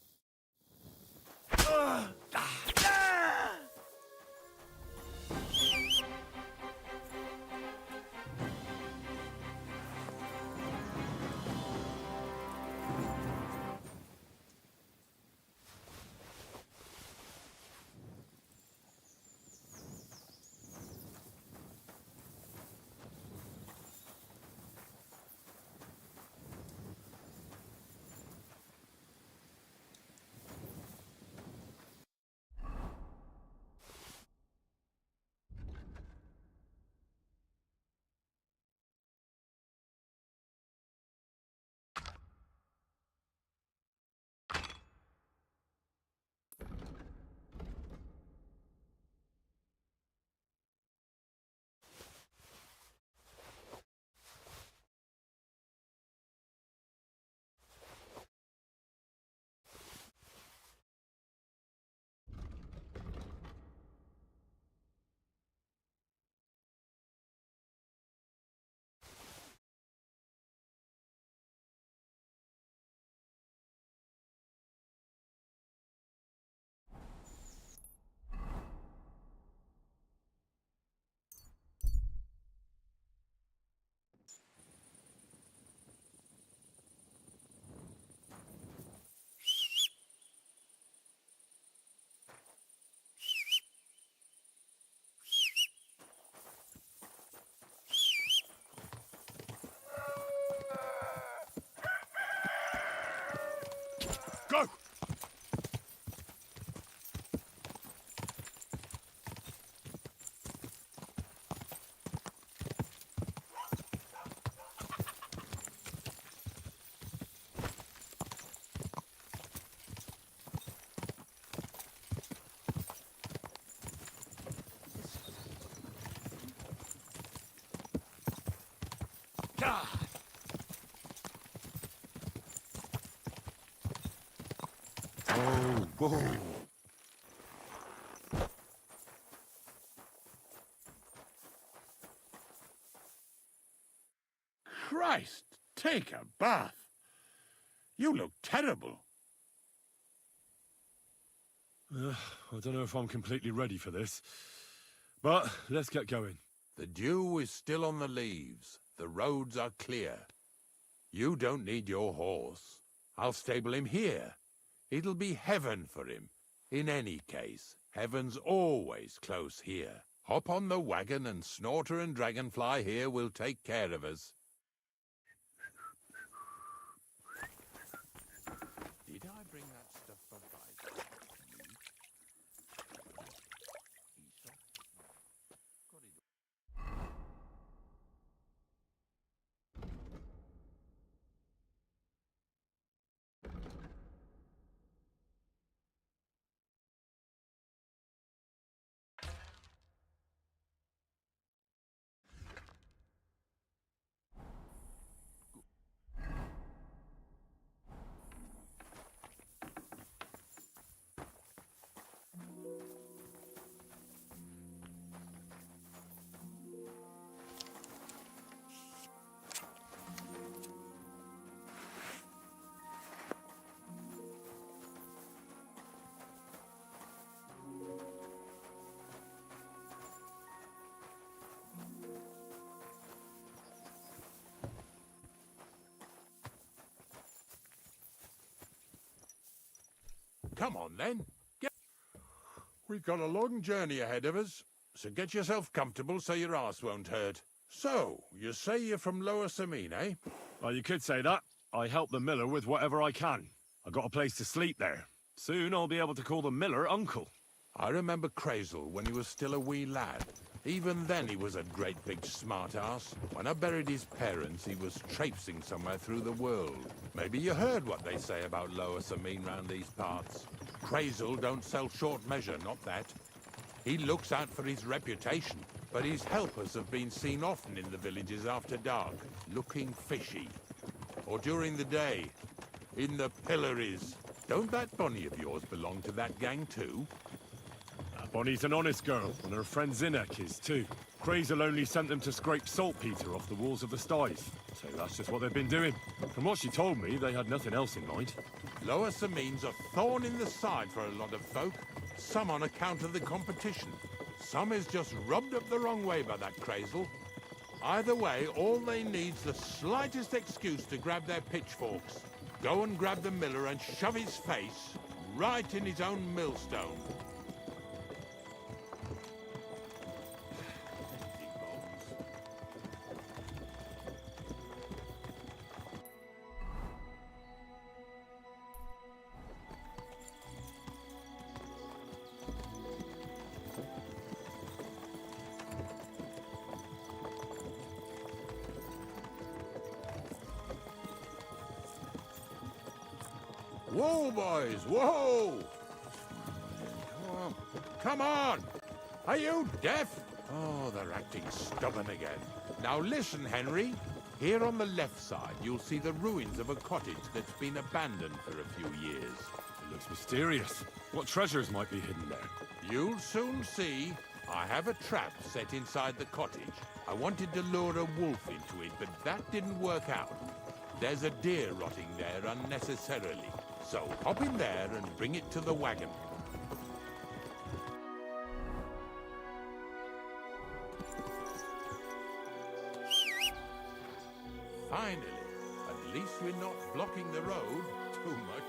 Go! Oh, whoa. Christ, take a bath. You look terrible. I don't know if I'm completely ready for this, but let's get going. The dew is still on the leaves. The roads are clear. You don't need your horse. I'll stable him here. It'll be heaven for him. In any case, heaven's always close here. Hop on the wagon and Snorter and Dragonfly here will take care of us. Did I bring that stuff for bite? Come on, then. We've got a long journey ahead of us, so get yourself comfortable so your arse won't hurt. So, you say you're from Lower Samine, eh? Well, you could say that. I help the miller with whatever I can. I got a place to sleep there. Soon I'll be able to call the miller uncle. I remember Crazel when he was still a wee lad. Even then he was a great big smart-ass. When I buried his parents, he was traipsing somewhere through the world. Maybe you heard what they say about Lower Samine round these parts. Crazel don't sell short measure, not that. He looks out for his reputation, but his helpers have been seen often in the villages after dark, looking fishy. Or during the day, in the pillories. Don't that Bonnie of yours belong to that gang too? Bonnie's an honest girl, and her friend Zinnek is too. Crazel only sent them to scrape saltpeter off the walls of the sties, so that's just what they've been doing. From what she told me, they had nothing else in mind. Lower Samine's a thorn in the side for a lot of folk. Some on account of the competition. Some is just rubbed up the wrong way by that Crazel. Either way, all they need's the slightest excuse to grab their pitchforks. Go and grab the miller and shove his face right in his own millstone. Whoa, boys, whoa! Come on! Are you deaf? Oh, they're acting stubborn again. Now listen, Henry. Here on the left side, you'll see the ruins of a cottage that's been abandoned for a few years. It looks mysterious. What treasures might be hidden there? You'll soon see. I have a trap set inside the cottage. I wanted to lure a wolf into it, but that didn't work out. There's a deer rotting there unnecessarily. So hop in there and bring it to the wagon. Finally, at least we're not blocking the road too much.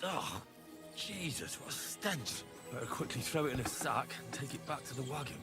Oh, Jesus, what a stench. Better quickly throw it in a sack and take it back to the wagon.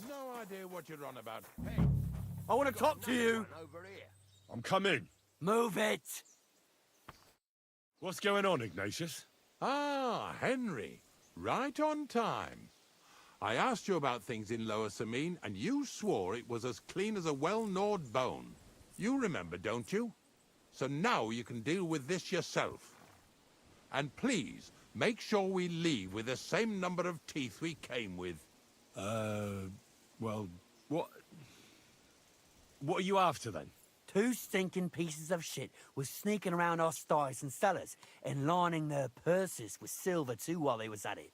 No idea what you're on about. Hey, I want to talk to you. over here. I'm coming. Move it! What's going on, Ignatius? Ah, Henry. Right on time. I asked you about things in Lower Samine, and you swore it was as clean as a well-gnawed bone. You remember, don't you? So now you can deal with this yourself. And please, make sure we leave with the same number of teeth we came with. Well, what are you after, then? 2 stinking pieces of shit was sneaking around our sties and cellars and lining their purses with silver too while they was at it.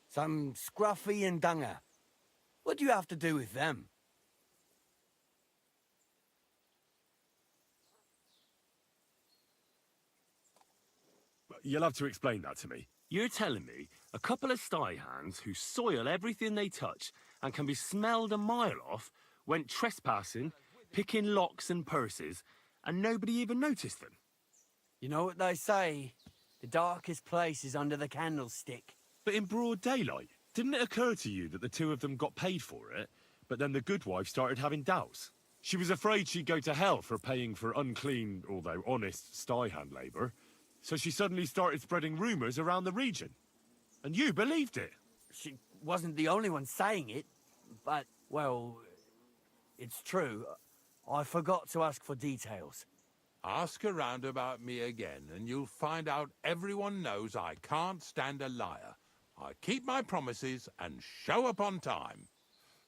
Some Scruffy and Dunger. What do you have to do with them? You'll have to explain that to me. You're telling me a couple of sty hands who soil everything they touch and can be smelled a mile off went trespassing, picking locks and purses, and nobody even noticed them? You know what they say? The darkest place is under the candlestick. But in broad daylight, didn't it occur to you that the 2 of them got paid for it, but then the good wife started having doubts? She was afraid she'd go to hell for paying for unclean, although honest, sty hand labour, so she suddenly started spreading rumours around the region. And you believed it. She wasn't the only one saying it, but, well, it's true. I forgot to ask for details. Ask around about me again, and you'll find out everyone knows I can't stand a liar. I keep my promises and show up on time.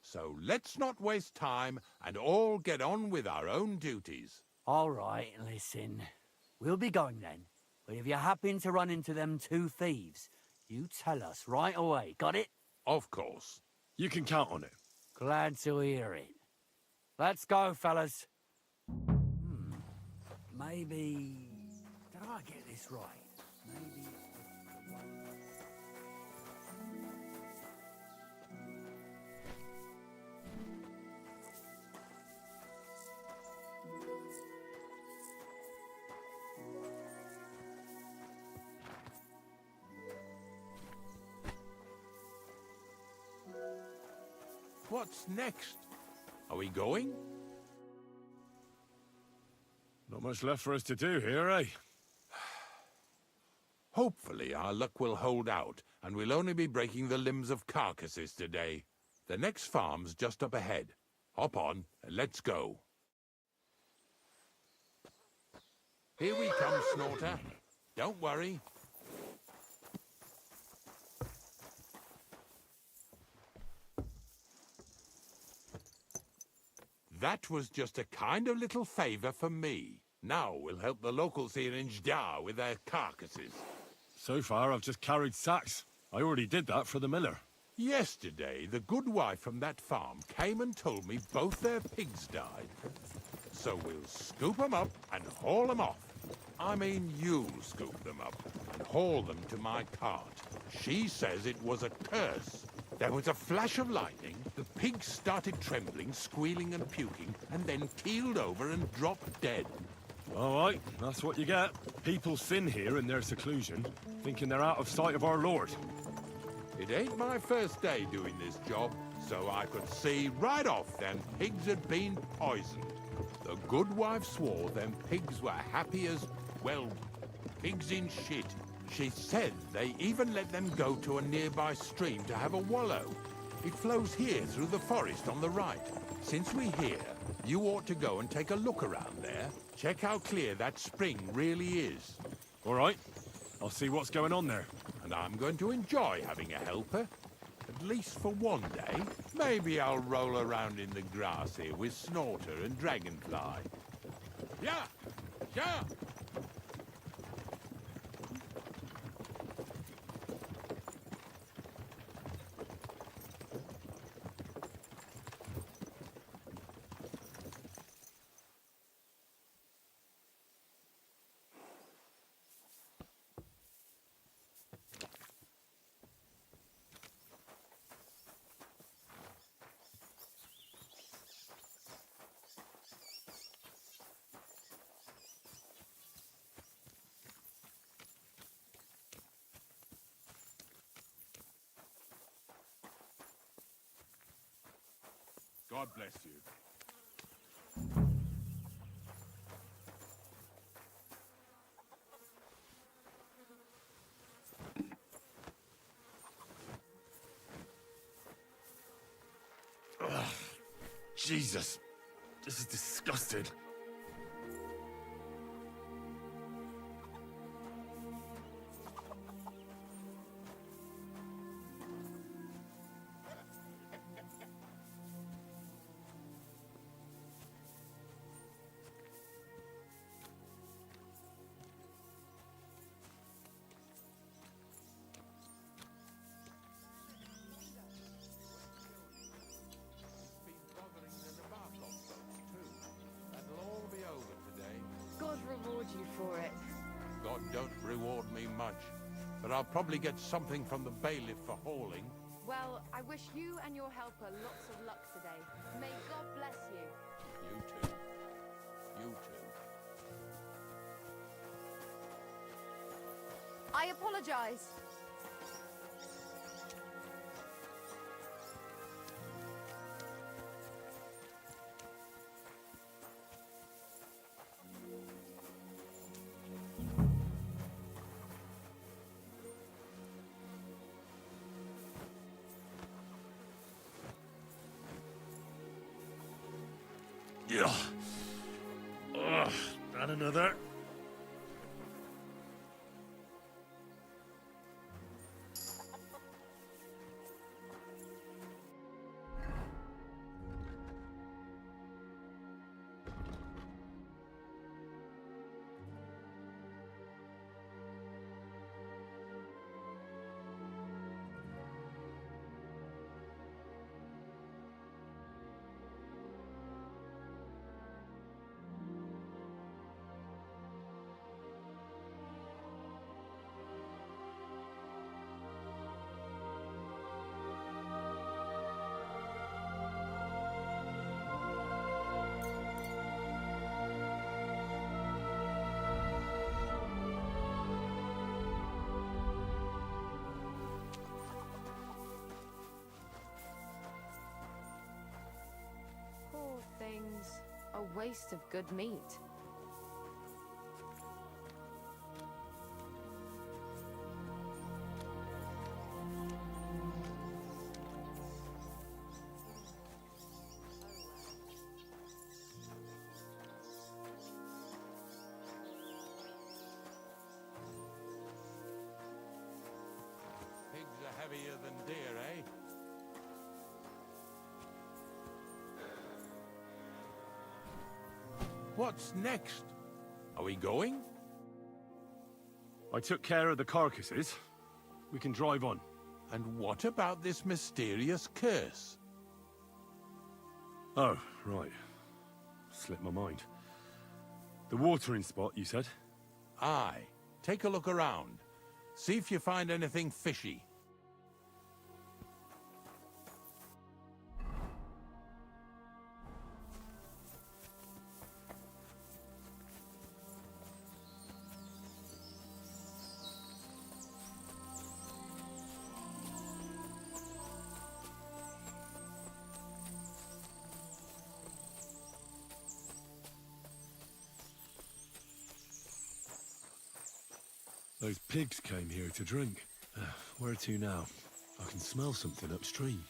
So let's not waste time and all get on with our own duties. All right, listen. We'll be going then. But if you happen to run into them 2 thieves, you tell us right away, got it? Of course. You can count on it. Glad to hear it. Let's go, fellas. Maybe... Did I get this right? Maybe... What's next? Are we going? Not much left for us to do here, eh? Hopefully our luck will hold out, and we'll only be breaking the limbs of carcasses today. The next farm's just up ahead. Hop on, and let's go. Here we come, Snorter. Don't worry. That was just a kind of little favour for me. Now we'll help the locals here in Jdar with their carcasses. So far, I've just carried sacks. I already did that for the miller. Yesterday, the good wife from that farm came and told me both their pigs died. So we'll scoop them up and haul them off. I mean, you'll scoop them up and haul them to my cart. She says it was a curse. There was a flash of lightning, the pigs started trembling, squealing and puking, and then keeled over and dropped dead. All right, that's what you get. People sin here in their seclusion, thinking they're out of sight of our Lord. It ain't my first day doing this job, so I could see right off them pigs had been poisoned. The good wife swore them pigs were happy as, well, pigs in shit. She said they even let them go to a nearby stream to have a wallow. It flows here through the forest on the right. Since we're here, you ought to go and take a look around there. Check how clear that spring really is. All right. I'll see what's going on there. And I'm going to enjoy having a helper. At least for one day. Maybe I'll roll around in the grass here with Snorter and Dragonfly. Yeah! Yeah! God bless you. Ugh, Jesus, this is disgusting. God reward you for it. God don't reward me much, but I'll probably get something from the bailiff for hauling. Well, I wish you and your helper lots of luck today. May God bless you. You too. You too. I apologize. Yeah. Ugh, and another. Poor things. A waste of good meat. Pigs are heavier than deer, eh? What's next? Are we going? I took care of the carcasses. We can drive on. And what about this mysterious curse? Oh, right. Slipped my mind. The watering spot, you said? Aye. Take a look around. See if you find anything fishy. Those pigs came here to drink. Where to now? I can smell something upstream.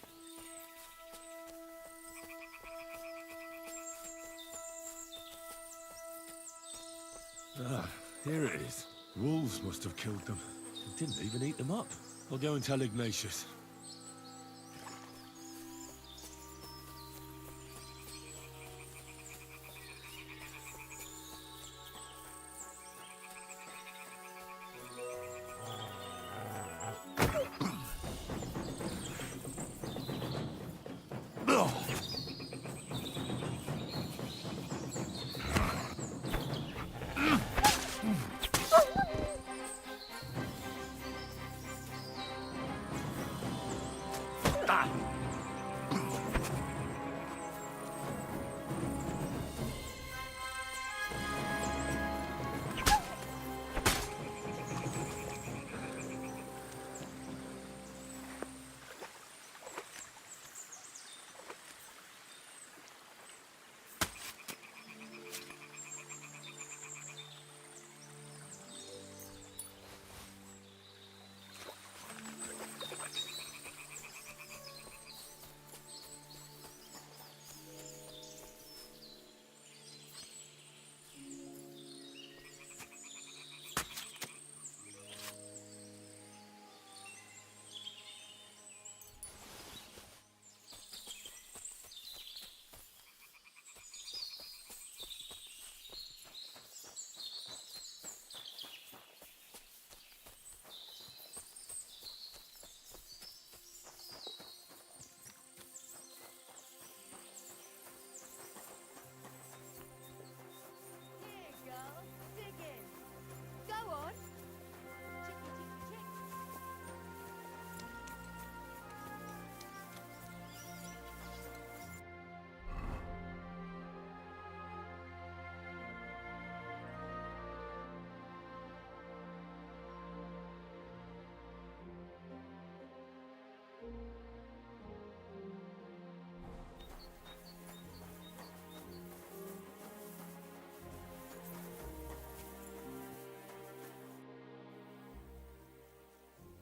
Ah, here it is. Wolves must have killed them. They didn't even eat them up. I'll go and tell Ignatius.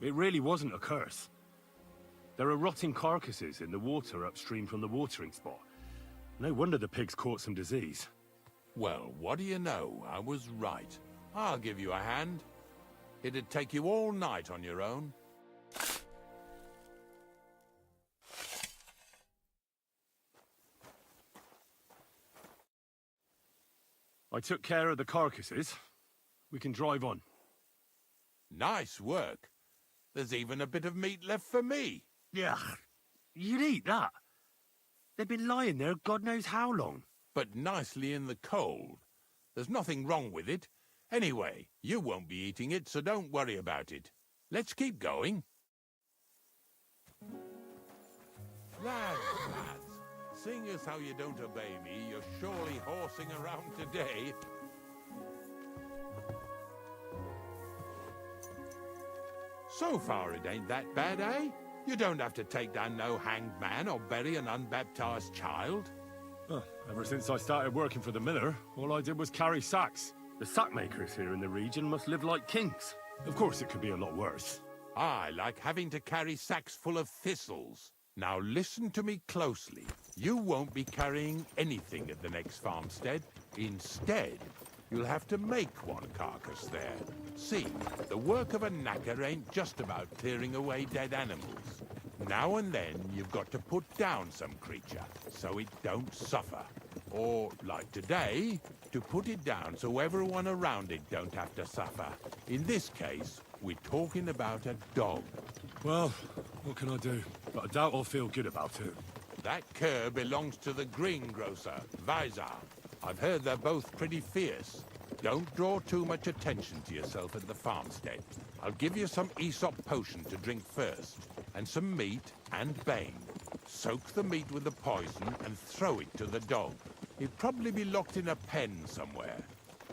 It really wasn't a curse. There are rotting carcasses in the water upstream from the watering spot. No wonder the pigs caught some disease. Well, what do you know? I was right. I'll give you a hand. It'd take you all night on your own. I took care of the carcasses. We can drive on. Nice work. There's even a bit of meat left for me. Yeah, you'd eat that. They've been lying there God knows how long. But nicely in the cold. There's nothing wrong with it. Anyway, you won't be eating it, so don't worry about it. Let's keep going. Lads, seeing as how you don't obey me, you're surely horsing around today. So far it ain't that bad, eh? You don't have to take down no hanged man or bury an unbaptized child. Oh, ever since I started working for the miller, all I did was carry sacks. The sack makers here in the region must live like kings. Of course it could be a lot worse. I like having to carry sacks full of thistles. Now listen to me closely. You won't be carrying anything at the next farmstead. Instead, you'll have to make one carcass there. See, the work of a knacker ain't just about clearing away dead animals. Now and then, you've got to put down some creature, so it don't suffer. Or, like today, to put it down so everyone around it don't have to suffer. In this case, we're talking about a dog. Well, What can I do? But I doubt I'll feel good about it. That cur belongs to the greengrocer, Vizar. I've heard they're both pretty fierce. Don't draw too much attention to yourself at the farmstead. I'll give you some Aesop potion to drink first, and some meat and bane. Soak the meat with the poison and throw it to the dog. He'll probably be locked in a pen somewhere.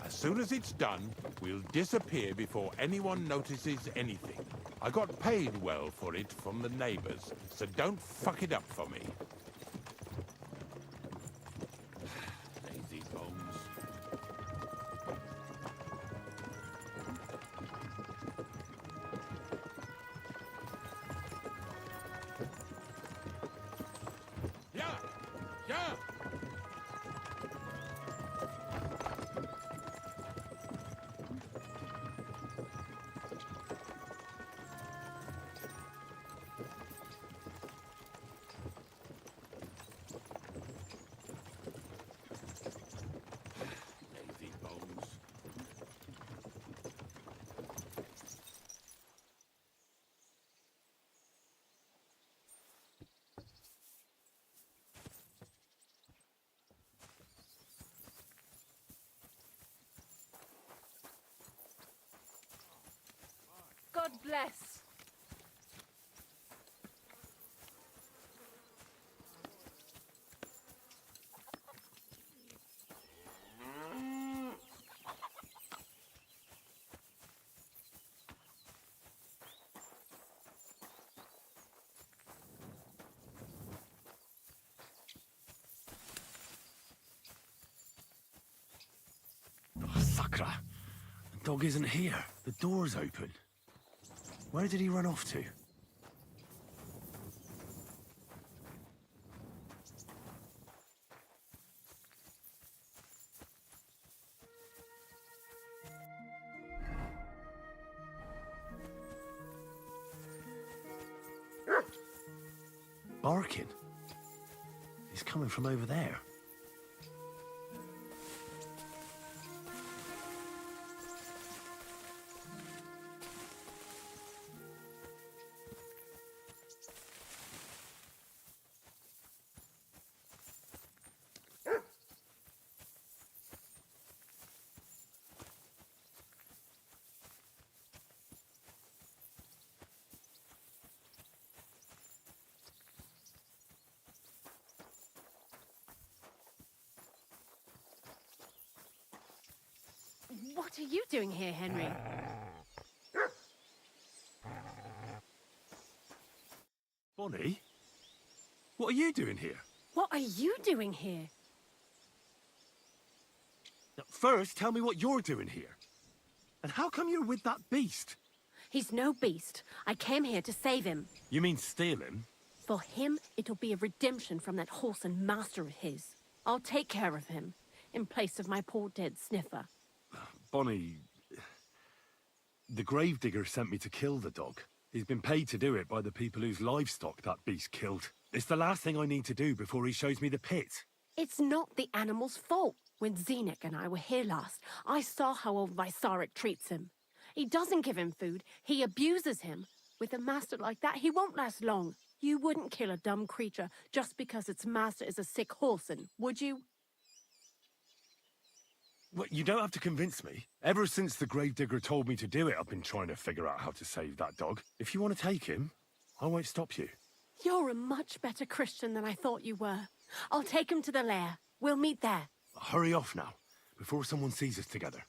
As soon as it's done, we'll disappear before anyone notices anything. I got paid well for it from the neighbors, so don't fuck it up for me. Lazy bones. Yeah! Yeah! Lazy bones. God bless. Oh, Sakra! The dog isn't here. The door's open. Where did he run off to? Barking. He's coming from over there. What are you doing here, Henry? Bonnie? What are you doing here? What are you doing here? Now, first, tell me what you're doing here. And how come you're with that beast? He's no beast. I came here to save him. You mean steal him? For him, it'll be a redemption from that horse and master of his. I'll take care of him, in place of my poor dead sniffer. Bonnie... The gravedigger sent me to kill the dog. He's been paid to do it by the people whose livestock that beast killed. It's the last thing I need to do before he shows me the pit. It's not the animal's fault. When Zenek and I were here last, I saw how old Vysarik treats him. He doesn't give him food, he abuses him. With a master like that, he won't last long. You wouldn't kill a dumb creature just because its master is a sick horseman, would you? Well, you don't have to convince me. Ever since the gravedigger told me to do it, I've been trying to figure out how to save that dog. If you want to take him, I won't stop you. You're a much better Christian than I thought you were. I'll take him to the lair. We'll meet there. Hurry off now, before someone sees us together.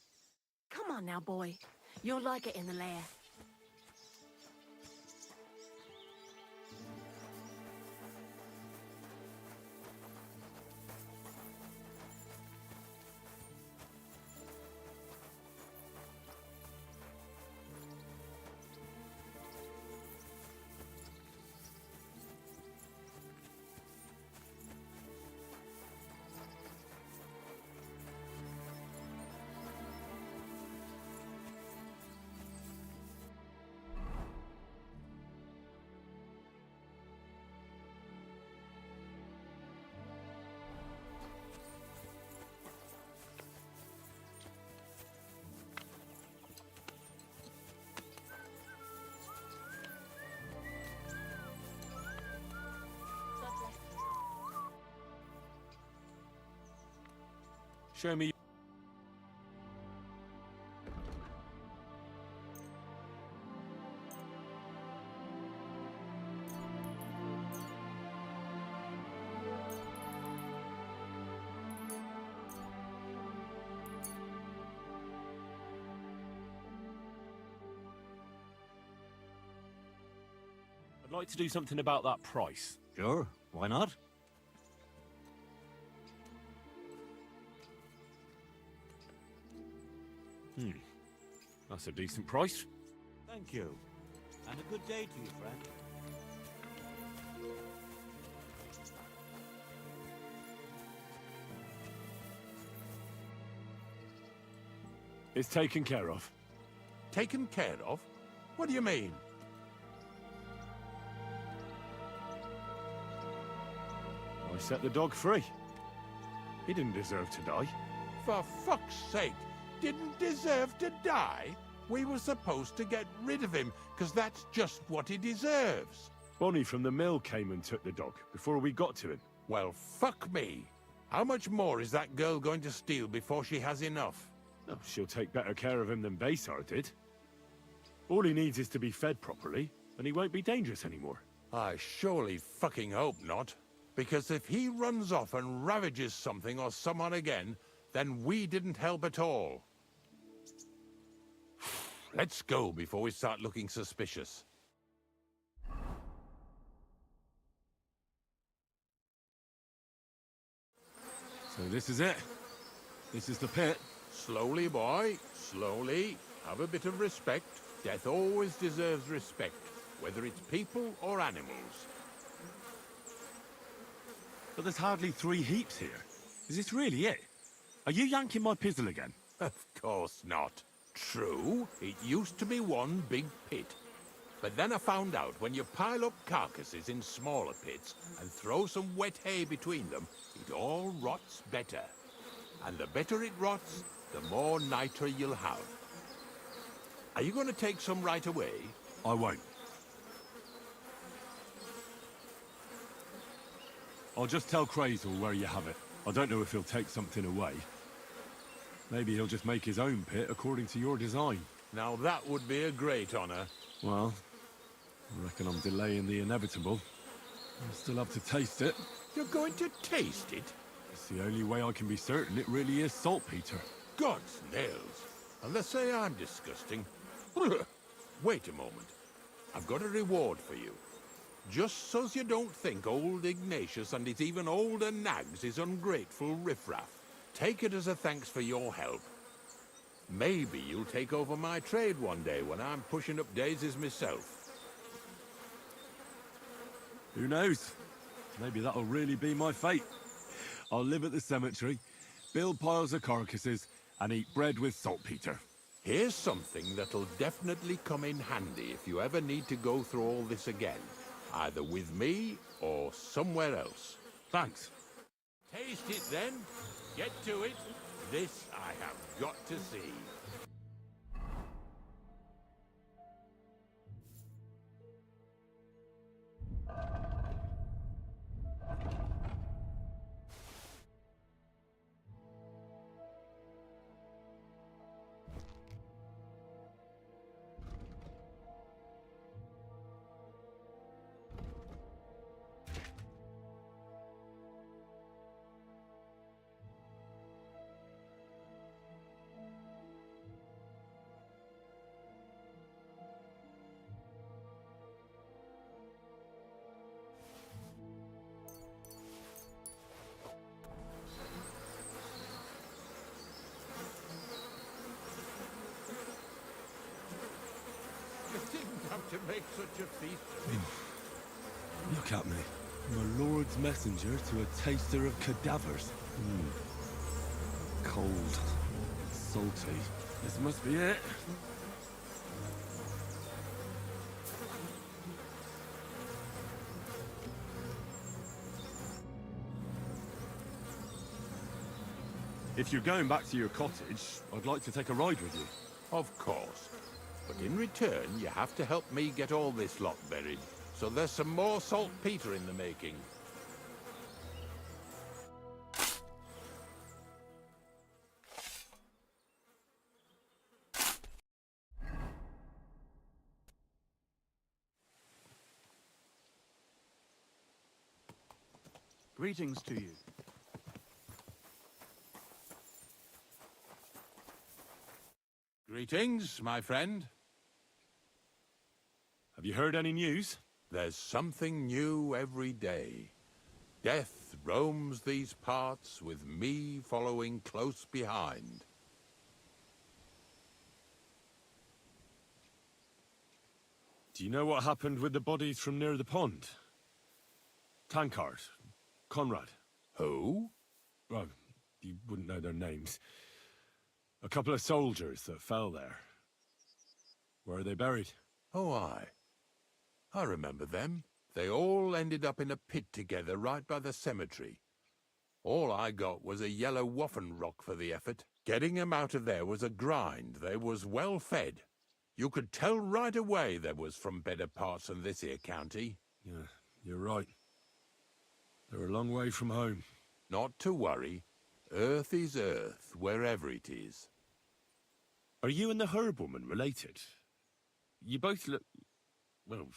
Come on now, boy. You'll like it in the lair. Show me. I'd like to do something about that price. Sure, why not? That's a decent price. Thank you. And a good day to you, friend. It's taken care of. Taken care of? What do you mean? I set the dog free. He didn't deserve to die. For fuck's sake, didn't deserve to die? We were supposed to get rid of him, because that's just what he deserves. Bonnie from the mill came and took the dog before we got to him. Well, fuck me. How much more is that girl going to steal before she has enough? Oh, she'll take better care of him than Baysar did. All he needs is to be fed properly, and he won't be dangerous anymore. I surely fucking hope not. Because if he runs off and ravages something or someone again, then we didn't help at all. Let's go before we start looking suspicious. So this is it. This is the pit. Slowly, boy. Slowly. Have a bit of respect. Death always deserves respect, whether it's people or animals. But there's hardly 3 heaps here. Is this really it? Are you yanking my pizzle again? Of course not. True, it used to be one big pit. But then I found out when you pile up carcasses in smaller pits and throw some wet hay between them, it all rots better. And the better it rots, the more niter you'll have. Are you going to take some right away? I won't. I'll just tell Crazel where you have it. I don't know if he'll take something away. Maybe he'll just make his own pit according to your design. Now that would be a great honor. Well, I reckon I'm delaying the inevitable. I'll still have to taste it. You're going to taste it? It's the only way I can be certain it really is saltpeter. God's nails. Unless say I'm disgusting. Wait a moment. I've got a reward for you. Just so's you don't think old Ignatius and his even older nags is ungrateful riffraff. Take it as a thanks for your help. Maybe you'll take over my trade one day when I'm pushing up daisies myself. Who knows? Maybe that'll really be my fate. I'll live at the cemetery, build piles of carcasses, and eat bread with saltpeter. Here's something that'll definitely come in handy if you ever need to go through all this again. Either with me or somewhere else. Thanks. Taste it then. Get to it. This I have got to see. To make such a feast of it. Look at me. I'm a Lord's messenger to a taster of cadavers. Cold. Salty. This must be it. If you're going back to your cottage, I'd like to take a ride with you. Of course. But in return, you have to help me get all this lot buried. So there's some more saltpeter in the making. Greetings to you. Greetings, my friend. Have you heard any news? There's something new every day. Death roams these parts, with me following close behind. Do you know what happened with the bodies from near the pond? Tankard, Conrad. Who? Well, you wouldn't know their names. A couple of soldiers that fell there. Where are they buried? Oh, I remember them. They all ended up in a pit together right by the cemetery. All I got was a yellow waffen rock for the effort. Getting them out of there was a grind. They was well fed. You could tell right away they was from better parts than this here county. Yeah, you're right. They're a long way from home. Not to worry. Earth is earth, wherever it is. Are you and the herb woman related? You both look, well,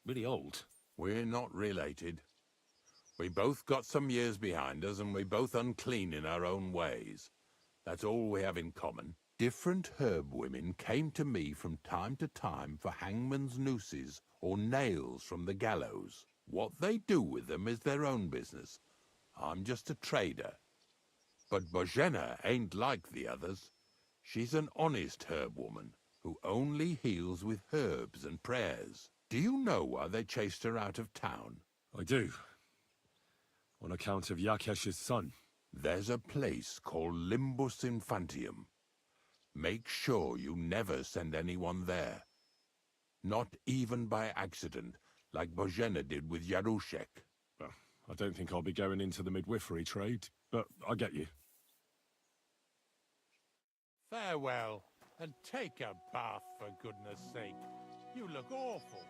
really old. We're not related. We both got some years behind us, and we both unclean in our own ways. That's all we have in common. Different herb women came to me from time to time for hangman's nooses or nails from the gallows. What they do with them is their own business. I'm just a trader. But Bozhena ain't like the others. She's an honest herb woman who only heals with herbs and prayers. Do you know why they chased her out of town? I do. On account of Yakesh's son. There's a place called Limbus Infantium. Make sure you never send anyone there. Not even by accident, like Bozhena did with Yarushek. Well, I don't think I'll be going into the midwifery trade, but I get you. Farewell, and take a bath for goodness sake. You look awful.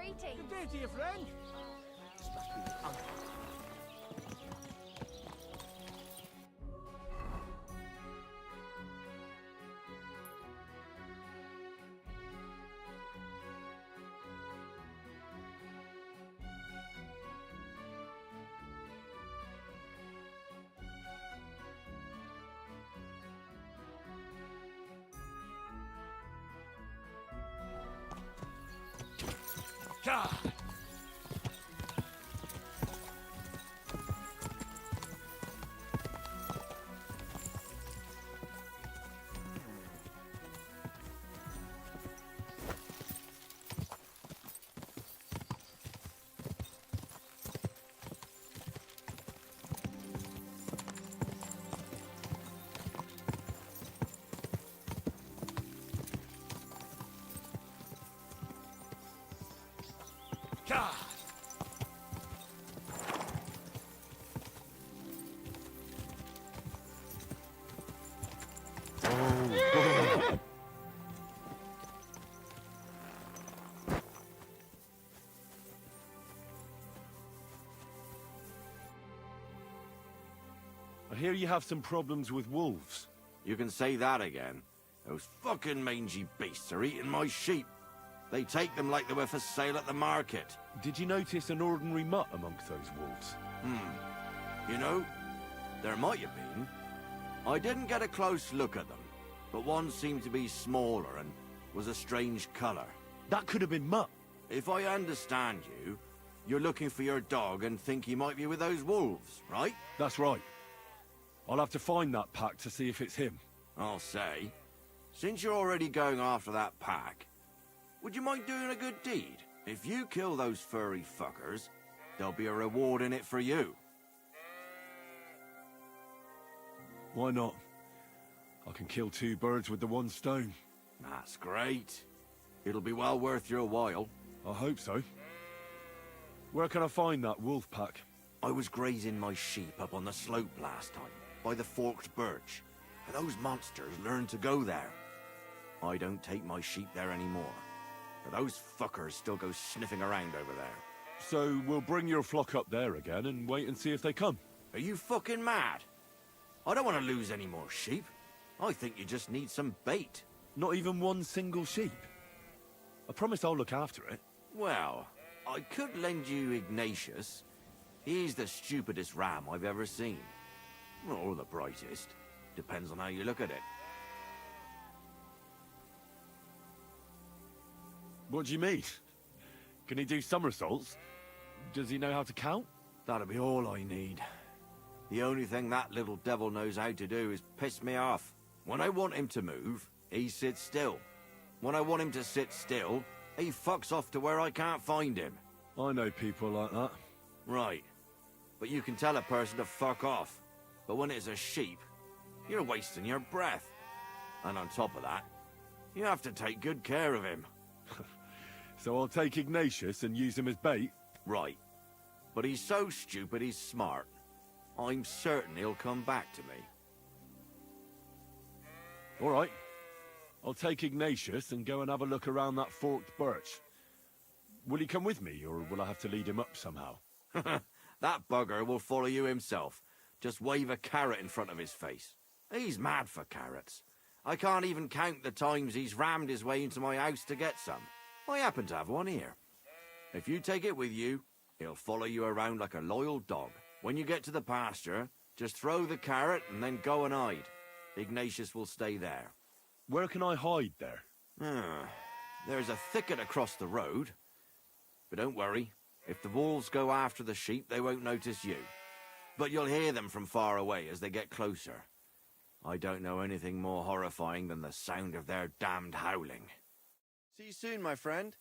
Greetings. Good day to you, friend. This must be the uncle. God! God! Oh, I hear you have some problems with wolves. You can say that again. Those fucking mangy beasts are eating my sheep. They take them like they were for sale at the market. Did you notice an ordinary mutt amongst those wolves? You know, there might have been. I didn't get a close look at them, but one seemed to be smaller and was a strange colour. That could have been Mutt. If I understand you, you're looking for your dog and think he might be with those wolves, right? That's right. I'll have to find that pack to see if it's him. I'll say, since you're already going after that pack, would you mind doing a good deed? If you kill those furry fuckers, there'll be a reward in it for you. Why not? I can kill two birds with the one stone. That's great. It'll be well worth your while. I hope so. Where can I find that wolf pack? I was grazing my sheep up on the slope last time, by the forked birch, and those monsters learned to go there. I don't take my sheep there anymore, but those fuckers still go sniffing around over there. So we'll bring your flock up there again and wait and see if they come. Are you fucking mad? I don't want to lose any more sheep. I think you just need some bait. Not even one single sheep? I promise I'll look after it. Well, I could lend you Ignatius. He's the stupidest ram I've ever seen. Or the brightest. Depends on how you look at it. What do you mean? Can he do somersaults? Does he know how to count? That'll be all I need. The only thing that little devil knows how to do is piss me off. When I want him to move, he sits still. When I want him to sit still, he fucks off to where I can't find him. I know people like that. Right. But you can tell a person to fuck off. But when it's a sheep, you're wasting your breath. And on top of that, you have to take good care of him. So I'll take Ignatius and use him as bait? Right. But he's so stupid he's smart. I'm certain he'll come back to me. All right. I'll take Ignatius and go and have a look around that forked birch. Will he come with me, or will I have to lead him up somehow? That bugger will follow you himself. Just wave a carrot in front of his face. He's mad for carrots. I can't even count the times he's rammed his way into my house to get some. I happen to have one here. If you take it with you, he'll follow you around like a loyal dog. When you get to the pasture, just throw the carrot and then go and hide. Ignatius will stay there. Where can I hide there? There's a thicket across the road. But don't worry, if the wolves go after the sheep, they won't notice you. But you'll hear them from far away as they get closer. I don't know anything more horrifying than the sound of their damned howling. See you soon, my friend.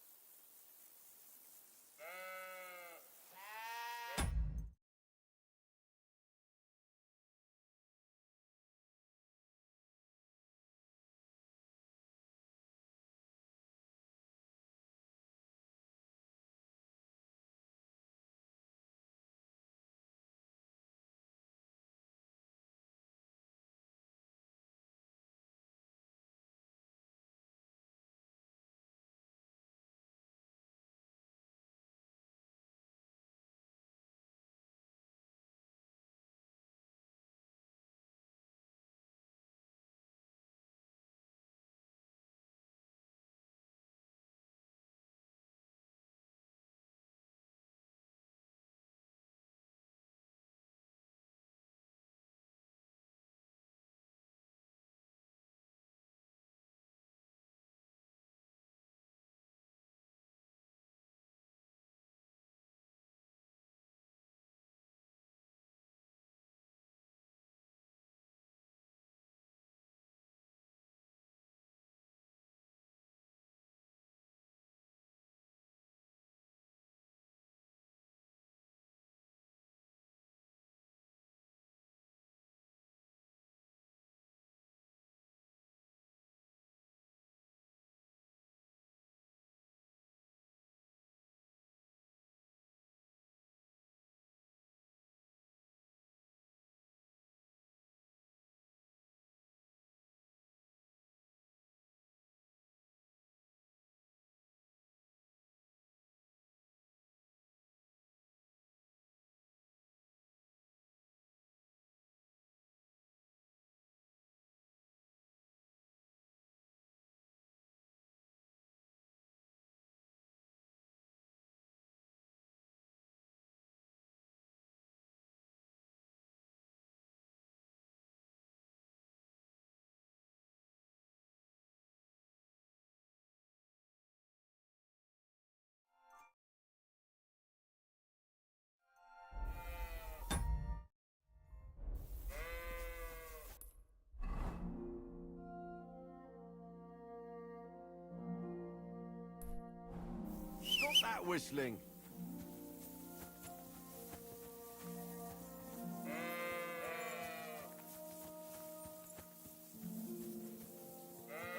that whistling?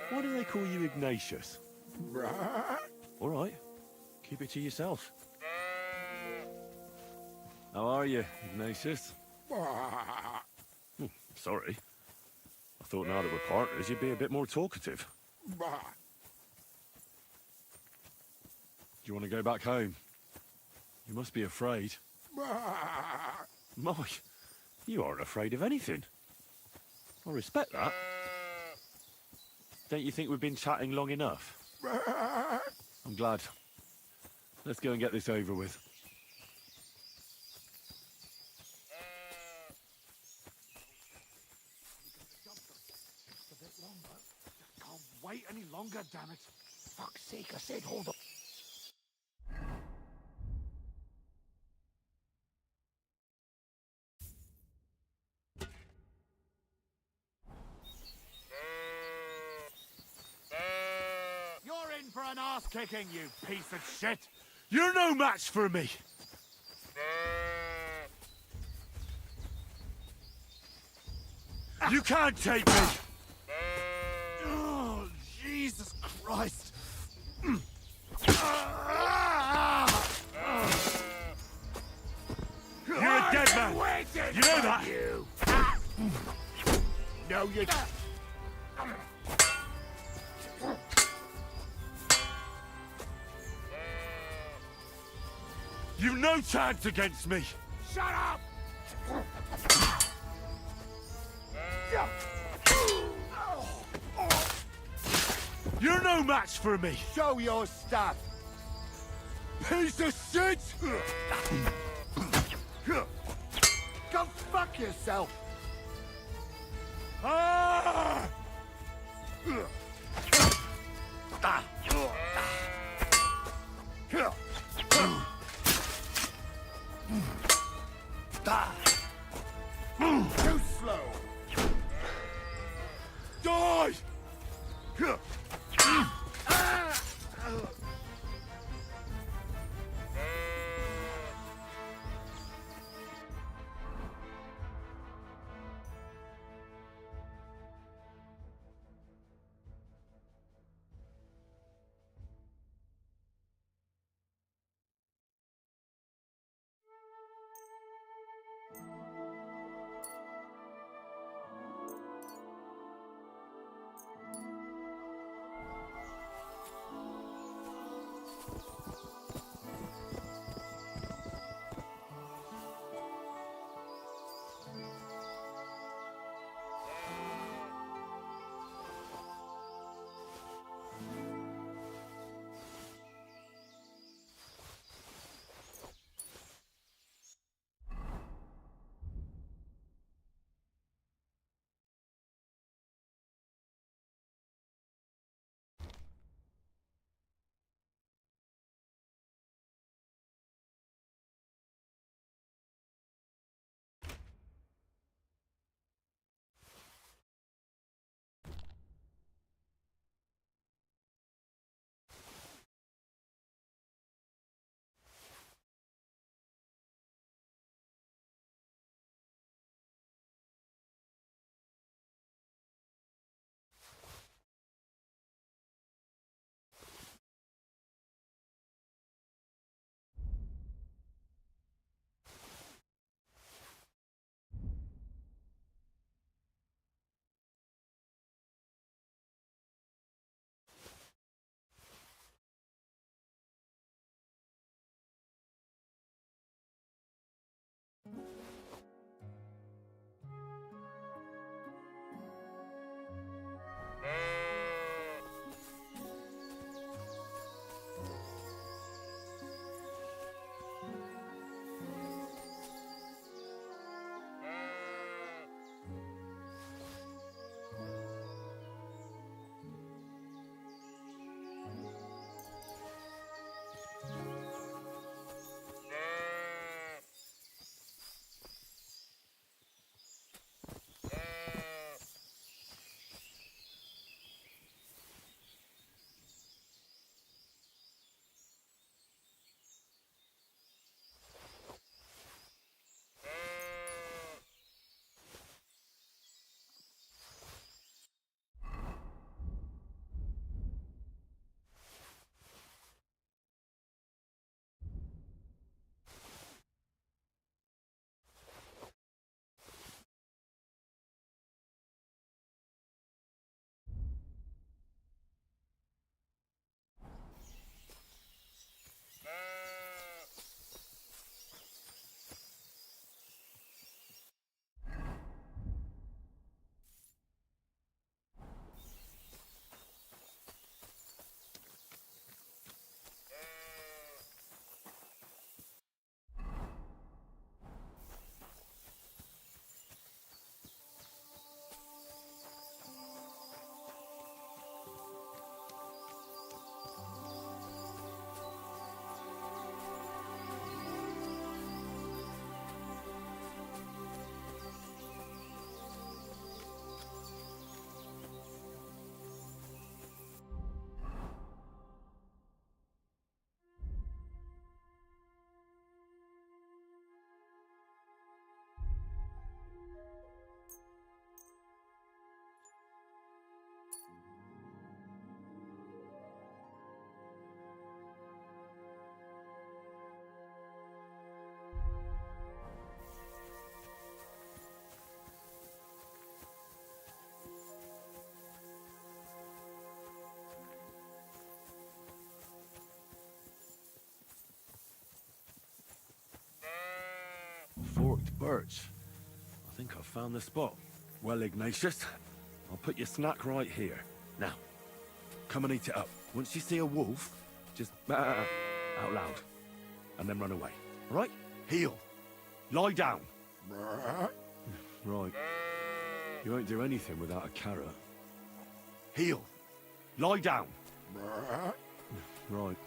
Why do they call you Ignatius? All right, keep it to yourself. How are you, Ignatius? Sorry. I thought now that we're partners, you'd be a bit more talkative. Do you want to go back home? You must be afraid. Mike, you aren't afraid of anything. I respect that. Don't you think we've been chatting long enough? I'm glad. Let's go and get this over with. Can't wait any longer, damn it. Fuck's sake, I said hold on. You're in for an ass kicking, you piece of shit. You're no match for me. You can't take me. Oh, Jesus Christ. You're a dead man. You know that? No, you... You've no chance against me. Shut up! You're no match for me. Show your stuff. Piece of shit! Go fuck yourself. Ah! Too slow. Die! forked birch. I think I've found the spot. Well, Ignatius, I'll put your snack right here. Now, come and eat it up. Once you see a wolf, just out loud, and then run away. All right? Heel. Lie down. Right. You won't do anything without a carrot. Heel. Lie down. Right.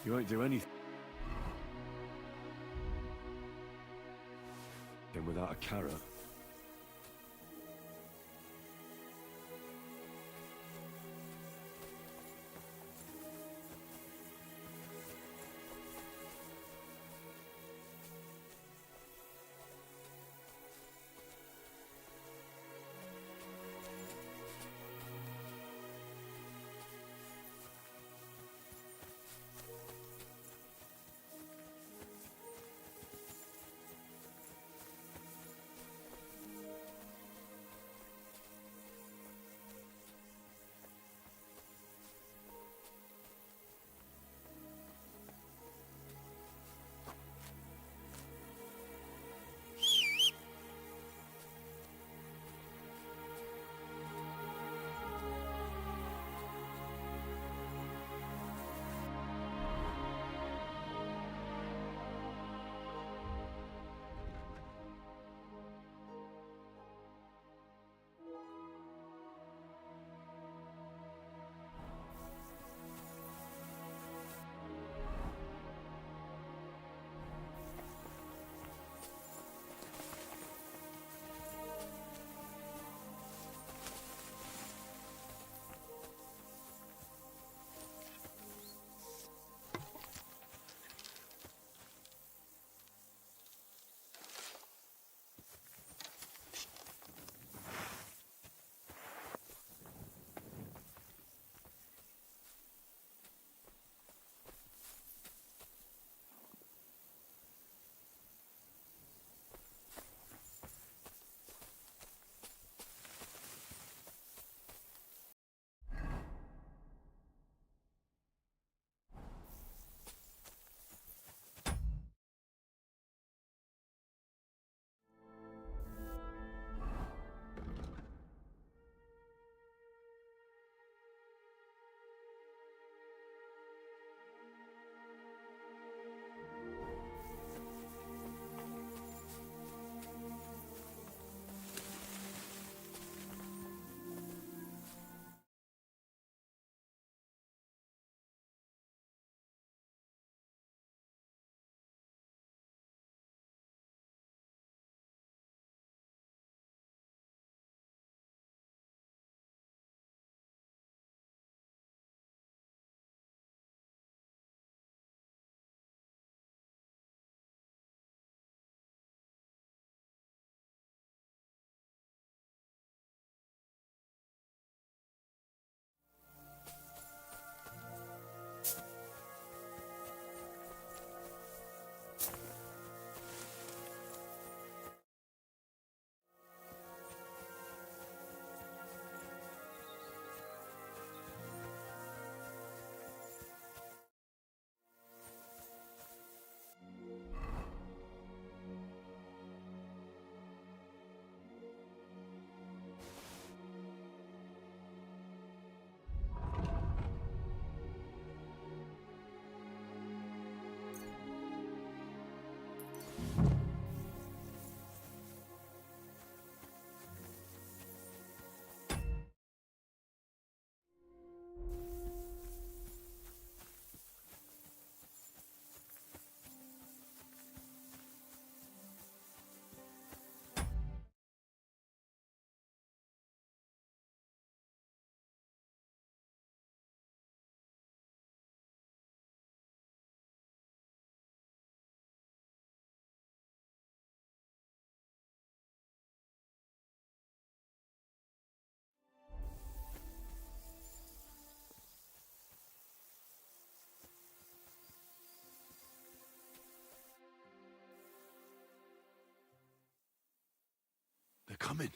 You won't do anything without a carrot. They're coming.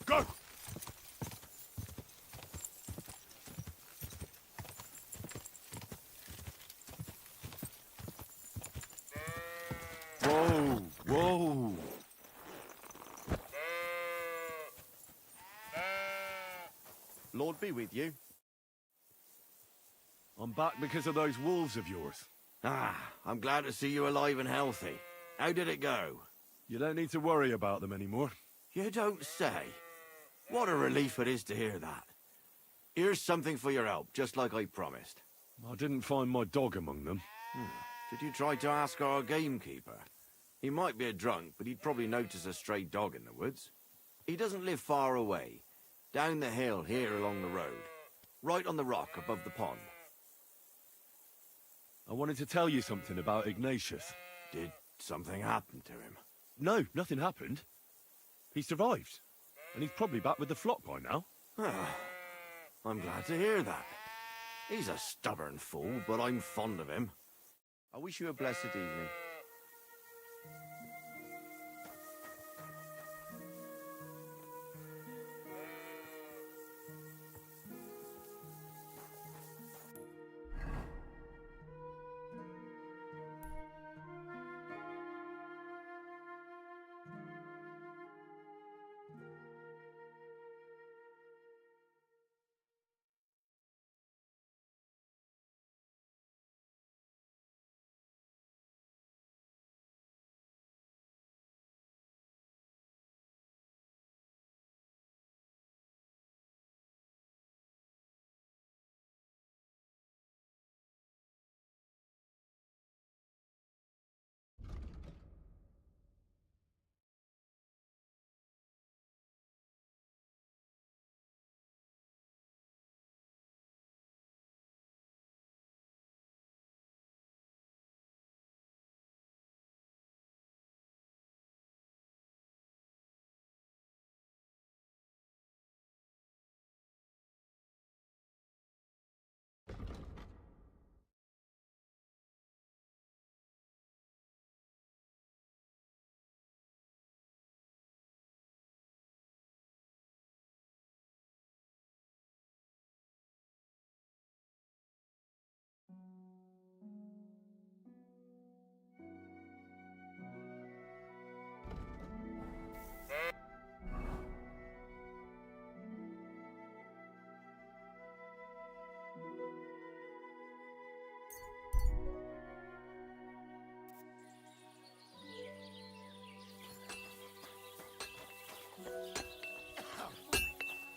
Go! Whoa, whoa. Lord be with you. I'm back because of those wolves of yours. Ah, I'm glad to see you alive and healthy. How did it go? You don't need to worry about them anymore. You don't say. What a relief it is to hear that. Here's something for your help, just like I promised. I didn't find my dog among them. Did you try to ask our gamekeeper? He might be a drunk, but he'd probably notice a stray dog in the woods. He doesn't live far away. Down the hill here along the road. Right on the rock above the pond. I wanted to tell you something about Ignatius. Did something happen to him? No, nothing happened. He survived. And he's probably back with the flock by now. I'm glad to hear that. He's a stubborn fool, but I'm fond of him. I wish you a blessed evening.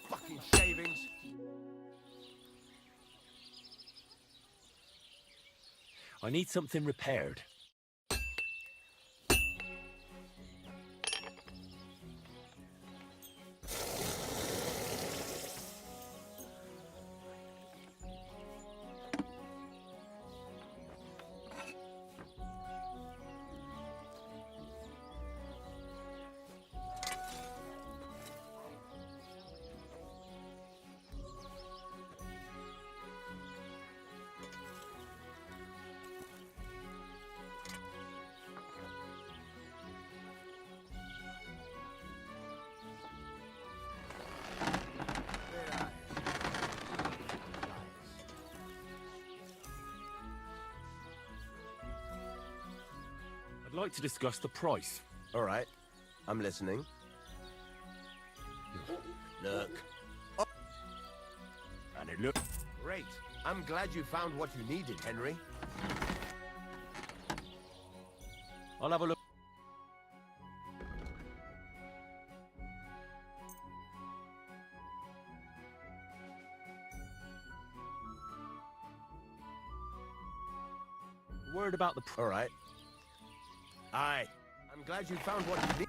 Fucking shavings. I need something repaired. I'd like to discuss the price. All right. I'm listening. Look. Oh. And it look... Great. I'm glad you found what you needed, Henry. I'll have a look. Word about the... All right. Aye. I'm glad you found what you need.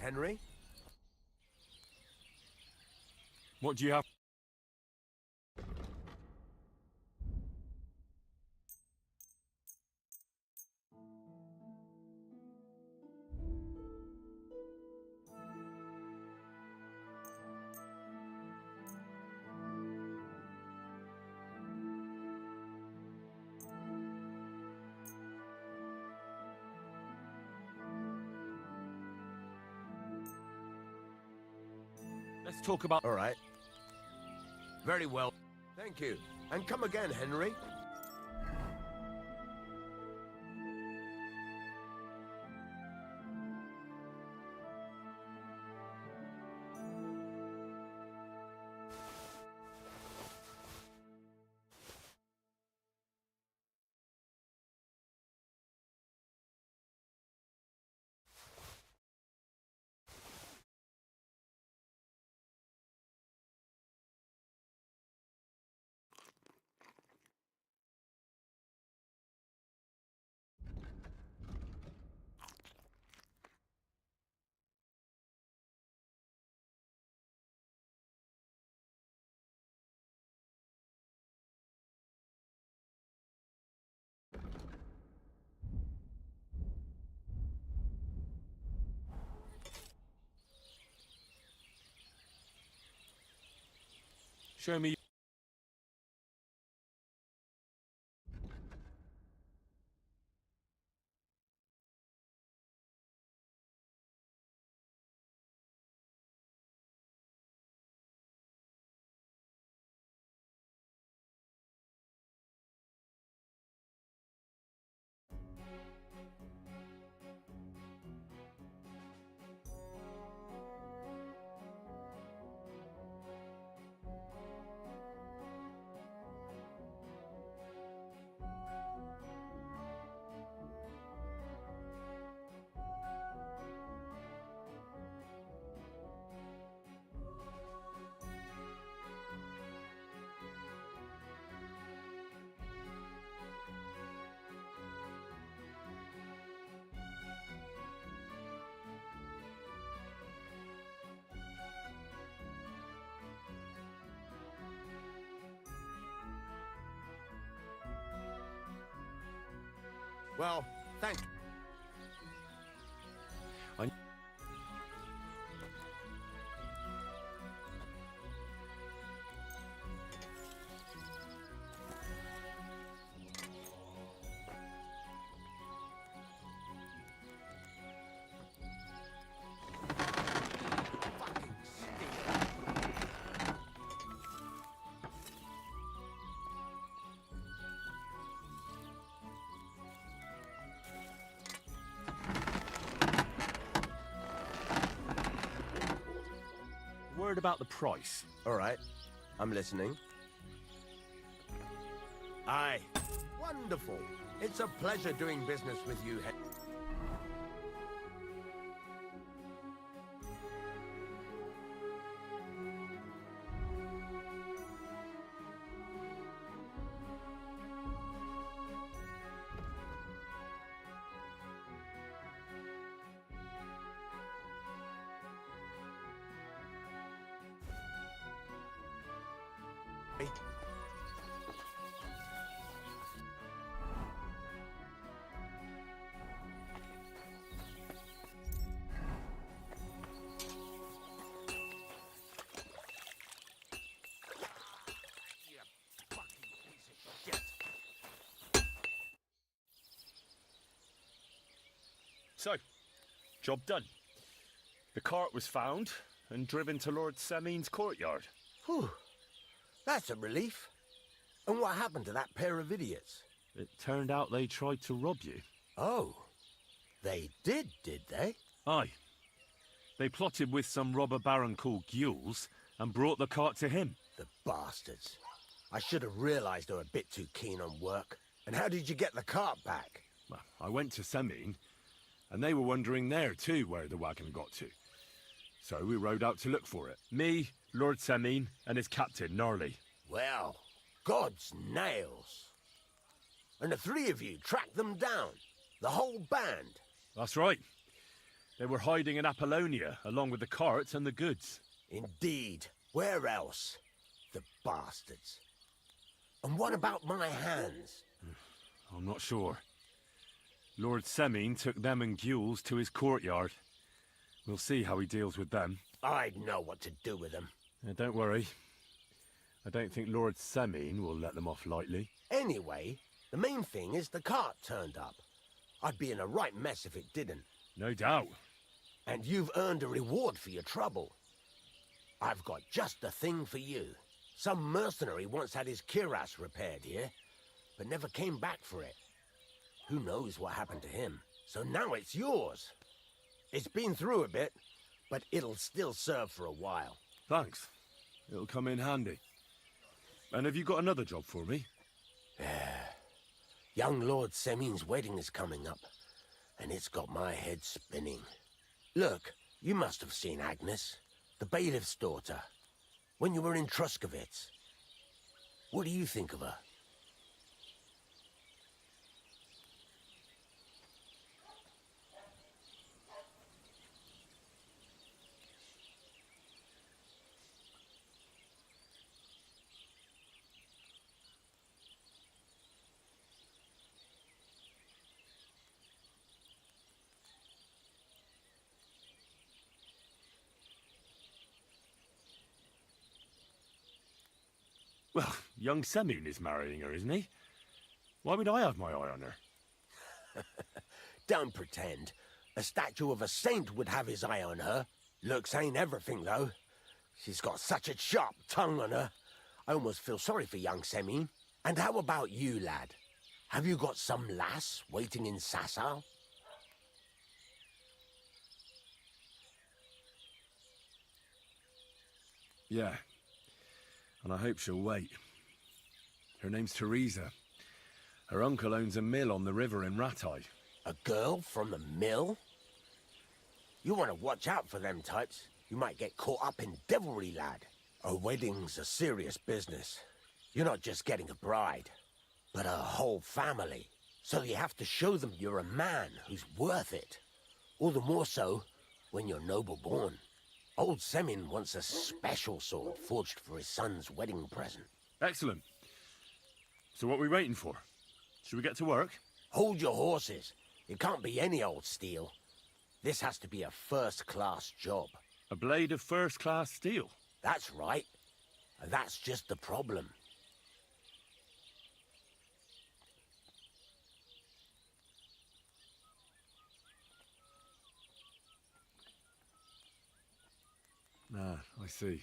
Henry? What do you have? Let's talk about... All right. Very well. Thank you. And come again, Henry. Show me... Well, thank Word about the price. All right, I'm listening. Aye. Wonderful. It's a pleasure doing business with you, So, job done. The cart was found and driven to Lord Semin's courtyard. Whew. That's a relief. And what happened to that pair of idiots? It turned out they tried to rob you. Oh. They did they? Aye. They plotted with some robber baron called Gules and brought the cart to him. The bastards. I should have realised they were a bit too keen on work. And how did you get the cart back? Well, I went to Semin, and they were wondering there too where the wagon got to. So we rode out to look for it. Me, Lord Semin, and his captain, Gnarly. Well, God's nails. And the three of you tracked them down? The whole band? That's right. They were hiding in Apollonia, along with the carts and the goods. Indeed. Where else? The bastards. And what about my hands? I'm not sure. Lord Semin took them and Gules to his courtyard. We'll see how he deals with them. I'd know what to do with them. Don't worry. I don't think Lord Semin will let them off lightly. Anyway, the main thing is the cart turned up. I'd be in a right mess if it didn't. No doubt. And you've earned a reward for your trouble. I've got just the thing for you. Some mercenary once had his cuirass repaired here, but never came back for it. Who knows what happened to him? So now it's yours. It's been through a bit, but it'll still serve for a while. Thanks. It'll come in handy. And have you got another job for me? Young Lord Semin's wedding is coming up, and it's got my head spinning. Look, you must have seen Agnes, the bailiff's daughter, when you were in Truskovitz. What do you think of her? Well, young Semin is marrying her, isn't he? Why would I have my eye on her? Don't pretend. A statue of a saint would have his eye on her. Looks ain't everything, though. She's got such a sharp tongue on her. I almost feel sorry for young Semin. And how about you, lad? Have you got some lass waiting in Sasau? Yeah. And I hope she'll wait. Her name's Teresa. Her uncle owns a mill on the river in Ratai. A girl from the mill? You want to watch out for them types. You might get caught up in devilry, lad. A wedding's a serious business. You're not just getting a bride, but a whole family. So you have to show them you're a man who's worth it. All the more so when you're noble-born. Old Semin wants a special sword forged for his son's wedding present. Excellent. So what are we waiting for? Should we get to work? Hold your horses. It can't be any old steel. This has to be a first-class job. A blade of first-class steel? That's right. And that's just the problem. Ah, I see.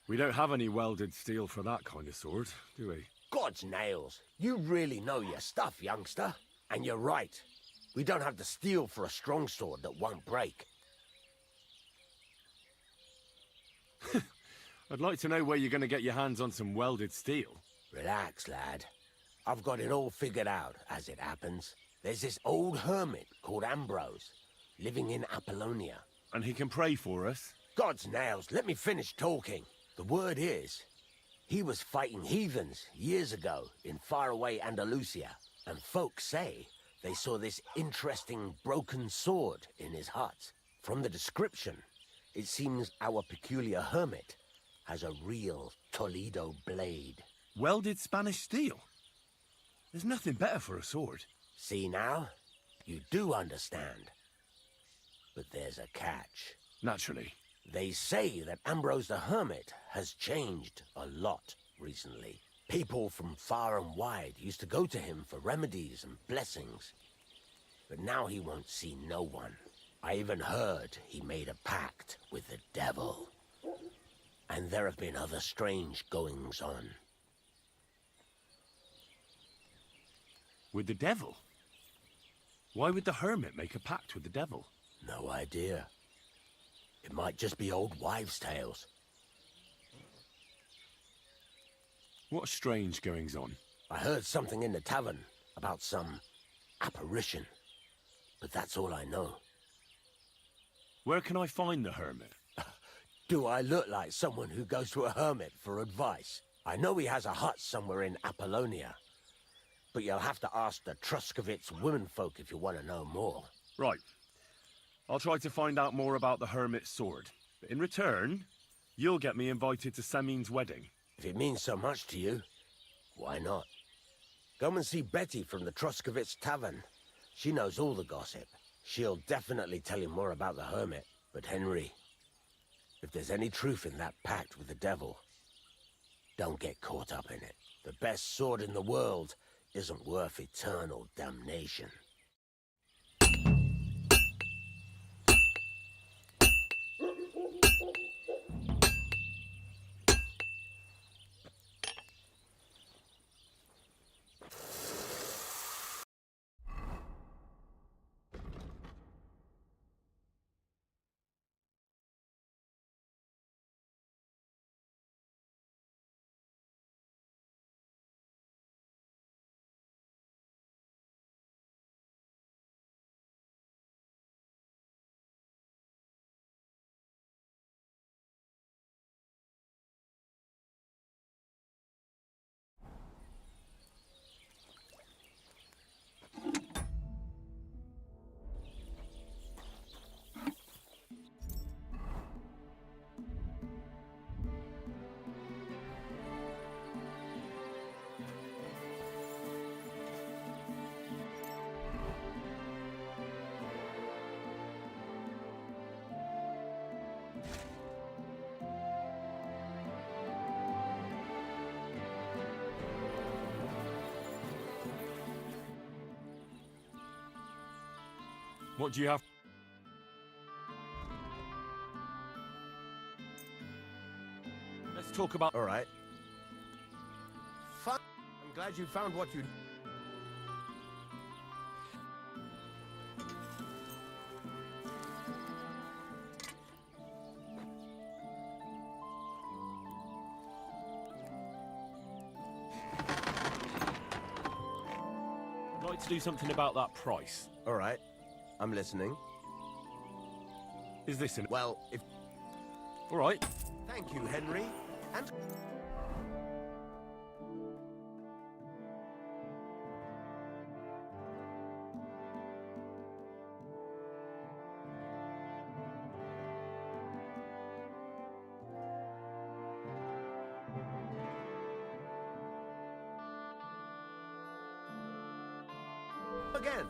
We don't have any welded steel for that kind of sword, do we? God's nails. You really know your stuff, youngster. And you're right. We don't have the steel for a strong sword that won't break. I'd like to know where you're going to get your hands on some welded steel. Relax, lad. I've got it all figured out, as it happens. There's this old hermit called Ambrose, living in Apollonia. And he can pray for us? God's nails, let me finish talking. The word is, he was fighting heathens years ago in faraway Andalusia, and folks say they saw this interesting broken sword in his hut. From the description, it seems our peculiar hermit has a real Toledo blade. Welded Spanish steel? There's nothing better for a sword. See now? You do understand. But there's a catch. Naturally. They say that Ambrose the Hermit has changed a lot recently. People from far and wide used to go to him for remedies and blessings. But now he won't see no one. I even heard he made a pact with the devil. And there have been other strange goings-on. With the devil? Why would the hermit make a pact with the devil? No idea. It might just be old wives' tales. What strange goings-on? I heard something in the tavern about some apparition. But that's all I know. Where can I find the hermit? Do I look like someone who goes to a hermit for advice? I know he has a hut somewhere in Apollonia. But you'll have to ask the Truscovitz womenfolk if you want to know more. Right. I'll try to find out more about the hermit's sword. But in return, you'll get me invited to Semin's wedding. If it means so much to you, why not? Go and see Betty from the Truscovitz Tavern. She knows all the gossip. She'll definitely tell you more about the hermit. But Henry, if there's any truth in that pact with the devil, don't get caught up in it. The best sword in the world isn't worth eternal damnation. What do you have? Let's talk about... All right. Fun. I'm glad you found what you... I'd like to do something about that price. All right. I'm listening. Is this an... Well, if... All right. Thank you, Henry. And... again.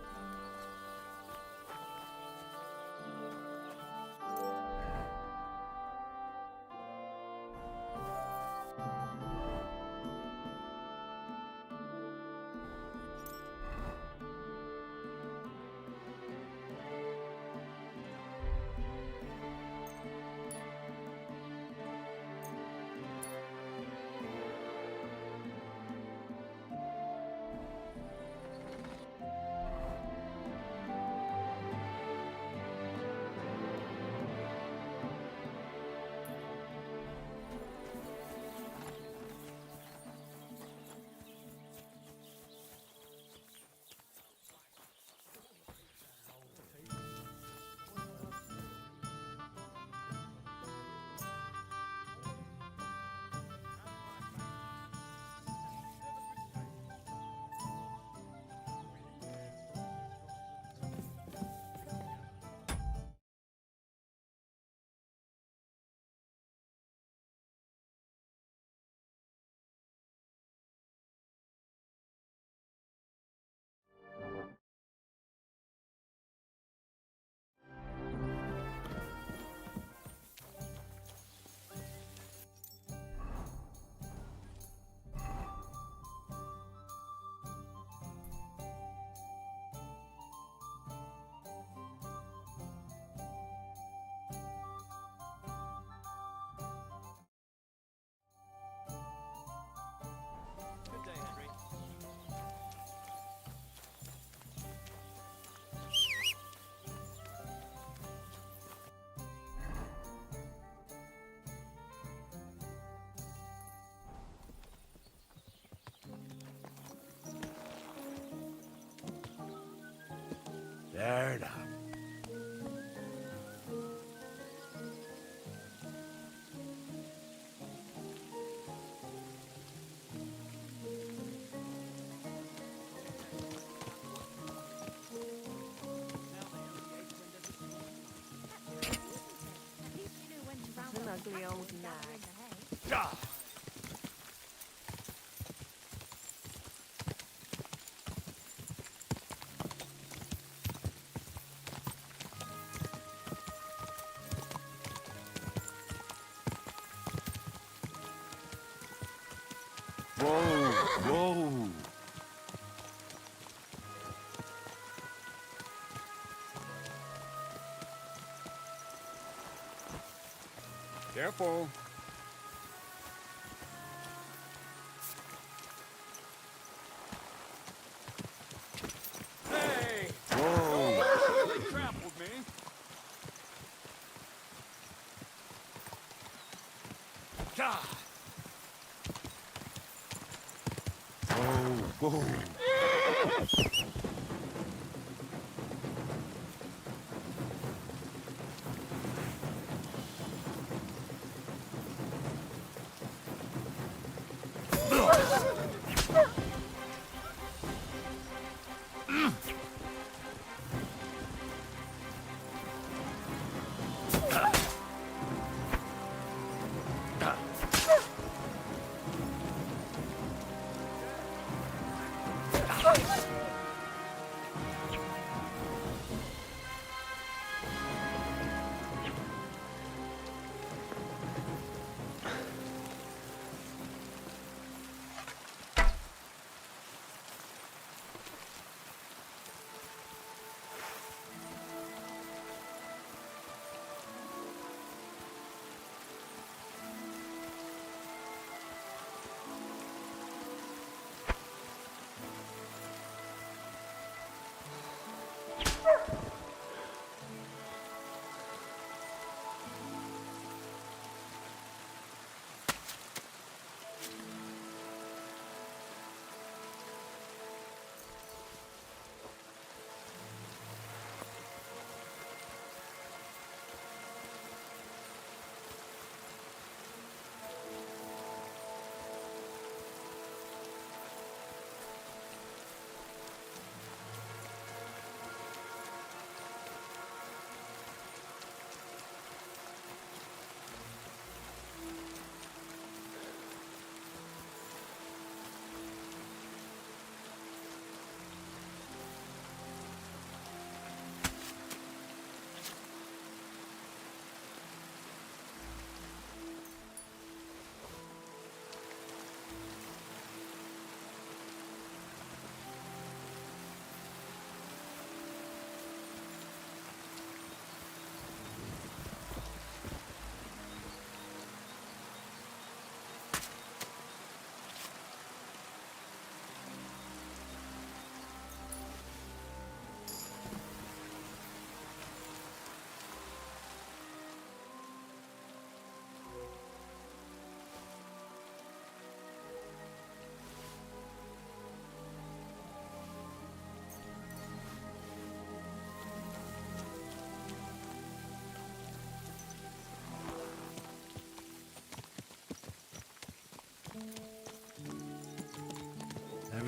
There now. An ugly old nag. Ah! Whoa! Careful. Hey! Whoa! They trampled me. God! Whoa!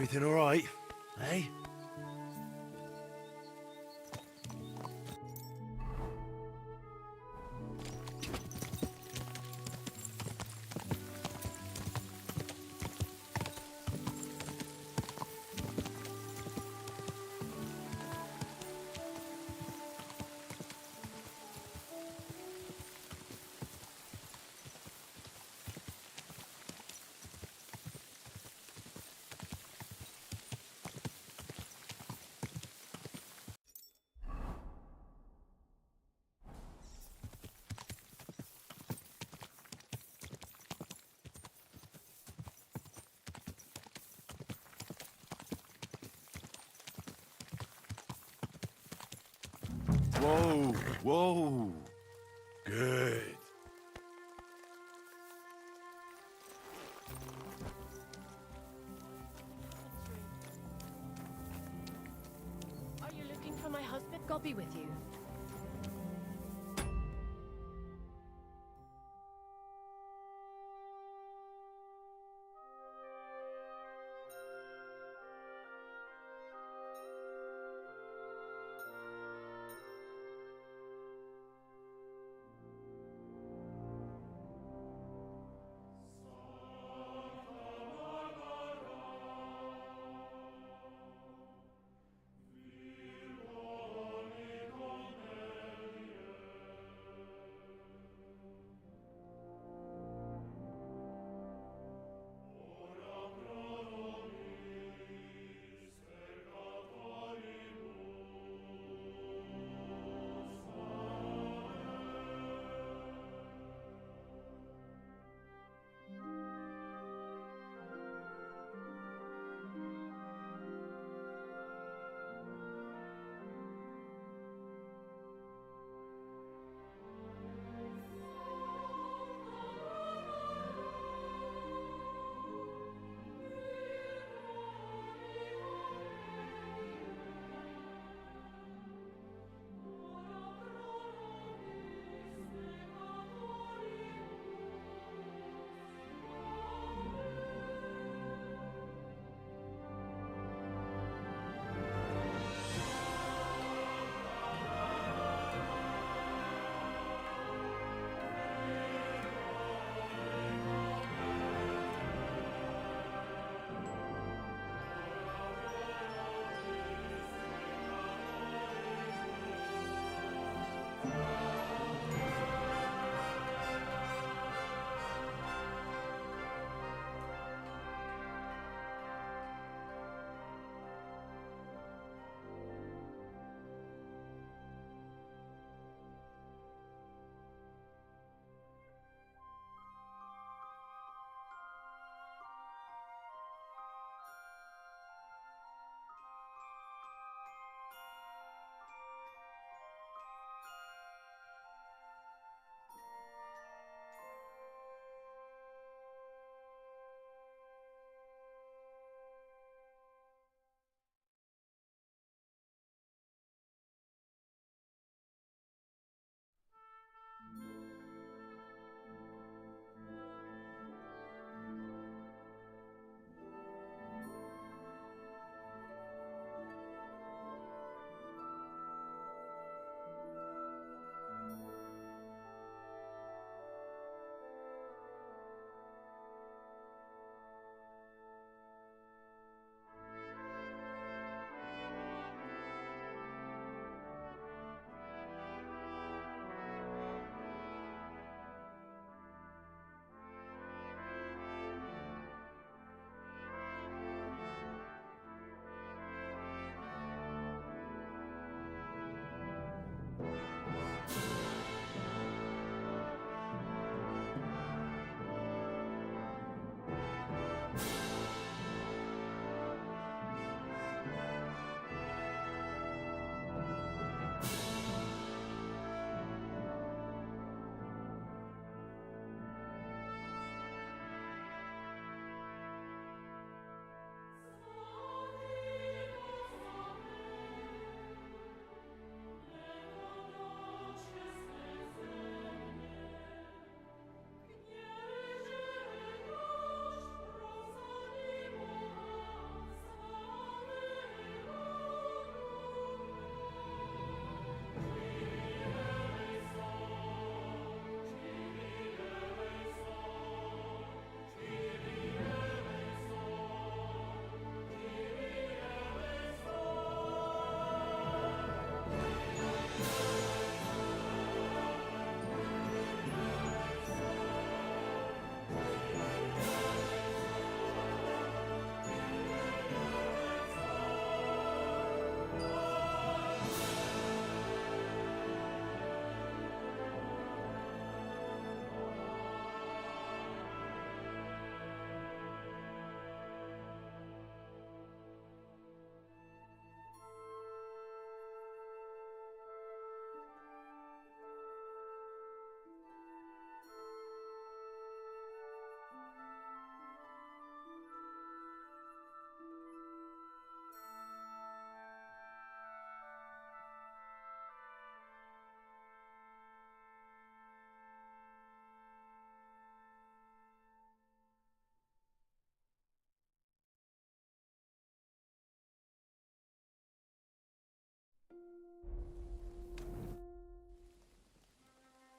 Everything all right? Eh? Whoa, whoa. Good. Are you looking for my husband? God be with you.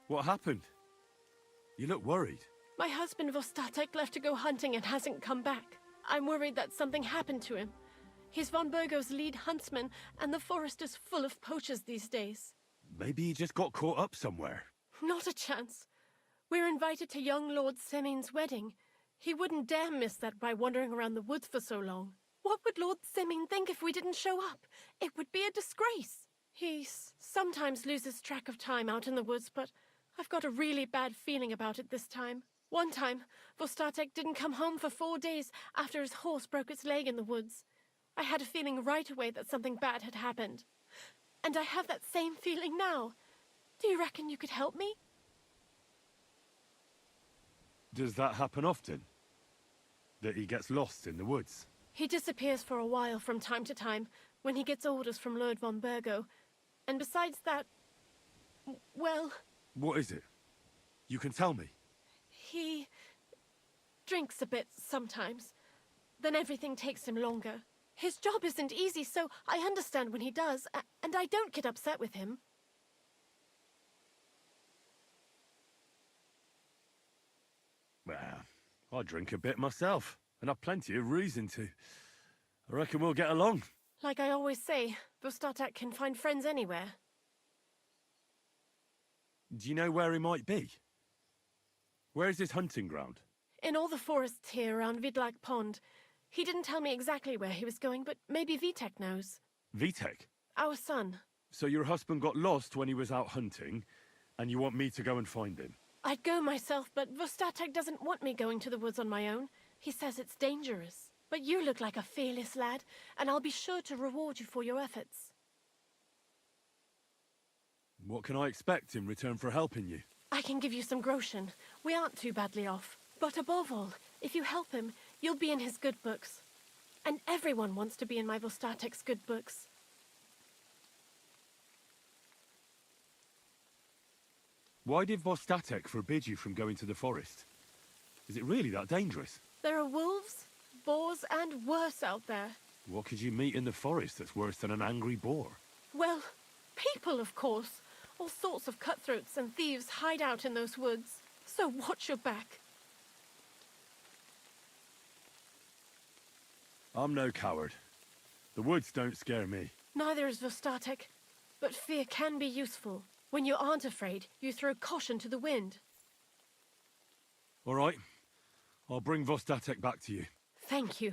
What happened? You look worried. My husband Vostatek left to go hunting and hasn't come back. I'm worried that something happened to him. He's von Burgo's lead huntsman, and the forest is full of poachers these days. Maybe he just got caught up somewhere. Not a chance. We're invited to young Lord Semin's wedding. He wouldn't dare miss that by wandering around the woods for so long. What would Lord Semin think if we didn't show up? It would be a disgrace. He sometimes loses track of time out in the woods, but I've got a really bad feeling about it this time. One time, Vostatek didn't come home for 4 days after his horse broke its leg in the woods. I had a feeling right away that something bad had happened. And I have that same feeling now. Do you reckon you could help me? Does that happen often? That he gets lost in the woods? He disappears for a while from time to time when he gets orders from Lord von Burgo. And besides that, well... What is it? You can tell me. He drinks a bit sometimes. Then everything takes him longer. His job isn't easy, so I understand when he does, and I don't get upset with him. Well, I drink a bit myself, and I've plenty of reason to. I reckon we'll get along. Like I always say, Vostatek can find friends anywhere. Do you know where he might be? Where's his hunting ground? In all the forests here around Vidlak Pond. He didn't tell me exactly where he was going, but maybe Vitek knows. Vitek? Our son. So your husband got lost when he was out hunting, and you want me to go and find him? I'd go myself, but Vostatek doesn't want me going to the woods on my own. He says it's dangerous. But you look like a fearless lad, and I'll be sure to reward you for your efforts. What can I expect in return for helping you? I can give you some groschen. We aren't too badly off. But above all, if you help him, you'll be in his good books. And everyone wants to be in my Vostatek's good books. Why did Vostatek forbid you from going to the forest? Is it really that dangerous? There are wolves, boars, and worse out there. What could you meet in the forest that's worse than an angry boar? Well, people, of course. All sorts of cutthroats and thieves hide out in those woods. So watch your back. I'm no coward. The woods don't scare me. Neither is Vostatek. But fear can be useful. When you aren't afraid, you throw caution to the wind. All right. I'll bring Vostatek back to you. Thank you.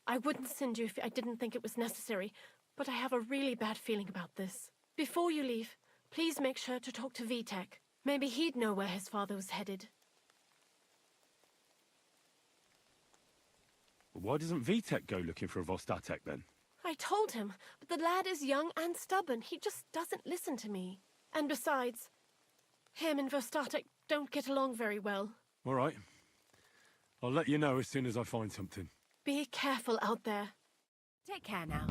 I wouldn't send you if I didn't think it was necessary, but I have a really bad feeling about this. Before you leave, please make sure to talk to Vitek. Maybe he'd know where his father was headed. Why doesn't Vitek go looking for Vostatek then? I told him, but the lad is young and stubborn. He just doesn't listen to me. And besides, him and Vostatek don't get along very well. All right. I'll let you know as soon as I find something. Be careful out there. Take care now.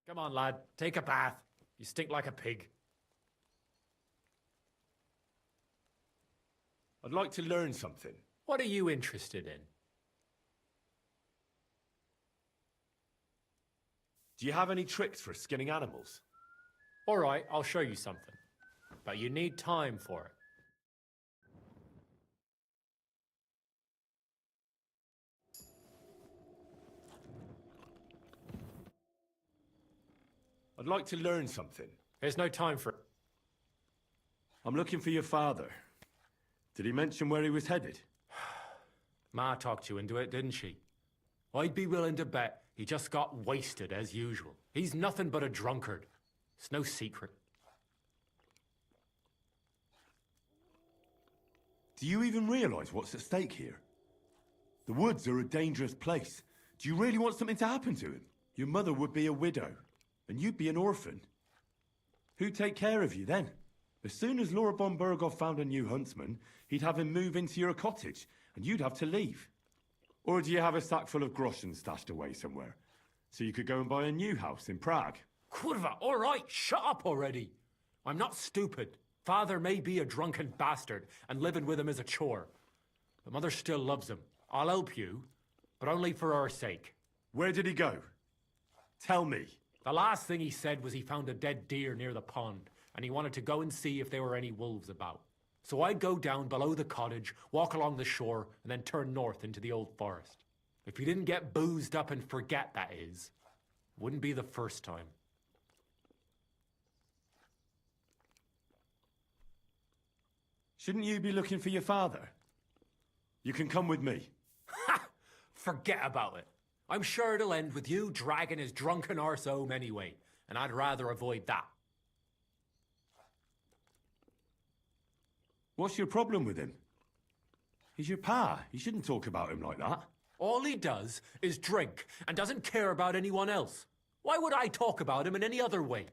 Come on, lad. Take a bath. You stink like a pig. I'd like to learn something. What are you interested in? Do you have any tricks for skinning animals? All right, I'll show you something. But you need time for it. I'd like to learn something. There's no time for it. I'm looking for your father. Did he mention where he was headed? Ma talked you into it, didn't she? I'd be willing to bet he just got wasted as usual. He's nothing but a drunkard. It's no secret. Do you even realize what's at stake here? The woods are a dangerous place. Do you really want something to happen to him? Your mother would be a widow, and you'd be an orphan. Who'd take care of you then? As soon as Laura von Berghoff found a new huntsman, he'd have him move into your cottage, and you'd have to leave. Or do you have a sack full of groschen stashed away somewhere, so you could go and buy a new house in Prague? Kurva, all right, shut up already. I'm not stupid. Father may be a drunken bastard, and living with him is a chore. But Mother still loves him. I'll help you, but only for her sake. Where did he go? Tell me. The last thing he said was he found a dead deer near the pond, and he wanted to go and see if there were any wolves about. So I'd go down below the cottage, walk along the shore, and then turn north into the old forest. If he didn't get boozed up and forget, that is. Wouldn't be the first time. Shouldn't you be looking for your father? You can come with me. Ha! Forget about it. I'm sure it'll end with you dragging his drunken arse home anyway, and I'd rather avoid that. What's your problem with him? He's your pa. You shouldn't talk about him like that. All he does is drink and doesn't care about anyone else. Why would I talk about him in any other way?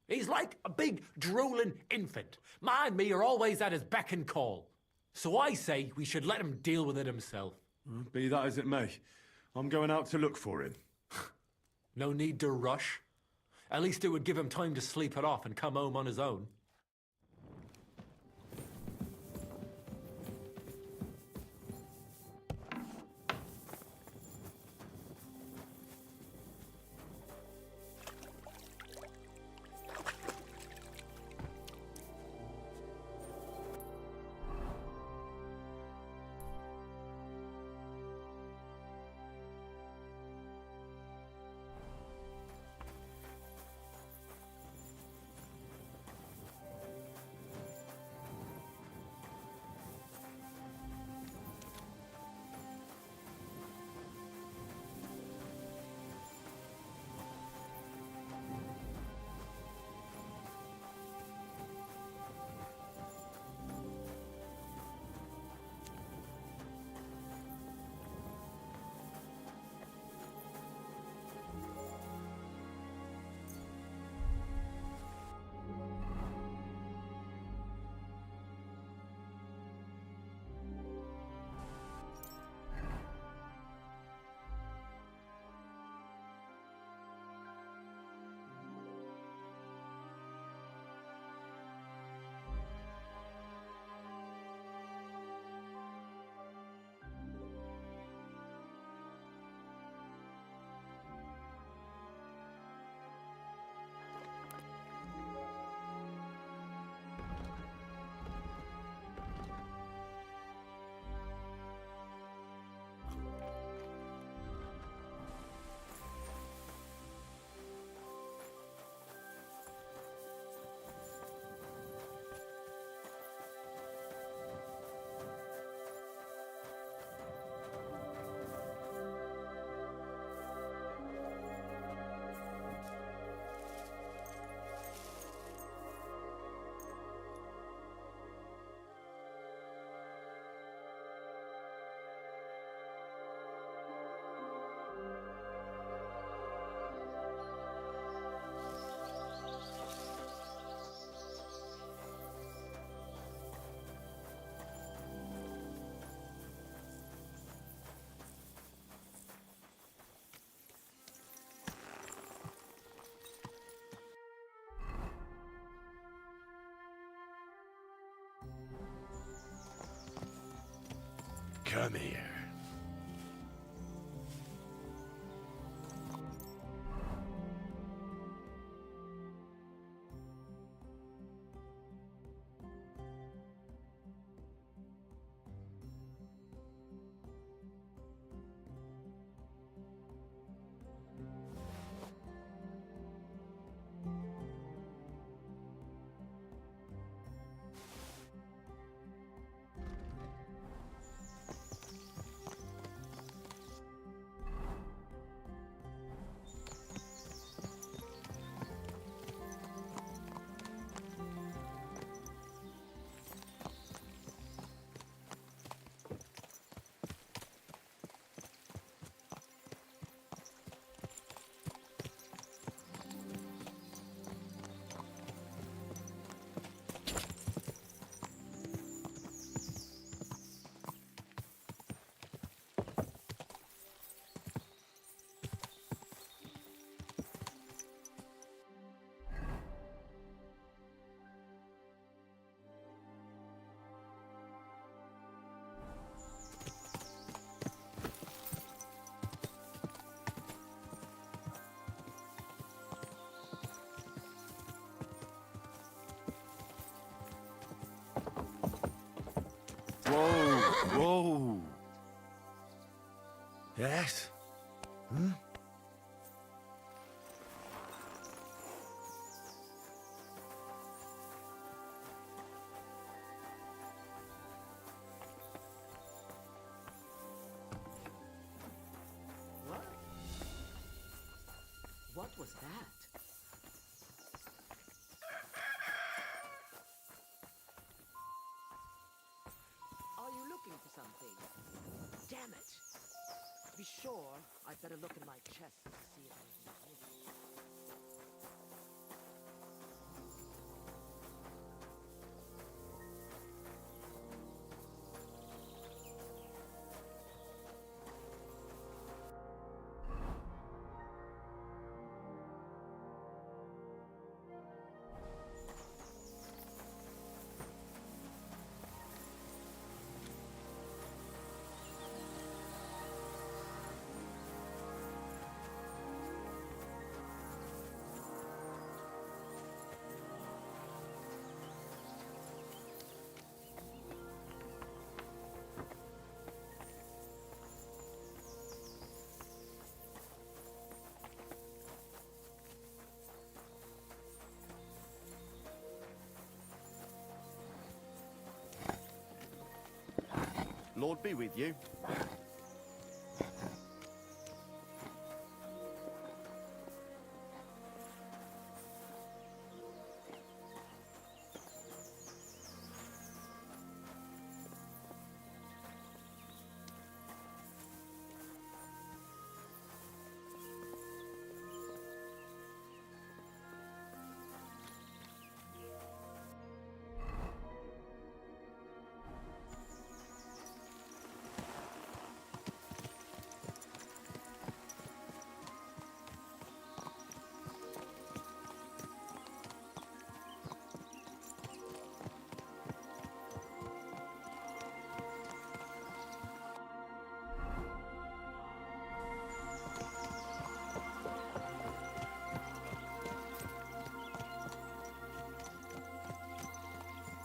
He's like a big, drooling infant. Ma and me are always at his beck and call. So I say we should let him deal with it himself. Be that as it may, I'm going out to look for him. No need to rush. At least it would give him time to sleep it off and come home on his own. Come here. Yes? Hmm? What? What was that? Are you looking for something? Damn it! To be sure, I'd better look in my chest to see if anything's missing. Lord be with you.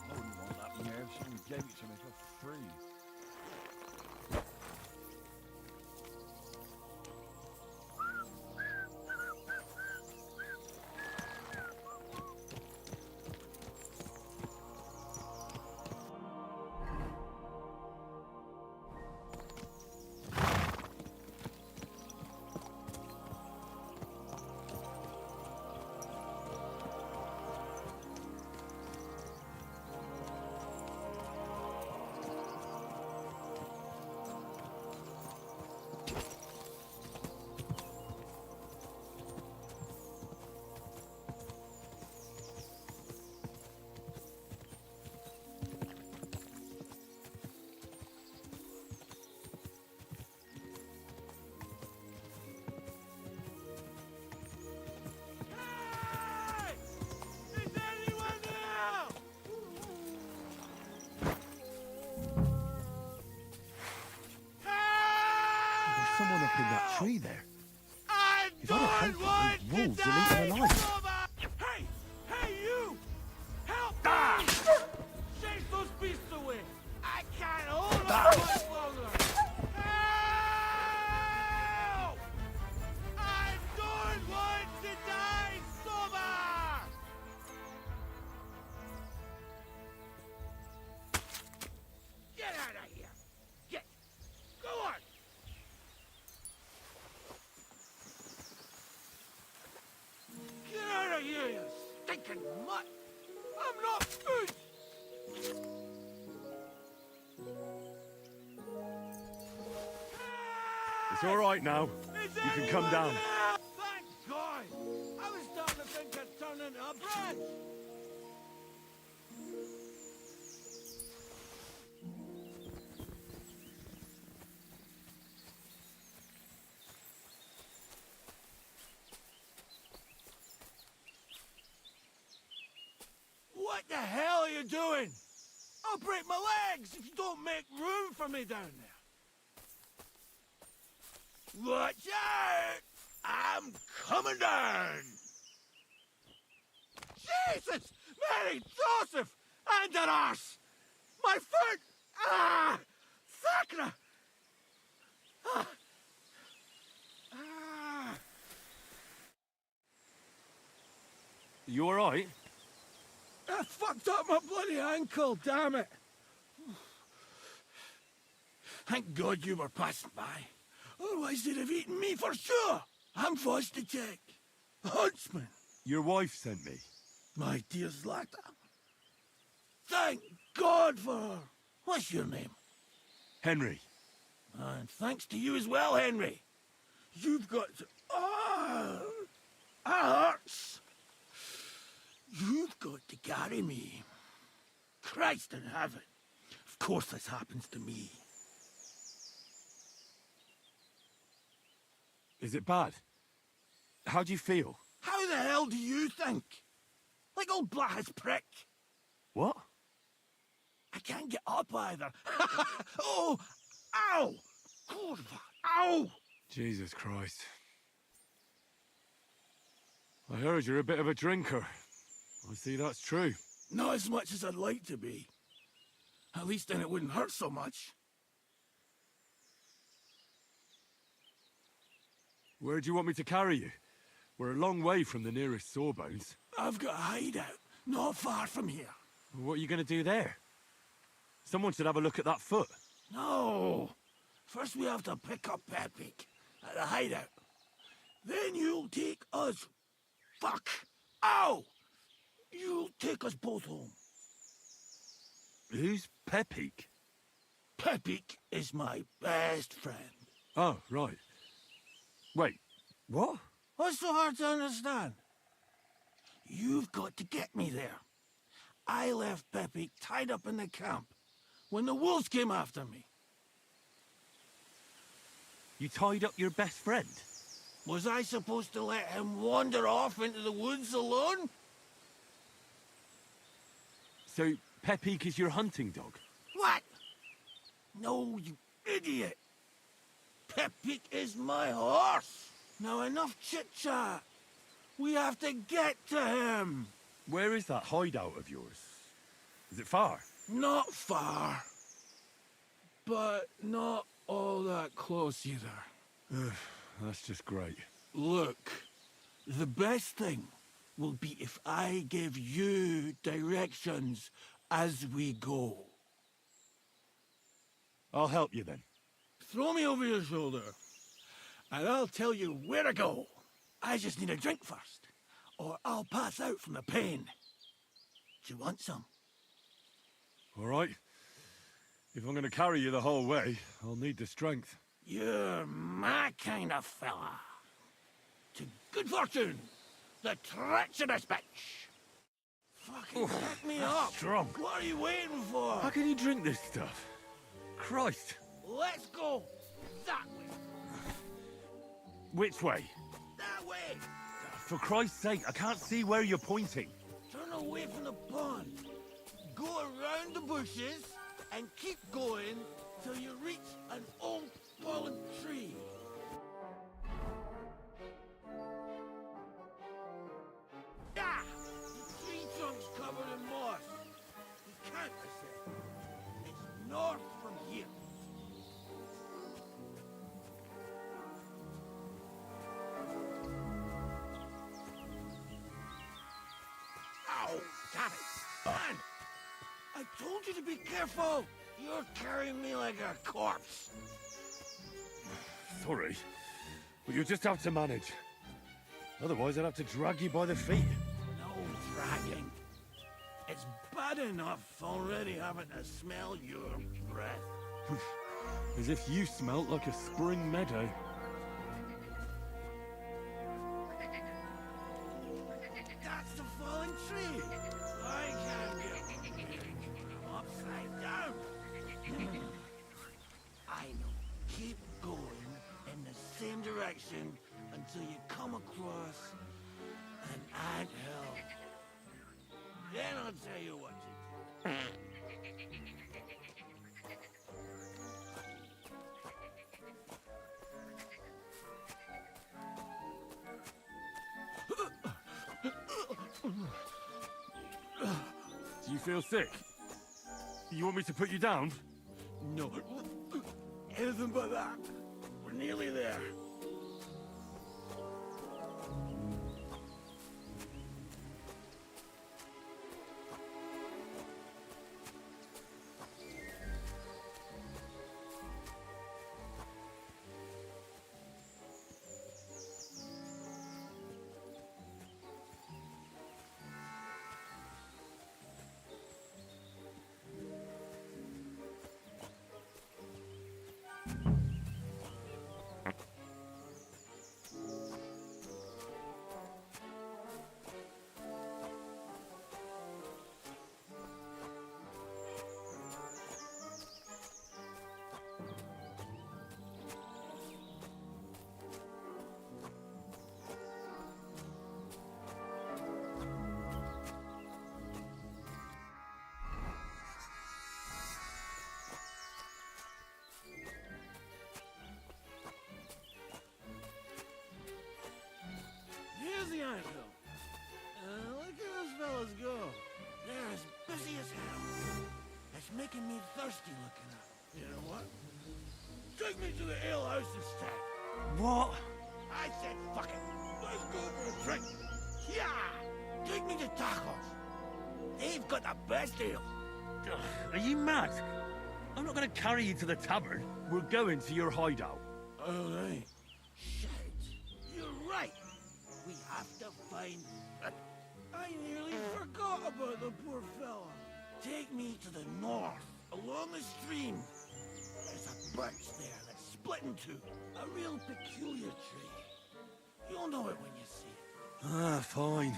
I wouldn't want that mirror if someone gave it to me for free. Someone up in that tree there. If I don't help them, those wolves will eat them alive. Hey! Hey, you! Help me! Chase those beasts away! I can't hold on much longer! Help! I don't want to die sober! Get out of here! Get! Go on! Get out of here, you stinking mutt! I'm not food! It's all right now. You can come down. Thank God! I was starting to think I'd turned into a branch! What the hell are you doing? I'll break my legs if you don't make room for me down there. Watch out! I'm coming down! Jesus! Mary Joseph! And an arse! My foot! Ah! Thackeray! Ah! You alright? I fucked up my bloody ankle, damn it. Thank God you were passing by. Otherwise they'd have eaten me for sure. I'm Fostercheck, huntsman. Your wife sent me. My dear Zlata. Thank God for her. What's your name? Henry. And thanks to you as well, Henry. You've got to... Ah, that hurts. You've got to carry me. Christ in heaven. Of course this happens to me. Is it bad? How do you feel? How the hell do you think? Like old Black's prick. What? I can't get up either. Oh! Ow! Kurva! Ow! Jesus Christ. I heard you're a bit of a drinker. I see that's true. Not as much as I'd like to be. At least then it wouldn't hurt so much. Where do you want me to carry you? We're a long way from the nearest sawbones. I've got a hideout, not far from here. What are you going to do there? Someone should have a look at that foot. No! First we have to pick up Pepik at the hideout. Then you'll take us... Fuck! Ow! You'll take us both home. Who's Pepik? Pepik is my best friend. Oh, right. Wait, what? What's so hard to understand? You've got to get me there. I left Pepik tied up in the camp when the wolves came after me. You tied up your best friend? Was I supposed to let him wander off into the woods alone? So, Pepik is your hunting dog? What? No, you idiot. Pepik is my horse. Now enough chit-chat. We have to get to him. Where is that hideout of yours? Is it far? Not far. But not all that close either. That's just great. Look, the best thing will be if I give you directions as we go. I'll help you then. Throw me over your shoulder, and I'll tell you where to go. I just need a drink first, or I'll pass out from the pain. Do you want some? All right. If I'm going to carry you the whole way, I'll need the strength. You're my kind of fella. To good fortune, the treacherous bitch. Fucking pick me up. Strong. What are you waiting for? How can you drink this stuff? Christ. Let's go that way. Which way? That way. For Christ's sake, I can't see where you're pointing. Turn away from the pond. Go around the bushes and keep going till you reach an old fallen tree. Ah! The tree trunk's covered in moss. You can't miss it. It's north from here. Ow! Damn it! Man! I told you to be careful! You're carrying me like a corpse. Sorry, but you'll just have to manage. Otherwise, I'd have to drag you by the feet. No dragging. It's bad enough already having to smell your breath. As if you smelt like a spring meadow. That's the fallen tree. I can't get big. I'm upside down. I know. Keep going in the same direction until you come across an anthill. Then I'll tell you what to do. Do you feel sick? You want me to put you down? No. Anything but that. We're nearly there. Here's the anvil. Look at those fellas go. They're as busy as hell. It's making me thirsty looking at them. You know what? Take me to the alehouse instead. What? I said fuck it. Let's go for a drink. Yeah! Take me to tacos. They've got the best ale. Are you mad? I'm not going to carry you to the tavern. We're going to your hideout. Oh, right. Shit. You're right. We have to find... I nearly forgot about the poor fella. Take me to the north, along the stream. There's a birch there that's split in two. A real peculiar tree. You'll know it when you see it. Ah, fine.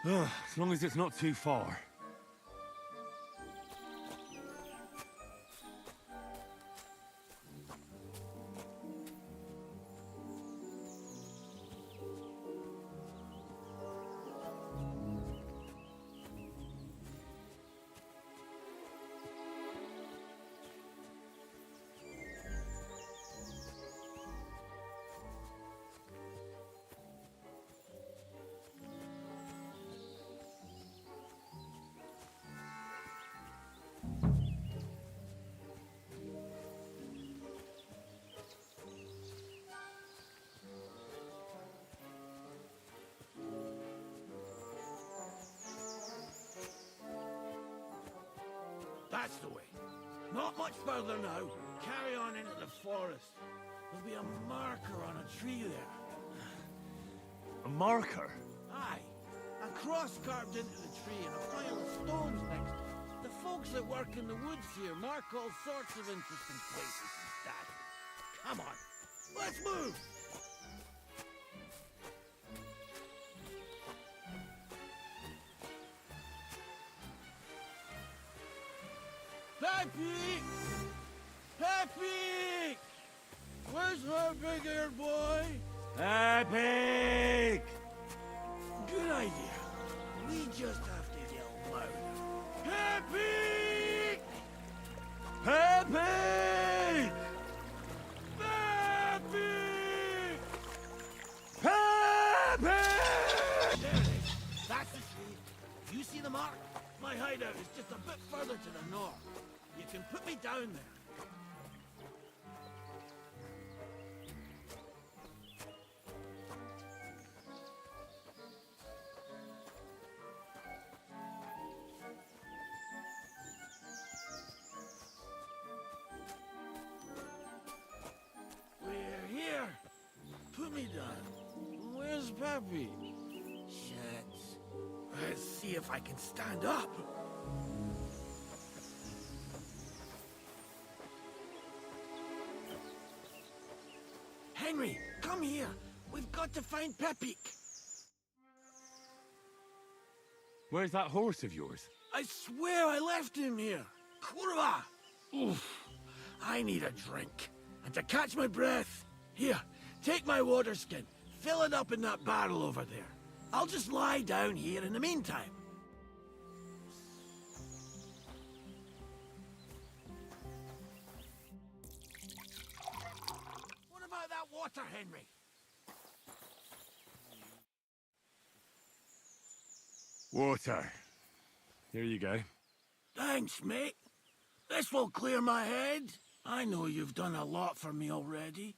As long as it's not too far. That's the way. Not much further now. Carry on into the forest. There'll be a marker on a tree there. A marker? Aye. A cross carved into the tree and a pile of stones next to it. The folks that work in the woods here mark all sorts of interesting places and stuff. Come on. Let's move! Peppy! Peppy! Where's her big-eared boy? Epic! Good idea. We just have to yell louder. Peppy! Peppy! Peppy! Peppy! There it is. That's the tree. You see the mark? My hideout is just a bit further to the north. You can put me down there. We're here. Put me down. Where's Peppy? Shit. Let's see if I can stand up. Henry, come here. We've got to find Pepik. Where's that horse of yours? I swear I left him here. Kurwa! Oof. I need a drink. And to catch my breath, here, take my water skin. Fill it up in that barrel over there. I'll just lie down here in the meantime. What about that water, Henry? Water. Here you go. Thanks, mate. This will clear my head. I know you've done a lot for me already,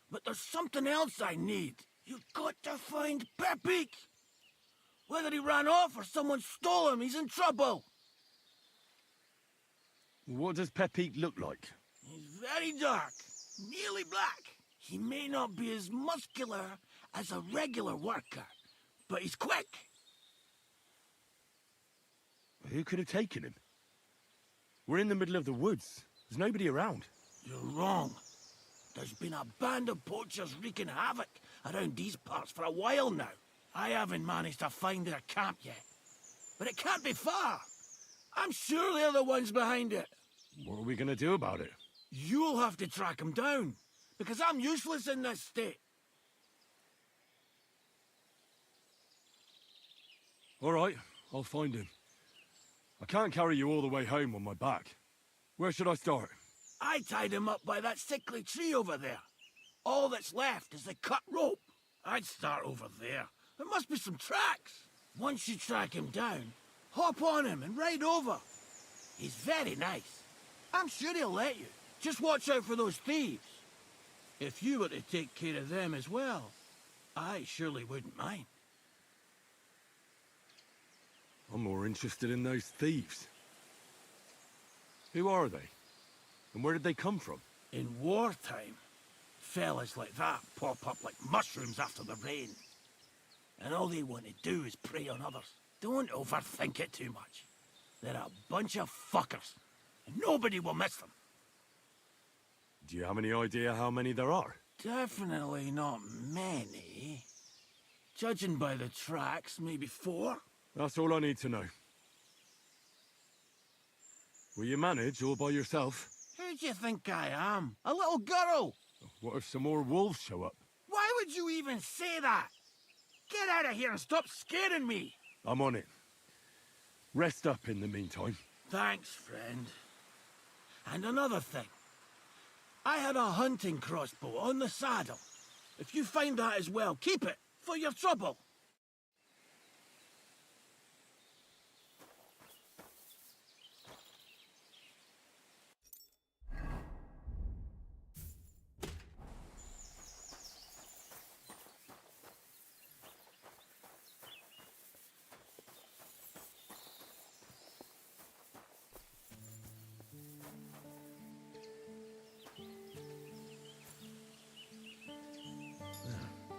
but there's something else I need. You've got to find Pepik. Whether he ran off or someone stole him, he's in trouble. What does Pepik look like? He's very dark, nearly black. He may not be as muscular as a regular worker, but he's quick. Who could have taken him? We're in the middle of the woods. There's nobody around. You're wrong. There's been a band of poachers wreaking havoc around these parts for a while now. I haven't managed to find their camp yet. But it can't be far. I'm sure they're the ones behind it. What are we gonna do about it? You'll have to track them down, because I'm useless in this state. All right, I'll find him. I can't carry you all the way home on my back. Where should I start? I tied him up by that sickly tree over there. All that's left is the cut rope. I'd start over there. There must be some tracks. Once you track him down, hop on him and ride over. He's very nice. I'm sure he'll let you. Just watch out for those thieves. If you were to take care of them as well, I surely wouldn't mind. I'm more interested in those thieves. Who are they? And where did they come from? In wartime, fellas like that pop up like mushrooms after the rain. And all they want to do is prey on others. Don't overthink it too much. They're a bunch of fuckers, and nobody will miss them. Do you have any idea how many there are? Definitely not many. Judging by the tracks, maybe 4. That's all I need to know. Will you manage all by yourself? Who do you think I am? A little girl? What if some more wolves show up? Why would you even say that? Get out of here and stop scaring me! I'm on it. Rest up in the meantime. Thanks, friend. And another thing. I had a hunting crossbow on the saddle. If you find that as well, keep it, for your trouble.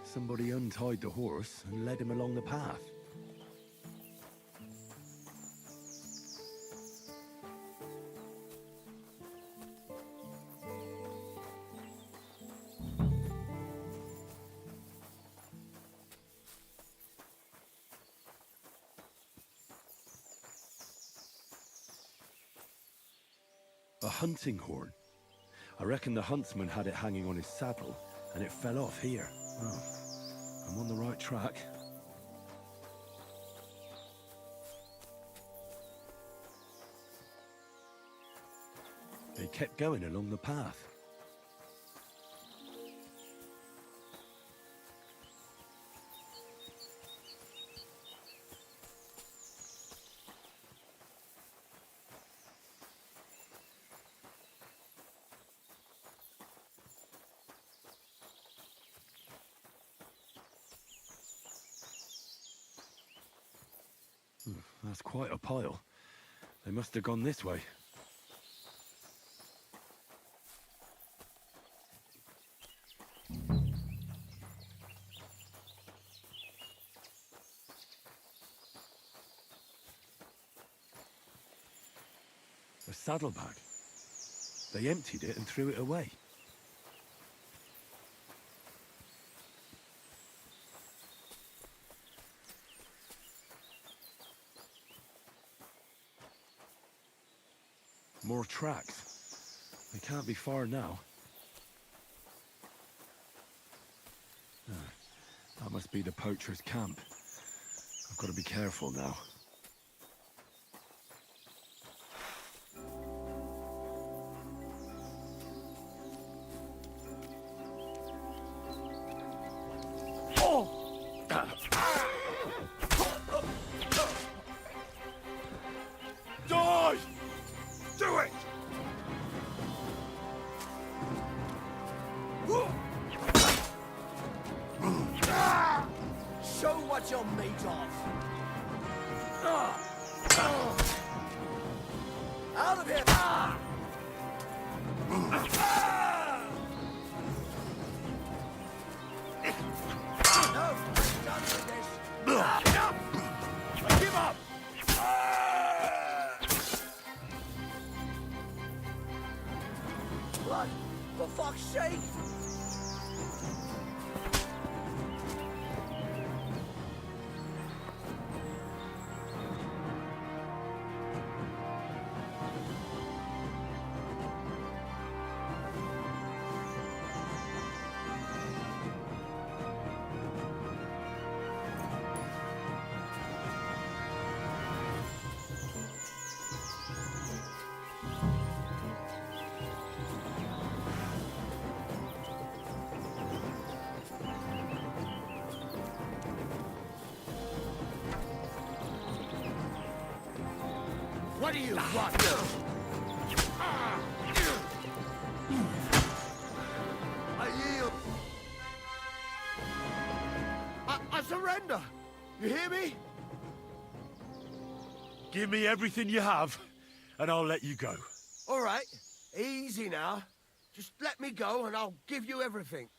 Somebody untied the horse and led him along the path. A hunting horn. I reckon the huntsman had it hanging on his saddle, and it fell off here. Oh, I'm on the right track. They kept going along the path. That's quite a pile. They must have gone this way. A saddlebag. They emptied it and threw it away. More tracks. They can't be far now. That must be the poacher's camp. I've got to be careful now. Die! Do it! Show what you're made of. Out of here! No, I'm done with this. Enough! Give up! Blood, for fuck's sake! do you want? I yield. I surrender. You hear me? Give me everything you have, and I'll let you go. All right. Easy now. Just let me go and I'll give you everything.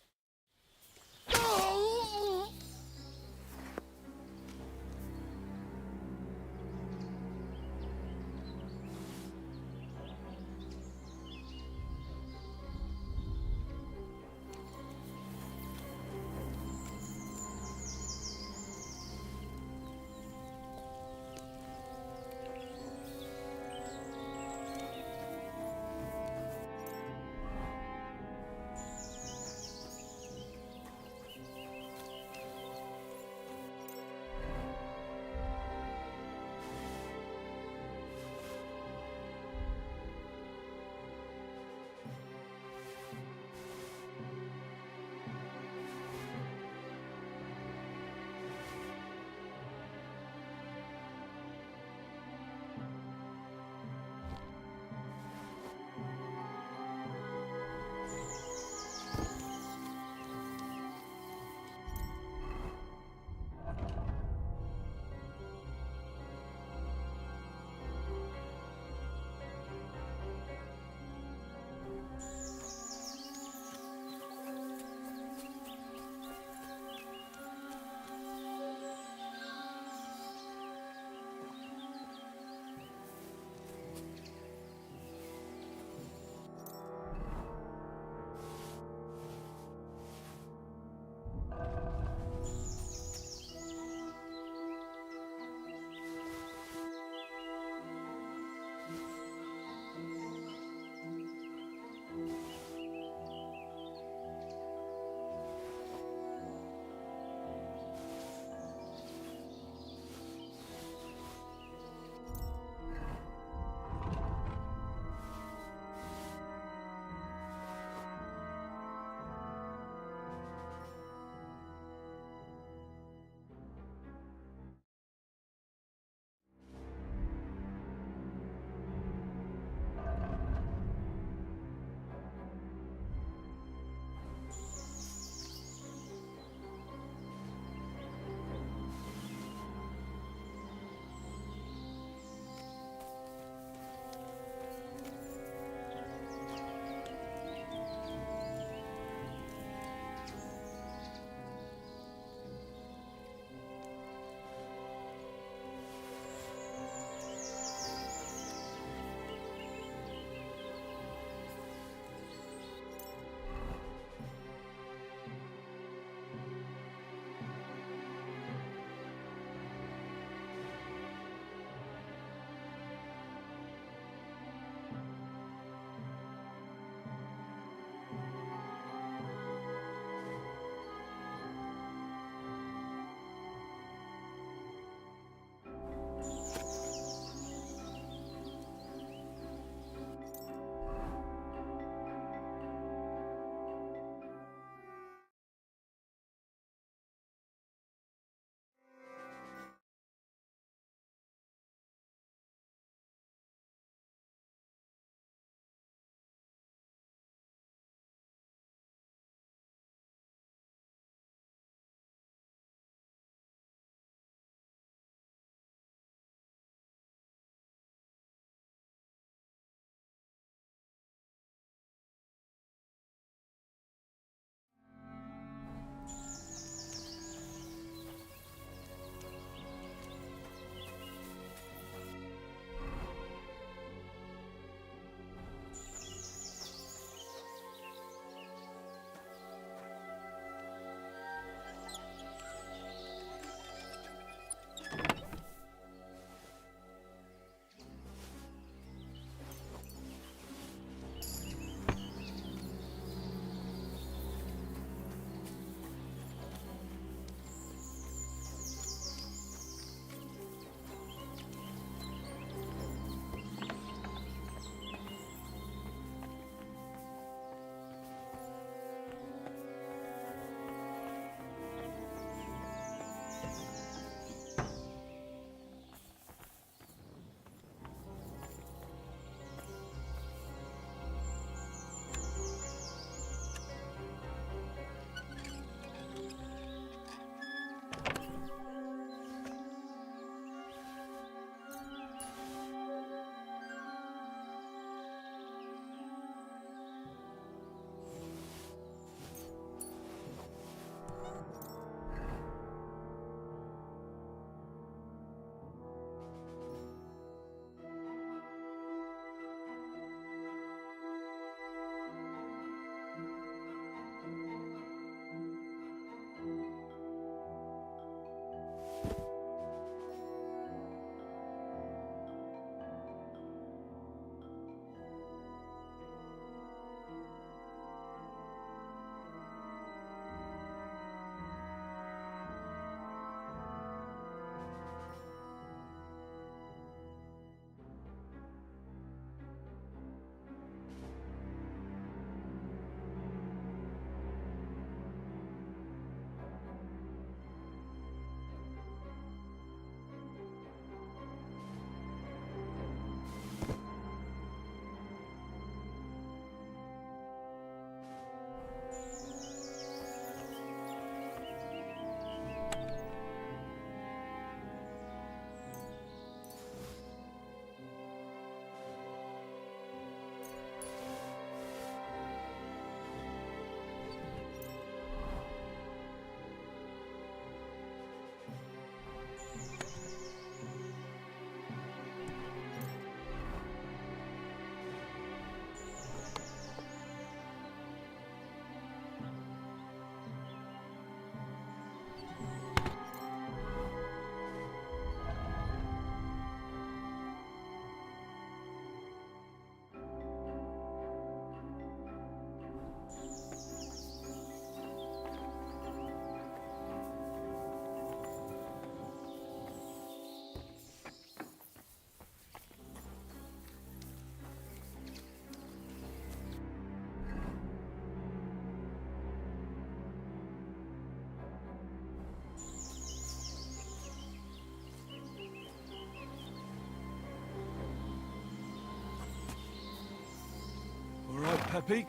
Pepik.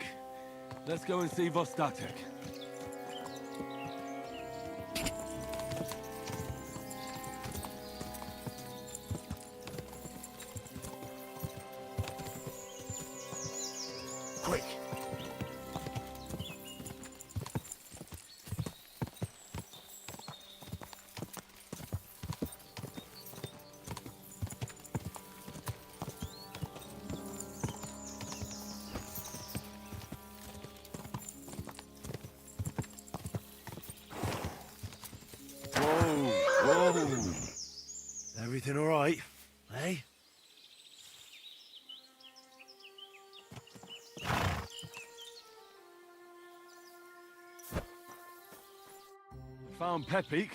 Let's go and see Vostatek. Quick! Whoa! Everything all right, eh? Found Pepik.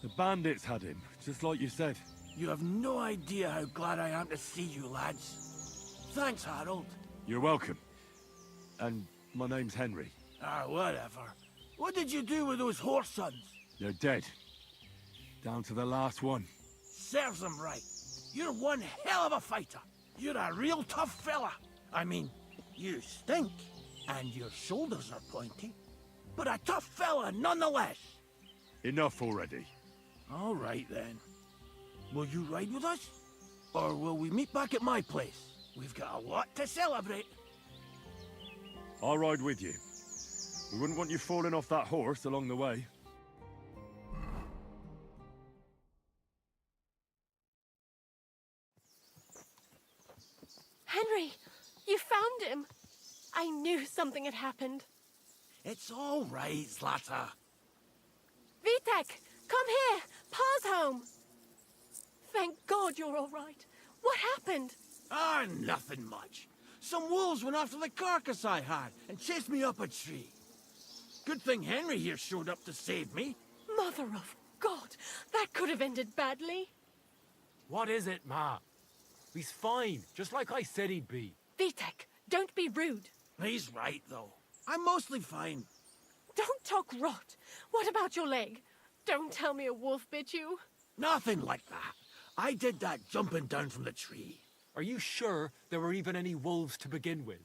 The bandits had him, just like you said. You have no idea how glad I am to see you, lads. Thanks, Harold. You're welcome. And my name's Henry. Ah, whatever. What did you do with those horse sons? They're dead. Down to the last one. Serves them right. You're one hell of a fighter. You're a real tough fella. I mean, you stink, and your shoulders are pointy. But a tough fella nonetheless. Enough already. All right, then. Will you ride with us? Or will we meet back at my place? We've got a lot to celebrate. I'll ride with you. We wouldn't want you falling off that horse along the way. Henry, you found him. I knew something had happened. It's all right, Zlata. Vitek, come here. Pa's home. Thank God you're all right. What happened? Ah, nothing much. Some wolves went after the carcass I had and chased me up a tree. Good thing Henry here showed up to save me. Mother of God, that could have ended badly. What is it, Ma? He's fine, just like I said he'd be. Vitek, don't be rude. He's right, though. I'm mostly fine. Don't talk rot. What about your leg? Don't tell me a wolf bit you. Nothing like that. I did that jumping down from the tree. Are you sure there were even any wolves to begin with?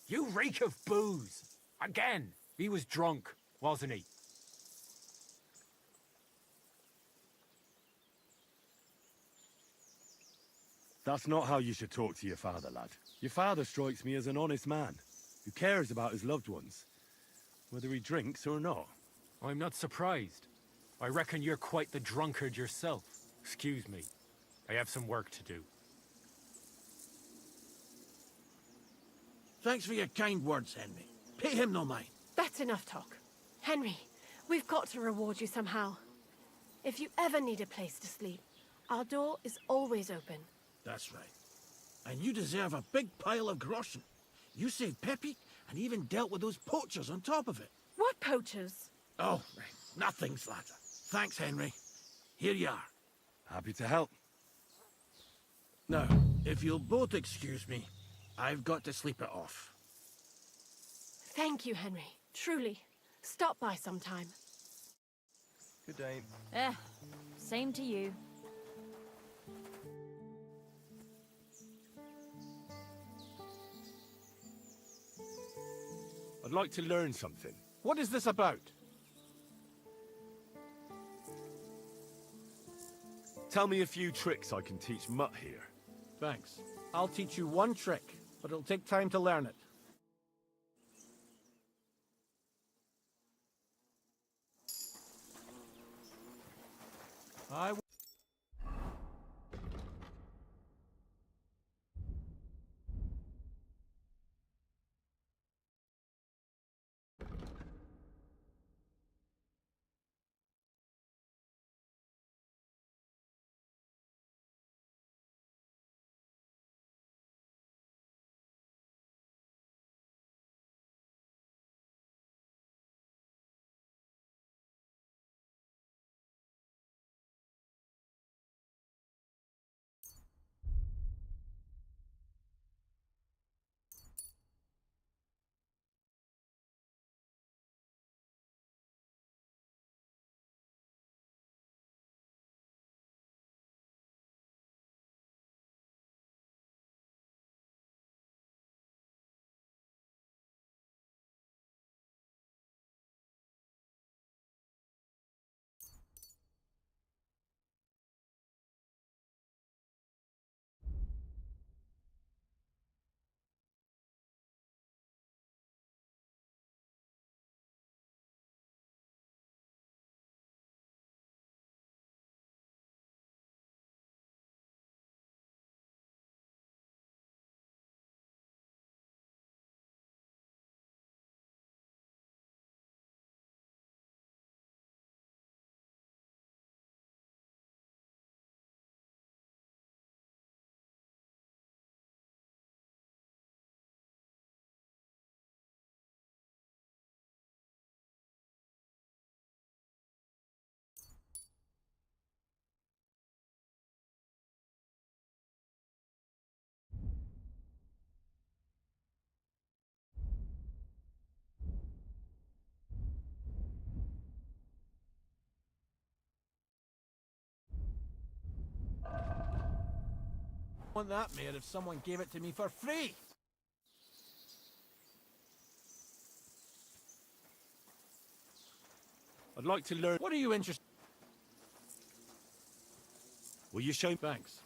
You reek of booze. Again, he was drunk, wasn't he? That's not how you should talk to your father, lad. Your father strikes me as an honest man, who cares about his loved ones, whether he drinks or not. I'm not surprised. I reckon you're quite the drunkard yourself. Excuse me. I have some work to do. Thanks for your kind words, Henry. Pay him no mind. That's enough talk. Henry, we've got to reward you somehow. If you ever need a place to sleep, our door is always open. That's right. And you deserve a big pile of groschen. You saved Peppy and even dealt with those poachers on top of it. What poachers? Oh, nothing, Slatter. Thanks, Henry. Here you are. Happy to help. Now, if you'll both excuse me, I've got to sleep it off. Thank you, Henry. Truly. Stop by sometime. Good day. Same to you. I'd like to learn something. What is this about? Tell me a few tricks I can teach Mutt here. Thanks. I'll teach you one trick, but it'll take time to learn it. I want that mare if someone gave it to me for free. I'd like to learn... What are you interested... Will you show me? Thanks.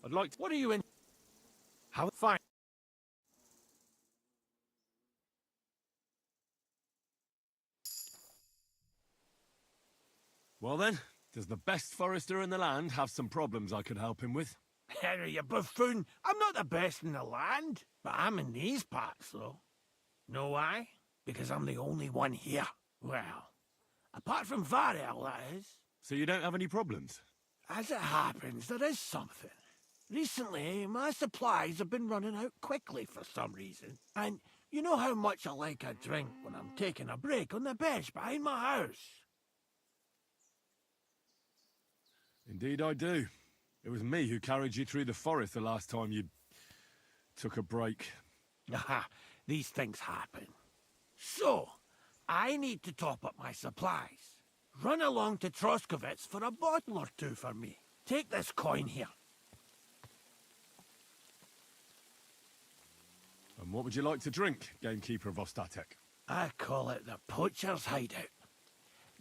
I'd like to... What are you in... How... Fine. Well then, does the best forester in the land have some problems I could help him with? Henry, you buffoon. I'm not the best in the land, but I'm in these parts, though. Know why? Because I'm the only one here. Well, apart from Varel, that is. So you don't have any problems? As it happens, there is something. Recently, my supplies have been running out quickly for some reason. And you know how much I like a drink when I'm taking a break on the bench behind my house. Indeed I do. It was me who carried you through the forest the last time you took a break. Aha, these things happen. So, I need to top up my supplies. Run along to Troskovitz for a bottle or two for me. Take this coin here. And what would you like to drink, gamekeeper of Ostatek? I call it the poacher's hideout.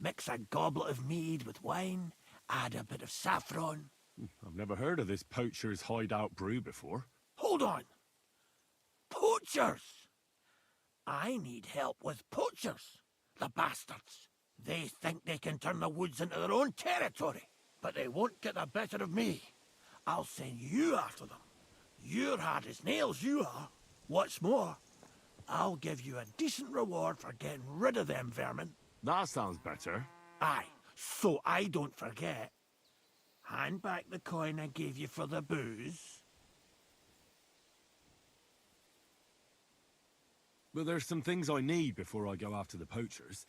Mix a goblet of mead with wine, add a bit of saffron. I've never heard of this poacher's hideout brew before. Hold on! Poachers! I need help with poachers, the bastards. They think they can turn the woods into their own territory, but they won't get the better of me. I'll send you after them. You're hard as nails, you are. What's more, I'll give you a decent reward for getting rid of them vermin. That sounds better. Aye, so I don't forget. Hand back the coin I gave you for the booze. Well, there's some things I need before I go after the poachers.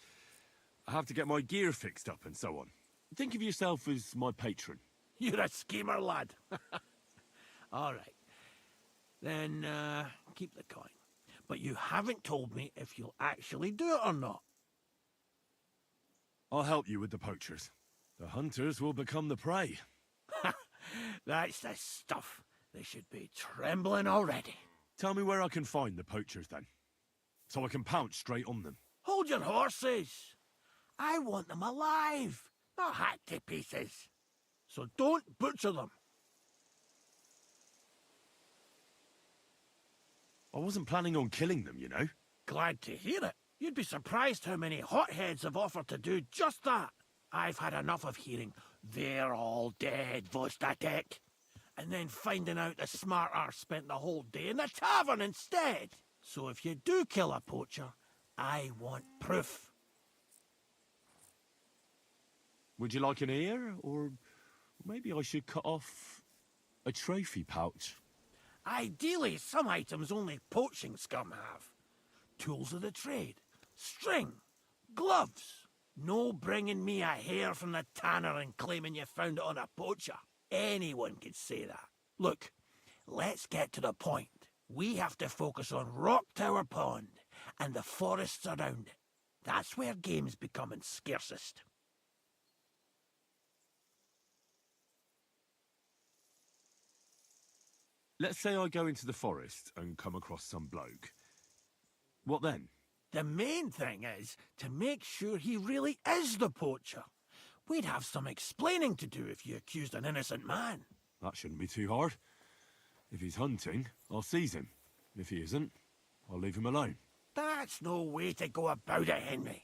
I have to get my gear fixed up and so on. Think of yourself as my patron. You're a schemer, lad. All right. Then, keep the coin. But you haven't told me if you'll actually do it or not. I'll help you with the poachers. The hunters will become the prey. That's the stuff. They should be trembling already. Tell me where I can find the poachers, then. So I can pounce straight on them. Hold your horses. I want them alive, not hacked to pieces. So don't butcher them. I wasn't planning on killing them, you know. Glad to hear it. You'd be surprised how many hotheads have offered to do just that. I've had enough of hearing, "They're all dead, Vostatek," and then finding out the smart arse spent the whole day in the tavern instead. So if you do kill a poacher, I want proof. Would you like an ear? Or maybe I should cut off a trophy pouch? Ideally, some items only poaching scum have. Tools of the trade, string, gloves. No bringing me a hair from the tanner and claiming you found it on a poacher. Anyone could say that. Look, let's get to the point. We have to focus on Rock Tower Pond and the forests around it. That's where game's becoming scarcest. Let's say I go into the forest and come across some bloke. What then? The main thing is to make sure he really is the poacher. We'd have some explaining to do if you accused an innocent man. That shouldn't be too hard. If he's hunting, I'll seize him. If he isn't, I'll leave him alone. That's no way to go about it, Henry.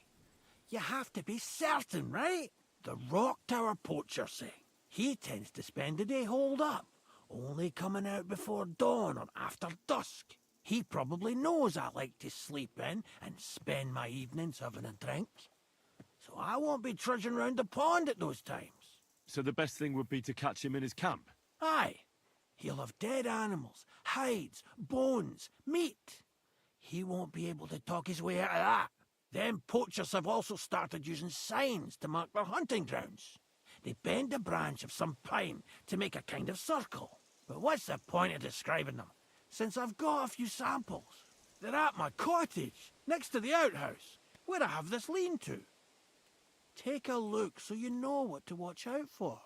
You have to be certain, right? The Rock Tower poacher, say. He tends to spend the day holed up, only coming out before dawn or after dusk. He probably knows I like to sleep in and spend my evenings having a drink. So I won't be trudging round the pond at those times. So the best thing would be to catch him in his camp? Aye. He'll have dead animals, hides, bones, meat. He won't be able to talk his way out of that. Them poachers have also started using signs to mark their hunting grounds. They bend a branch of some pine to make a kind of circle. But what's the point of describing them, since I've got a few samples? They're at my cottage, next to the outhouse, where I have this lean-to. Take a look so you know what to watch out for.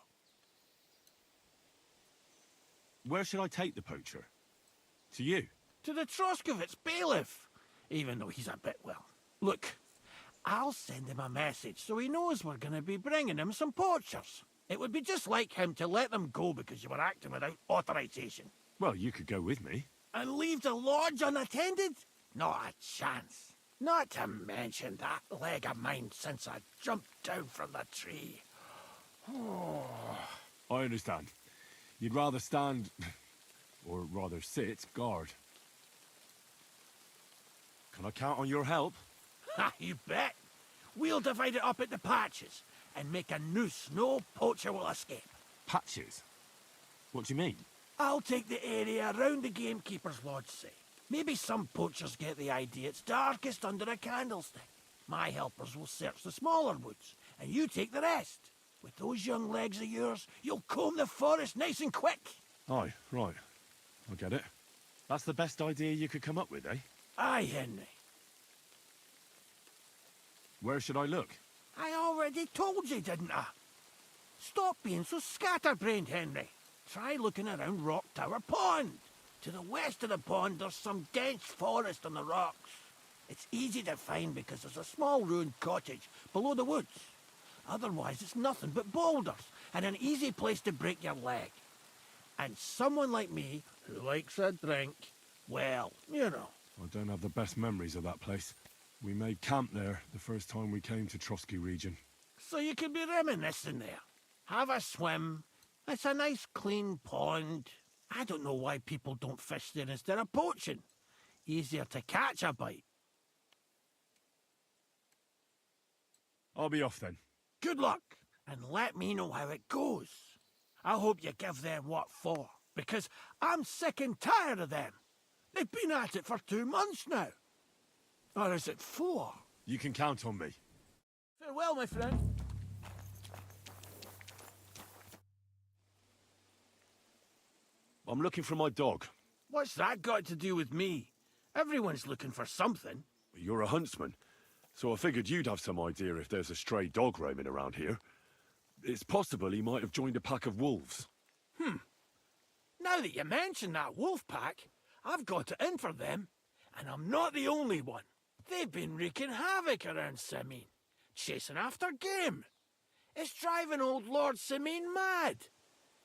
Where should I take the poacher? To you? To the Troskovitz bailiff, even though he's a bit, well... Look, I'll send him a message so he knows we're going to be bringing him some poachers. It would be just like him to let them go because you were acting without authorization. Well, you could go with me. And leave the lodge unattended? Not a chance. Not to mention that leg of mine since I jumped down from the tree. Oh. I understand. You'd rather stand, or rather sit, guard. Can I count on your help? Ha, you bet. We'll divide it up into patches and make a noose no poacher will escape. Patches? What do you mean? I'll take the area around the gamekeeper's lodge, say. Maybe some poachers get the idea it's darkest under a candlestick. My helpers will search the smaller woods, and you take the rest. With those young legs of yours, you'll comb the forest nice and quick. Aye, right. I get it. That's the best idea you could come up with, eh? Aye, Henry. Where should I look? I already told you, didn't I? Stop being so scatterbrained, Henry. Try looking around Rock Tower Pond. To the west of the pond, there's some dense forest on the rocks. It's easy to find because there's a small ruined cottage below the woods. Otherwise, it's nothing but boulders and an easy place to break your leg. And someone like me, who likes a drink, well, you know. I don't have the best memories of that place. We made camp there the first time we came to Trotsky region. So you could be reminiscing there. Have a swim. It's a nice clean pond. I don't know why people don't fish there instead of poaching. Easier to catch a bite. I'll be off then. Good luck, and let me know how it goes. I hope you give them what for, because I'm sick and tired of them. They've been at it for 2 months now. Or is it 4? You can count on me. Farewell, my friend. I'm looking for my dog. What's that got to do with me? Everyone's looking for something. You're a huntsman, so I figured you'd have some idea if there's a stray dog roaming around here. It's possible he might have joined a pack of wolves. Now that you mention that wolf pack, I've got it in for them. And I'm not the only one. They've been wreaking havoc around Simine, chasing after game. It's driving old Lord Simine mad.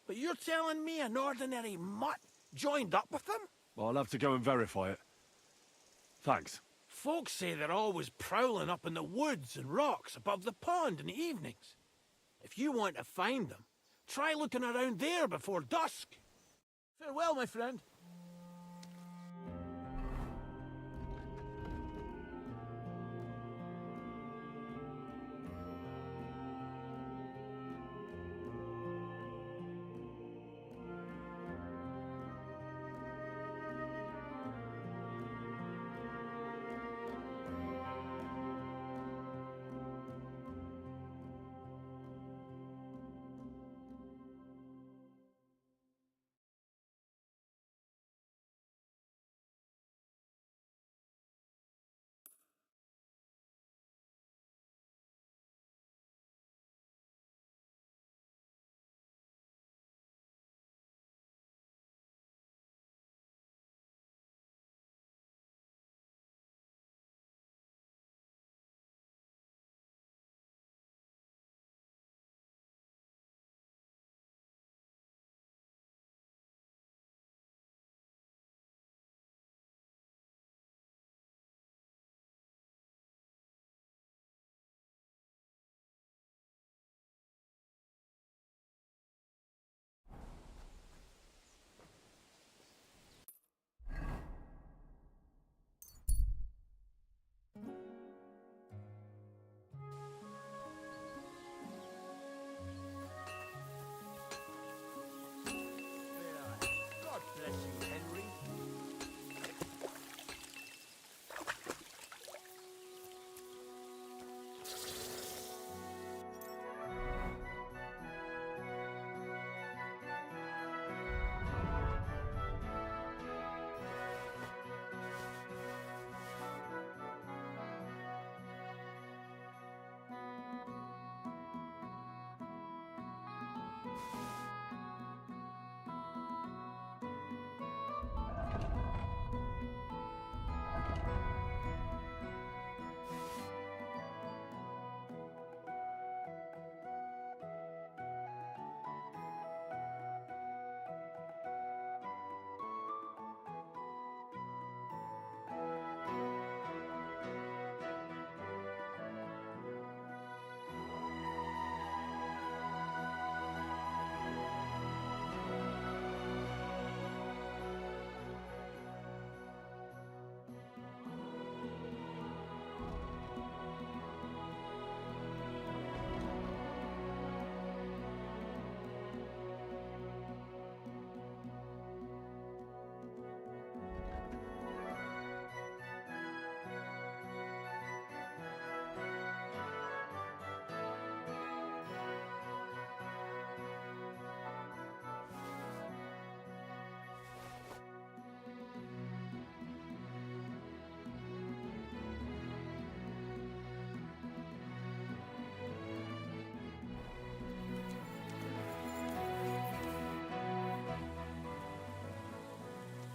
But you're telling me an ordinary mutt joined up with them? Well, I'll have to go and verify it. Thanks. Folks say they're always prowling up in the woods and rocks above the pond in the evenings. If you want to find them, try looking around there before dusk. Farewell, my friend.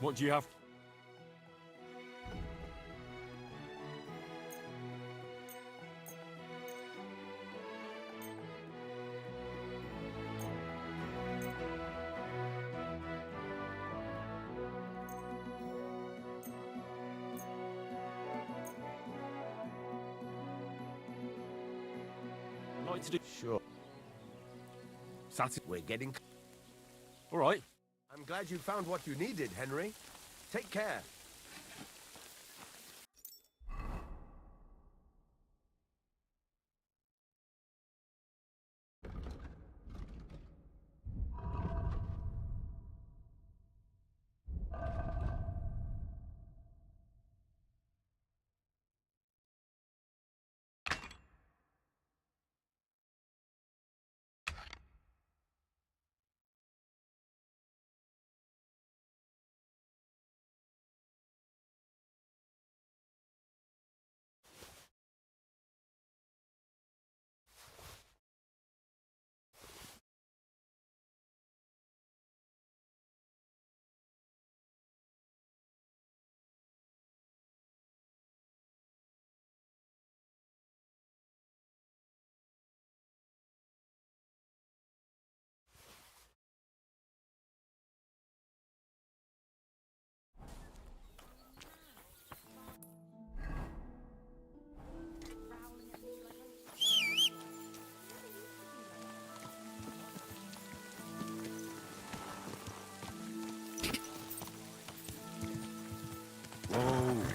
What do you have? Like to do? Sure. Saturday. We're getting... All right. I'm glad you found what you needed, Henry. Take care.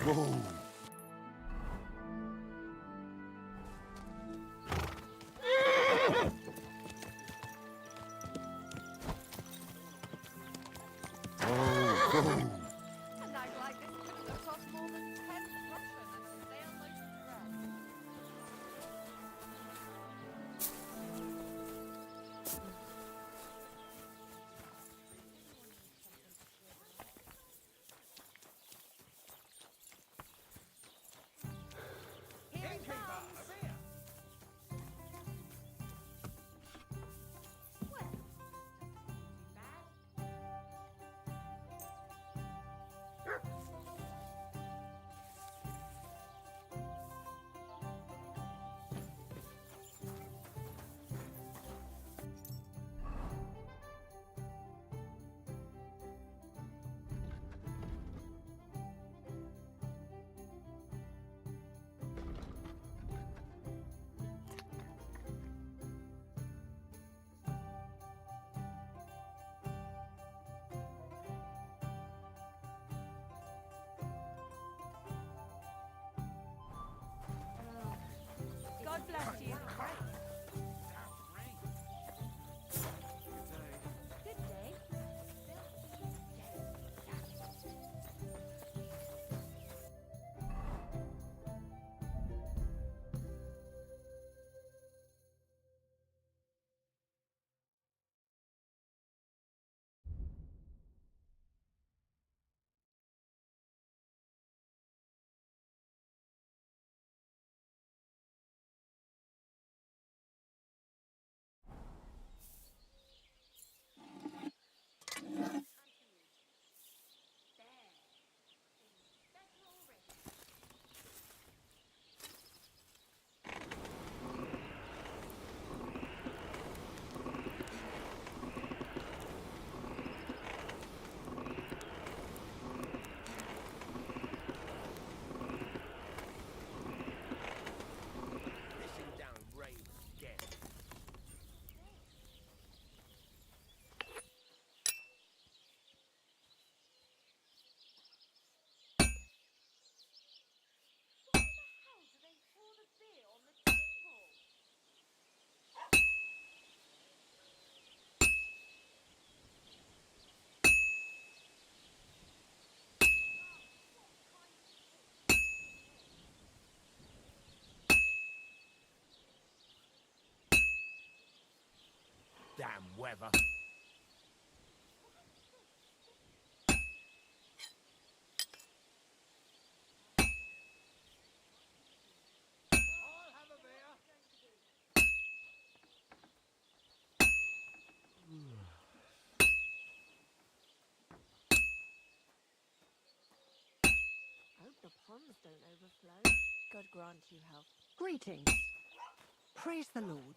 Whoa. And I'd like this couldn't have cost more than 10 Russian and a stale loaf of bread. Here he comes! God bless you. Good day. Pissing down rain again. Damn weather. the ponds don't overflow. God grant you health. Greetings. Praise the Lord.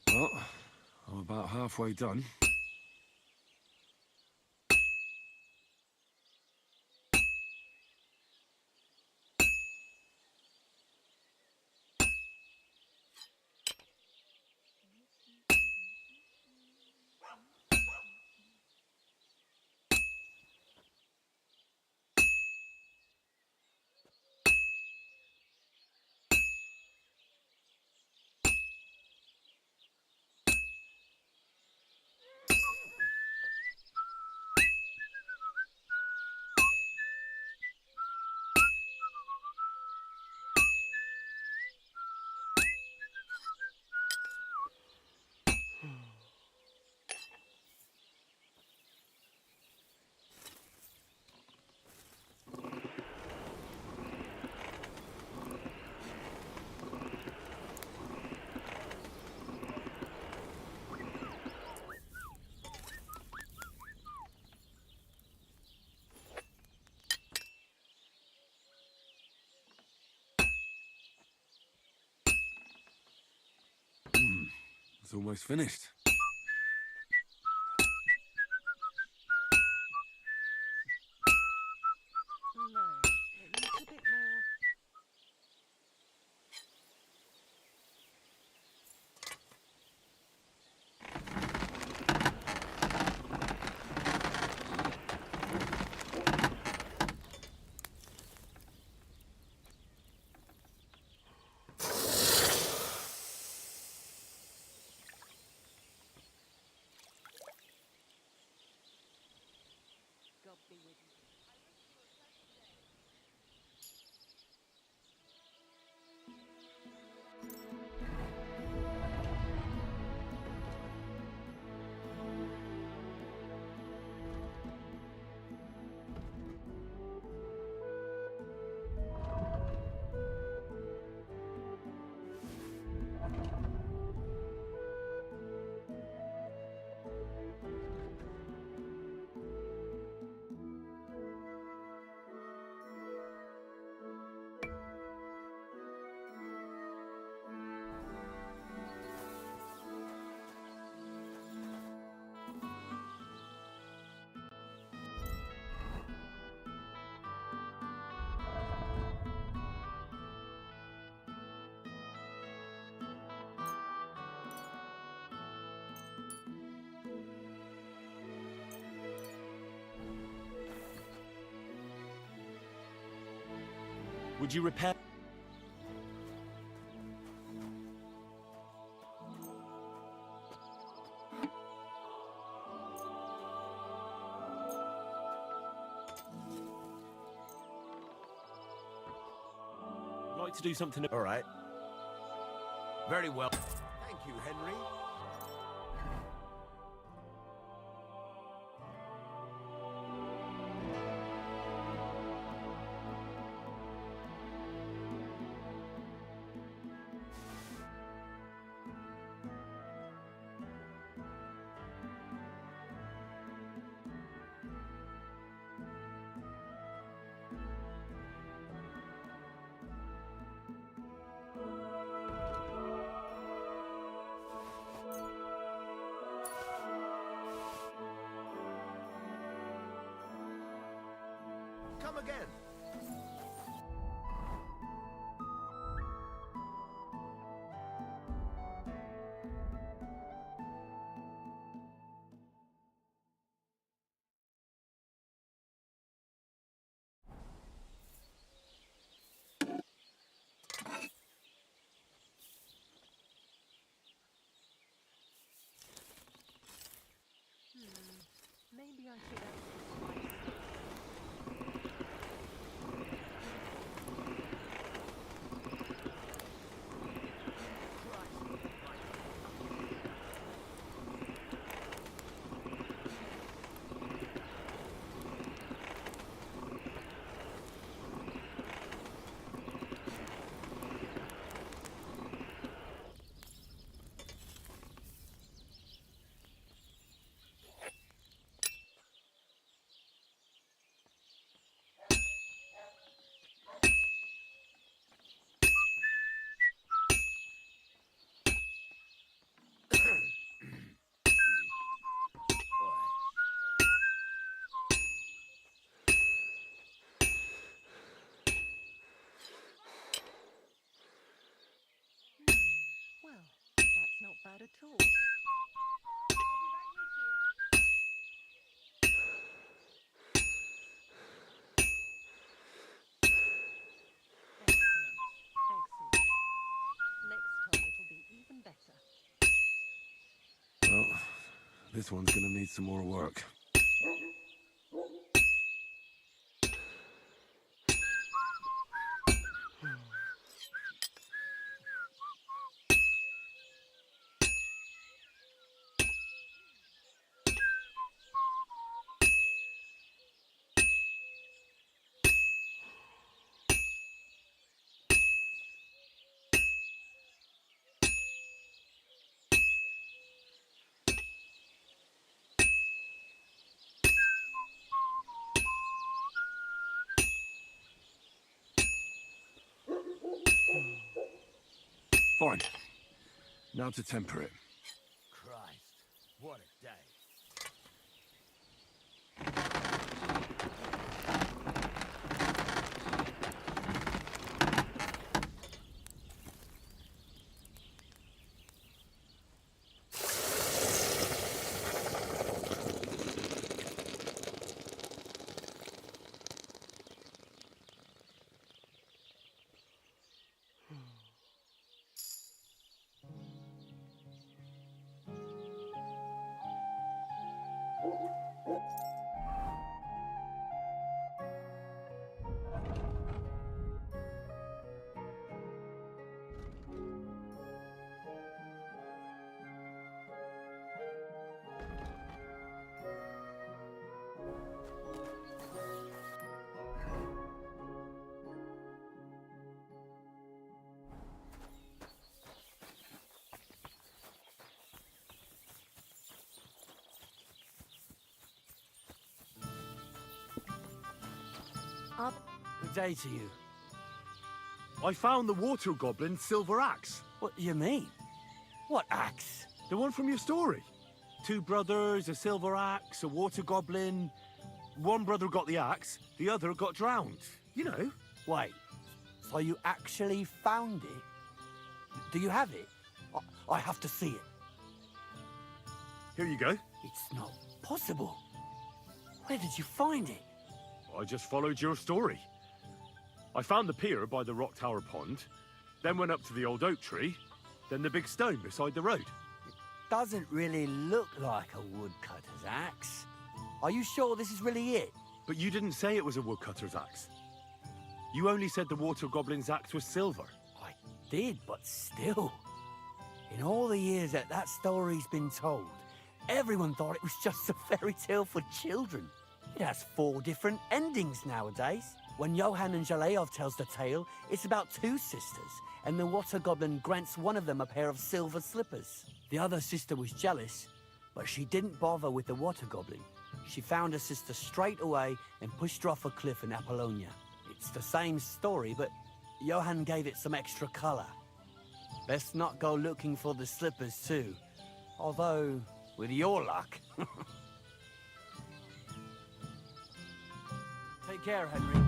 Well, I'm about halfway done. It's almost finished. No, it needs a bit more. God be with you. Would you repair? I'd like to do something. All right. Very well. Thank you, Henry. Come again. not bad at all. Excellent. Next time it'll be even better. Well, this one's gonna need some more work. Fine. Now to temper it. Christ, what a day. Good day to you. I found the water goblin's silver axe. What do you mean? What axe? The one from your story. 2 brothers, a silver axe, a water goblin. One brother got the axe, the other got drowned. You know. Wait, so you actually found it? Do you have it? I have to see it. Here you go. It's not possible. Where did you find it? I just followed your story. I found the pier by the rock tower pond, then went up to the old oak tree, then the big stone beside the road. Doesn't really look like a woodcutter's axe. Are you sure this is really it? But you didn't say it was a woodcutter's axe. You only said the water goblin's axe was silver. I did, but still. In all the years that story's been told, everyone thought it was just a fairy tale for children. It has 4 different endings nowadays. When Johann and Jaleov tells the tale, it's about 2 sisters, and the water goblin grants one of them a pair of silver slippers. The other sister was jealous, but she didn't bother with the water goblin. She found her sister straight away and pushed her off a cliff in Apollonia. It's the same story, but Johann gave it some extra color. Let's not go looking for the slippers too. Although, with your luck. Take care, Henry.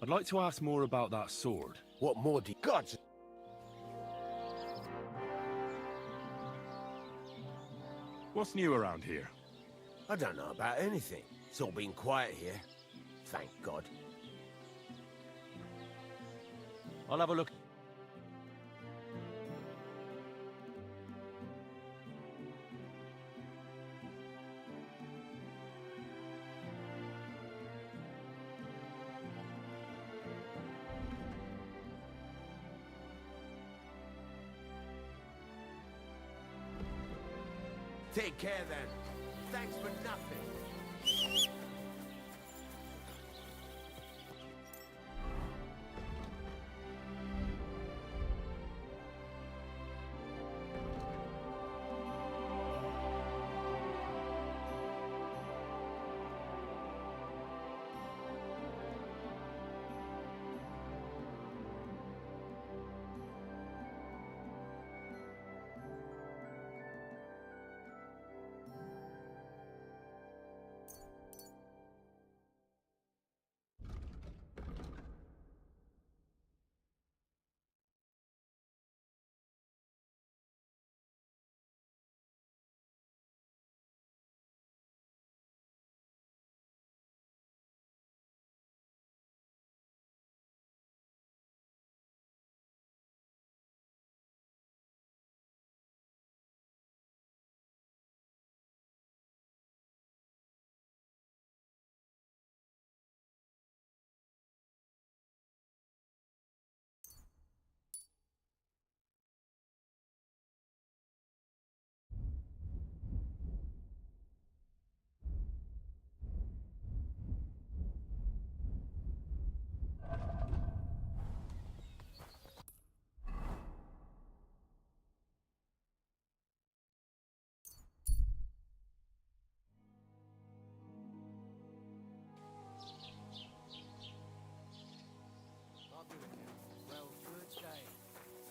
I'd like to ask more about that sword. What more do you... Gods! What's new around here? I don't know about anything. It's all been quiet here. Thank God. I'll have a look. Take care then. Thanks for nothing.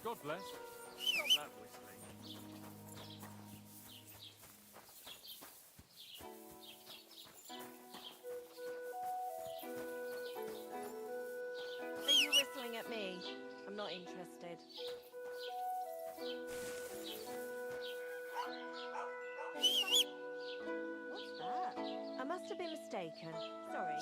God bless. Stop that whistling. Are you whistling at me? I'm not interested. What's that? I must have been mistaken. Sorry.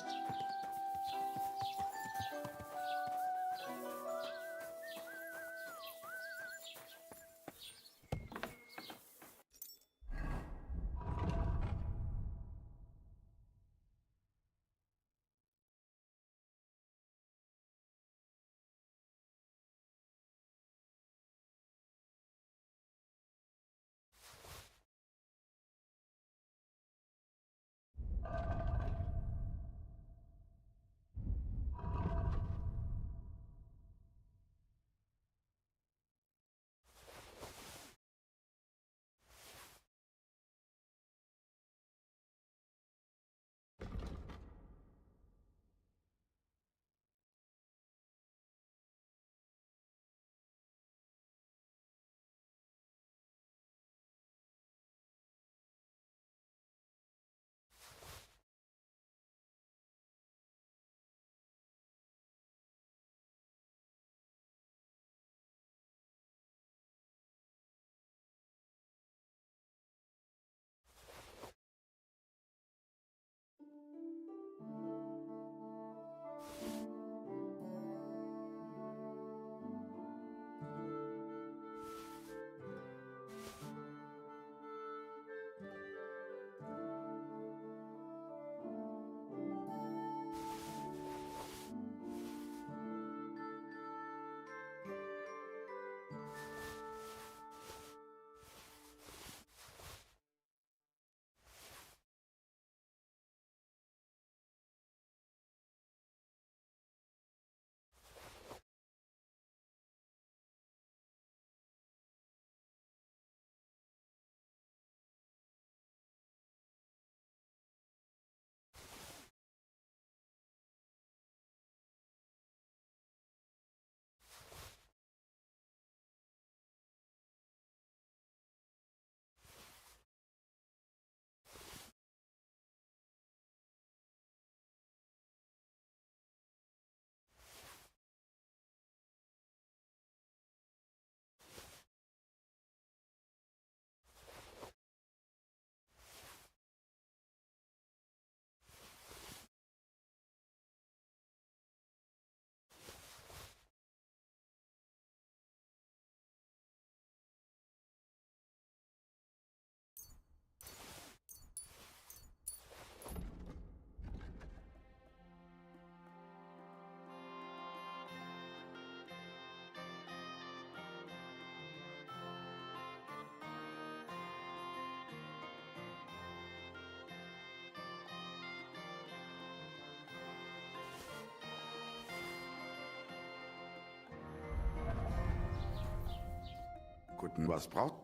Guten, was braucht?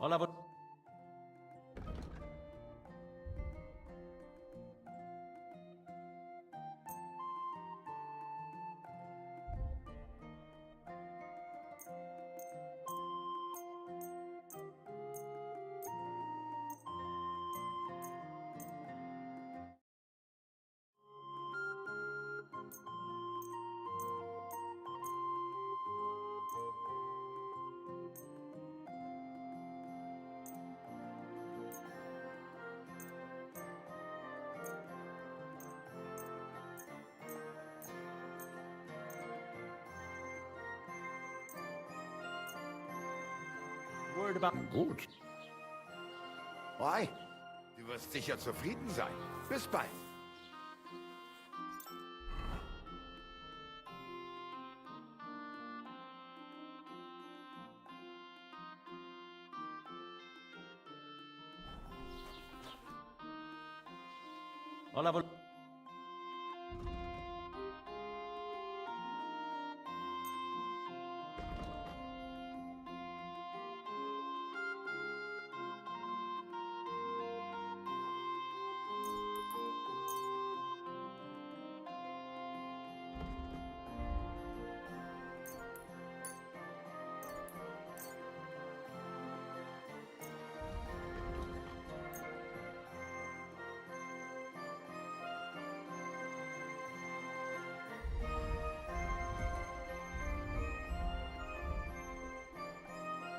I'll have a... Word about... Gut. Why? Du wirst sicher zufrieden sein. Bis bald. I'll have a...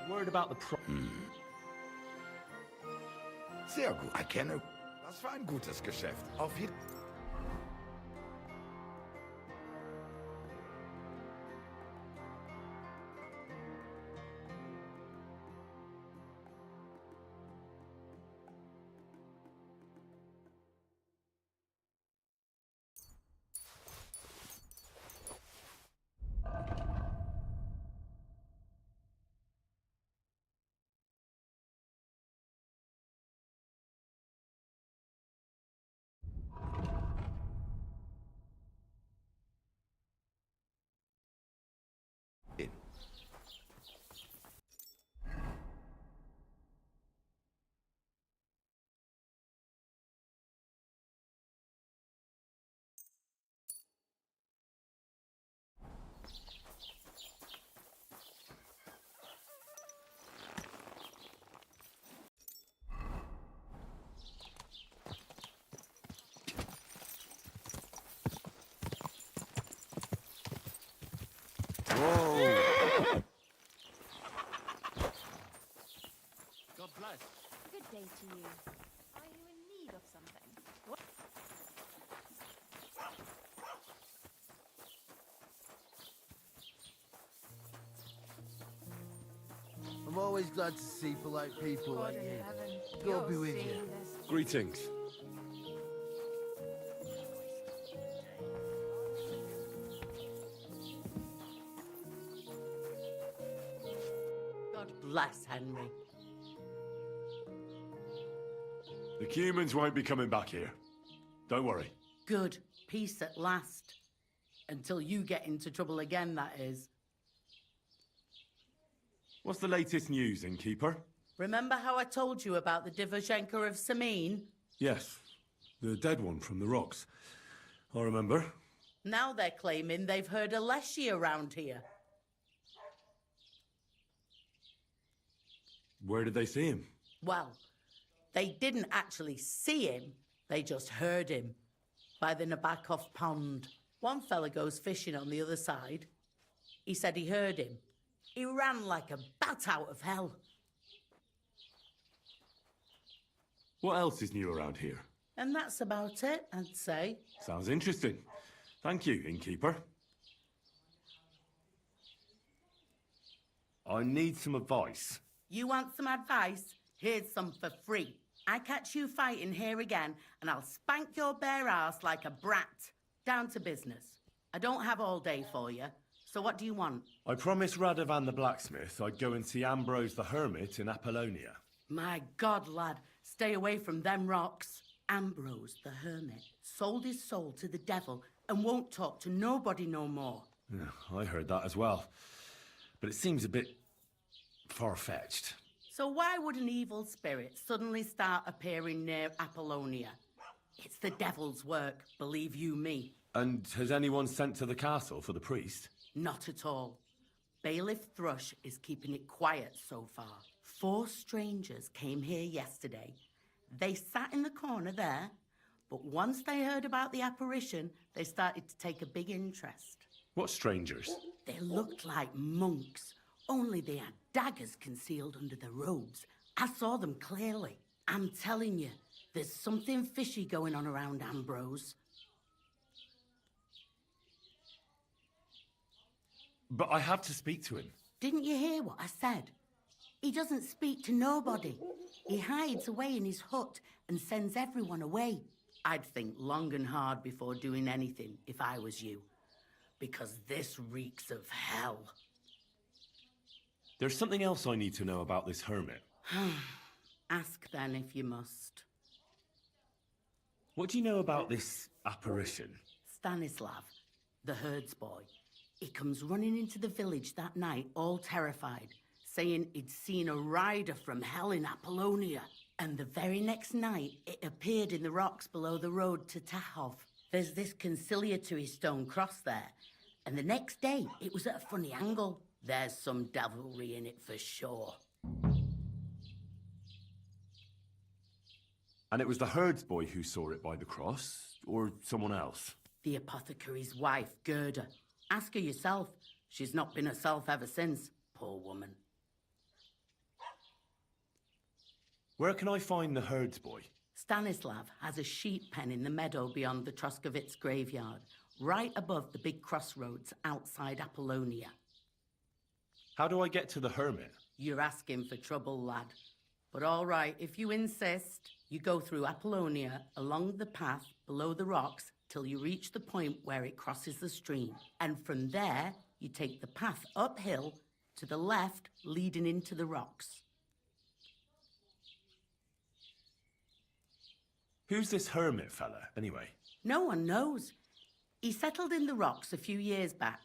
Word about the pro... Sehr gut. Erkenne. Das war ein gutes Geschäft. Auf jeden God bless. Good day to you. Are you in need of something? What? I'm always glad to see polite people God like in you. heaven, God be you're with you. seeing this. Greetings. God bless Henry. The humans won't be coming back here. Don't worry. Good. Peace at last. Until you get into trouble again, that is. What's the latest news, innkeeper? Remember how I told you about the Divoshenko of Samin? Yes, the dead one from the rocks. I remember. Now they're claiming they've heard a Leshy around here. Where did they see him? Well, they didn't actually see him. They just heard him. By the Nabokov pond. One fella goes fishing on the other side. He said he heard him. He ran like a bat out of hell. What else is new around here? And that's about it, I'd say. Sounds interesting. Thank you, innkeeper. I need some advice. You want some advice? Here's some for free. I catch you fighting here again, and I'll spank your bare ass like a brat. Down to business. I don't have all day for you, so what do you want? I promised Radovan the blacksmith I'd go and see Ambrose the hermit in Apollonia. My God, lad, stay away from them rocks. Ambrose the hermit sold his soul to the devil and won't talk to nobody no more. Yeah, I heard that as well. But it seems a bit far-fetched. So why would an evil spirit suddenly start appearing near Apollonia? It's the devil's work, believe you me. And has anyone sent to the castle for the priest? Not at all. Bailiff Thrush is keeping it quiet so far. 4 strangers came here yesterday. They sat in the corner there, but once they heard about the apparition, they started to take a big interest. What strangers? They looked like monks, only they had daggers concealed under their robes. I saw them clearly. I'm telling you, there's something fishy going on around Ambrose. But I have to speak to him. Didn't you hear what I said? He doesn't speak to nobody. He hides away in his hut and sends everyone away. I'd think long and hard before doing anything if I was you, because this reeks of hell. There's something else I need to know about this hermit. Ask then if you must. What do you know about this apparition? Stanislav, the herds boy. He comes running into the village that night, all terrified, saying he'd seen a rider from hell in Apollonia. And the very next night, it appeared in the rocks below the road to Tahov. There's this conciliatory stone cross there. And the next day, it was at a funny angle. There's some devilry in it for sure. And it was the herds boy who saw it by the cross, or someone else? The apothecary's wife, Gerda. Ask her yourself. She's not been herself ever since, poor woman. Where can I find the herds boy? Stanislav has a sheep pen in the meadow beyond the Troskovitz graveyard, right above the big crossroads outside Apollonia. How do I get to the hermit? You're asking for trouble, lad. But all right, if you insist, you go through Apollonia, along the path, below the rocks, till you reach the point where it crosses the stream. And from there, you take the path uphill to the left, leading into the rocks. Who's this hermit fella, anyway? No one knows. He settled in the rocks a few years back.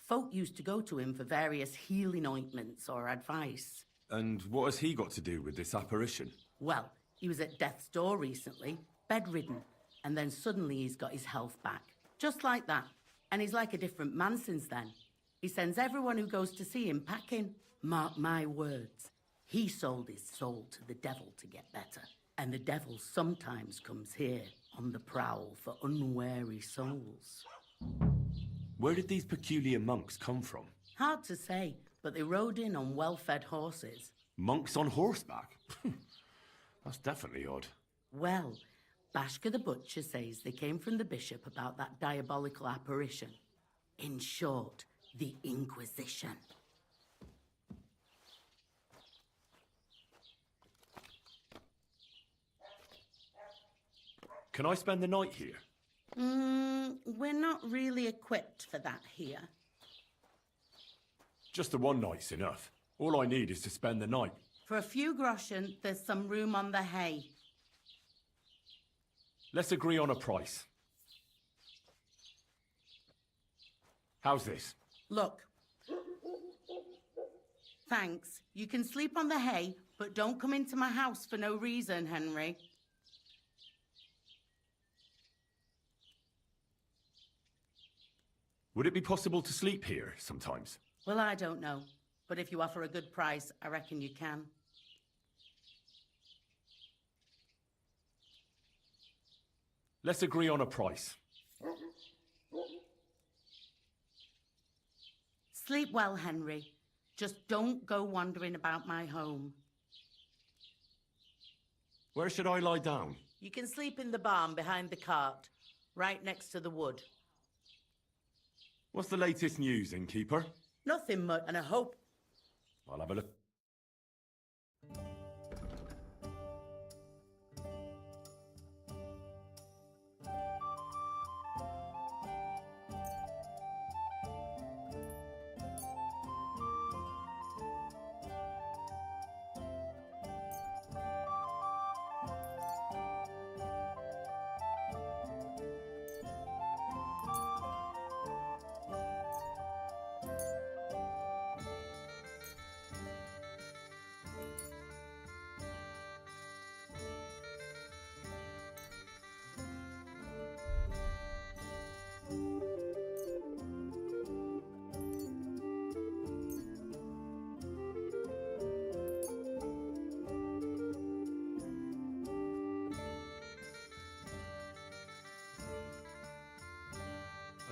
Folk used to go to him for various healing ointments or advice. And what has he got to do with this apparition? Well, he was at death's door recently, bedridden, and then suddenly he's got his health back. Just like that. And he's like a different man since then. He sends everyone who goes to see him packing. Mark my words. He sold his soul to the devil to get better. And the devil sometimes comes here on the prowl for unwary souls. Where did these peculiar monks come from? Hard to say, but they rode in on well-fed horses. Monks on horseback? That's definitely odd. Well, Bashka the butcher says they came from the bishop about that diabolical apparition. In short, the Inquisition. Can I spend the night here? We're not really equipped for that here. Just the one night's enough. All I need is to spend the night. For a few groschen, there's some room on the hay. Let's agree on a price. How's this? Look. Thanks. You can sleep on the hay, but don't come into my house for no reason, Henry. Would it be possible to sleep here sometimes? Well, I don't know. But if you offer a good price, I reckon you can. Let's agree on a price. Sleep well, Henry. Just don't go wandering about my home. Where should I lie down? You can sleep in the barn behind the cart, right next to the wood. What's the latest news, innkeeper? Nothing much, and I hope... I'll have a look.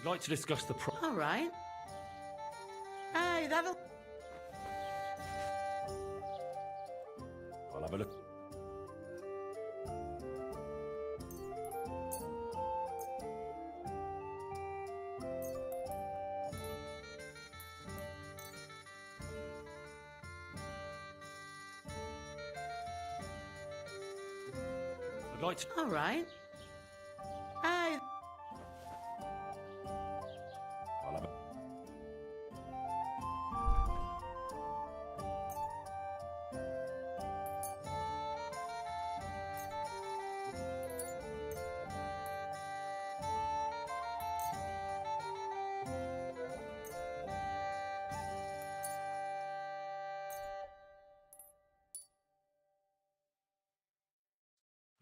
I'd like to discuss the All right. Aye, that'll... I'll have a look. I'd like to... All right. Aye. I'll have a...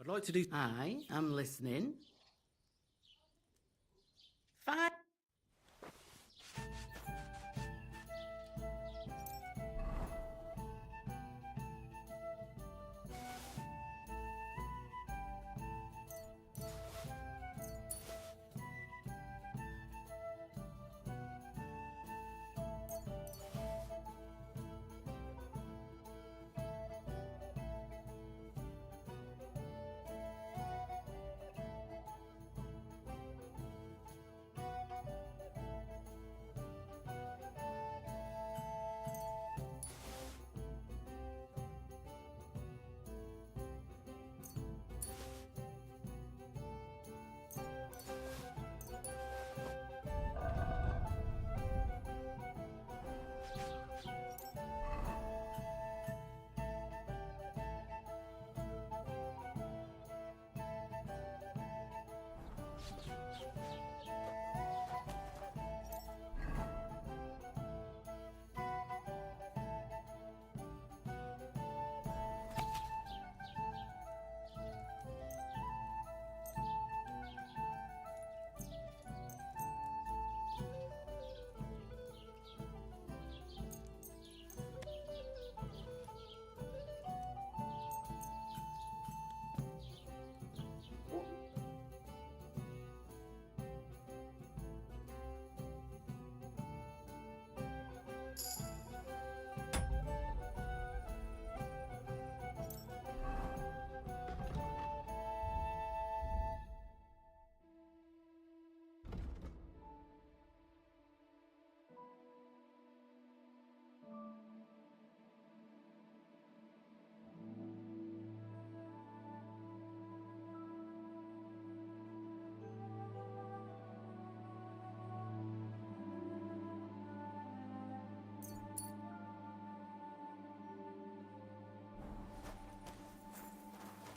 I'd like to do... Aye, I'm listening. Fine.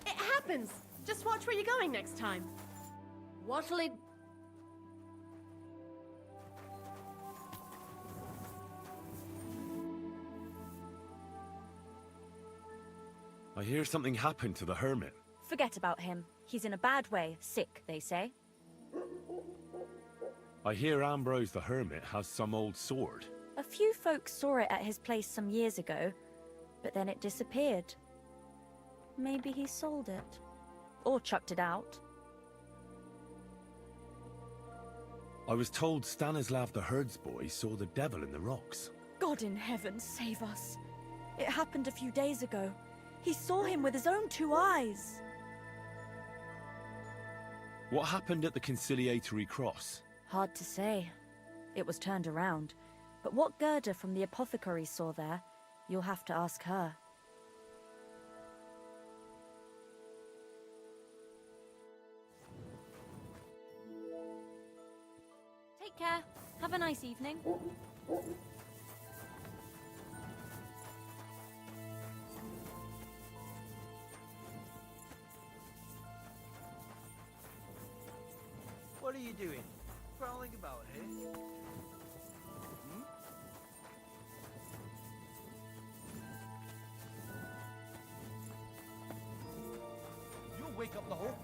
It happens. Just watch where you're going next time. What'll it... I hear something happened to the hermit. Forget about him. He's in a bad way. Sick, they say. I hear Ambrose the hermit has some old sword. A few folks saw it at his place some years ago, but then it disappeared. Maybe he sold it. Or chucked it out. I was told Stanislav the herdsboy saw the devil in the rocks. God in heaven, save us. It happened a few days ago. He saw him with his own 2 eyes. What happened at the conciliatory cross? Hard to say. It was turned around. But what Gerda from the apothecary saw there, you'll have to ask her. Take care. Have a nice evening. What are you doing? Prowling about here? You'll wake up the whole...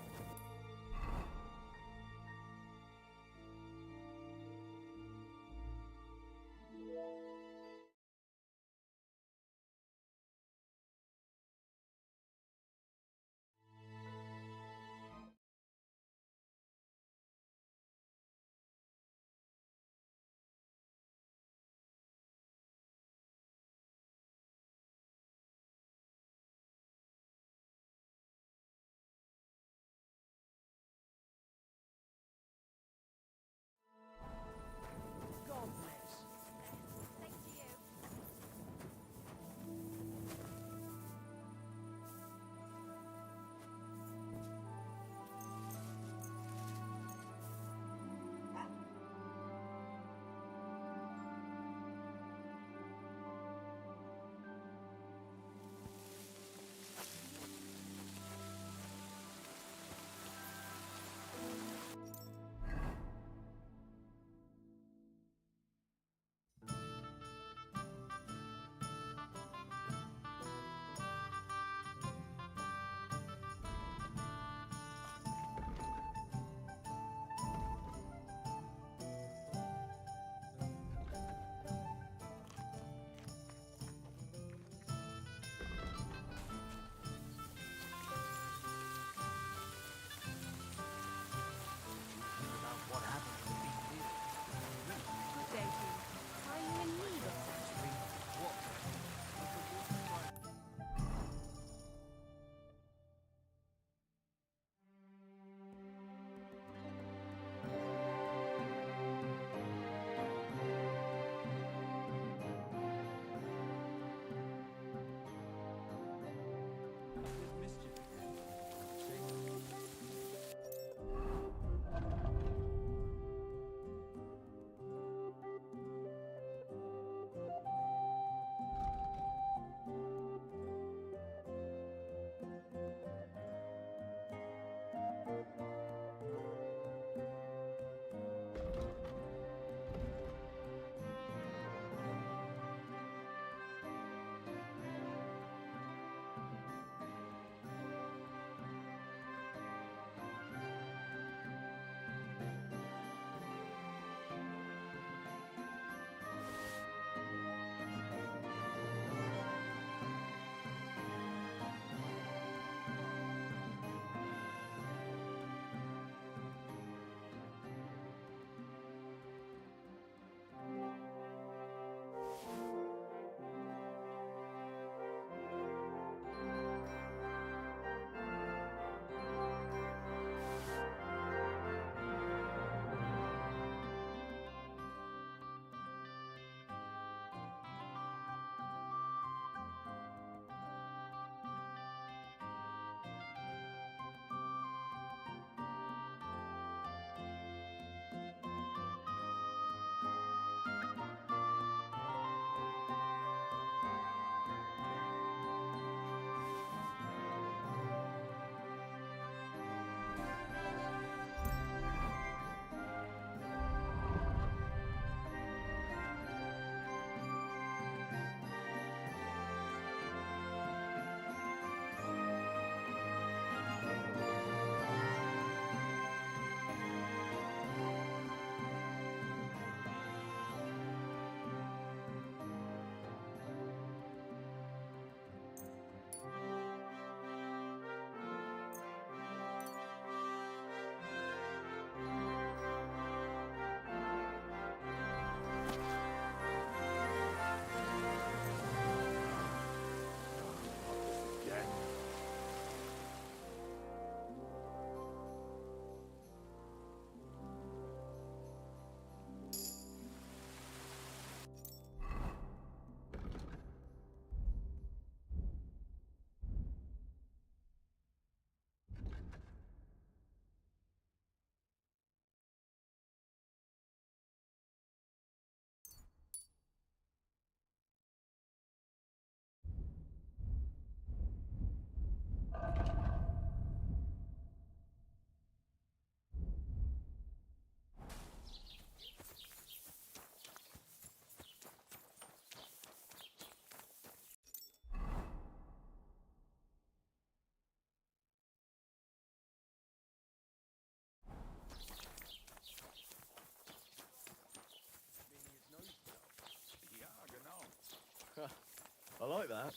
like that.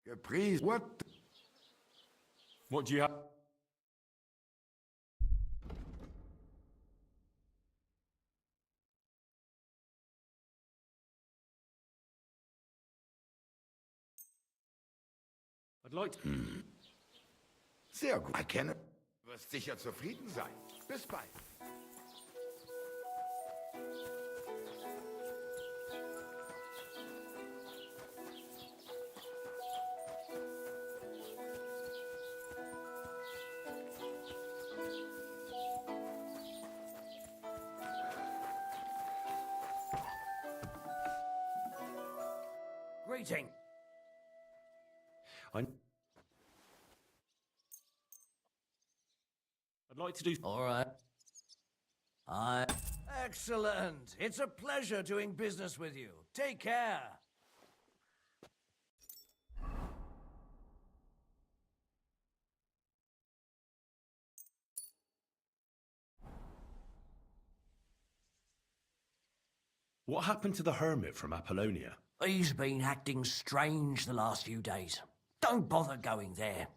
Caprice, what? What do you have? I'd like to... Sehr gut. Erkenne. Du wirst sicher zufrieden sein. Bis bald. Greeting. I'd like to do... All right. Excellent. It's a pleasure doing business with you. Take care. What happened to the hermit from Apollonia? He's been acting strange the last few days. Don't bother going there.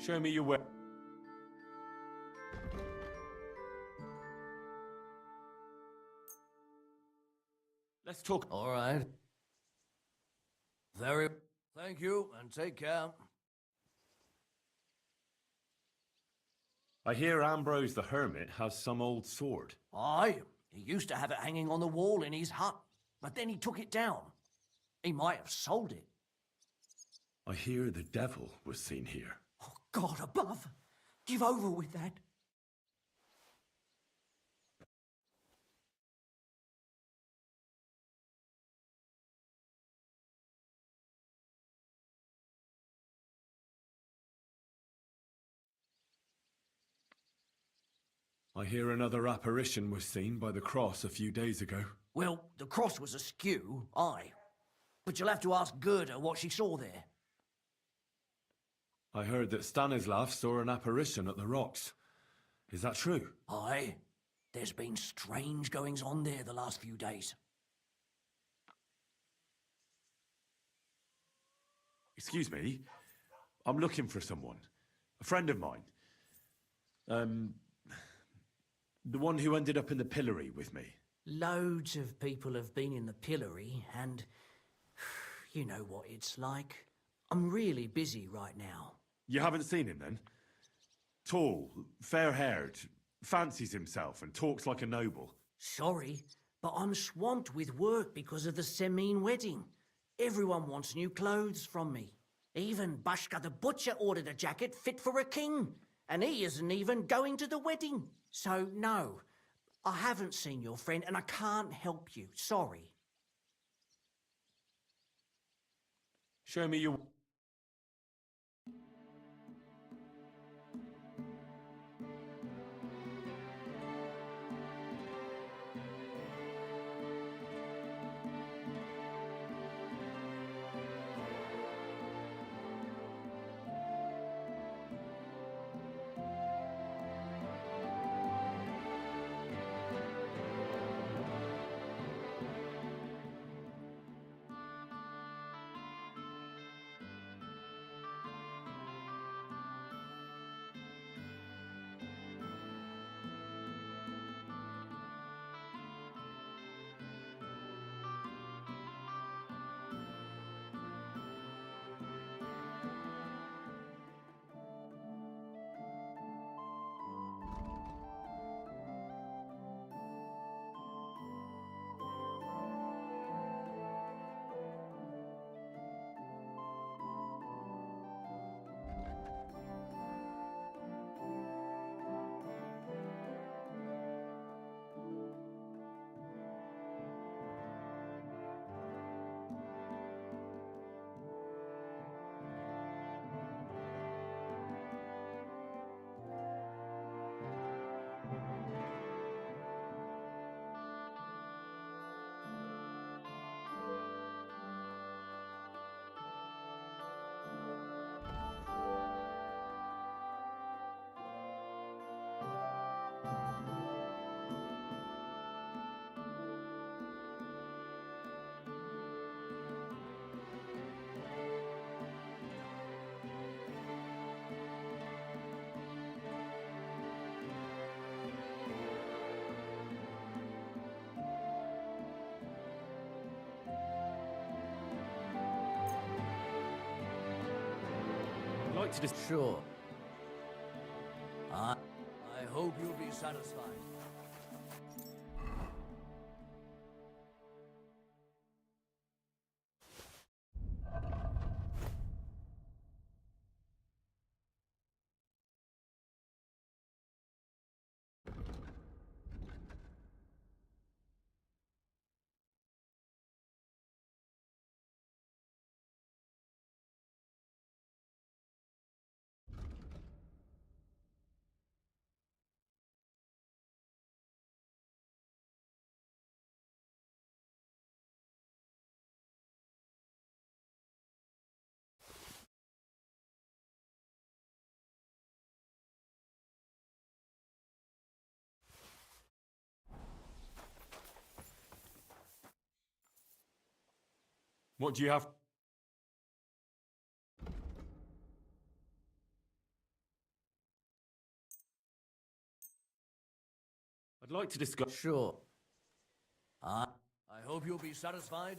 Show me your way. Let's talk. All right. Thank you, and take care. I hear Ambrose the hermit has some old sword. Aye, he used to have it hanging on the wall in his hut, but then he took it down. He might have sold it. I hear the devil was seen here. Oh, God above! Give over with that. I hear another apparition was seen by the cross a few days ago. Well, the cross was askew, aye. But you'll have to ask Gerda what she saw there. I heard that Stanislav saw an apparition at the rocks. Is that true? Aye. There's been strange goings-on there the last few days. Excuse me. I'm looking for someone. A friend of mine. The one who ended up in the pillory with me. Loads of people have been in the pillory, and you know what it's like. I'm really busy right now. You haven't seen him, then? Tall, fair-haired, fancies himself and talks like a noble. Sorry, but I'm swamped with work because of the Semine wedding. Everyone wants new clothes from me. Even Bashka the butcher ordered a jacket fit for a king, and he isn't even going to the wedding. So, no, I haven't seen your friend, and I can't help you. Sorry. Show me your... like to just... Sure. I hope you'll be satisfied. What do you have? I'd like to discuss... Sure. I hope you'll be satisfied.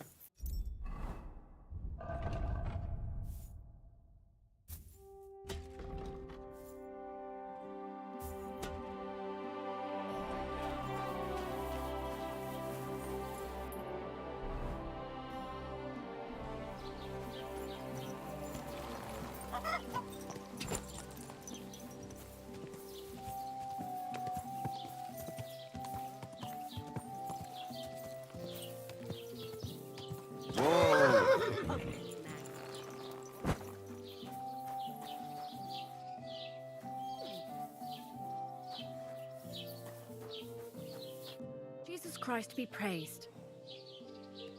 Jesus Christ be praised.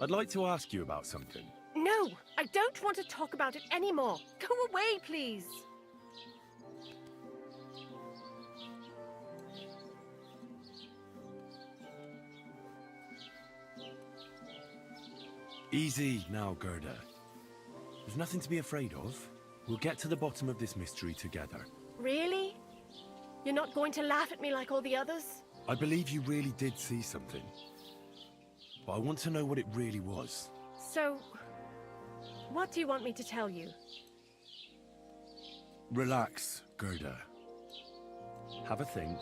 I'd like to ask you about something. No, I don't want to talk about it anymore. Go away, please. Easy now, Gerda. There's nothing to be afraid of. We'll get to the bottom of this mystery together. Really? You're not going to laugh at me like all the others? I believe you really did see something. But I want to know what it really was. So, what do you want me to tell you? Relax, Gerda. Have a think,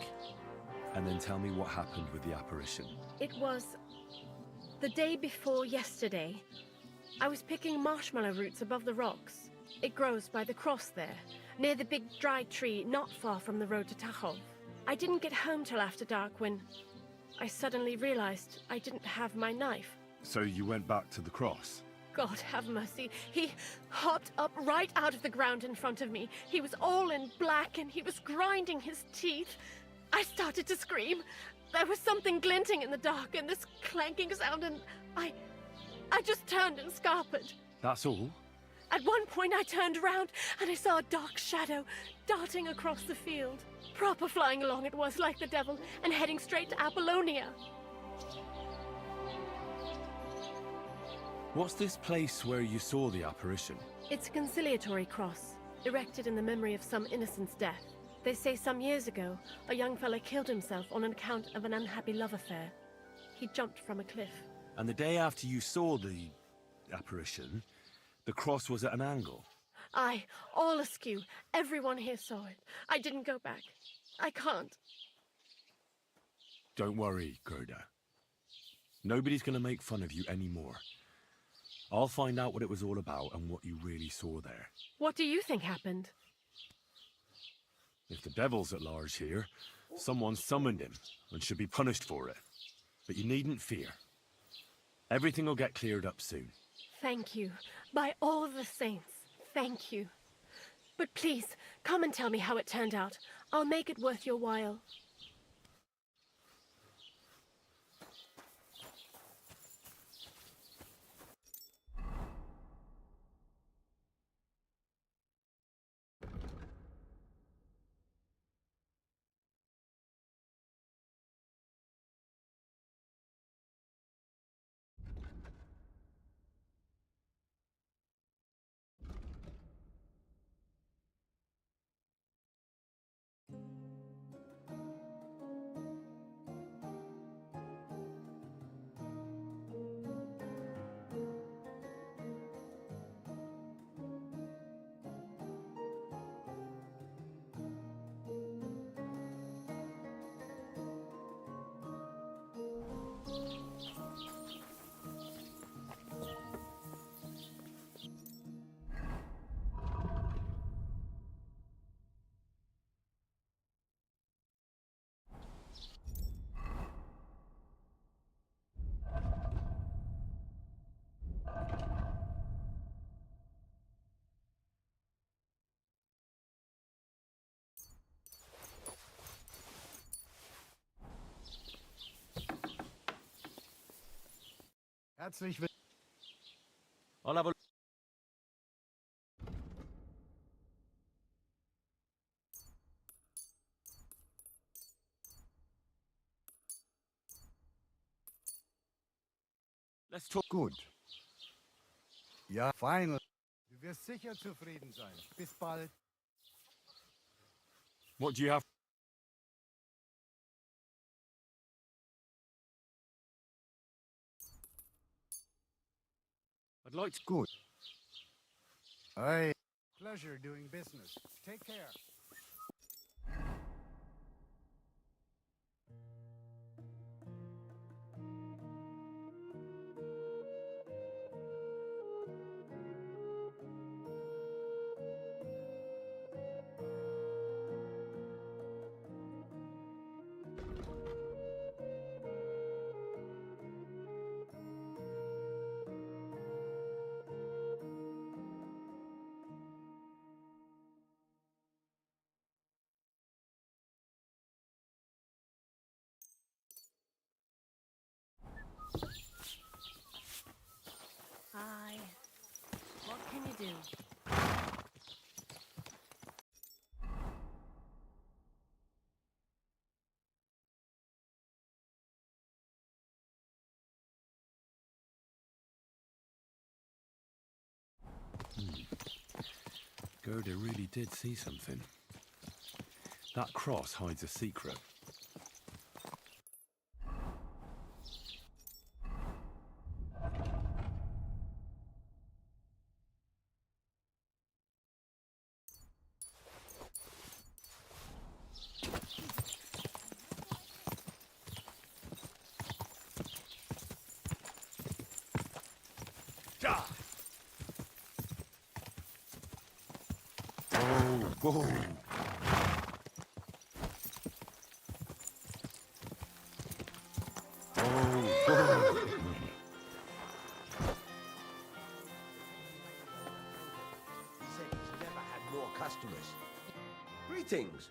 and then tell me what happened with the apparition. It was the day before yesterday. I was picking marshmallow roots above the rocks. It grows by the cross there, near the big dry tree not far from the road to Tachov. I didn't get home till after dark when I suddenly realized I didn't have my knife. So you went back to the cross? God have mercy. He hopped up right out of the ground in front of me. He was all in black and he was grinding his teeth. I started to scream. There was something glinting in the dark and this clanking sound, and I just turned and scarpered. That's all? At one point I turned around and I saw a dark shadow darting across the field. Proper flying along it was, like the devil, and heading straight to Apollonia. What's this place where you saw the apparition? It's a conciliatory cross, erected in the memory of some innocent's death. They say some years ago, a young fella killed himself on account of an unhappy love affair. He jumped from a cliff. And the day after you saw the apparition, the cross was at an angle? Aye, all askew. Everyone here saw it. I didn't go back. I can't. Don't worry, Gerda. Nobody's going to make fun of you anymore. I'll find out what it was all about and what you really saw there. What do you think happened? If the devil's at large here, someone summoned him and should be punished for it. But you needn't fear. Everything will get cleared up soon. Thank you. By all the saints, thank you. But please, come and tell me how it turned out. I'll make it worth your while. Herzlich willkommen. I'll have a... Let's talk. Gut. Ja, final. Du wirst sicher zufrieden sein. Bis bald. What do you have? I'd like to... Good. Aye. Pleasure doing business. Take care. Hi. What can you do? Gerda really did see something. That cross hides a secret. Whoa. He said he's never had more customers. Greetings.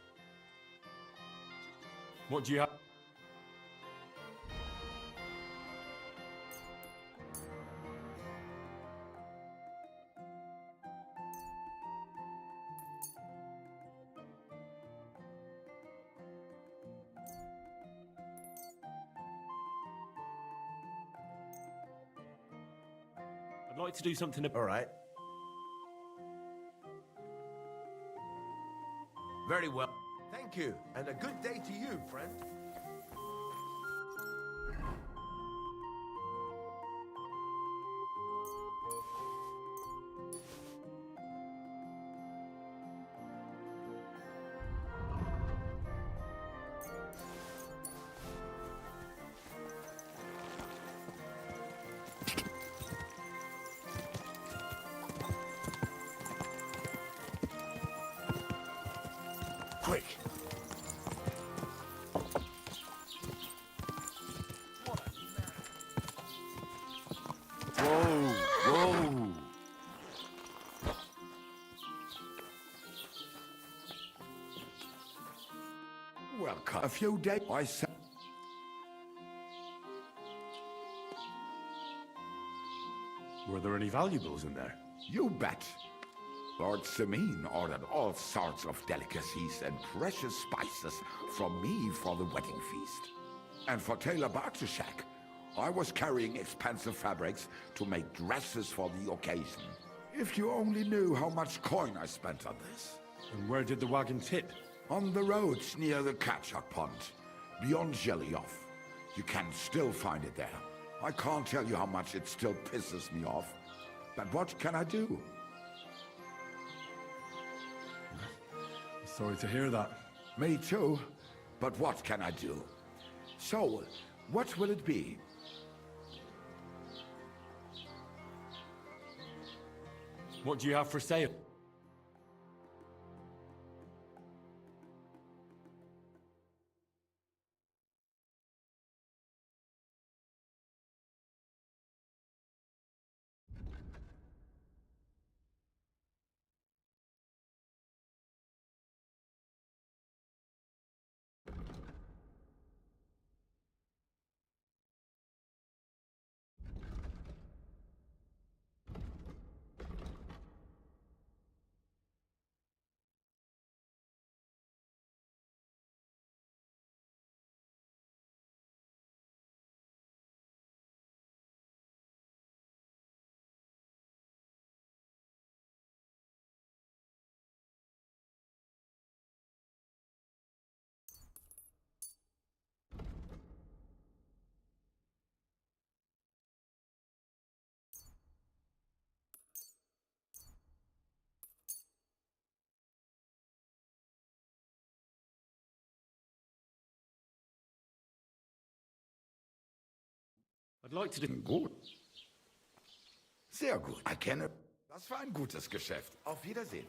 What do you have? I'd like to do something... All right. Very well. Thank you, and a good day to you, friend. Quick. Whoa! Welcome. A few days I said. Were there any valuables in there? You bet. Lord Simeon ordered all sorts of delicacies and precious spices from me for the wedding feast. And for Taylor Bartashak, I was carrying expensive fabrics to make dresses for the occasion. If you only knew how much coin I spent on this. And where did the wagon tip? On the roads near the Katchak Pond, beyond Jelioff. You can still find it there. I can't tell you how much it still pisses me off. But what can I do? Sorry to hear that. Me too. But what can I do? So, what will it be? What do you have for sale? I'd like to do... Gut. Sehr gut. Erkenne. Das war ein gutes Geschäft. Auf Wiedersehen.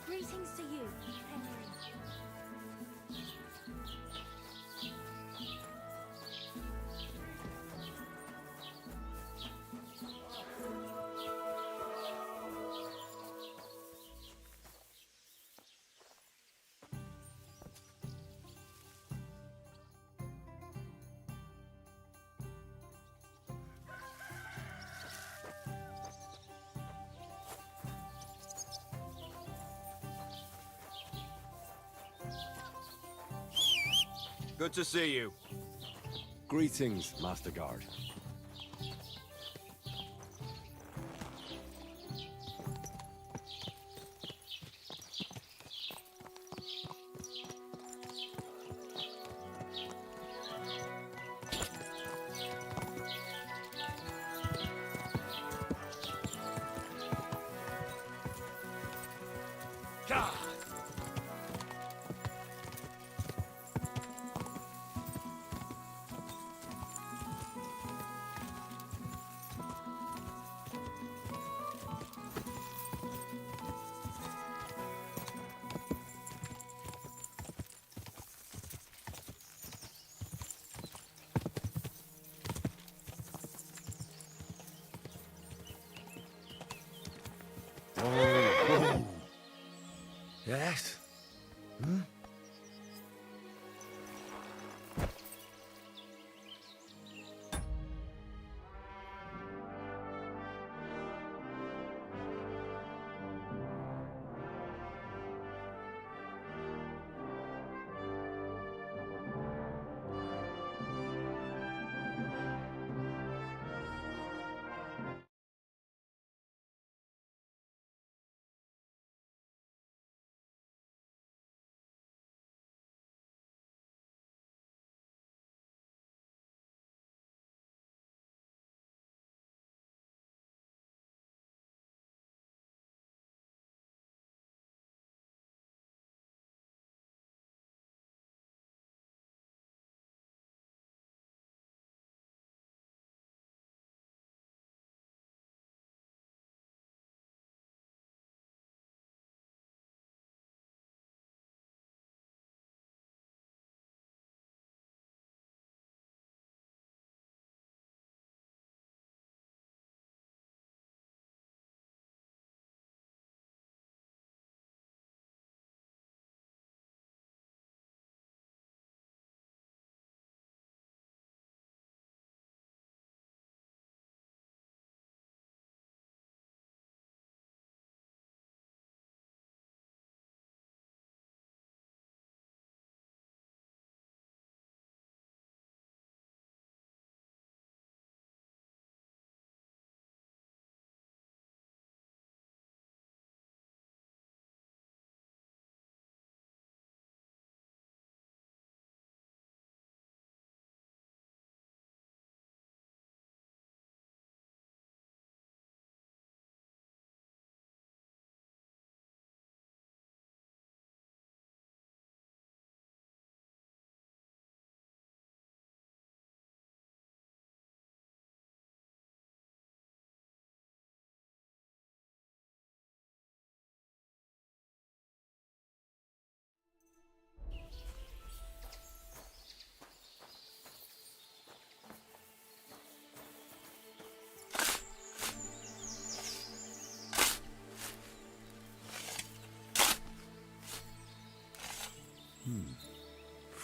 Greetings to you, Henry. Good to see you. Greetings, Master Guard.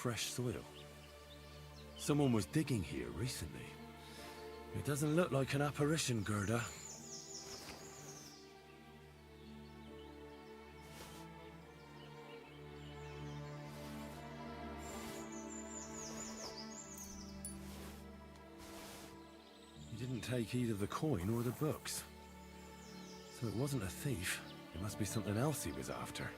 fresh soil. Someone was digging here recently. It doesn't look like an apparition, Gerda. He didn't take either the coin or the books. So it wasn't a thief. It must be something else he was after.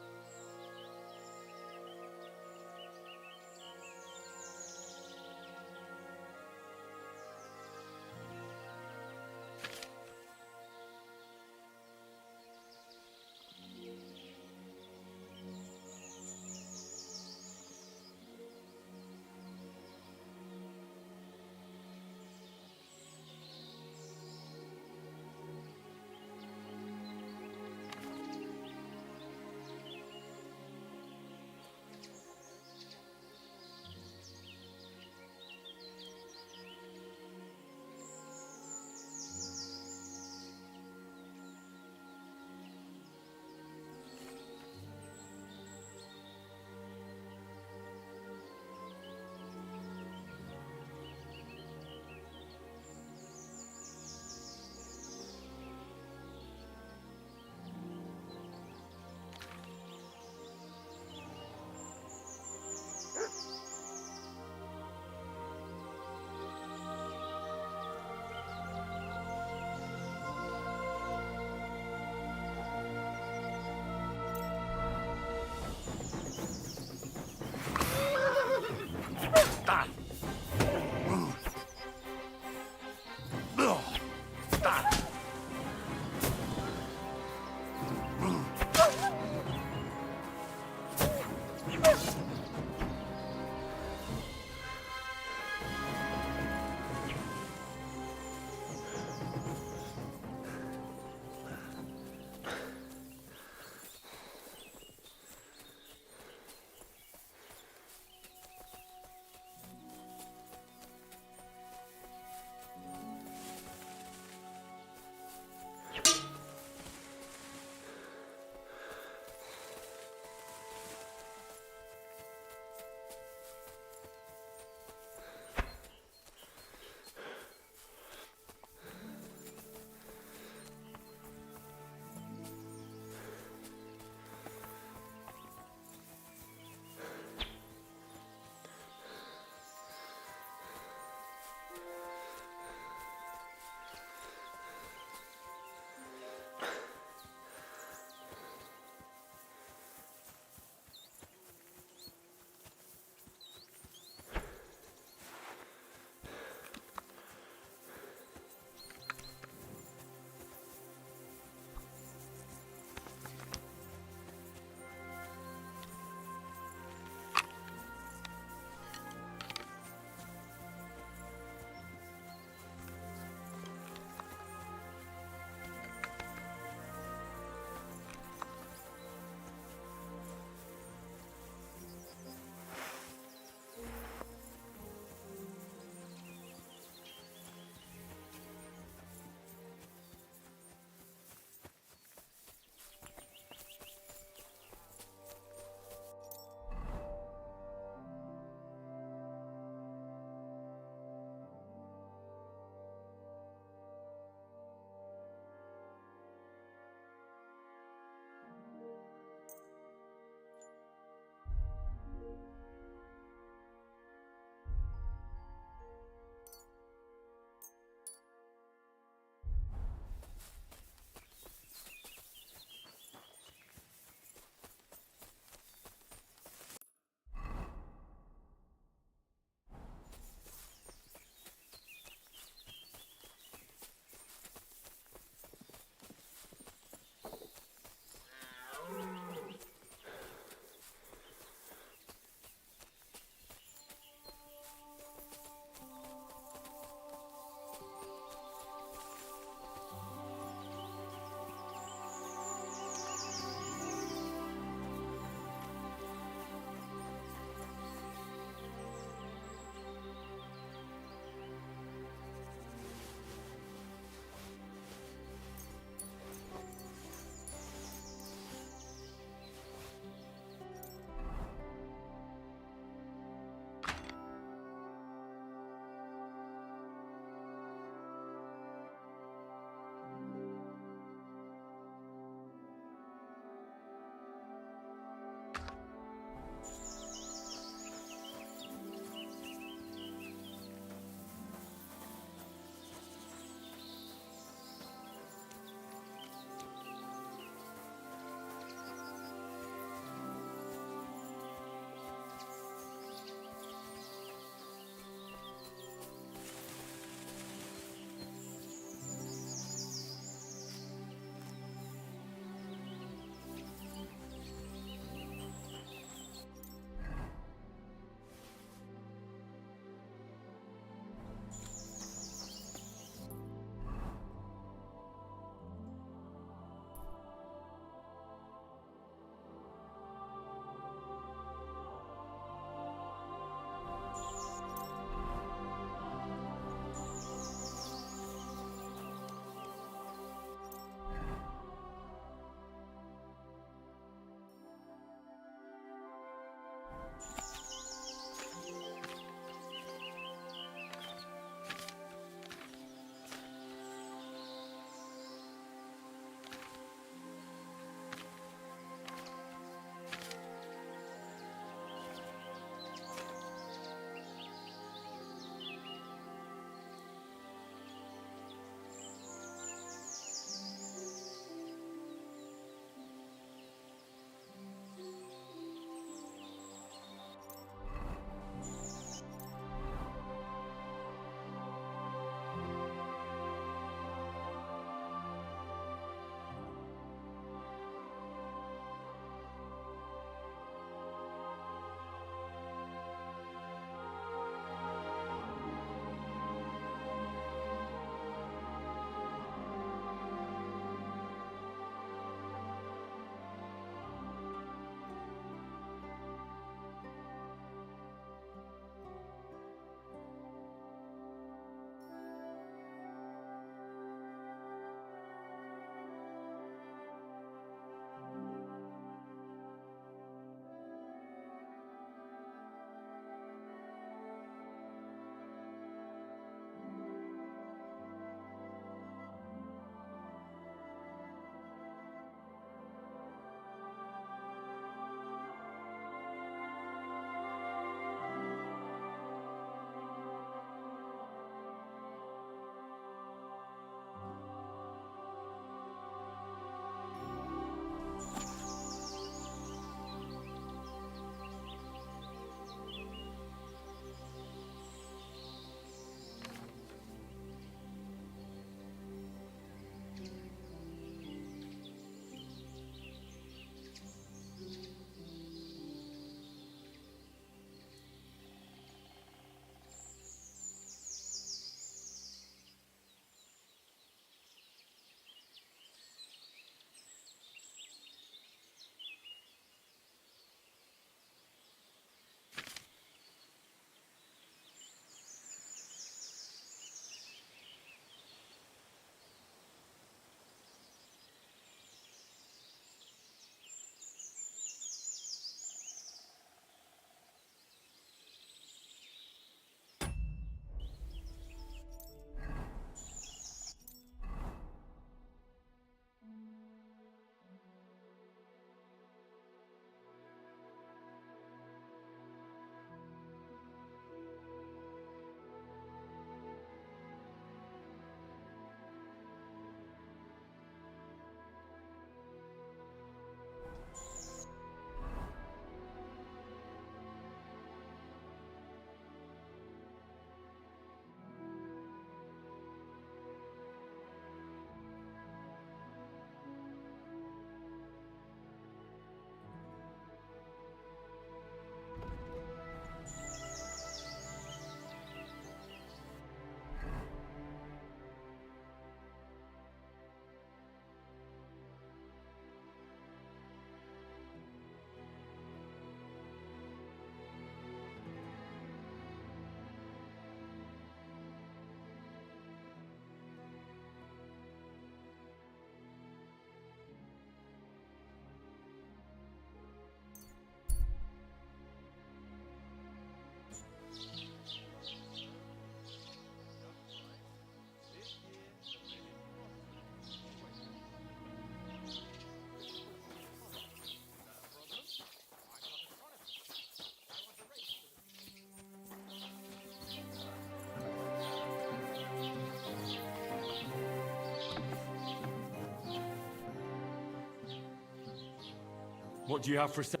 What do you have for sale?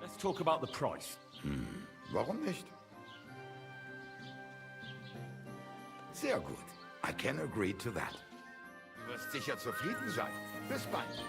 Let's talk about the price. Warum nicht? Sehr gut. I can agree to that. Du wirst sicher zufrieden sein. Bis bald.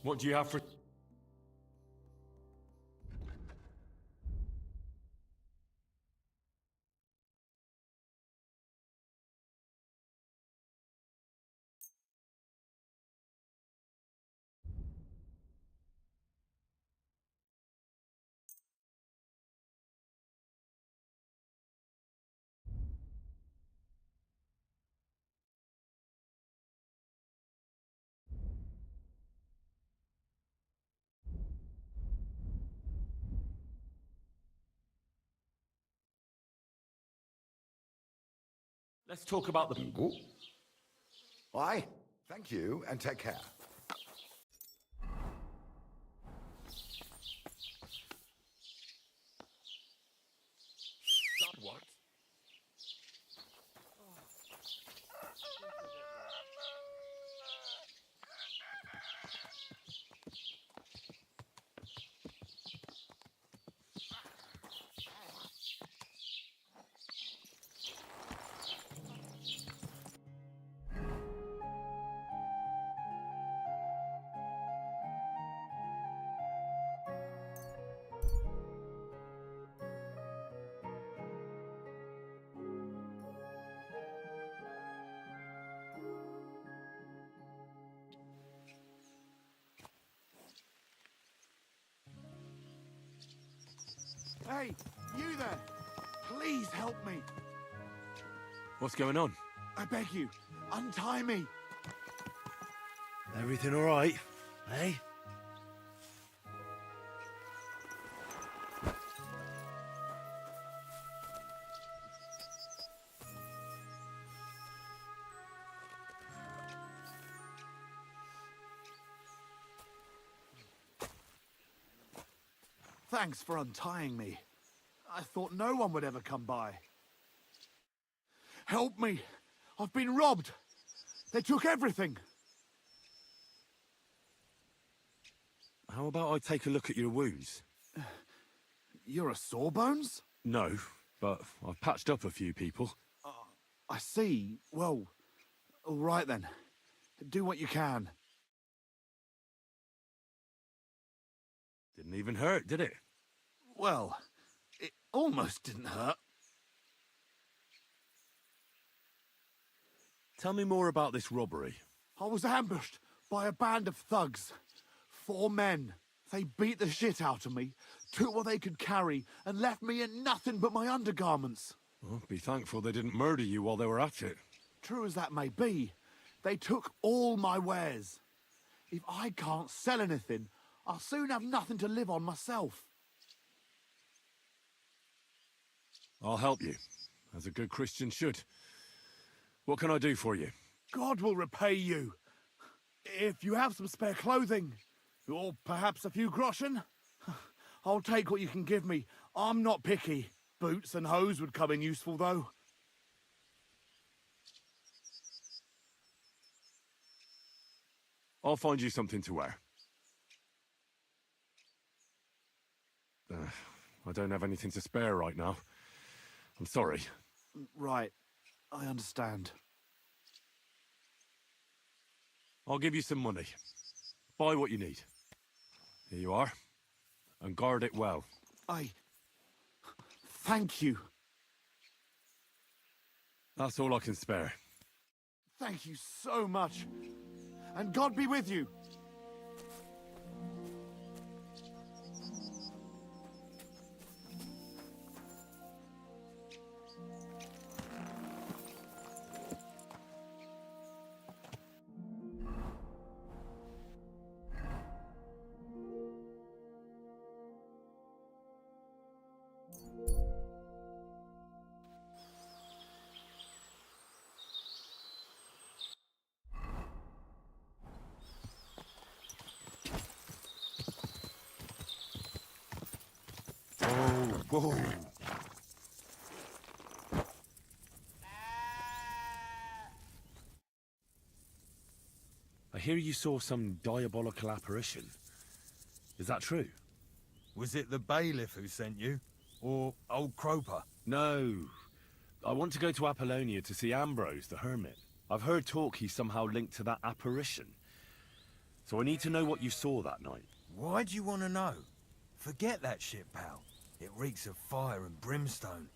What do you have for... Let's talk about the... Why? Thank you, and take care. What? Hey, you there! Please help me! What's going on? I beg you, untie me! Everything all right, eh? Thanks for untying me. I thought no one would ever come by. Help me! I've been robbed! They took everything! How about I take a look at your wounds? You're a sawbones? No, but I've patched up a few people. I see. Well, all right then. Do what you can. Didn't even hurt, did it? Well, almost didn't hurt. Tell me more about this robbery. I was ambushed by a band of thugs. 4 men. They beat the shit out of me, took what they could carry, and left me in nothing but my undergarments. Well, be thankful they didn't murder you while they were at it. True as that may be, they took all my wares. If I can't sell anything, I'll soon have nothing to live on myself. I'll help you, as a good Christian should. What can I do for you? God will repay you. If you have some spare clothing, or perhaps a few groschen, I'll take what you can give me. I'm not picky. Boots and hose would come in useful, though. I'll find you something to wear. I don't have anything to spare right now. I'm sorry. Right. I understand. I'll give you some money. Buy what you need. Here you are. And guard it well. Thank you. That's all I can spare. Thank you so much. And God be with you. Whoa. I hear you saw some diabolical apparition. Is that true? Was it the bailiff who sent you? Or old Croper? No. I want to go to Apollonia to see Ambrose, the hermit. I've heard talk he's somehow linked to that apparition. So I need to know what you saw that night. Why do you want to know? Forget that shit, pal. It reeks of fire and brimstone.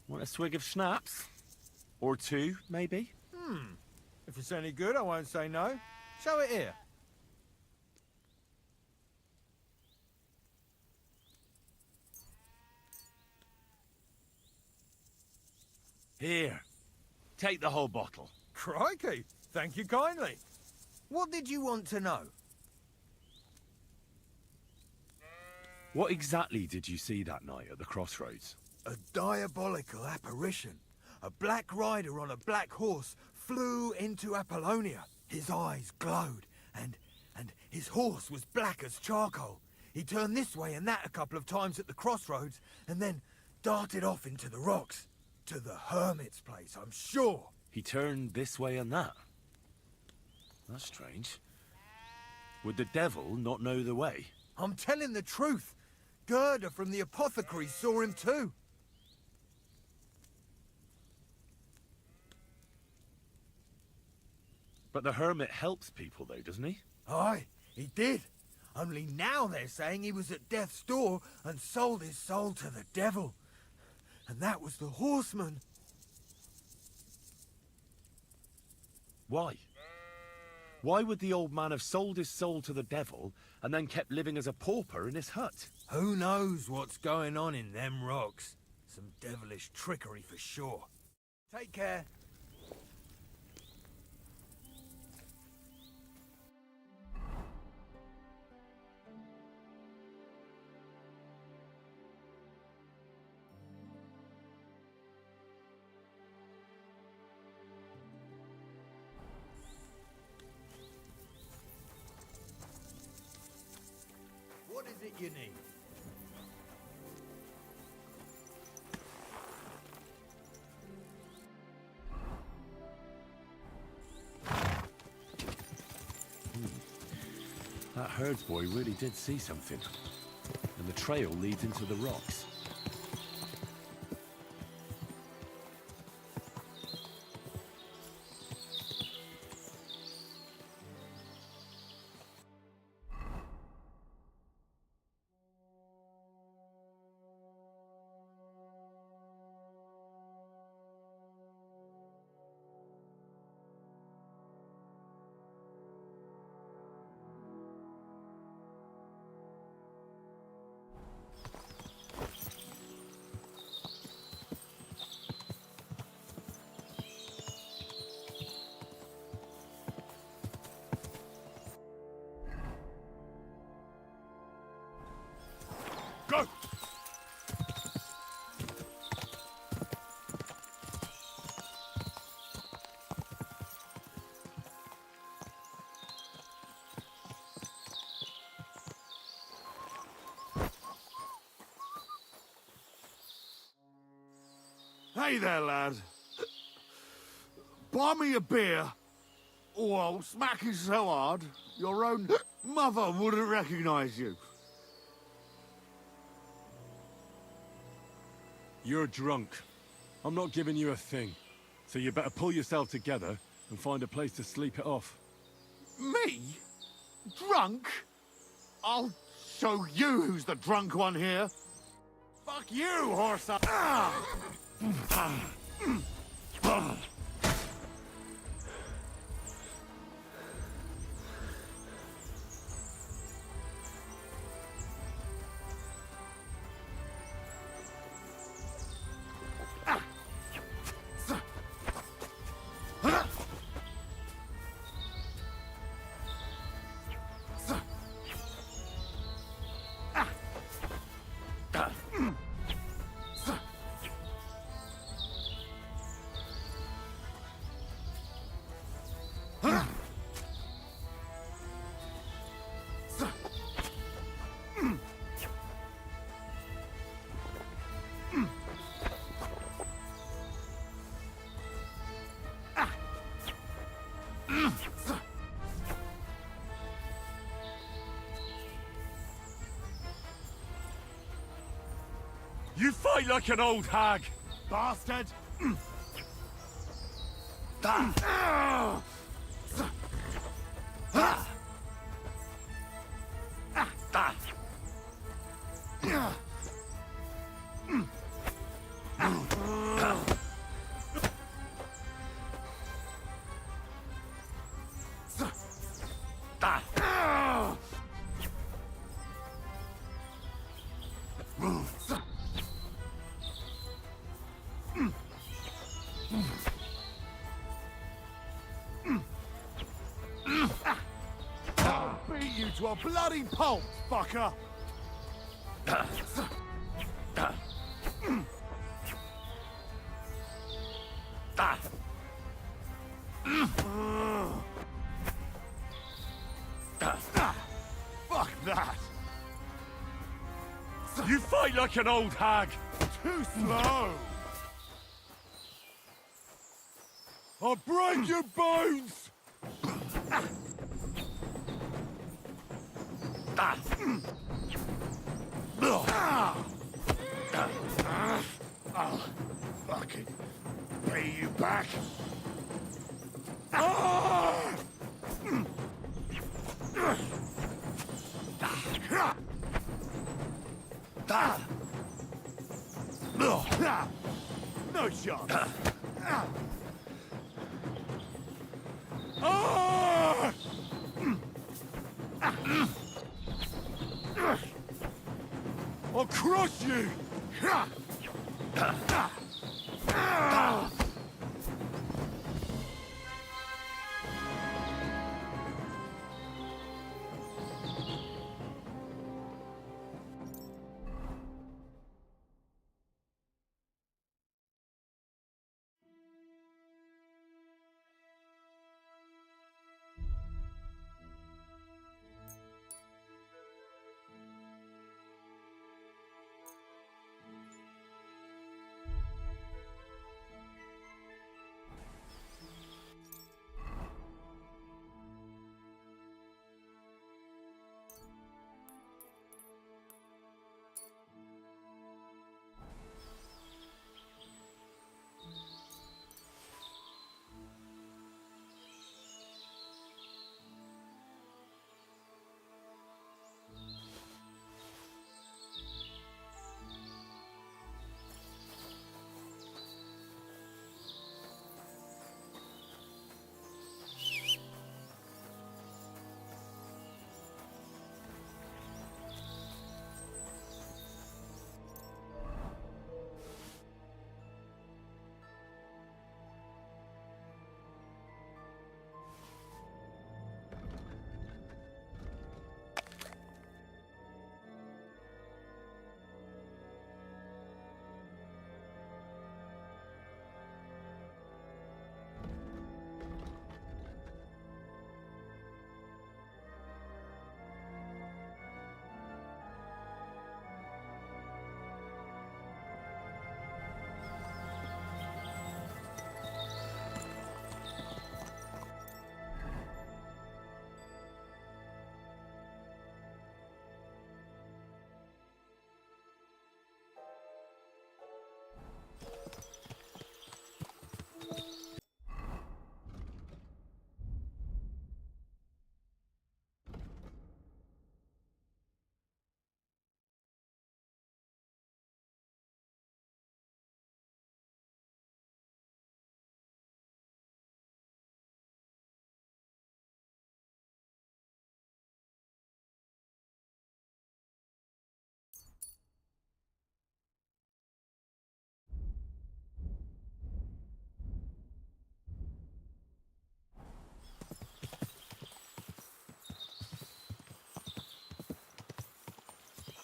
Want a swig of schnapps? Or 2, maybe? If it's any good, I won't say no. Show it here. Here. Take the whole bottle. Crikey! Thank you kindly. What did you want to know? What exactly did you see that night at the crossroads? A diabolical apparition. A black rider on a black horse flew into Apollonia. His eyes glowed, and his horse was black as charcoal. He turned this way and that a couple of times at the crossroads, and then darted off into the rocks. To the hermit's place, I'm sure. He turned this way and that? That's strange. Would the devil not know the way? I'm telling the truth. Gerda from the apothecary saw him too. But the hermit helps people though, doesn't he? Aye, he did. Only now they're saying he was at death's door and sold his soul to the devil. And that was the horseman. Why? Why would the old man have sold his soul to the devil and then kept living as a pauper in his hut? Who knows what's going on in them rocks? Some devilish trickery for sure. Take care. What is it you need? That herdsboy really did see something. And the trail leads into the rocks. Hey there, lad. Buy me a beer, or I'll smack you so hard your own mother wouldn't recognize you. You're drunk. I'm not giving you a thing. So you better pull yourself together and find a place to sleep it off. Me? Drunk? I'll show you who's the drunk one here. Fuck you, horse. You fight like an old hag, bastard! Beat you to a bloody pulp, fucker! Fuck that! You fight like an old hag! Too slow! I'll break your bones! I'll fucking pay you back! No shot! I'll crush you!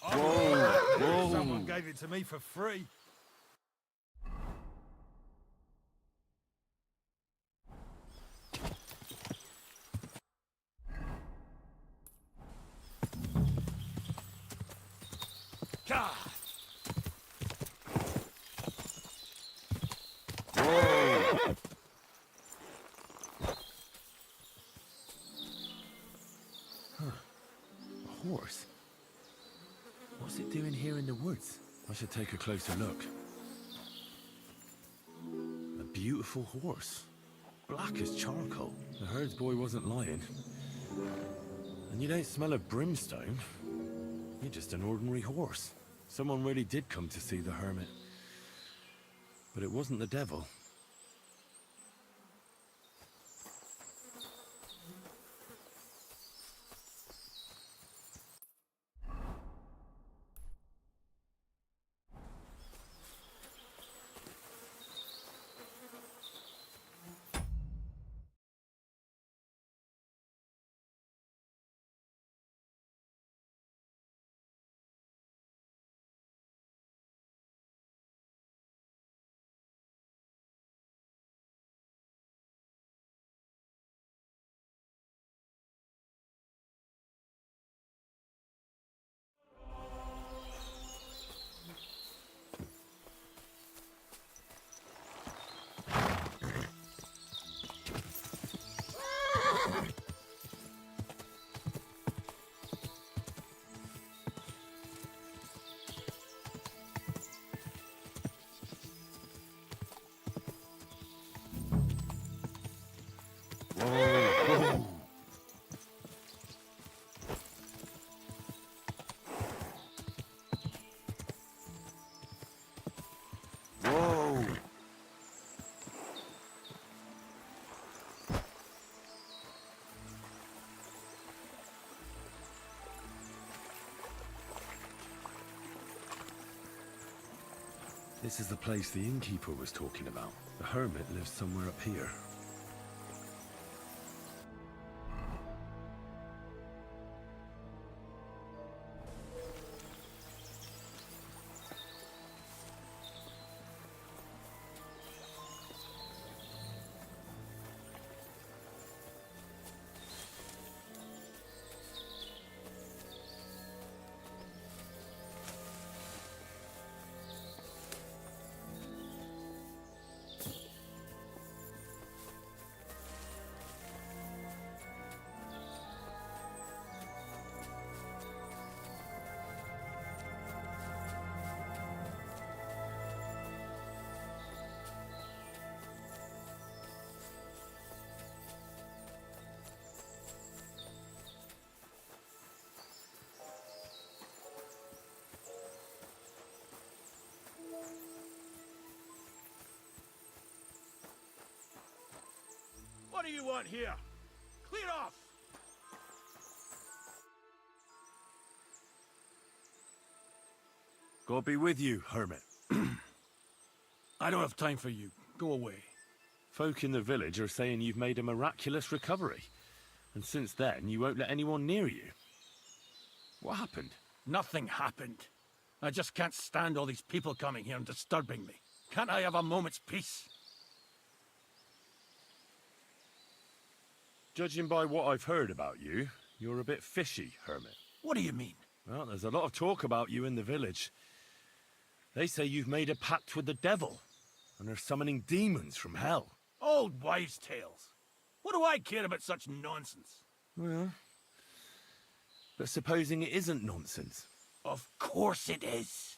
Whoa! Someone gave it to me for free. God! A horse? What's it doing here in the woods? I should take a closer look. A beautiful horse. Black as charcoal. The herds boy wasn't lying. And you don't smell of brimstone. You're just an ordinary horse. Someone really did come to see the hermit. But it wasn't the devil. Whoa! This is the place the innkeeper was talking about. The hermit lives somewhere up here. What do you want here? Clear off! God be with you, hermit. I don't have time for you. Go away. Folk in the village are saying you've made a miraculous recovery. And since then, you won't let anyone near you. What happened? Nothing happened. I just can't stand all these people coming here and disturbing me. Can't I have a moment's peace? Judging by what I've heard about you, you're a bit fishy, hermit. What do you mean? Well, there's a lot of talk about you in the village. They say you've made a pact with the devil, and are summoning demons from hell. Old wives' tales. What do I care about such nonsense? Well, but supposing it isn't nonsense? Of course it is.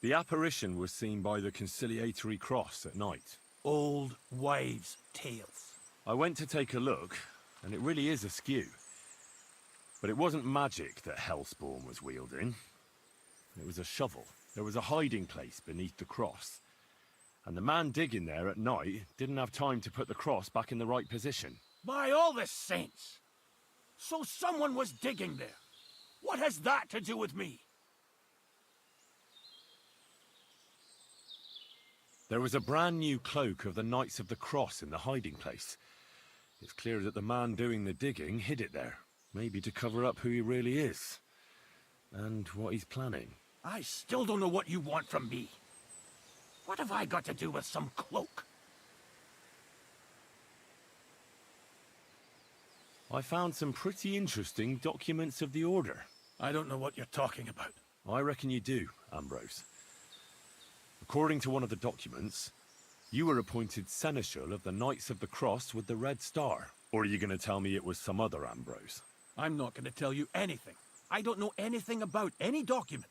The apparition was seen by the conciliatory cross at night. Old wives' tales. I went to take a look, and it really is askew. But it wasn't magic that Hellspawn was wielding. It was a shovel. There was a hiding place beneath the cross. And the man digging there at night didn't have time to put the cross back in the right position. By all the saints! So someone was digging there. What has that to do with me? There was a brand new cloak of the Knights of the Cross in the hiding place. It's clear that the man doing the digging hid it there, maybe to cover up who he really is, and what he's planning. I still don't know what you want from me. What have I got to do with some cloak? I found some pretty interesting documents of the Order. I don't know what you're talking about. I reckon you do, Ambrose. According to one of the documents, you were appointed Seneschal of the Knights of the Cross with the Red Star. Or are you going to tell me it was some other Ambrose? I'm not going to tell you anything. I don't know anything about any documents.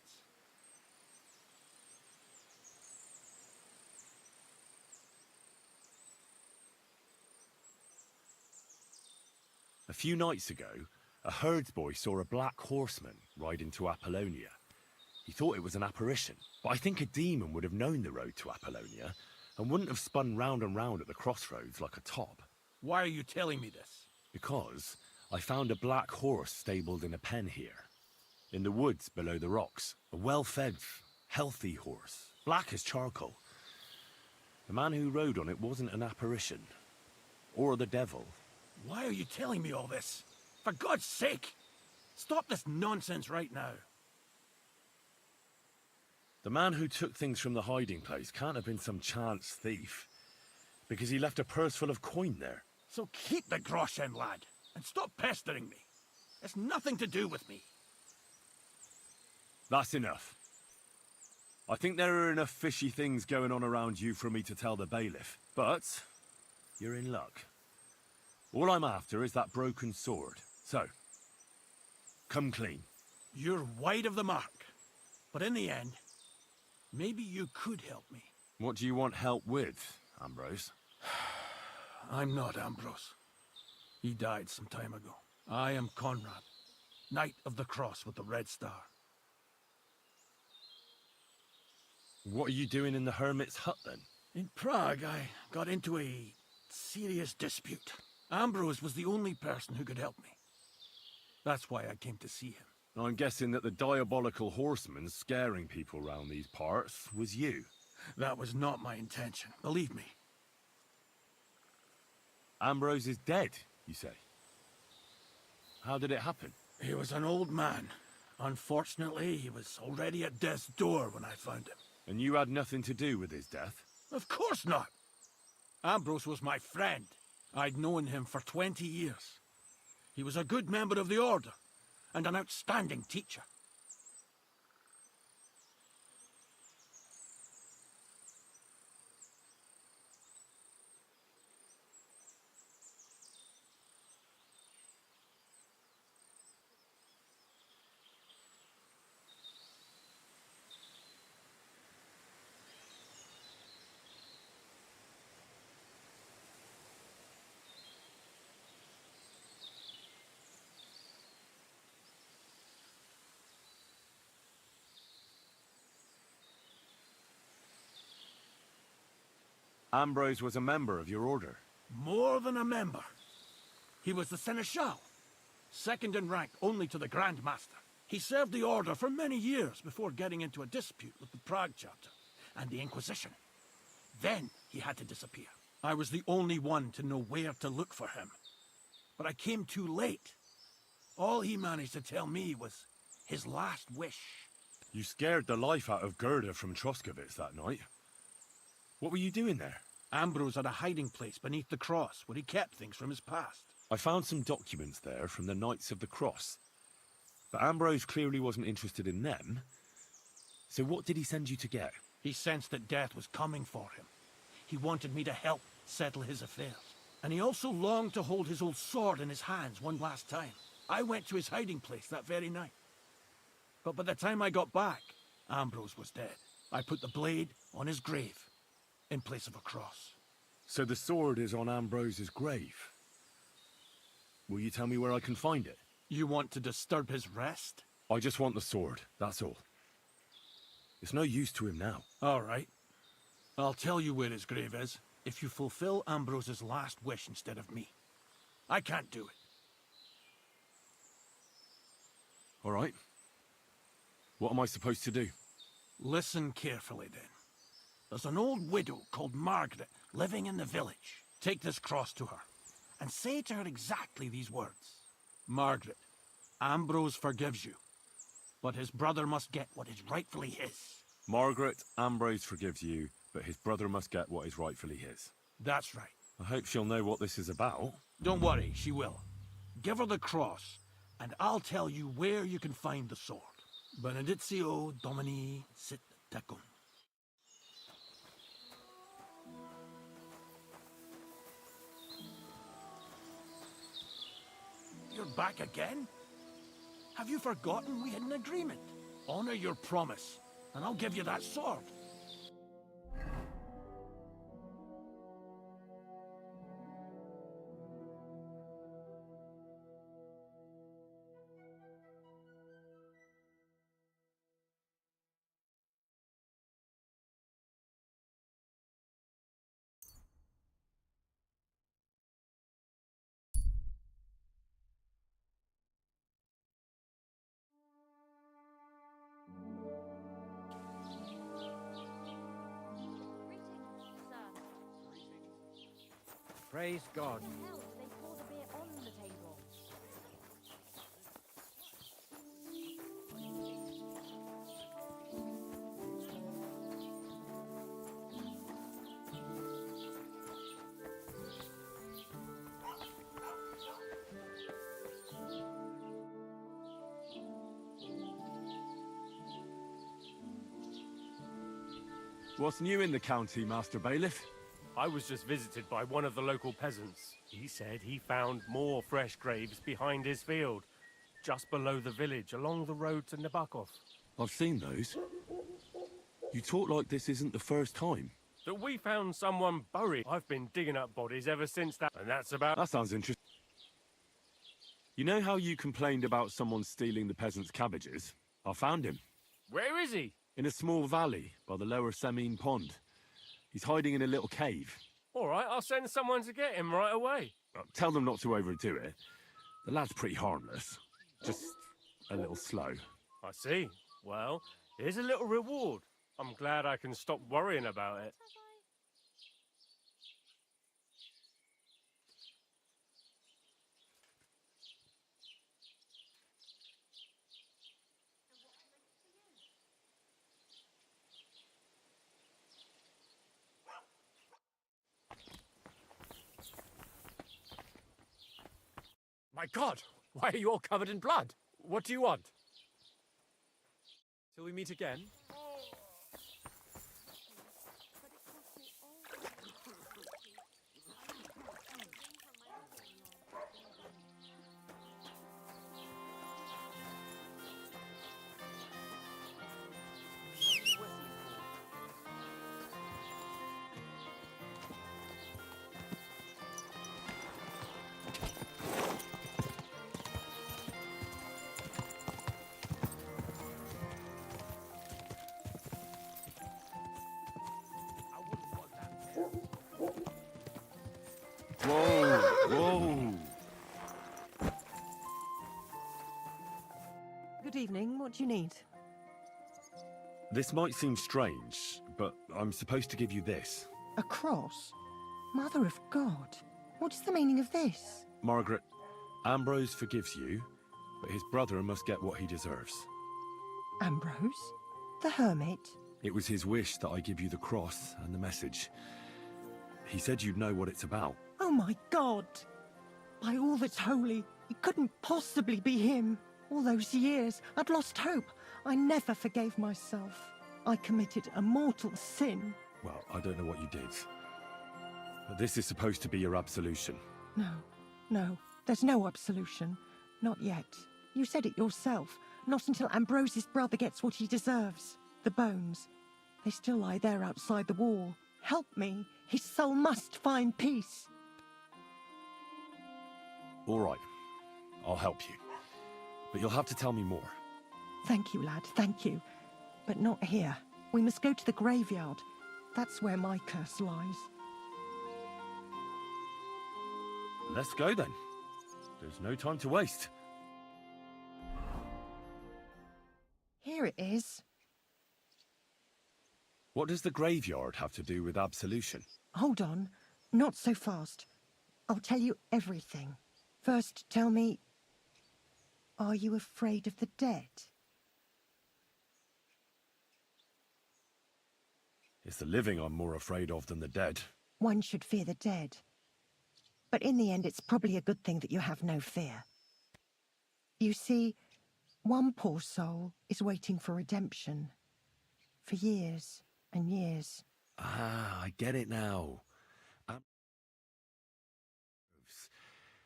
A few nights ago, a herdsboy saw a black horseman ride into Apollonia. He thought it was an apparition, but I think a demon would have known the road to Apollonia and wouldn't have spun round and round at the crossroads like a top. Why are you telling me this? Because I found a black horse stabled in a pen here, in the woods below the rocks. A well-fed, healthy horse, black as charcoal. The man who rode on it wasn't an apparition, or the devil. Why are you telling me all this? For God's sake! Stop this nonsense right now. The man who took things from the hiding place can't have been some chance thief, because he left a purse full of coin there. So keep the groschen, lad, and stop pestering me. It's nothing to do with me. That's enough. I think there are enough fishy things going on around you for me to tell the bailiff, but you're in luck. All I'm after is that broken sword. So, come clean. You're wide of the mark. But in the end, maybe you could help me. What do you want help with, Ambrose? I'm not Ambrose. He died some time ago. I am Conrad, Knight of the Cross with the Red Star. What are you doing in the hermit's hut, then? In Prague, I got into a serious dispute. Ambrose was the only person who could help me. That's why I came to see him. I'm guessing that the diabolical horseman scaring people round these parts was you. That was not my intention, believe me. Ambrose is dead, you say? How did it happen? He was an old man. Unfortunately, he was already at death's door when I found him. And you had nothing to do with his death? Of course not! Ambrose was my friend. I'd known him for 20 years. He was a good member of the Order, and an outstanding teacher. Ambrose was a member of your order. More than a member. He was the Seneschal, second in rank only to the Grand Master. He served the Order for many years before getting into a dispute with the Prague chapter and the Inquisition. Then he had to disappear. I was the only one to know where to look for him. But I came too late. All he managed to tell me was his last wish. You scared the life out of Gerda from Troskovitz that night. What were you doing there? Ambrose had a hiding place beneath the cross where he kept things from his past. I found some documents there from the Knights of the Cross. But Ambrose clearly wasn't interested in them. So what did he send you to get? He sensed that death was coming for him. He wanted me to help settle his affairs. And he also longed to hold his old sword in his hands one last time. I went to his hiding place that very night. But by the time I got back, Ambrose was dead. I put the blade on his grave in place of a cross. So the sword is on Ambrose's grave. Will you tell me where I can find it? You want to disturb his rest? I just want the sword, that's all. It's no use to him now. All right. I'll tell you where his grave is if you fulfill Ambrose's last wish instead of me. I can't do it. All right. What am I supposed to do? Listen carefully, then. There's an old widow called Margaret living in the village. Take this cross to her, and say to her exactly these words. Margaret, Ambrose forgives you, but his brother must get what is rightfully his. Margaret, Ambrose forgives you, but his brother must get what is rightfully his. That's right. I hope she'll know what this is about. Don't worry, she will. Give her the cross, and I'll tell you where you can find the sword. Benedictio Domini sit tecum. You're back again? Have you forgotten we had an agreement? Honor your promise, and I'll give you that sword. Praise God. What's new in the county, Master Bailiff? I was just visited by one of the local peasants. He said he found more fresh graves behind his field, just below the village, along the road to Nabokov. I've seen those. You talk like this isn't the first time. That we found someone buried. I've been digging up bodies ever since that, and that's about... That sounds interesting. You know how you complained about someone stealing the peasants' cabbages? I found him. Where is he? In a small valley by the lower Semine Pond. He's hiding in a little cave. All right, I'll send someone to get him right away. Tell them not to overdo it. The lad's pretty harmless. Just a little slow. I see. Well, here's a little reward. I'm glad I can stop worrying about it. My God, why are you all covered in blood? What do you want? Till we meet again. Whoa, whoa. Good evening. What do you need? This might seem strange, but I'm supposed to give you this. A cross? Mother of God. What is the meaning of this? Margaret, Ambrose forgives you, but his brother must get what he deserves. Ambrose? The hermit? It was his wish that I give you the cross and the message. He said you'd know what it's about. Oh my God! By all that's holy, it couldn't possibly be him. All those years, I'd lost hope. I never forgave myself. I committed a mortal sin. Well, I don't know what you did. But this is supposed to be your absolution. No, there's no absolution. Not yet. You said it yourself. Not until Ambrose's brother gets what he deserves. The bones. They still lie there outside the wall. Help me. His soul must find peace. All right. I'll help you. But you'll have to tell me more. Thank you, lad, thank you. But not here. We must go to the graveyard. That's where my curse lies. Let's go then. There's no time to waste. Here it is. What does the graveyard have to do with absolution? Hold on. Not so fast. I'll tell you everything. First, tell me, are you afraid of the dead? It's the living I'm more afraid of than the dead. One should fear the dead. But in the end, it's probably a good thing that you have no fear. You see, one poor soul is waiting for redemption. For years and years. Ah, I get it now.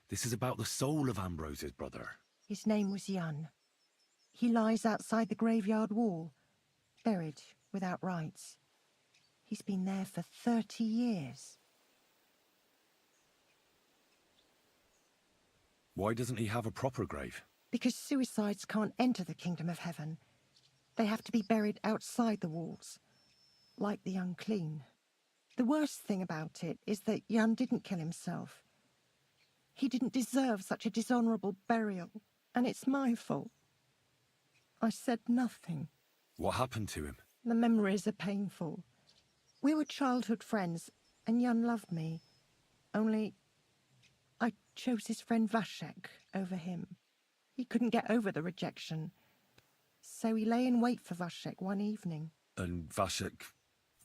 This is about the soul of Ambrose's brother. His name was Jan. He lies outside the graveyard wall, buried without rites. He's been there for 30 years. Why doesn't he have a proper grave? Because suicides can't enter the kingdom of heaven. They have to be buried outside the walls, like the unclean. The worst thing about it is that Jan didn't kill himself. He didn't deserve such a dishonourable burial, and it's my fault. I said nothing. What happened to him? The memories are painful. We were childhood friends, and Jan loved me. Only, I chose his friend Vashek over him. He couldn't get over the rejection, so he lay in wait for Vashek one evening. And Vashek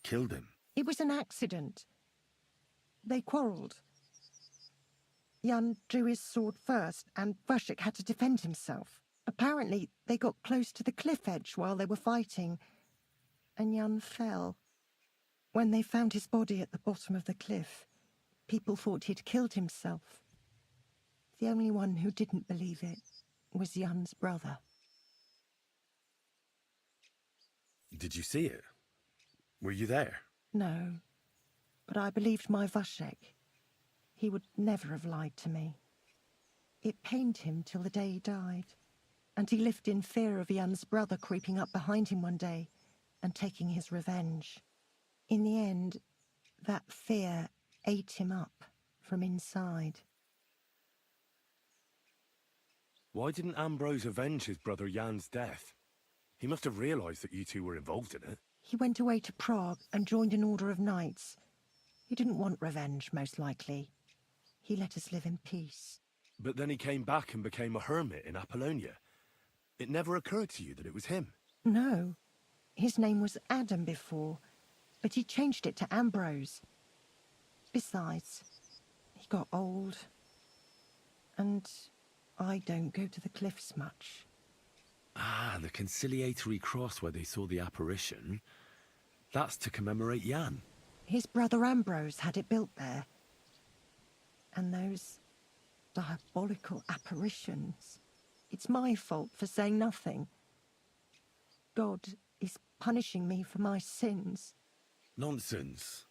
killed him? It was an accident. They quarrelled. Jan drew his sword first, and Vashek had to defend himself. Apparently, they got close to the cliff edge while they were fighting, and Jan fell. When they found his body at the bottom of the cliff, people thought he'd killed himself. The only one who didn't believe it was Jan's brother. Did you see it? Were you there? No, but I believed my Vashek. He would never have lied to me. It pained him till the day he died, and he lived in fear of Jan's brother creeping up behind him one day and taking his revenge. In the end, that fear ate him up from inside. Why didn't Ambrose avenge his brother Jan's death? He must have realised that you two were involved in it. He went away to Prague and joined an order of knights. He didn't want revenge, most likely. He let us live in peace. But then he came back and became a hermit in Apollonia. It never occurred to you that it was him? No. His name was Adam before, but he changed it to Ambrose. Besides, he got old, and I don't go to the cliffs much. Ah, the conciliatory cross where they saw the apparition. That's to commemorate Jan. His brother Ambrose had it built there. And those diabolical apparitions. It's my fault for saying nothing. God is punishing me for my sins. Nonsense.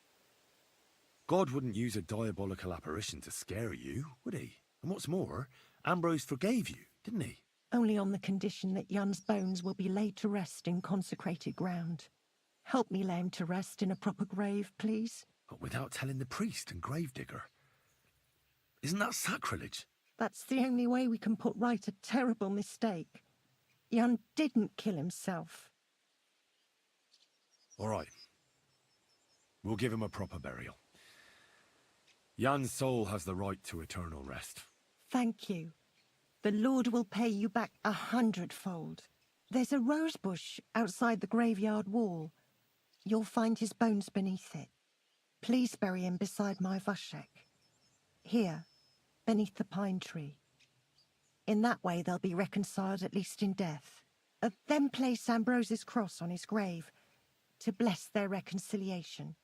God wouldn't use a diabolical apparition to scare you, would he? And what's more, Ambrose forgave you, didn't he? Only on the condition that Jan's bones will be laid to rest in consecrated ground. Help me lay him to rest in a proper grave, please. But without telling the priest and gravedigger. Isn't that sacrilege? That's the only way we can put right a terrible mistake. Jan didn't kill himself. All right. We'll give him a proper burial. Jan's soul has the right to eternal rest. Thank you. The Lord will pay you back 100-fold. There's a rose bush outside the graveyard wall. You'll find his bones beneath it. Please bury him beside my Vashek. Here, beneath the pine tree. In that way they'll be reconciled at least in death. Then place Ambrose's cross on his grave to bless their reconciliation.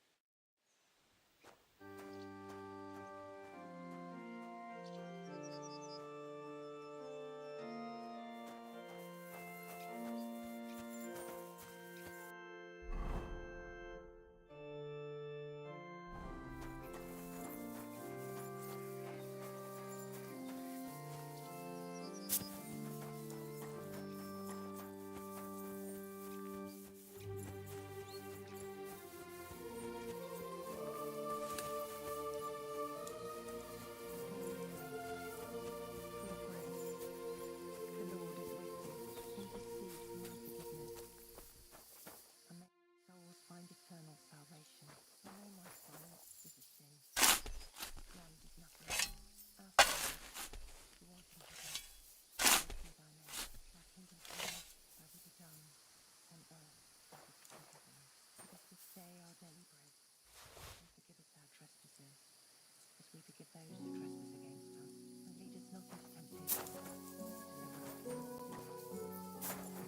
those who trespass against us, and lead us not into temptation.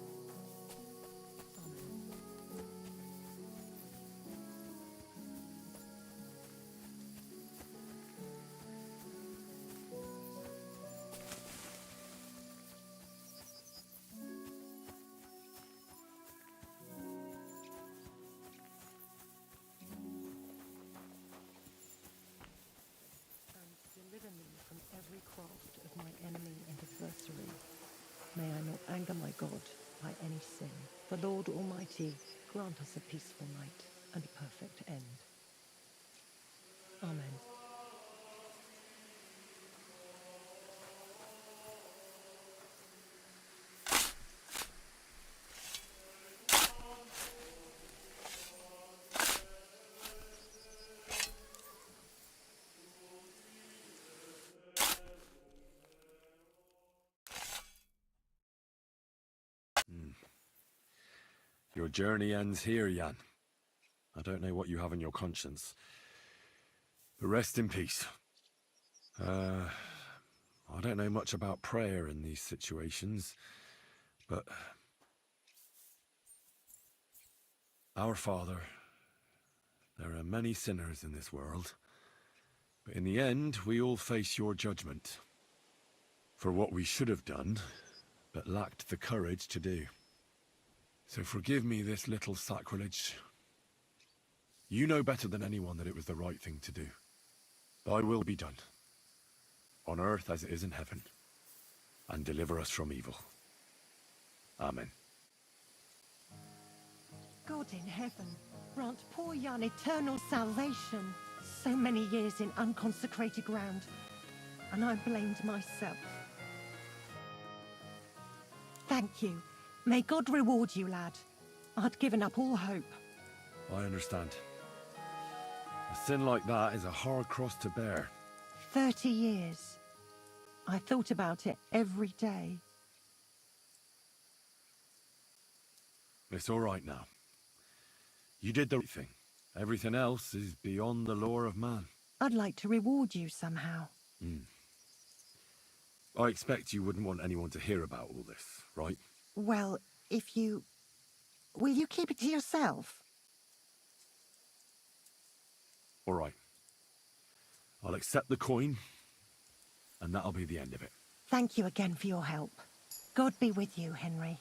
Deliver me from every craft of my enemy and adversary. May I not anger my God by any sin. For Lord Almighty, grant us a peaceful night and a perfect end. Amen. Your journey ends here, Jan. I don't know what you have on your conscience. But rest in peace. I don't know much about prayer in these situations, but... Our Father, there are many sinners in this world, but in the end, we all face your judgment for what we should have done, but lacked the courage to do. So forgive me this little sacrilege. You know better than anyone that it was the right thing to do. Thy will be done, on earth as it is in heaven, and deliver us from evil. Amen. God in heaven, grant poor Jan eternal salvation. So many years in unconsecrated ground, and I blamed myself. Thank you. May God reward you, lad. I'd given up all hope. I understand. A sin like that is a hard cross to bear. 30 years. I thought about it every day. It's all right now. You did the right thing. Everything else is beyond the law of man. I'd like to reward you somehow. I expect you wouldn't want anyone to hear about all this, right? Well, if you... Will you keep it to yourself? All right. I'll accept the coin, and that'll be the end of it. Thank you again for your help. God be with you, Henry.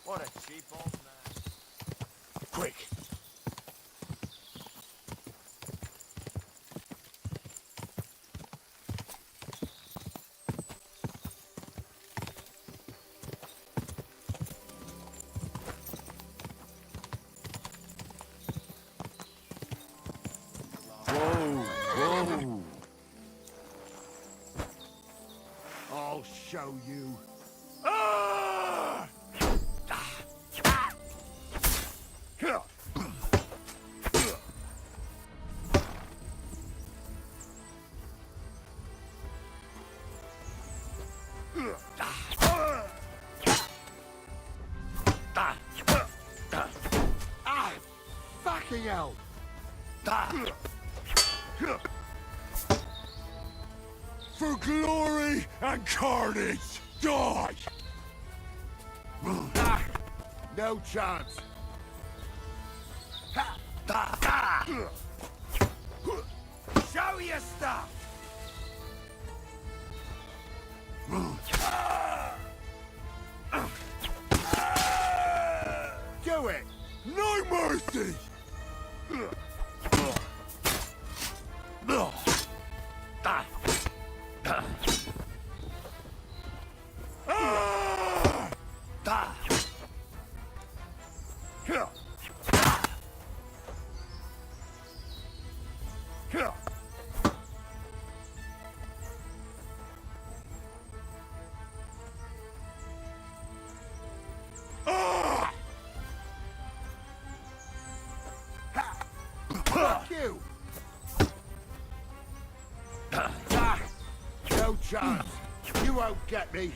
What a cheap old man. Quick! Whoa, whoa. I'll show you. Ah! Ah! Fucking hell! For glory and carnage, die! Ah! No chance. Show your stuff! Do it! No mercy! Fuck you! Ah! No chance. You won't get me.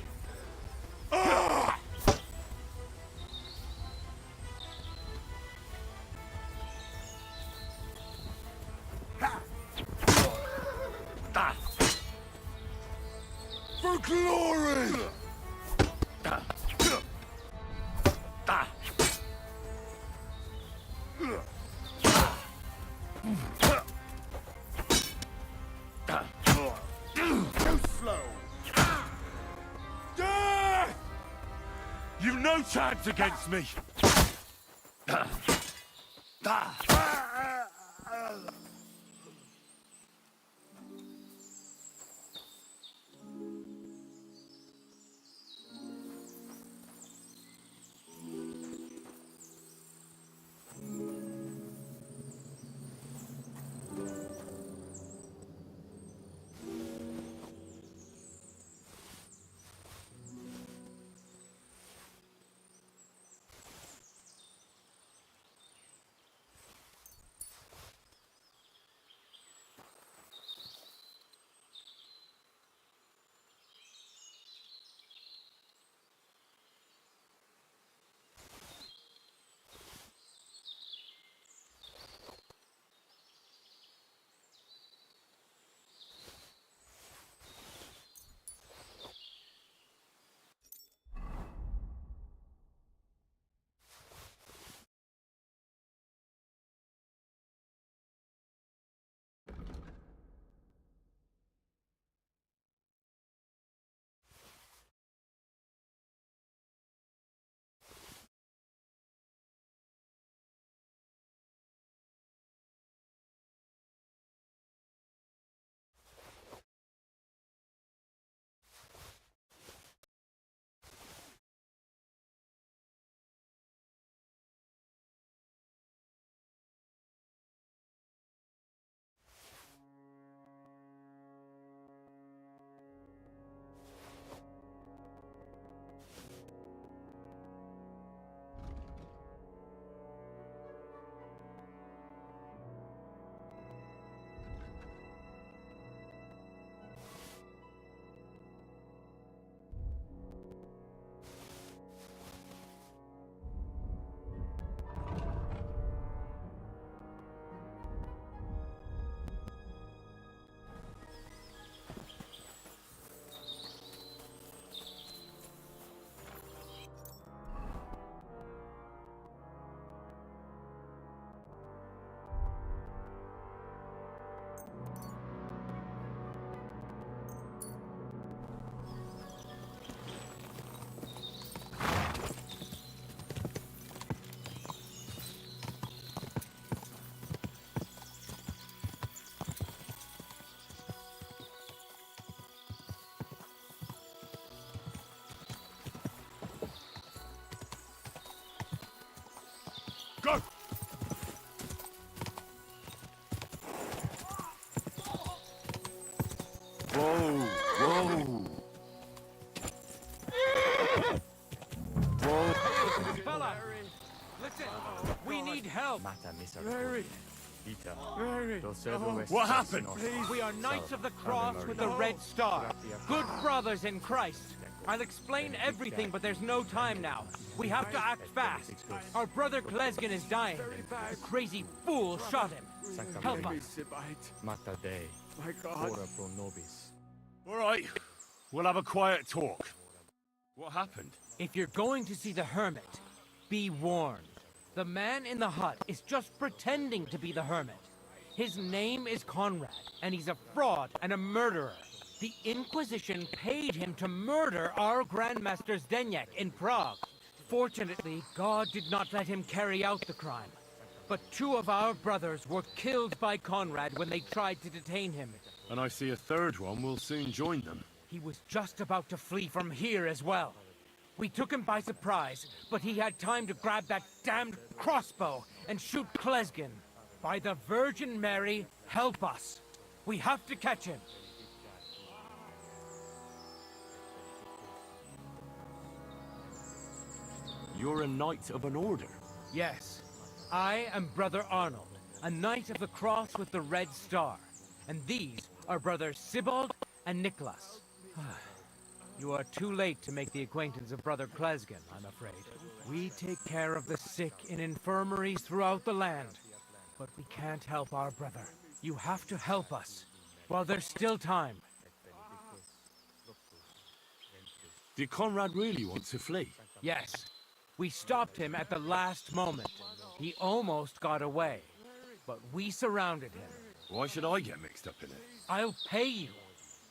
For glory! Too slow. You've no chance against me! Go! Whoa! Whoa! Whoa! Fella! Listen! We need help! Mary! Mary! What happened? We are Knights of the Cross with the Red Star. Good brothers in Christ. I'll explain everything, but there's no time now. We have to act fast. Our brother Klesgen is dying. The crazy fool shot him. Help us. My God. All right. We'll have a quiet talk. What happened? If you're going to see the hermit, be warned. The man in the hut is just pretending to be the hermit. His name is Conrad, and he's a fraud and a murderer. The Inquisition paid him to murder our Grandmaster Zdeněk in Prague. Fortunately, God did not let him carry out the crime. But 2 of our brothers were killed by Conrad when they tried to detain him. And I see a third one will soon join them. He was just about to flee from here as well. We took him by surprise, but he had time to grab that damned crossbow and shoot Klesgen. By the Virgin Mary, help us. We have to catch him. You're a knight of an order? Yes. I am Brother Arnold, a Knight of the Cross with the Red Star. And these are Brothers Sibald and Nicholas. You are too late to make the acquaintance of Brother Klesgen, I'm afraid. We take care of the sick in infirmaries throughout the land. But we can't help our brother. You have to help us, while there's still time. Did Conrad really want to flee? Yes. We stopped him at the last moment. He almost got away, but we surrounded him. Why should I get mixed up in it? I'll pay you.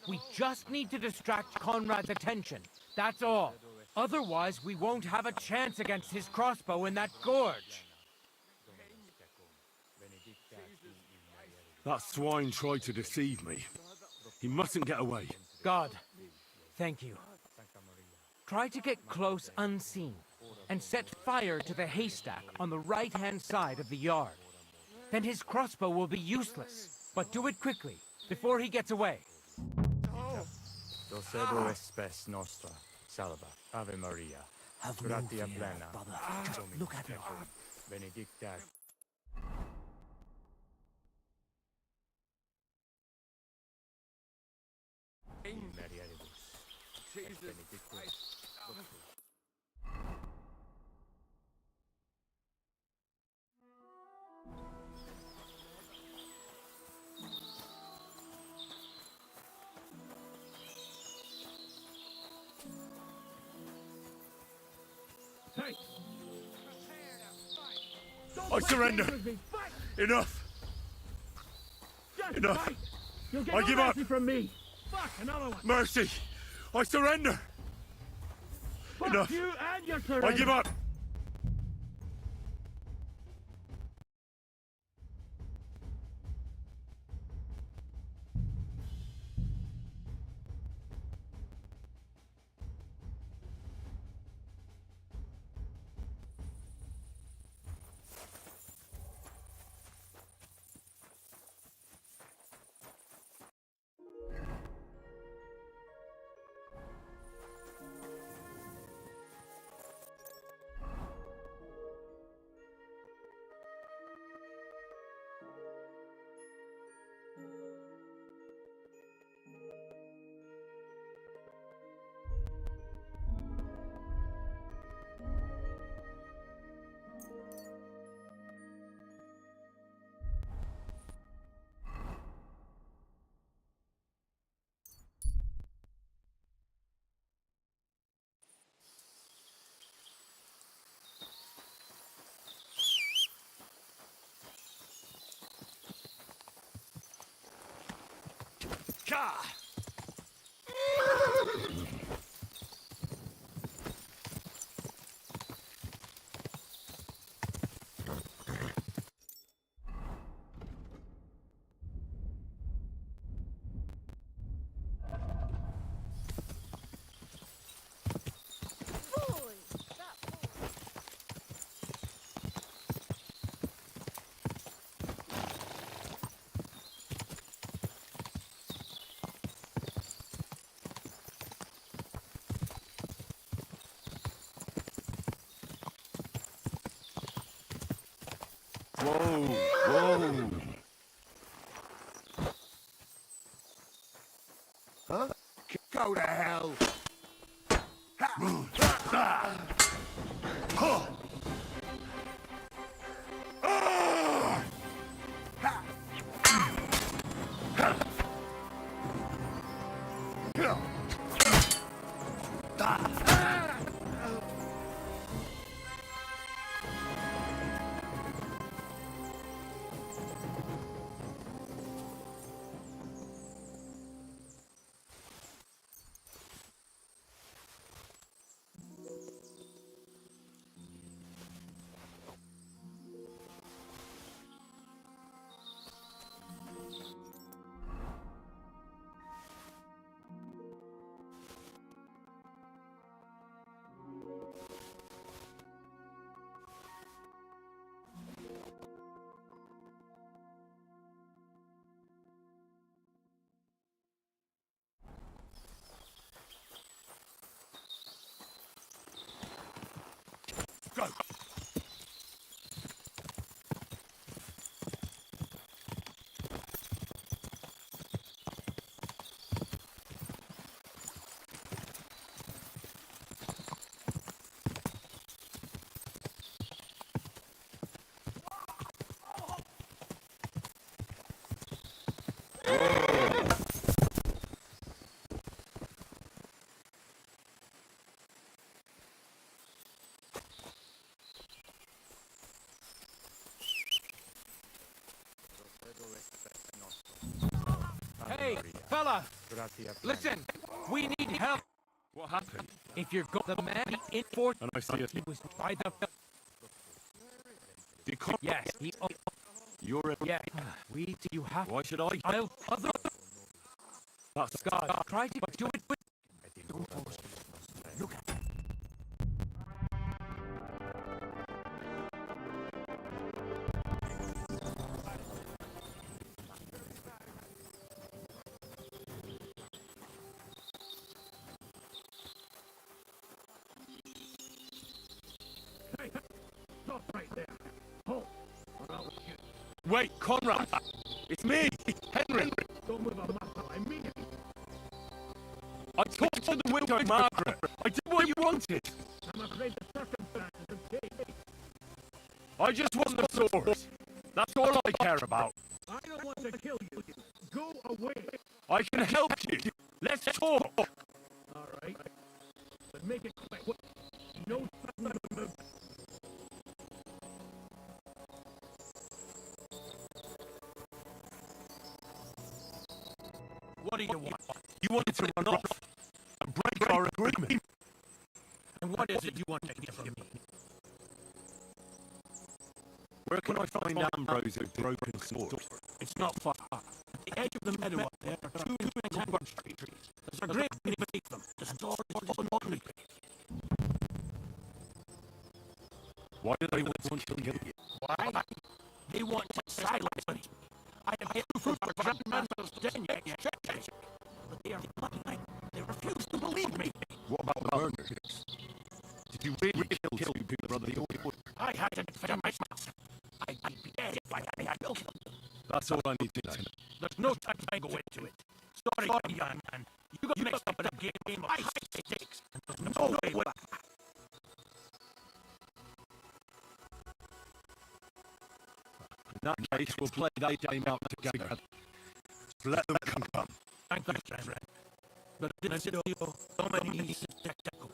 We just need to distract Conrad's attention. That's all. Otherwise, we won't have a chance against his crossbow in that gorge. That swine tried to deceive me. He mustn't get away. God, thank you. Try to get close unseen, and set fire to the haystack on the right-hand side of the yard. Then his crossbow will be useless. But do it quickly, before he gets away. Docedo espes nostra, salva, Ave Maria. Have no Gratia fear, plena. brother. Just look at her. Benedicta. I surrender. Enough. Enough. I give up. From me. Fuck, another one. Mercy. I surrender. Fuck Enough. you and your surrender. I give up. Whoa, whoa. Huh? Go to hell! Go! Hey, fella! Listen, we need help. What happened? If you're the man in Fort, And I see it. he was by the. Yes, he. You're a... Yeah, we. You have. Why should I? I'll. Other. That's God. Try to do it. Look at. Stop right there. Halt. Or I'll shoot. Wait, Conrad! It's me, Henry! Don't move a muscle. I mean it. I talked to the widow Margaret. I did what you wanted. I'm afraid the circumstances have changed. I just want the sword. That's all I care about. I don't want to kill you. Go away. I can help you. Let's talk. All right. But make it quick. No sudden movement. What do you want? You wanted to run off and break our agreement. And what is it you want to get from me? Where can I find Ambrose's broken sword? It's not far. At the edge of the meadow up there are two tangled trees. There's a great many beneath them. The sword is unlikely. Why do they want to kill you? Why? They want to silence me. I have hit proof of Grandmaster's den yet, but they are lying. They refuse to believe me. What about the murders? Did you really kill two people, brother? I had to defend myself. I'd be dead if I had killed them. That's all I need to know. There's no time to go into it. Sorry, young man. You got mixed up in a game of high stakes, and there's no way back. In that case, we'll play that game out together. Let them come. Thank you, friend. But I didn't know you so many spectacle.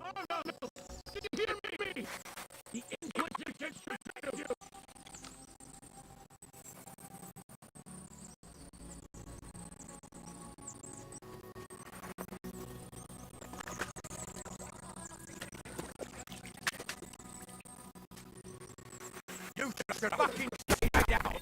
Oh, no. Did you hear me? The Inquisition betrayed you. You should fucking stay down.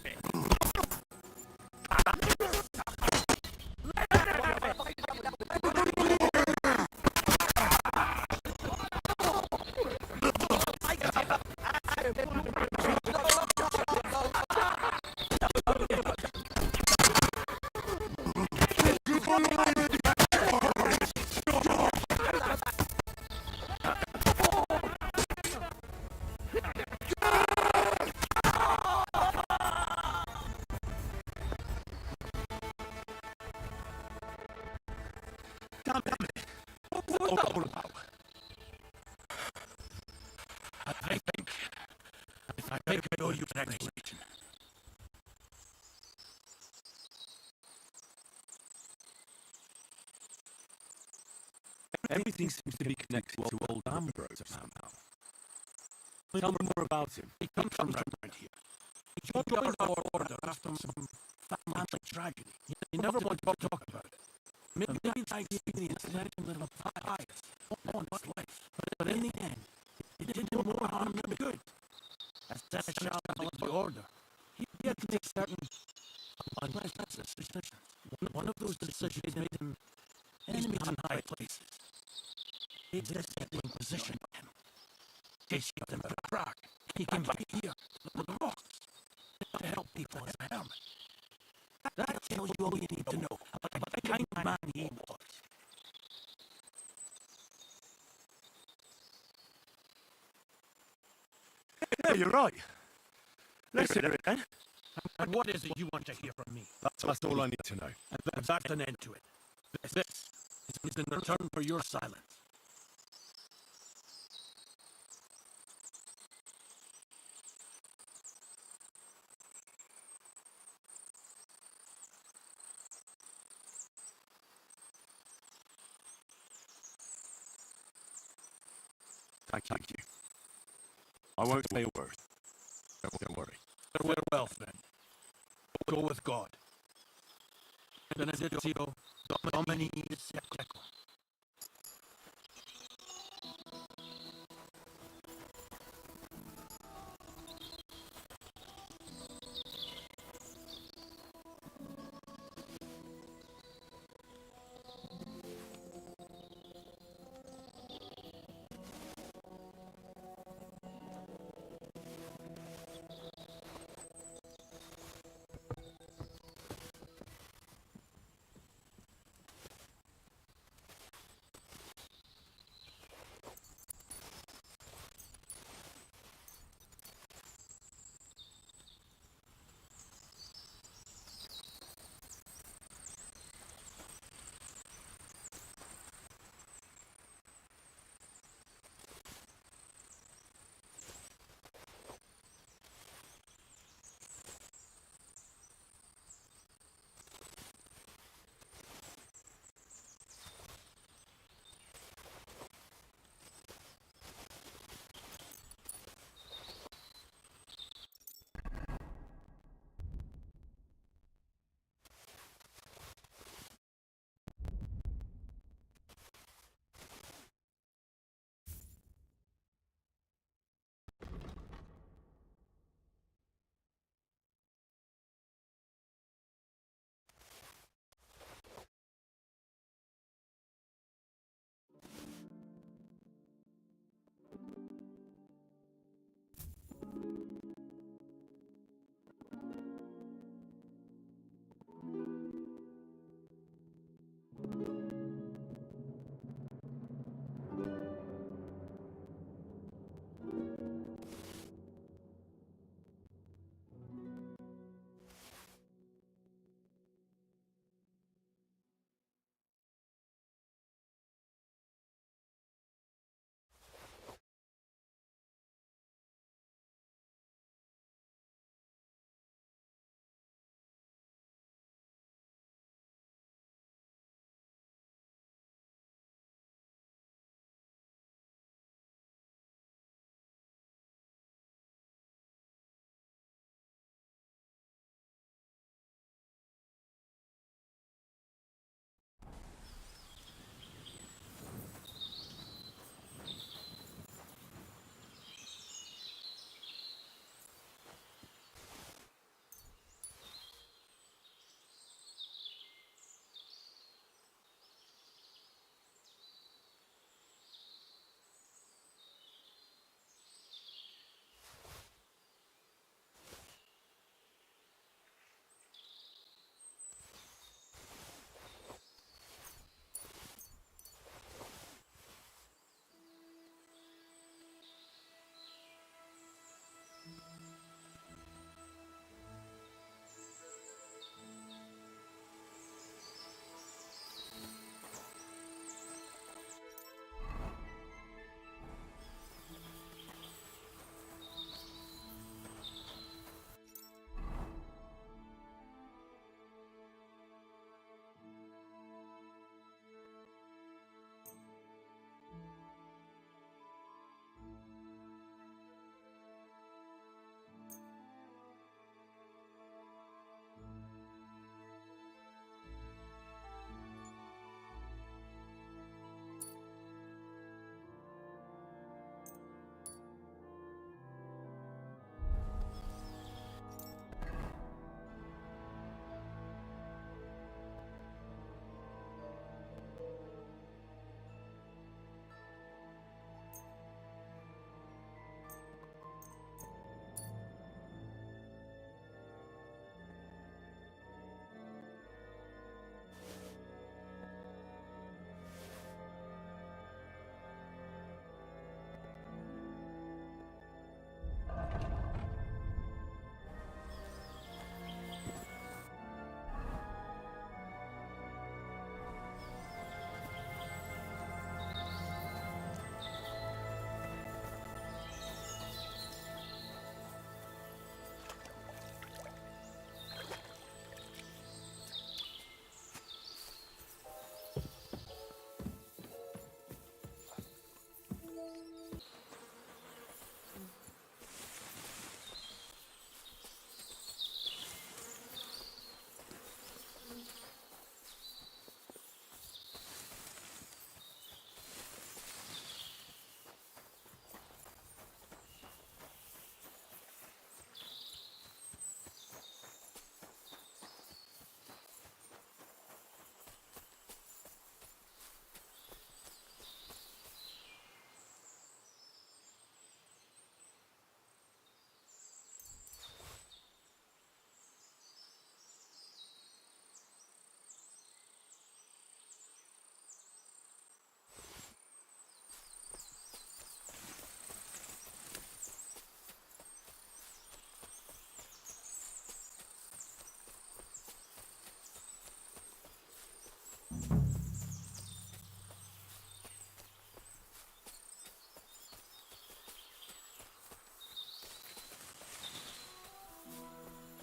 Damn it! What's that all about? I think I owe you an explanation. Everything seems to be connected to old Ambrose somehow. Tell me more about him. He comes from around here. He joined our order after some family tragedy. He never wanted to talk about it. Maybe the experience led him a little bias on his life. But in the end, it did him more harm than good. As that child of the order, he had to make certain unpleasant decisions. One of those decisions made him enemy in high places. He existed the Inquisition on him. They shipped him to Prague. He came back here with the rocks to help people as a hermit. That tells you all you need to know about the kind of man he was. Yeah, you're right. Listen, then. And what is it you want to hear from me? That's all I need to know. And that's an end to it. This is in return for your silence. Thank you. I won't say a word. Don't worry. Farewell, wealth, then. Go with God. Benedictio Domini Secretum.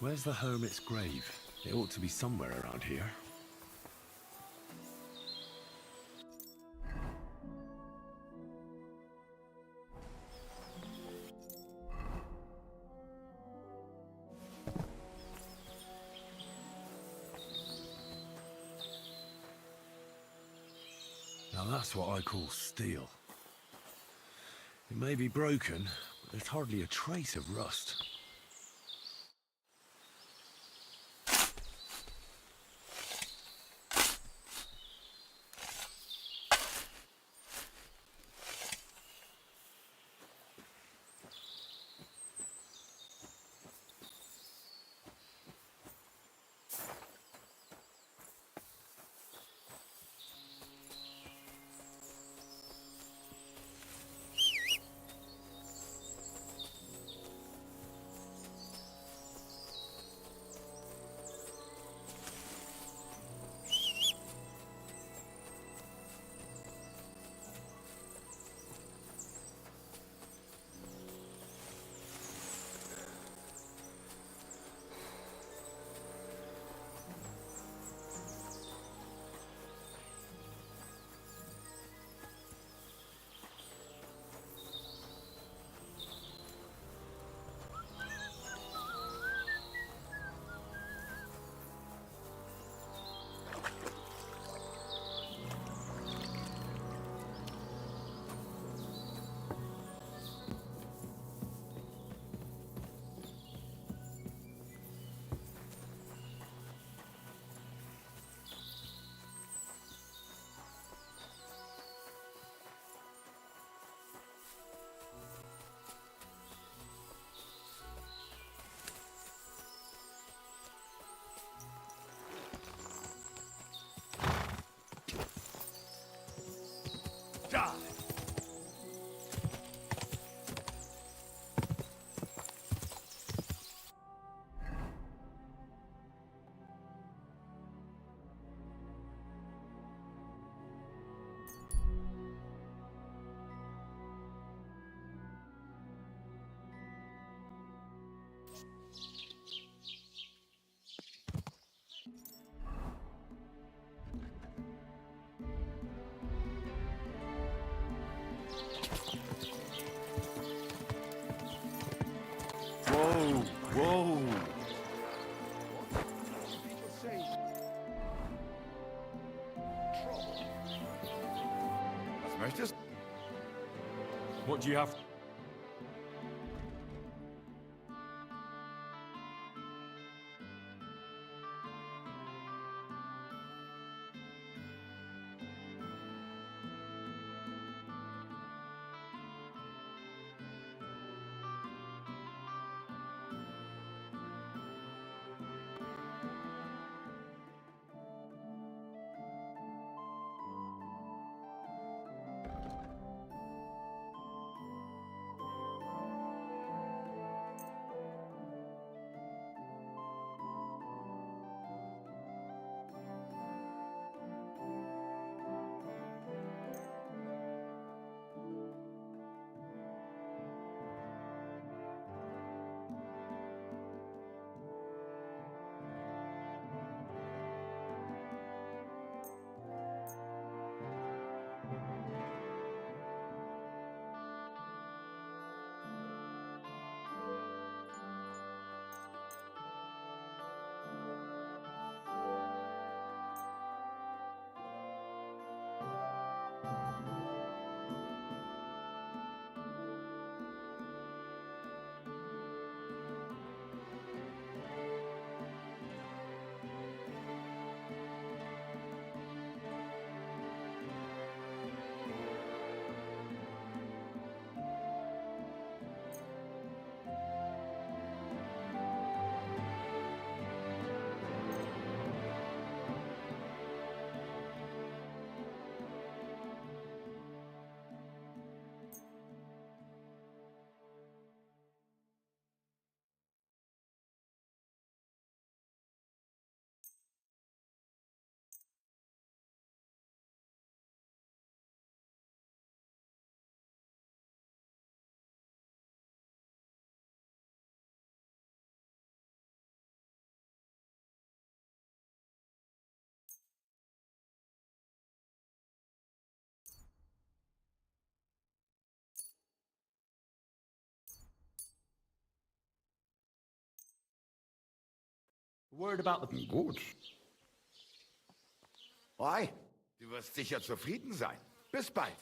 Where's the hermit's grave? It ought to be somewhere around here. Now that's what I call steel. It may be broken, but there's hardly a trace of rust. Whoa, whoa. Was möchtest? What do you have? Word about the... Gut. Oi, du wirst sicher zufrieden sein. Bis bald.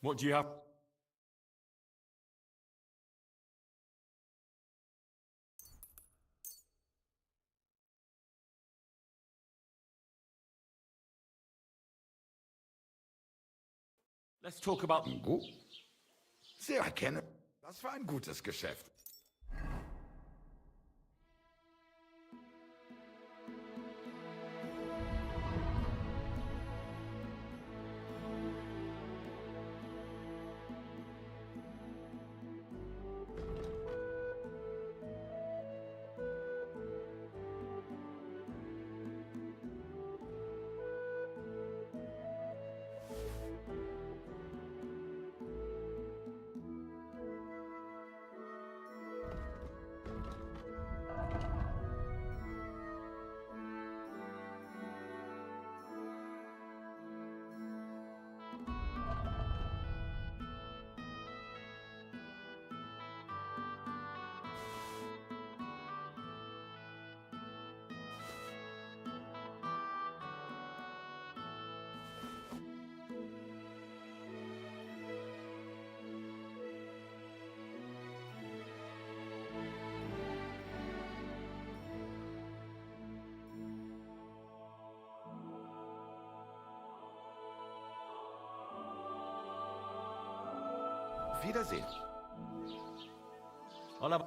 What do you have? Let's talk about... Gut. Sehr erkenne. Das war ein gutes Geschäft. Wiedersehen. I'll have...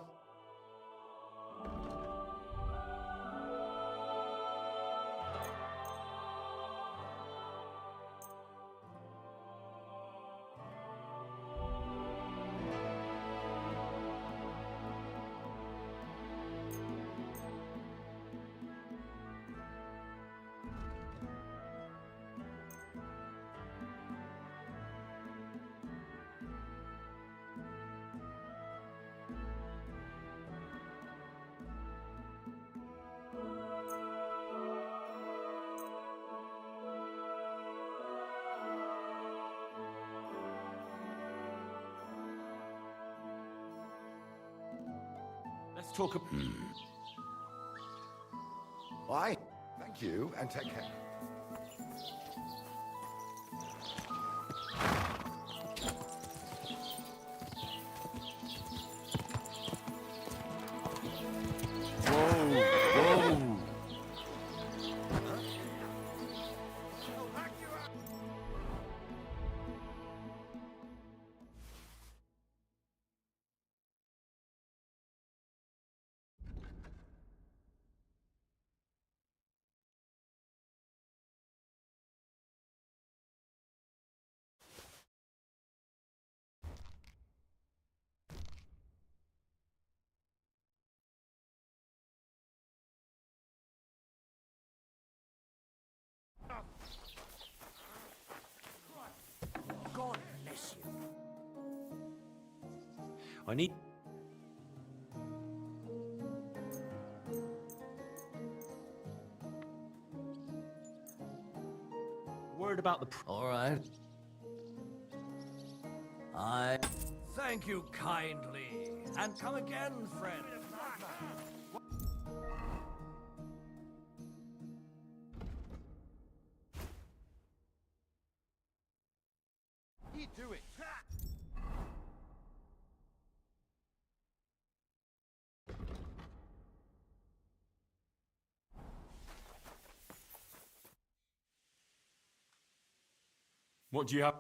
Let's talk about... Oi, thank you and take care. God bless you. I need... Word about the... All right. I thank you kindly, and come again, friend. He do it. What do you have?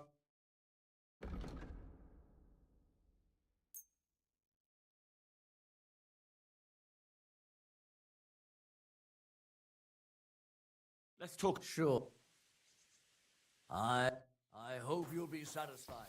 Let's talk... Sure. I hope you'll be satisfied.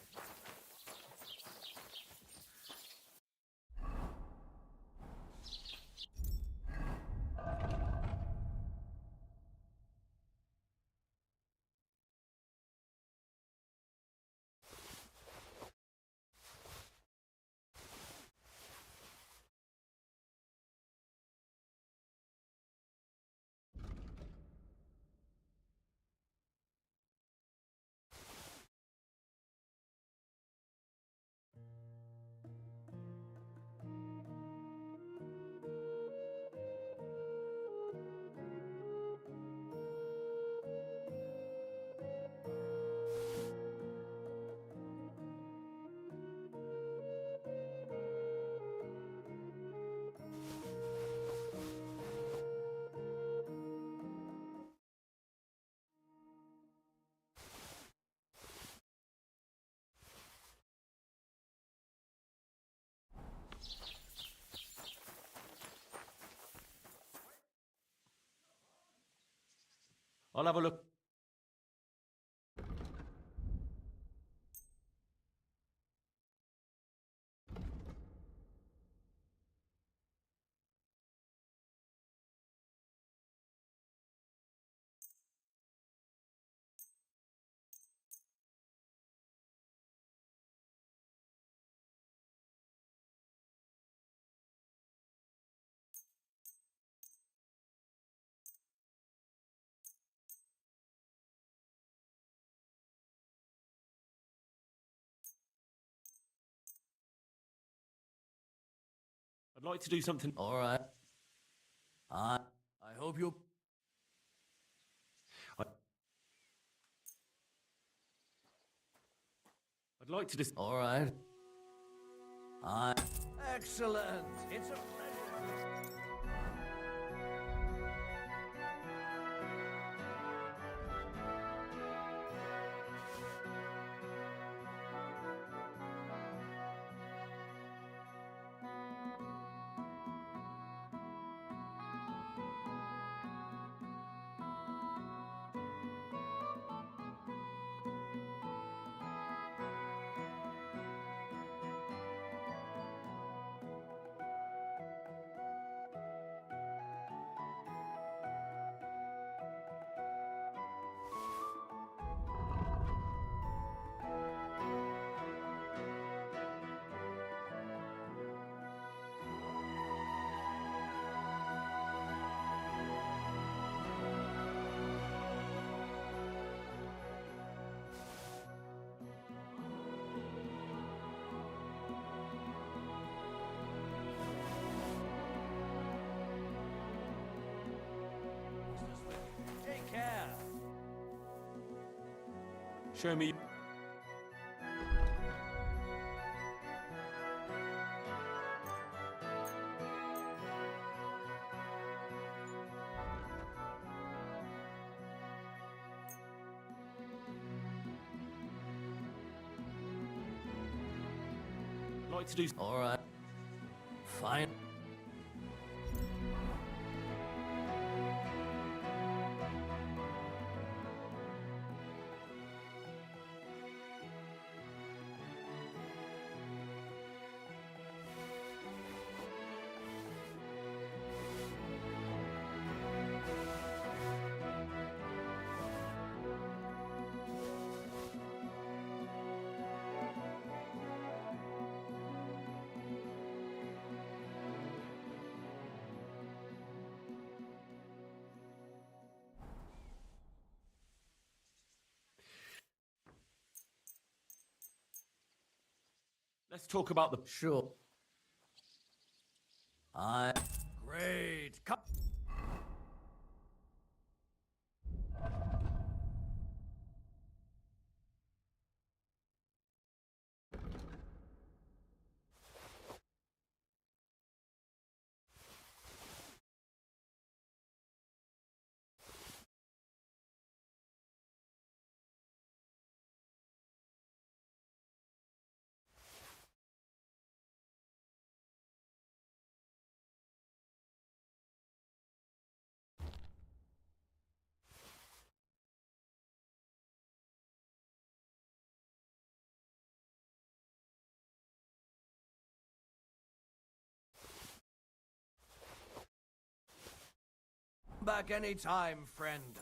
I'll have a look. I'd like to do something. All right. I hope you. I'd like to just. All right. Excellent. It's a pleasure. Take care. Show me. I'd like to do. All right. Fine. Let's talk about the. Sure. Great. Come. Back any time, friend.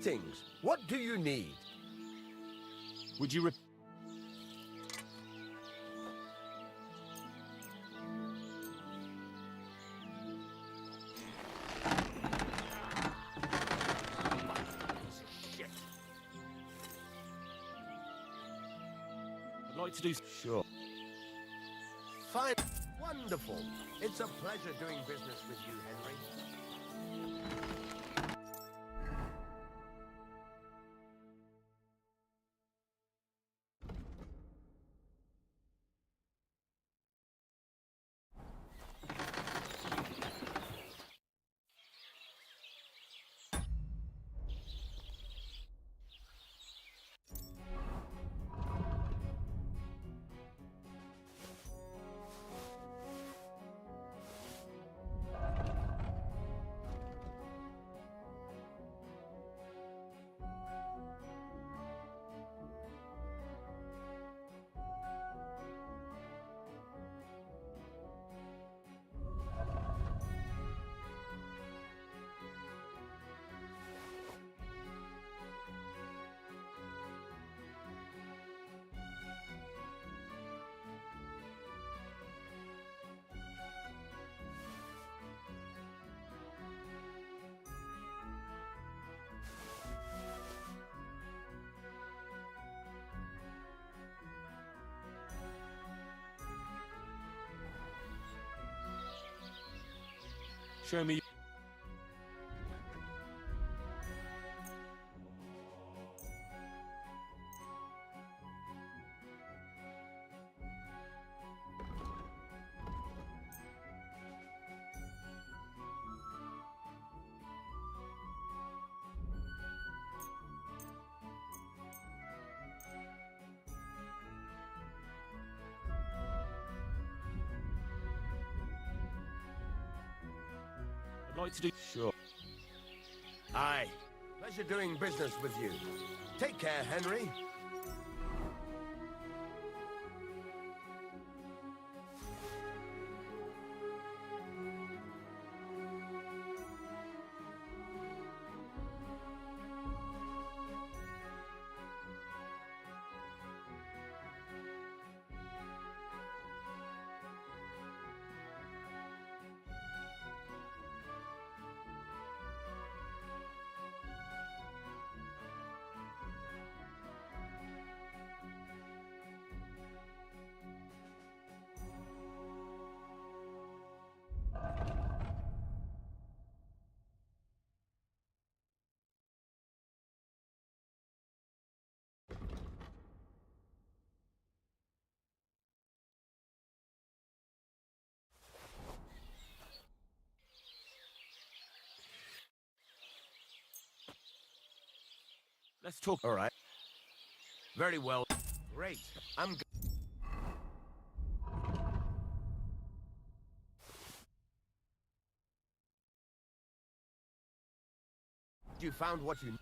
Greetings. What do you need? Would you I'd like to do... Sure. Fine. Wonderful. It's a pleasure doing business with you, Henry. show me... I'd like to do... Sure. Aye. Pleasure doing business with you. Take care, Henry. Let's talk... All right. Very well. Great. I'm... You found what you...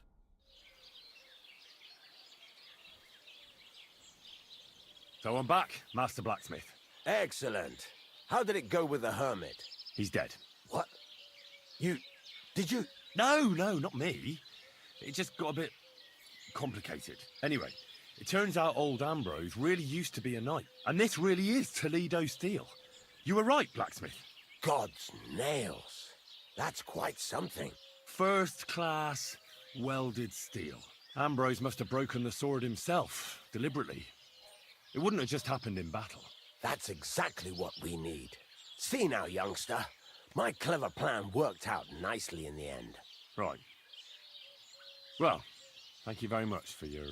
So I'm back, Master Blacksmith. Excellent. How did it go with the hermit? He's dead. What? Did you... No, not me. It just got a bit complicated. Anyway, it turns out old Ambrose really used to be a knight. And this really is Toledo steel. You were right, Blacksmith. God's nails. That's quite something. First class welded steel. Ambrose must have broken the sword himself, deliberately. It wouldn't have just happened in battle. That's exactly what we need. See now, youngster. My clever plan worked out nicely in the end. Right. Well, thank you very much for your,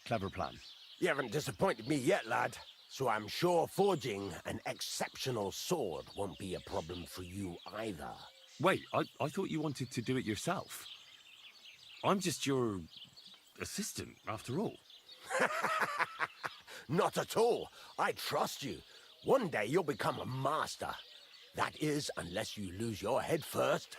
clever plan. You haven't disappointed me yet, lad. So I'm sure forging an exceptional sword won't be a problem for you either. Wait, I thought you wanted to do it yourself. I'm just your assistant, after all. Not at all. I trust you. One day you'll become a master. That is, unless you lose your head first.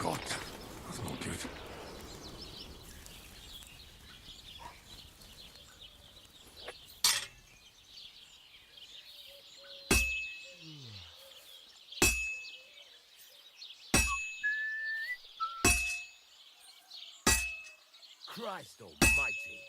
God, that's not good. Christ almighty.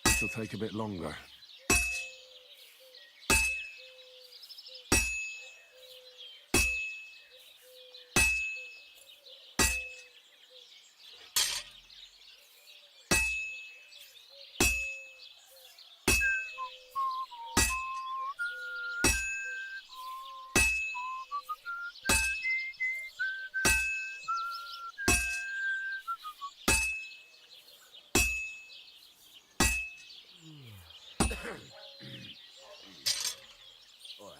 This'll take a bit longer. All right.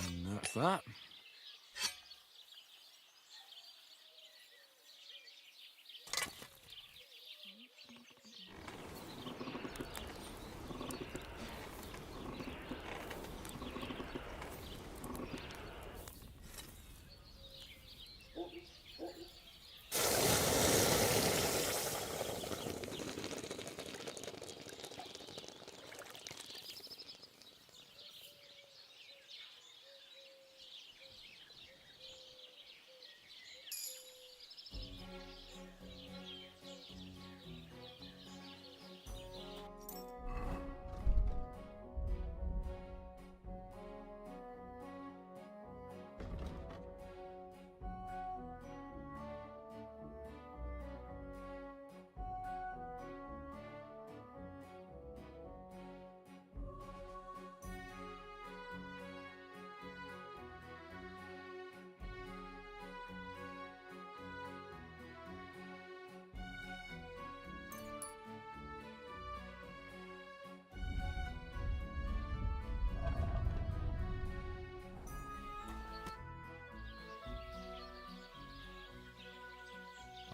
And that's that.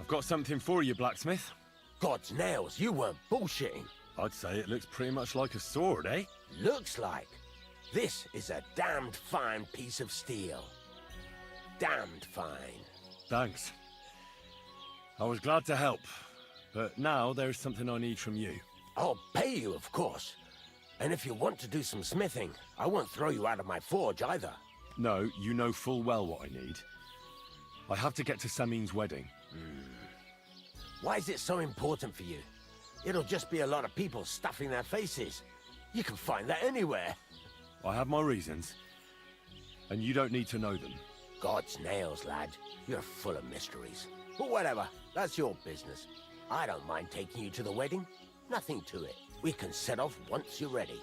I've got something for you, blacksmith. God's nails, you weren't bullshitting. I'd say it looks pretty much like a sword, eh? Looks like. This is a damned fine piece of steel. Damned fine. Thanks. I was glad to help, but now there's something I need from you. I'll pay you, of course. And if you want to do some smithing, I won't throw you out of my forge either. No, you know full well what I need. I have to get to Samin's wedding. Why is it so important for you? It'll just be a lot of people stuffing their faces. You can find that anywhere. I have my reasons, and you don't need to know them. God's nails, lad. You're full of mysteries. But whatever, that's your business. I don't mind taking you to the wedding. Nothing to it. We can set off once you're ready.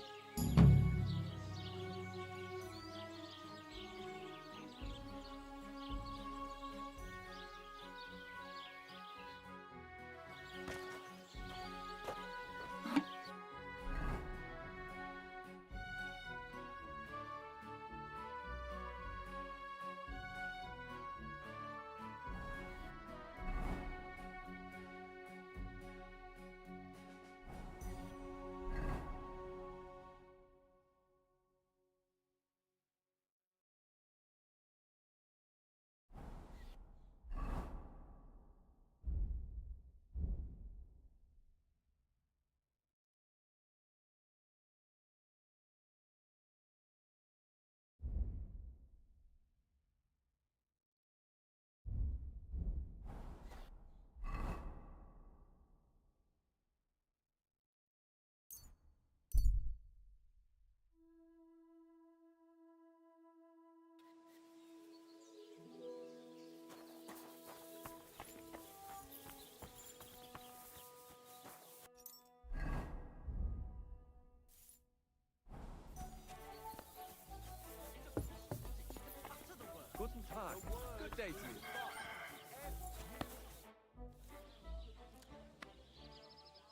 Good day to you.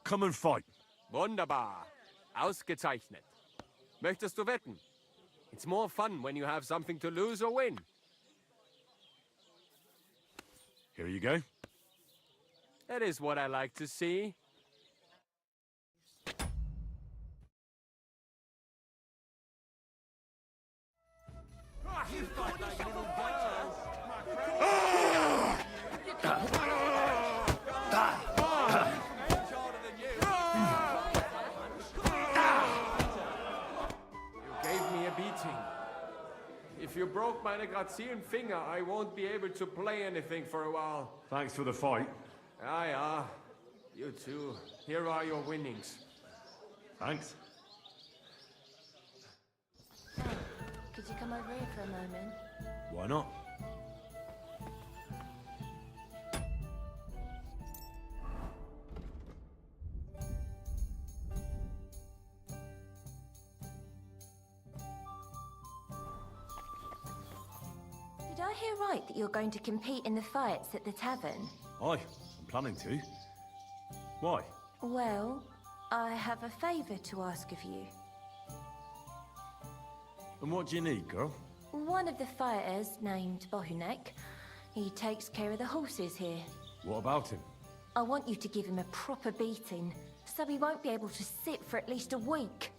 Come and fight. Wunderbar. Ausgezeichnet. Möchtest du wetten? It's more fun when you have something to lose or win. Here you go. That is what I like to see. You fight like little girls. You gave me a beating. If you broke my Grazien finger, I won't be able to play anything for a while. Thanks for the fight. Yeah. You too. Here are your winnings. Thanks. Could you come over here for a moment? Why not? Did I hear right that you're going to compete in the fights at the tavern? Aye, I'm planning to. Why? Well, I have a favour to ask of you. And what do you need, girl? One of the fighters, named Bohunek, he takes care of the horses here. What about him? I want you to give him a proper beating, so he won't be able to sit for at least a week.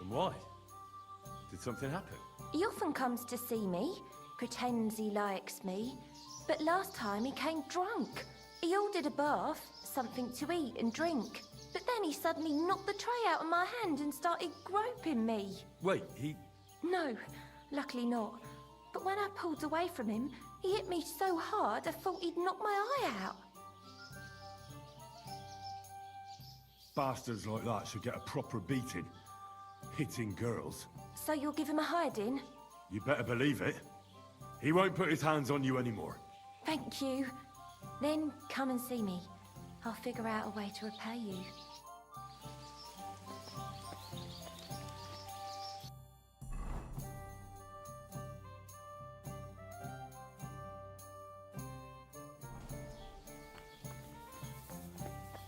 And why? Did something happen? He often comes to see me, pretends he likes me, but last time he came drunk. He ordered a bath, something to eat and drink, but then he suddenly knocked the tray out of my hand and started groping me. Wait, he... No, luckily not. But when I pulled away from him, he hit me so hard I thought he'd knock my eye out. Bastards like that should get a proper beating. Hitting girls. So you'll give him a hiding? You better believe it. He won't put his hands on you anymore. Thank you. Then come and see me. I'll figure out a way to repay you.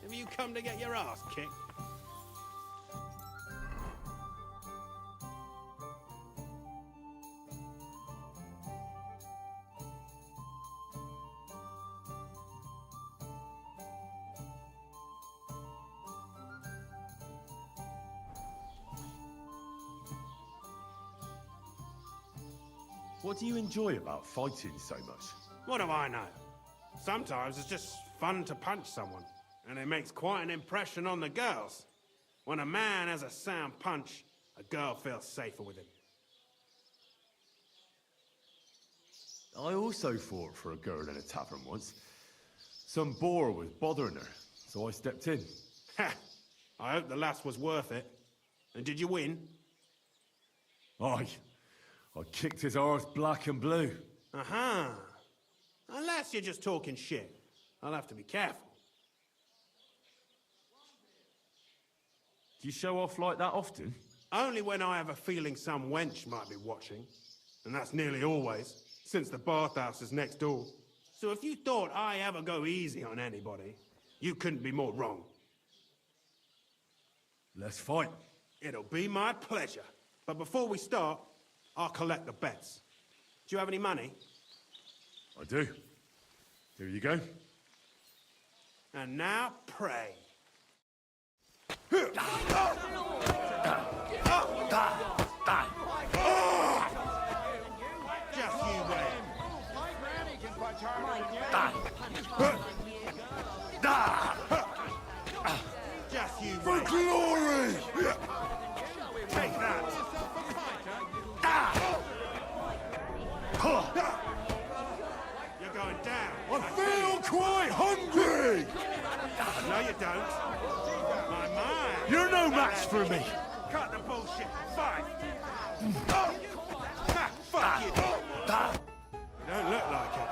Have you come to get your ass kicked? What do you enjoy about fighting so much? What do I know? Sometimes it's just fun to punch someone, and it makes quite an impression on the girls. When a man has a sound punch, a girl feels safer with him. I also fought for a girl in a tavern once. Some boar was bothering her, so I stepped in. Ha! I hope the lass was worth it. And did you win? Aye. I kicked his arse black and blue. Uh-huh. Unless you're just talking shit. I'll have to be careful. Do you show off like that often? Only when I have a feeling some wench might be watching. And that's nearly always, since the bathhouse is next door. So if you thought I ever go easy on anybody, you couldn't be more wrong. Let's fight. It'll be my pleasure. But before we start, I'll collect the bets. Do you have any money? I do. Here you go. And now pray. Just you wait. Just you For wait. glory! Take that. You're going down. I feel quite hungry! No, you don't. My mind. You're no match for me. Cut the bullshit. Fight. Ha, fuck you. You don't look like it,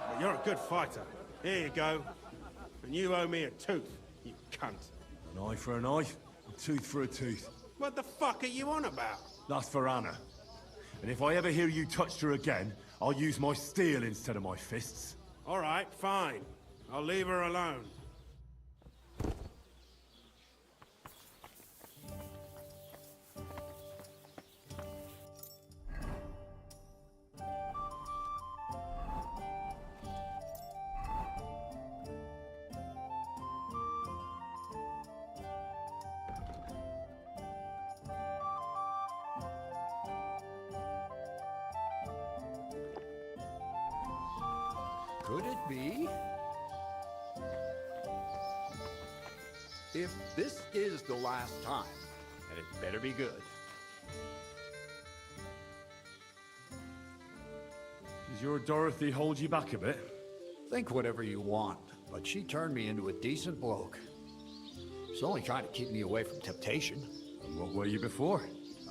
but you're a good fighter. Here you go. And you owe me a tooth, you cunt. An eye for an eye, a tooth for a tooth. What the fuck are you on about? That's for Anna. And if I ever hear you touched her again, I'll use my steel instead of my fists. All right, fine. I'll leave her alone. Could it be? If this is the last time, then it better be good. Does your Dorothy hold you back a bit? Think whatever you want, but she turned me into a decent bloke. She's only trying to keep me away from temptation. And what were you before?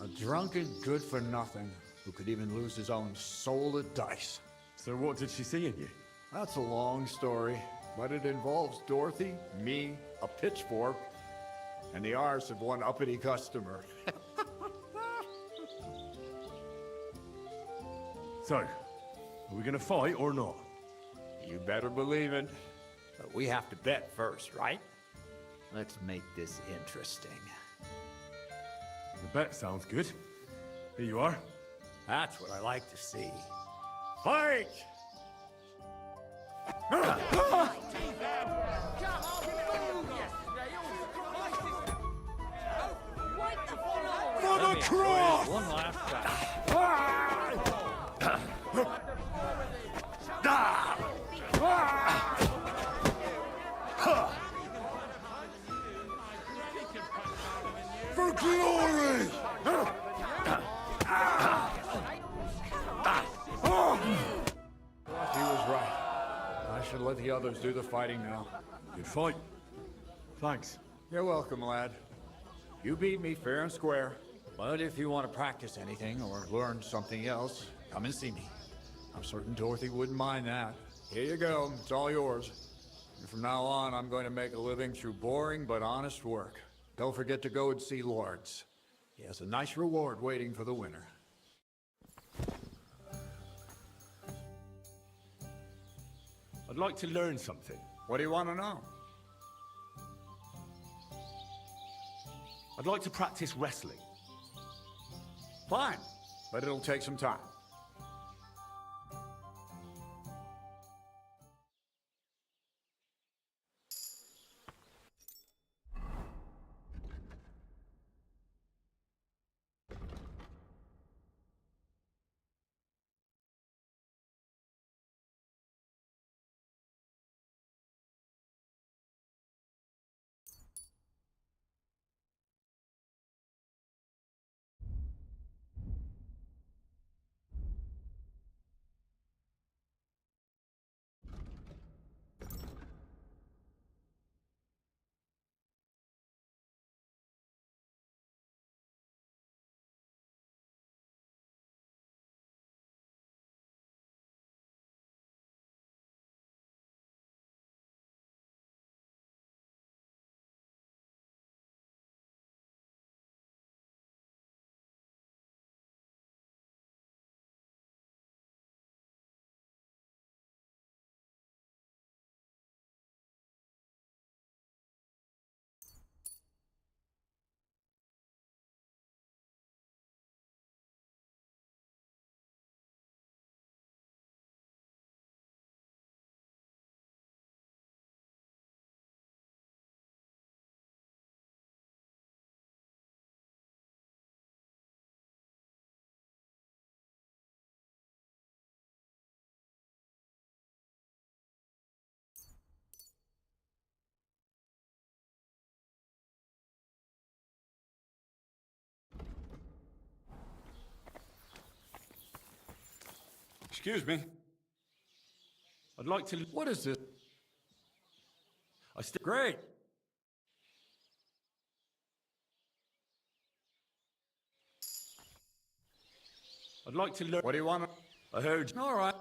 A drunken good-for-nothing who could even lose his own soul at dice. So what did she see in you? That's a long story, but it involves Dorothy, me, a pitchfork, and the arse of one uppity customer. So, are we gonna fight or not? You better believe it. But we have to bet first, right? Let's make this interesting. The bet sounds good. Here you are. That's what I like to see. Fight! For the cross! One last shot. For glory! He was right. I should let the others do the fighting now. Good fight. Thanks. You're welcome, lad. You beat me fair and square. But if you want to practice anything or learn something else, come and see me. I'm certain Dorothy wouldn't mind that. Here you go. It's all yours. And from now on, I'm going to make a living through boring but honest work. Don't forget to go and see Lords. He has a nice reward waiting for the winner. I'd like to learn something. What do you want to know? I'd like to practice wrestling. Fine, but it'll take some time. Excuse me. I'd like to... What is this? Great. I'd like to learn... What do you want to... I heard... All right.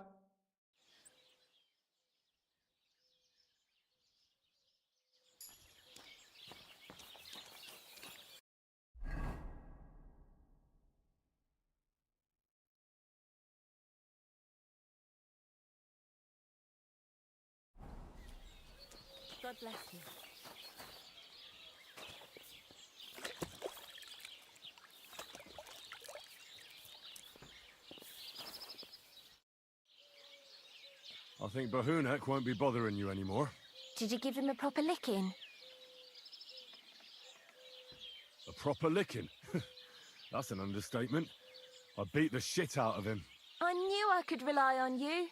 God bless you. I think Bahunek won't be bothering you anymore. Did you give him a proper licking? A proper licking? That's an understatement. I beat the shit out of him. I knew I could rely on you.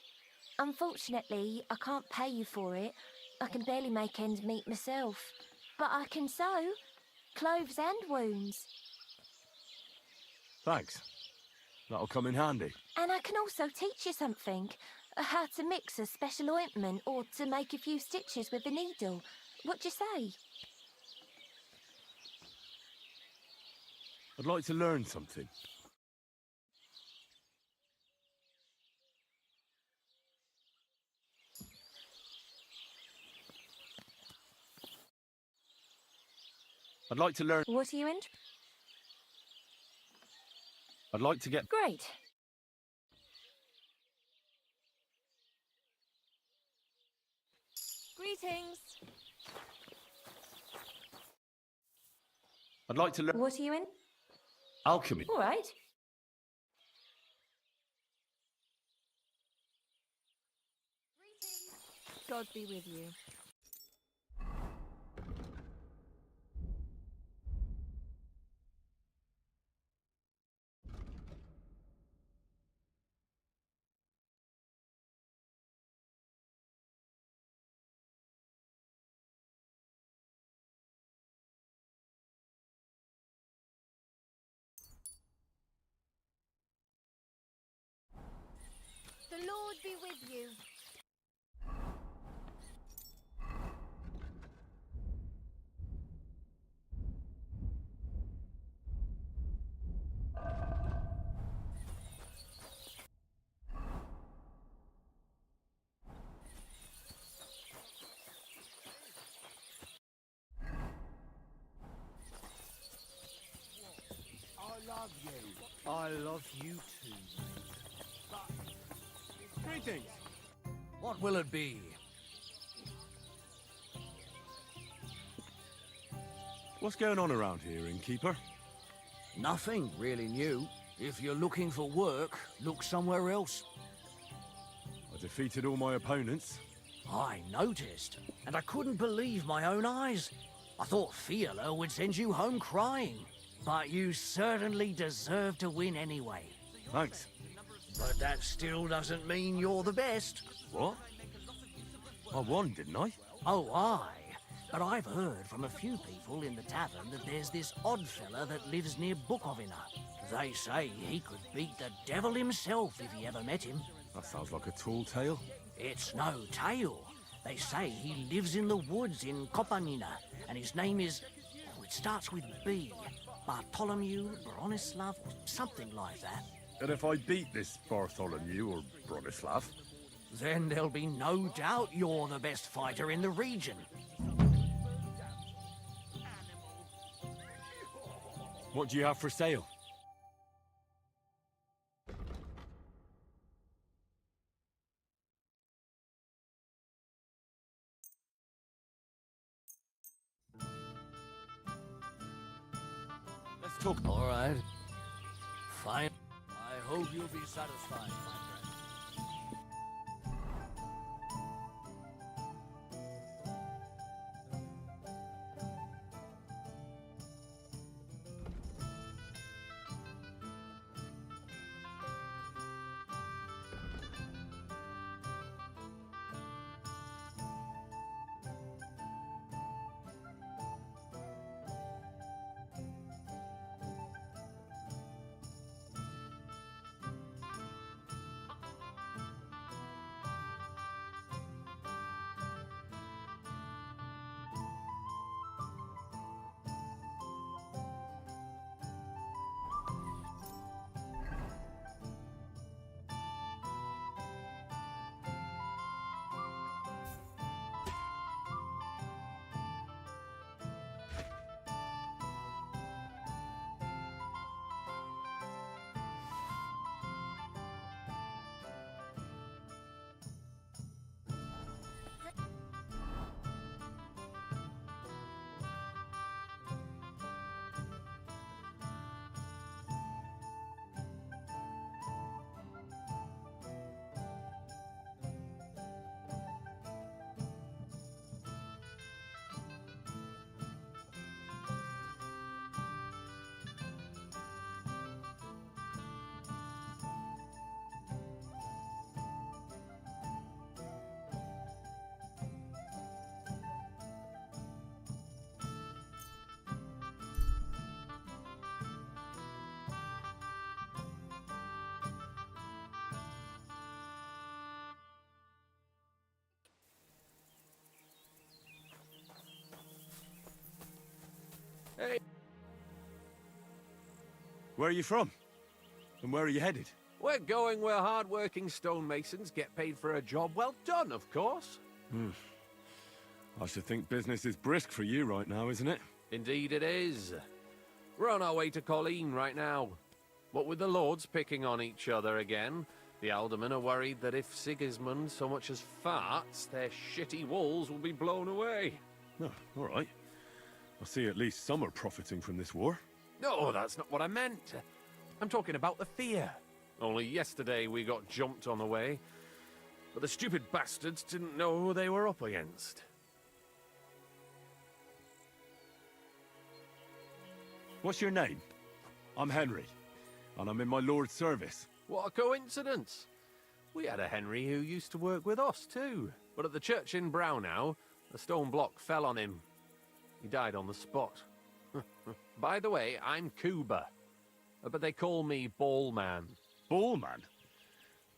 Unfortunately, I can't pay you for it. I can barely make ends meet myself. But I can sew clothes and wounds. Thanks. That'll come in handy. And I can also teach you something. How to mix a special ointment or to make a few stitches with a needle. What do you say? I'd like to learn something. I'd like to learn... What are you in? I'd like to get... Great. Greetings. I'd like to learn... What are you in? Alchemy. All right. God be with you. The Lord be with you. I love you too. Greetings. What will it be? What's going on around here, innkeeper? Nothing really new. If you're looking for work, look somewhere else. I defeated all my opponents. I noticed, and I couldn't believe my own eyes. I thought Fiala would send you home crying. But you certainly deserve to win anyway. Thanks. But that still doesn't mean you're the best. What? I won, didn't I? Oh, aye. But I've heard from a few people in the tavern that there's this odd fella that lives near Bukovina. They say he could beat the devil himself if he ever met him. That sounds like a tall tale. It's no tale. They say he lives in the woods in Kopanina, and his name is... Oh, it starts with B. Bartholomew, Bronislav, or something like that. And if I beat this Bartholomew or Bronislav? Then there'll be no doubt you're the best fighter in the region. What do you have for sale? Let's talk. All right. Fine. I hope you'll be satisfied, my friend. Where are you from? And where are you headed? We're going where hard-working stonemasons get paid for a job well done, of course. I should think business is brisk for you right now, isn't it? Indeed it is. We're on our way to Colleen right now. What with the lords picking on each other again, the aldermen are worried that if Sigismund so much as farts, their shitty walls will be blown away. Oh, all right. I see at least some are profiting from this war. No, that's not what I meant. I'm talking about the fear. Only yesterday we got jumped on the way, but the stupid bastards didn't know who they were up against. What's your name? I'm Henry, and I'm in my lord's service. What a coincidence. We had a Henry who used to work with us too, but at the church in Brownhow, a stone block fell on him. He died on the spot. By the way, I'm Cuba, but they call me Ballman. Ballman?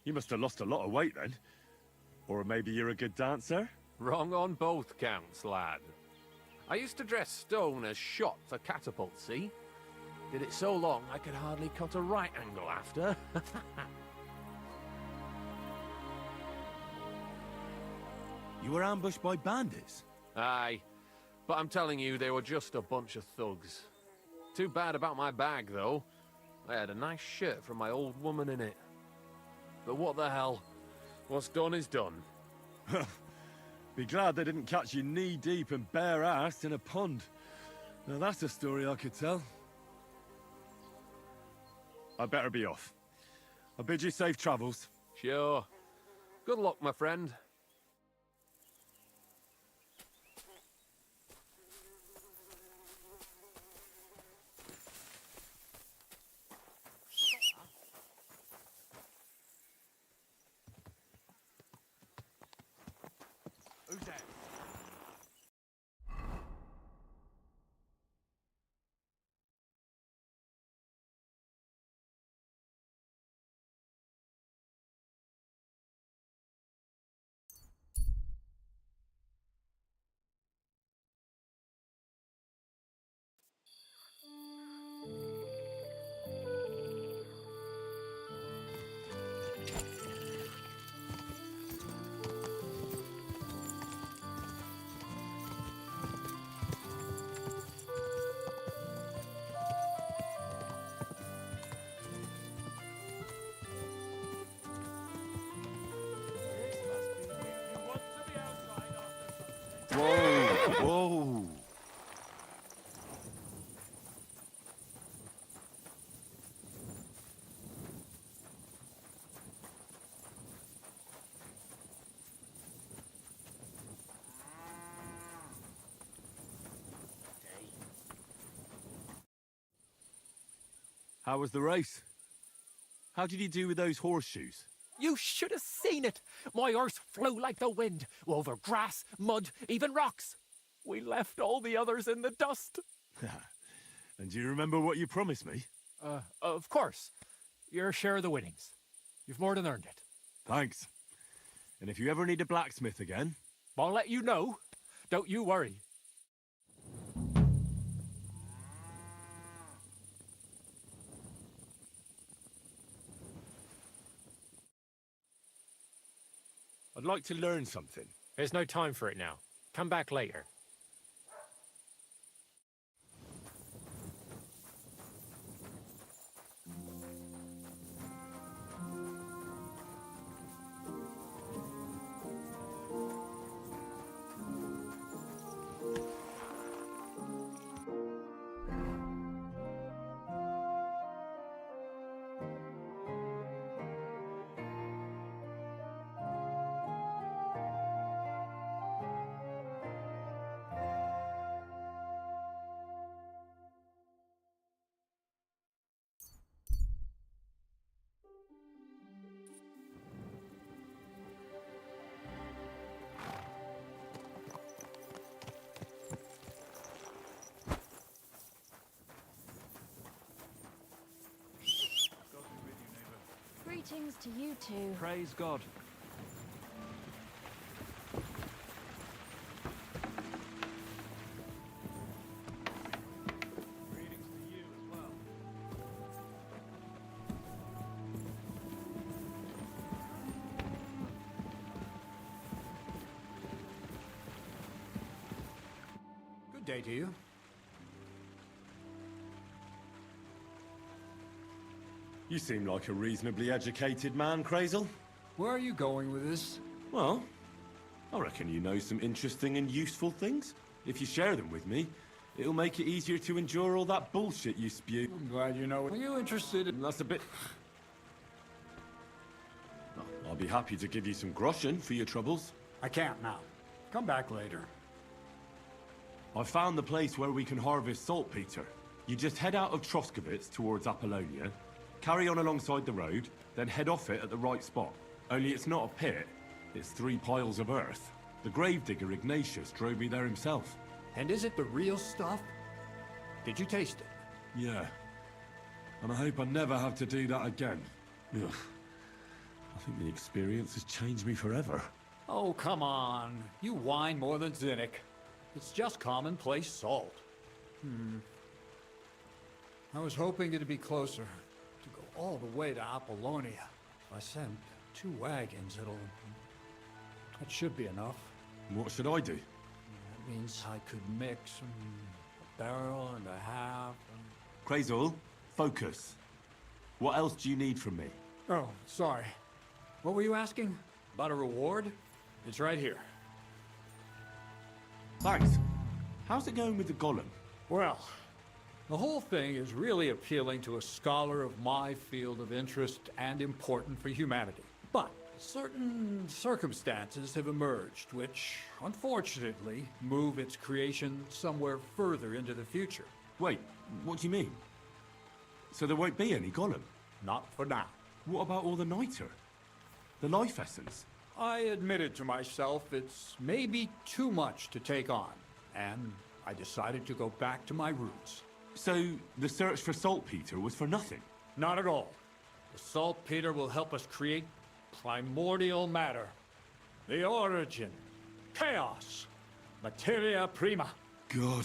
You must have lost a lot of weight then. Or maybe you're a good dancer? Wrong on both counts, lad. I used to dress stone as shot for catapults, see? Did it so long I could hardly cut a right angle after. You were ambushed by bandits? Aye, but I'm telling you, they were just a bunch of thugs. Too bad about my bag, though. I had a nice shirt from my old woman in it. But what the hell? What's done is done. Be glad they didn't catch you knee-deep and bare-assed in a pond. Now that's a story I could tell. I'd better be off. I bid you safe travels. Sure. Good luck, my friend. Who's that? Whoa! Whoa! How was the race? How did you do with those horseshoes? You should have seen it. My horse flew like the wind, over grass, mud, even rocks. We left all the others in the dust. And do you remember what you promised me? Of course. Your share of the winnings. You've more than earned it. Thanks. And if you ever need a blacksmith again... I'll let you know. Don't you worry. I'd like to learn something. There's no time for it now. Come back later. Greetings to you two. Praise God. day to you. You seem like a reasonably educated man, Crazel. Where are you going with this? Well, I reckon you know some interesting and useful things. If you share them with me, it'll make it easier to endure all that bullshit you spew. I'm glad you know. Are you interested in... That's a bit... I'll be happy to give you some groschen for your troubles. I can't now. Come back later. I found the place where we can harvest saltpeter. You just head out of Troskovitz towards Apollonia, carry on alongside the road, then head off it at the right spot. Only it's not a pit, it's 3 piles of earth. The gravedigger Ignatius drove me there himself. And is it the real stuff? Did you taste it? Yeah. And I hope I never have to do that again. Ugh. I think the experience has changed me forever. Oh, come on. You whine more than Zinnik. It's just commonplace salt. I was hoping it'd be closer. To go all the way to Apollonia. If I send 2 wagons, that should be enough. What should I do? That means I could mix a barrel and a half. Crazel, focus. What else do you need from me? Oh, sorry. What were you asking? About a reward? It's right here. Thanks. How's it going with the golem? Well, the whole thing is really appealing to a scholar of my field of interest and important for humanity. But certain circumstances have emerged which, unfortunately, move its creation somewhere further into the future. Wait, what do you mean? So there won't be any golem? Not for now. What about all the niter? The life essence? I admitted to myself it's maybe too much to take on, and I decided to go back to my roots. So the search for saltpeter was for nothing? Not at all. The saltpeter will help us create primordial matter. The origin. Chaos. Materia prima. God.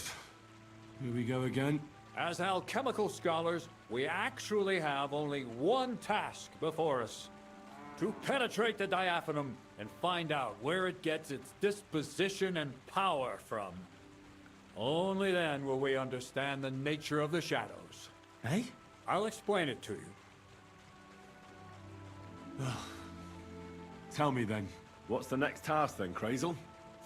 Here we go again. As alchemical scholars, we actually have only one task before us. To penetrate the diaphanum and find out where it gets its disposition and power from. Only then will we understand the nature of the shadows. Eh? I'll explain it to you. Tell me then, what's the next task then, Crazel?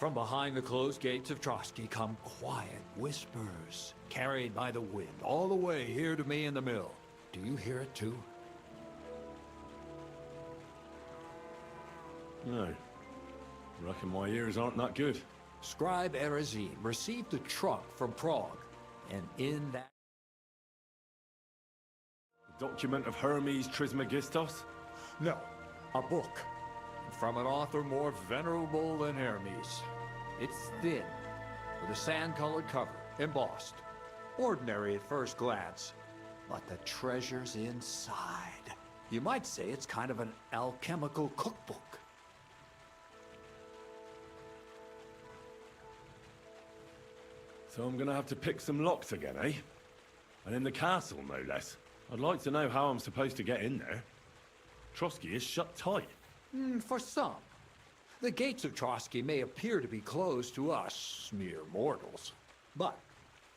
From behind the closed gates of Trotsky come quiet whispers, carried by the wind, all the way here to me in the mill. Do you hear it too? No. Reckon my ears aren't that good. Scribe Erezine received a trunk from Prague, and in that... The document of Hermes Trismegistos? No, a book. From an author more venerable than Hermes. It's thin, with a sand-colored cover, embossed. Ordinary at first glance, but the treasure's inside. You might say it's kind of an alchemical cookbook. So I'm gonna have to pick some locks again, eh? And in the castle, no less. I'd like to know how I'm supposed to get in there. Trotsky is shut tight. For some. The gates of Trotsky may appear to be closed to us, mere mortals. But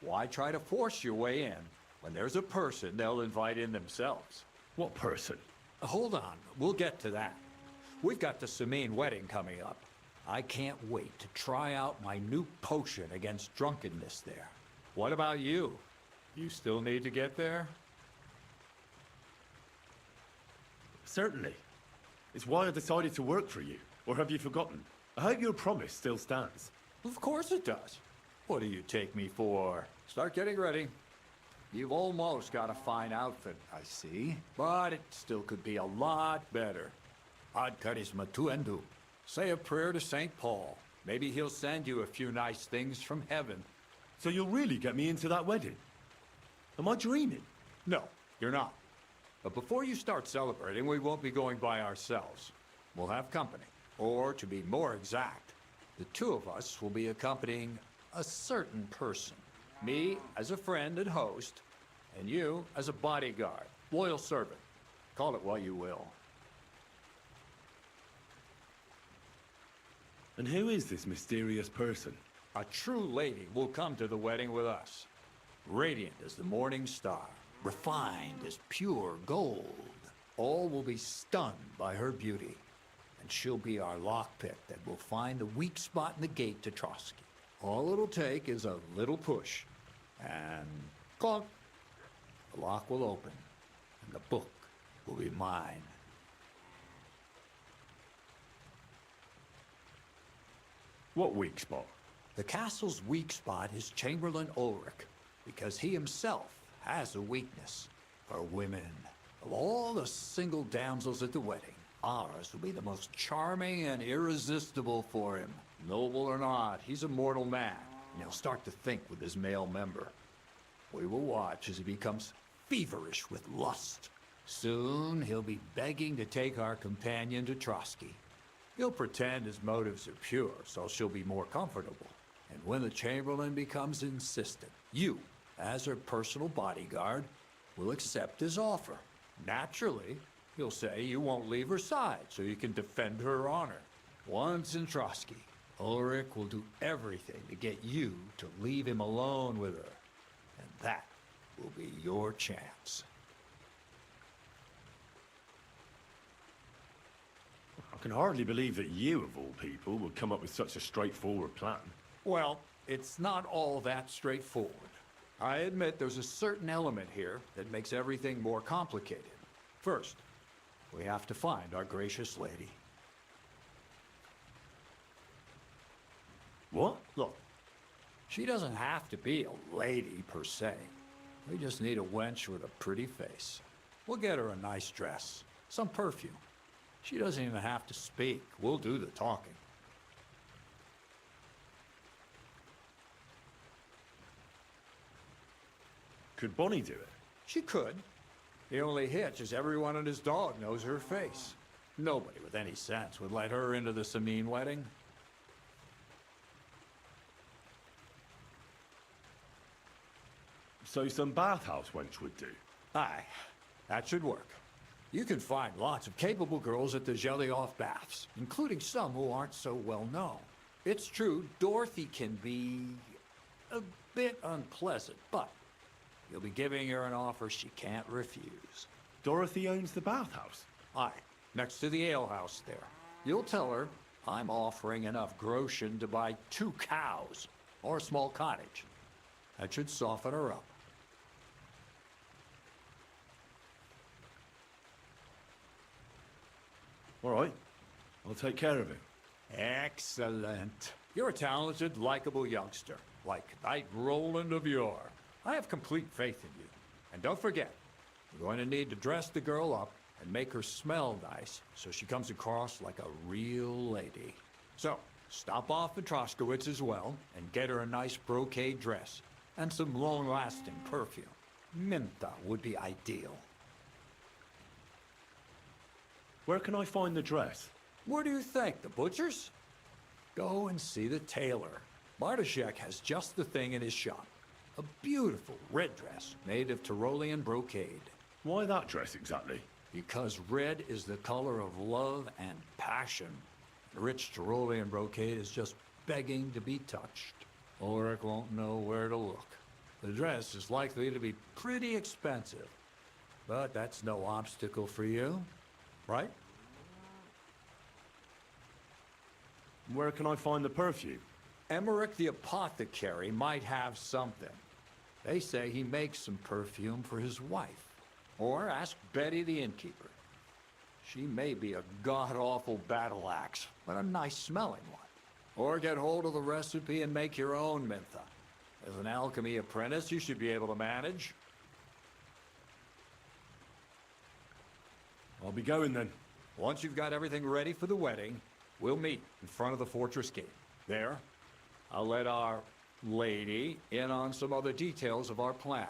why try to force your way in when there's a person they'll invite in themselves? What person? Hold on, we'll get to that. We've got the Samine wedding coming up. I can't wait to try out my new potion against drunkenness there. What about you? You still need to get there? Certainly. It's why I decided to work for you. Or have you forgotten? I hope your promise still stands. Of course it does. What do you take me for? Start getting ready. You've almost got a fine outfit, I see. But it still could be a lot better. Ad charisma tuendu. Say a prayer to St. Paul. Maybe he'll send you a few nice things from heaven. So you'll really get me into that wedding? Am I dreaming? No, you're not. But before you start celebrating, we won't be going by ourselves. We'll have company. Or, to be more exact, the 2 of us will be accompanying a certain person. Me as a friend and host, and you as a bodyguard, loyal servant. Call it what you will. And who is this mysterious person? A true lady will come to the wedding with us. Radiant as the morning star, refined as pure gold. All will be stunned by her beauty, and she'll be our lockpick that will find the weak spot in the gate to Trotsky. All it'll take is a little push, and clunk, the lock will open, and the book will be mine. What weak spot? The castle's weak spot is Chamberlain Ulrich, because he himself has a weakness for women. Of all the single damsels at the wedding, ours will be the most charming and irresistible for him. Noble or not, he's a mortal man, and he'll start to think with his male member. We will watch as he becomes feverish with lust. Soon he'll be begging to take our companion to Trotsky. He'll pretend his motives are pure, so she'll be more comfortable. And when the Chamberlain becomes insistent, you, as her personal bodyguard, will accept his offer. Naturally, he'll say you won't leave her side so you can defend her honor. Once in Trotsky, Ulrich will do everything to get you to leave him alone with her. And that will be your chance. I can hardly believe that you, of all people, would come up with such a straightforward plan. Well, it's not all that straightforward. I admit there's a certain element here that makes everything more complicated. First, we have to find our gracious lady. What? Look, she doesn't have to be a lady per se. We just need a wench with a pretty face. We'll get her a nice dress, some perfume. She doesn't even have to speak. We'll do the talking. Could Bonnie do it? She could. The only hitch is everyone and his dog knows her face. Nobody with any sense would let her into the Sameen wedding. So some bathhouse wench would do? Aye, that should work. You can find lots of capable girls at the Jelly-Off baths, including some who aren't so well known. It's true, Dorothy can be a bit unpleasant, but you'll be giving her an offer she can't refuse. Dorothy owns the bathhouse? Aye, next to the alehouse there. You'll tell her I'm offering enough groschen to buy 2 cows or a small cottage. That should soften her up. All right, I'll take care of it. Excellent. You're a talented, likable youngster, like Knight Roland of yore. I have complete faith in you. And don't forget, you're going to need to dress the girl up and make her smell nice so she comes across like a real lady. So, stop off at Troskowitz as well and get her a nice brocade dress and some long-lasting perfume. Minta would be ideal. Where can I find the dress? Where do you think? The butcher's? Go and see the tailor. Bartoszek has just the thing in his shop. A beautiful red dress made of Tyrolean brocade. Why that dress exactly? Because red is the color of love and passion. Rich Tyrolean brocade is just begging to be touched. Ulrich won't know where to look. The dress is likely to be pretty expensive, but that's no obstacle for you, right? Where can I find the perfume? Emmerich the apothecary might have something. They say he makes some perfume for his wife. Or ask Betty the innkeeper. She may be a god-awful battle axe, but a nice smelling one. Or get hold of the recipe and make your own Mintha. As an alchemy apprentice, you should be able to manage. I'll be going then. Once you've got everything ready for the wedding, we'll meet in front of the fortress gate. There, I'll let our lady in on some other details of our plan.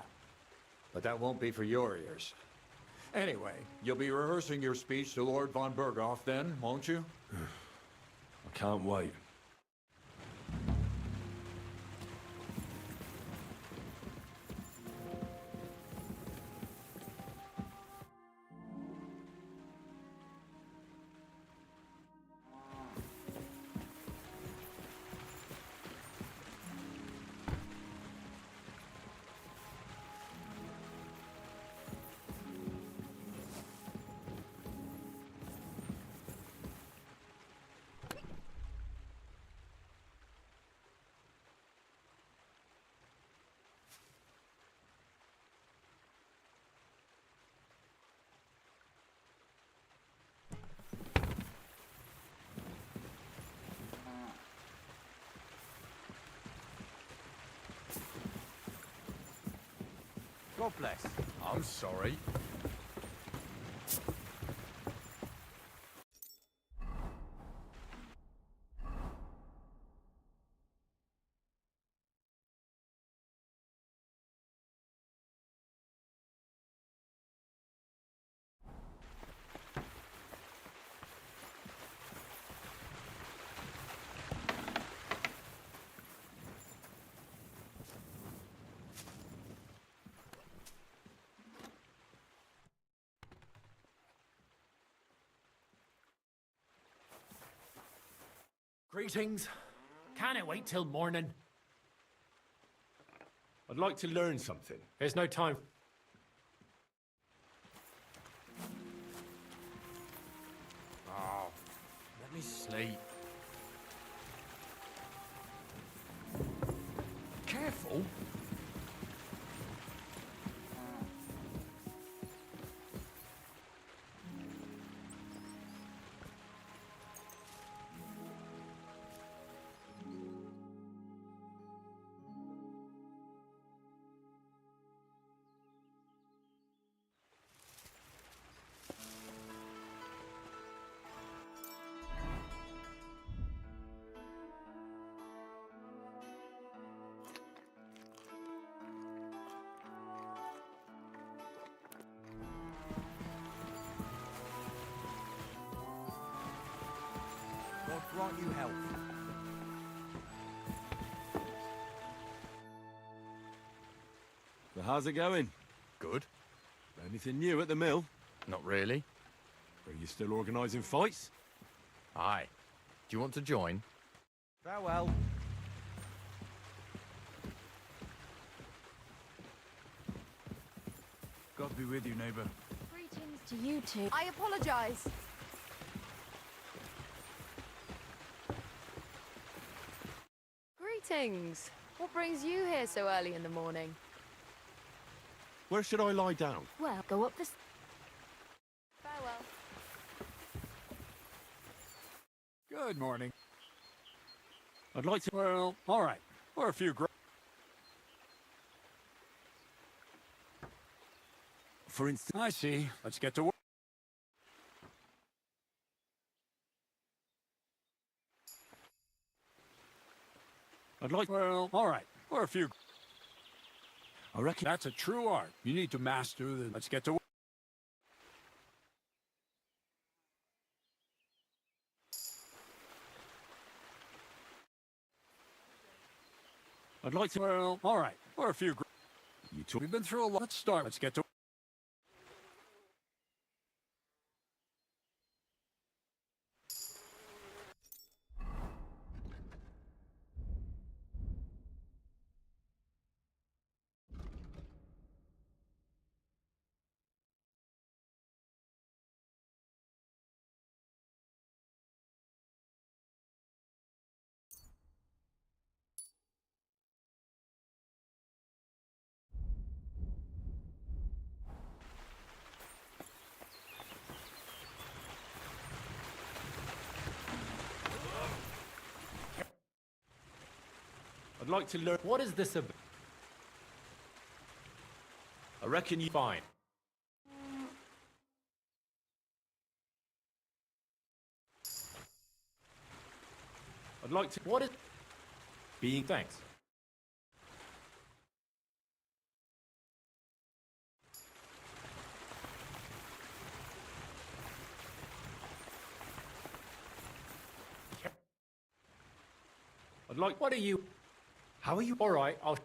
But that won't be for your ears. Anyway, you'll be rehearsing your speech to Lord von Berghoff then, won't you? I can't wait. God bless. I'm sorry. Greetings. Can it wait till morning? I'd like to learn something. There's no time. Oh, let me sleep. Careful. God grant you health. So how's it going? Good. Anything new at the mill? Not really. Are you still organising fights? Aye. Do you want to join? Farewell. God be with you, neighbour. Greetings to you two. I apologize. Greetings. What brings you here so early in the morning? Where should I lie down? Well, go up this. Farewell. Good morning. I'd like to... Well, all right. Or a few For instance... I see. Let's get to work. I'd like... Well, all right. Or a few... I reckon... That's a true art. You need to master the... Let's get to work. I'd like to... Well, all right. Or a few... You talk... We've been through a lot. Let's start. Let's get to... I'd like to learn... What is this about? I reckon you... Fine. I'd like to... What is... Being... Thanks. I'd like... What are you... How are you? All right, I'll...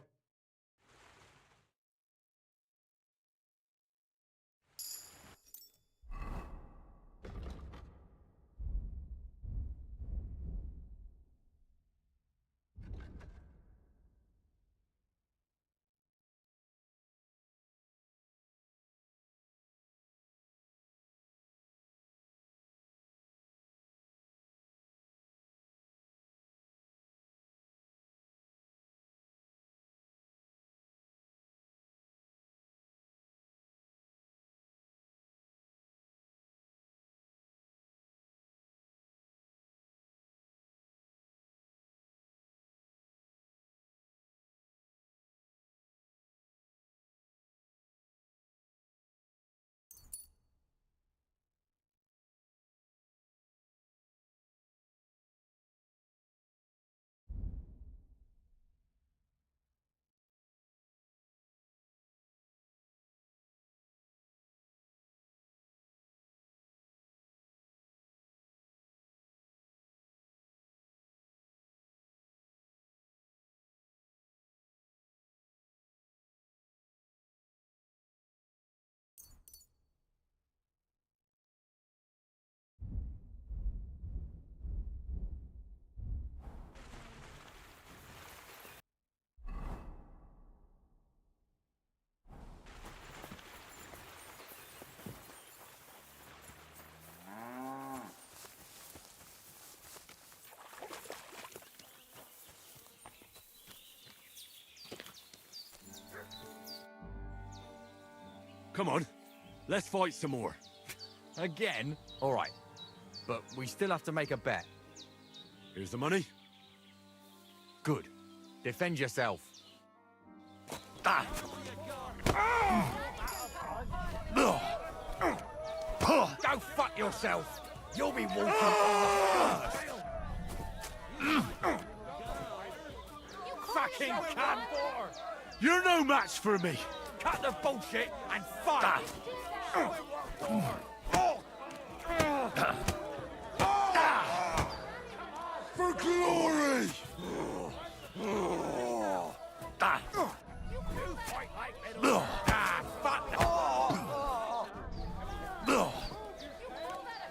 Come on, let's fight some more. Again? All right. But we still have to make a bet. Here's the money. Good. Defend yourself. Go fuck yourself! You'll be walking on the first! Fucking cunt! You're no match for me! Cut the bullshit and fight! For glory!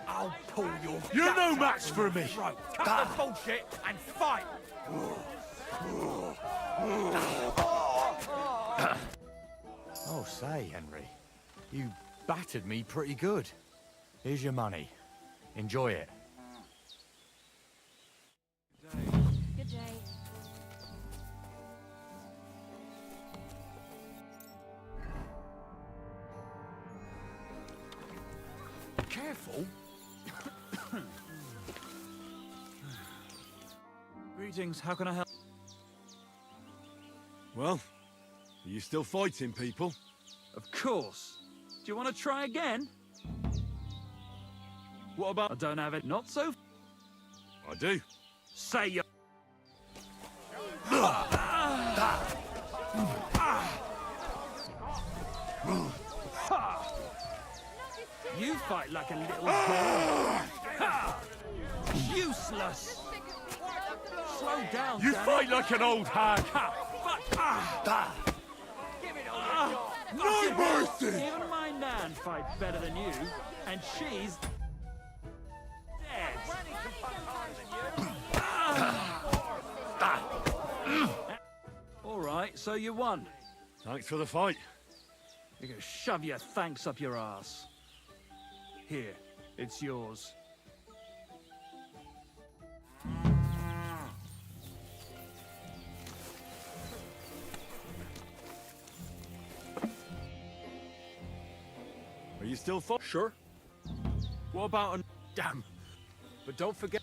I'll pull your You're no guts match out for of me. your throat. Cut the bullshit and fight! Oh, say, Henry. You battered me pretty good. Here's your money. Enjoy it. Good day. Careful! Greetings, how can I help? Well, are you still fighting people? Of course. Do you want to try again? What about... I don't have it. Not so... I do. Say you... You fight like a little boy. Useless. Slow down, You damn fight it. like an old hag. No mercy! Even my Nan fights better than you, and she's dead. All right, so you won. Thanks for the fight. You can shove your thanks up your ass. Here, it's yours. Are you still fighting? Sure. What about Damn. But don't forget...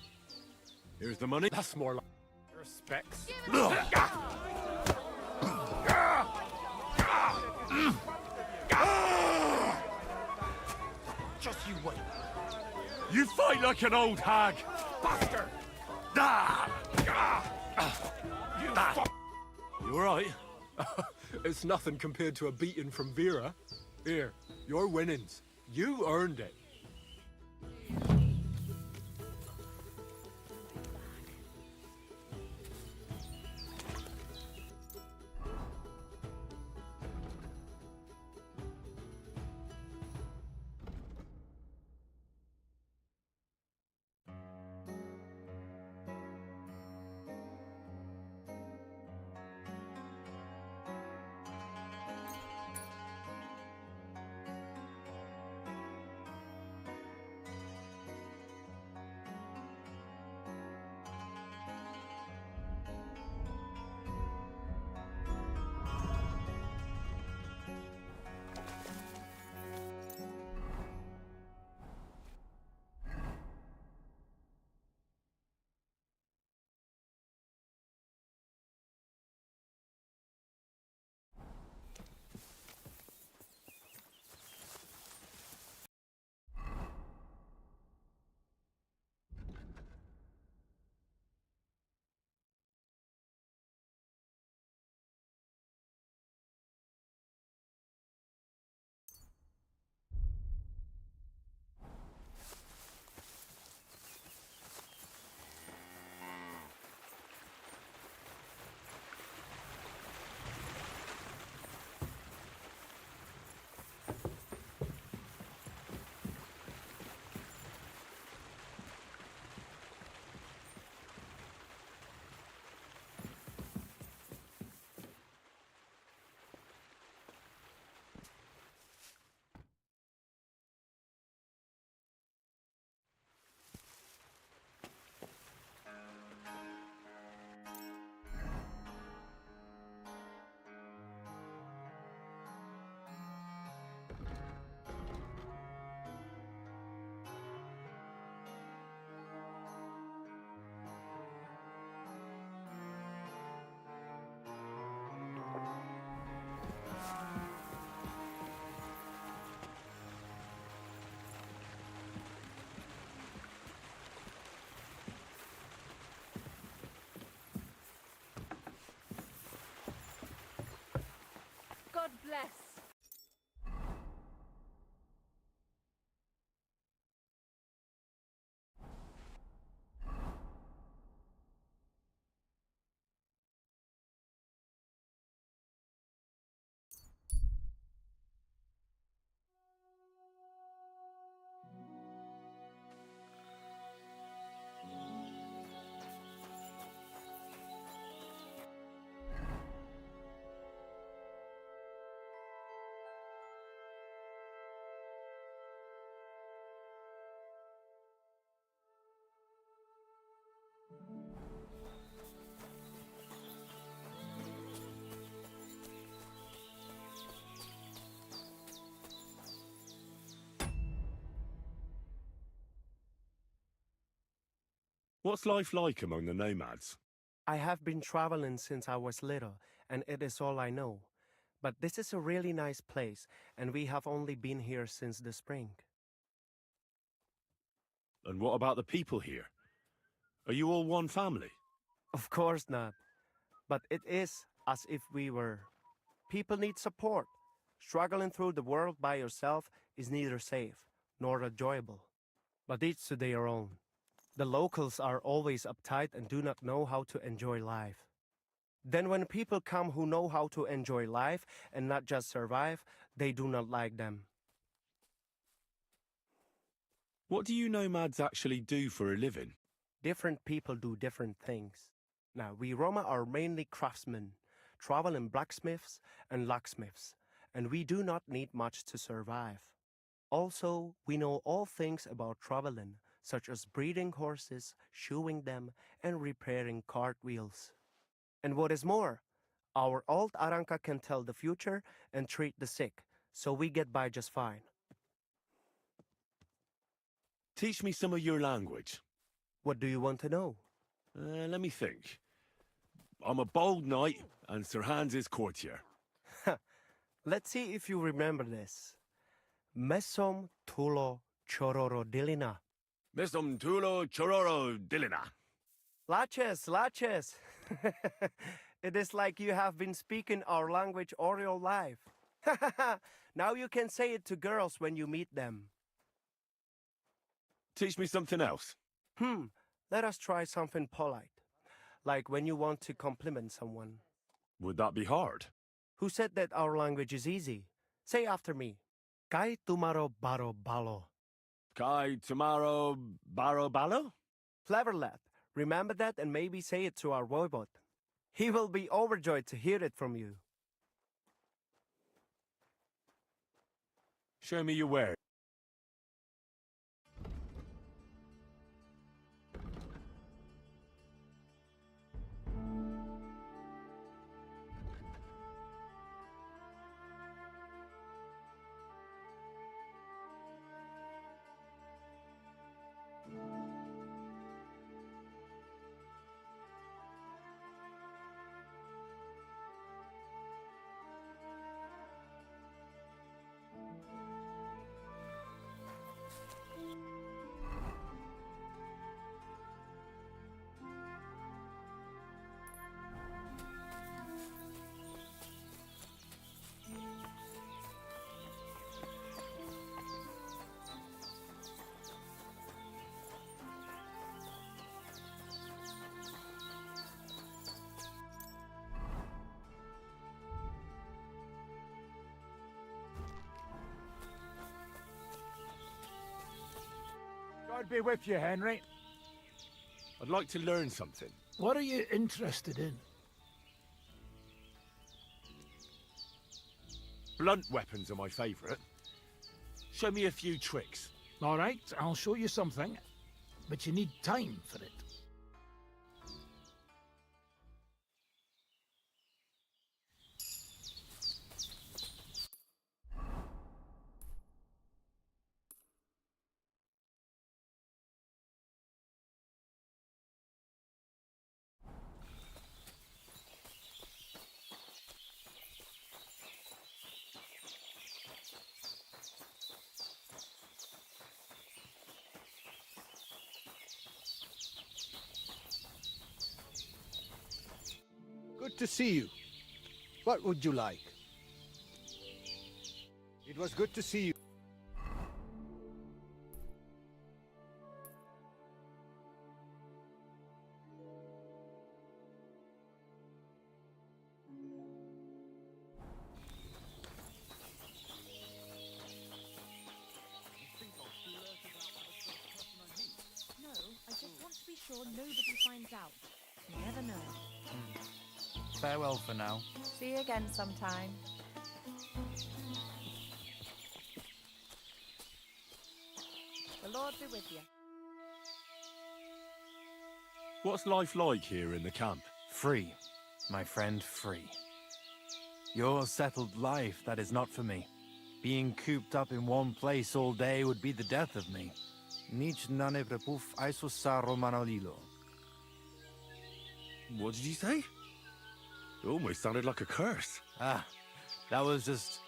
Here's the money. That's more like... Respects. Just you wait. You fight like an old hag. Bastard! You alright? It's nothing compared to a beating from Vera. Here, your winnings. You earned it. What's life like among the nomads? I have been traveling since I was little, and it is all I know. But this is a really nice place, and we have only been here since the spring. And what about the people here? Are you all one family? Of course not. But it is as if we were. People need support. Struggling through the world by yourself is neither safe nor enjoyable. But each to their own. The locals are always uptight and do not know how to enjoy life. Then when people come who know how to enjoy life and not just survive, they do not like them. What do you nomads actually do for a living? Different people do different things. Now, we Roma are mainly craftsmen, traveling blacksmiths and locksmiths, and we do not need much to survive. Also, we know all things about traveling, such as breeding horses, shoeing them, and repairing cartwheels. And what is more, our old Aranka can tell the future and treat the sick, so we get by just fine. Teach me some of your language. What do you want to know? Let me think. I'm a bold knight, and Sir Hans is courtier. Let's see if you remember this. Mesom tulo chororo dilina. Mesom tulo chororo dilina. Laches, laches. It is like you have been speaking our language all your life. Now you can say it to girls when you meet them. Teach me something else. Let us try something polite. Like when you want to compliment someone. Would that be hard? Who said that our language is easy? Say after me. Kai tumaro baro balo. Kai tumaro baro balo? Clever lad. Remember that and maybe say it to our voivod. He will be overjoyed to hear it from you. Show me your wares. God be with you, Henry. I'd like to learn something. What are you interested in? Blunt weapons are my favourite. Show me a few tricks. All right, I'll show you something, but you need time for it. Good to see you. What would you like? It was good to see you. No, I just want to be sure nobody finds out. You never know. Farewell for now. See you again sometime. The Lord be with you. What's life like here in the camp? Free, my friend, free. Your settled life, that is not for me. Being cooped up in one place all day would be the death of me. Nic nane prepuf aiso saro manolilo. What did you say? It almost sounded like a curse. Ah, that was just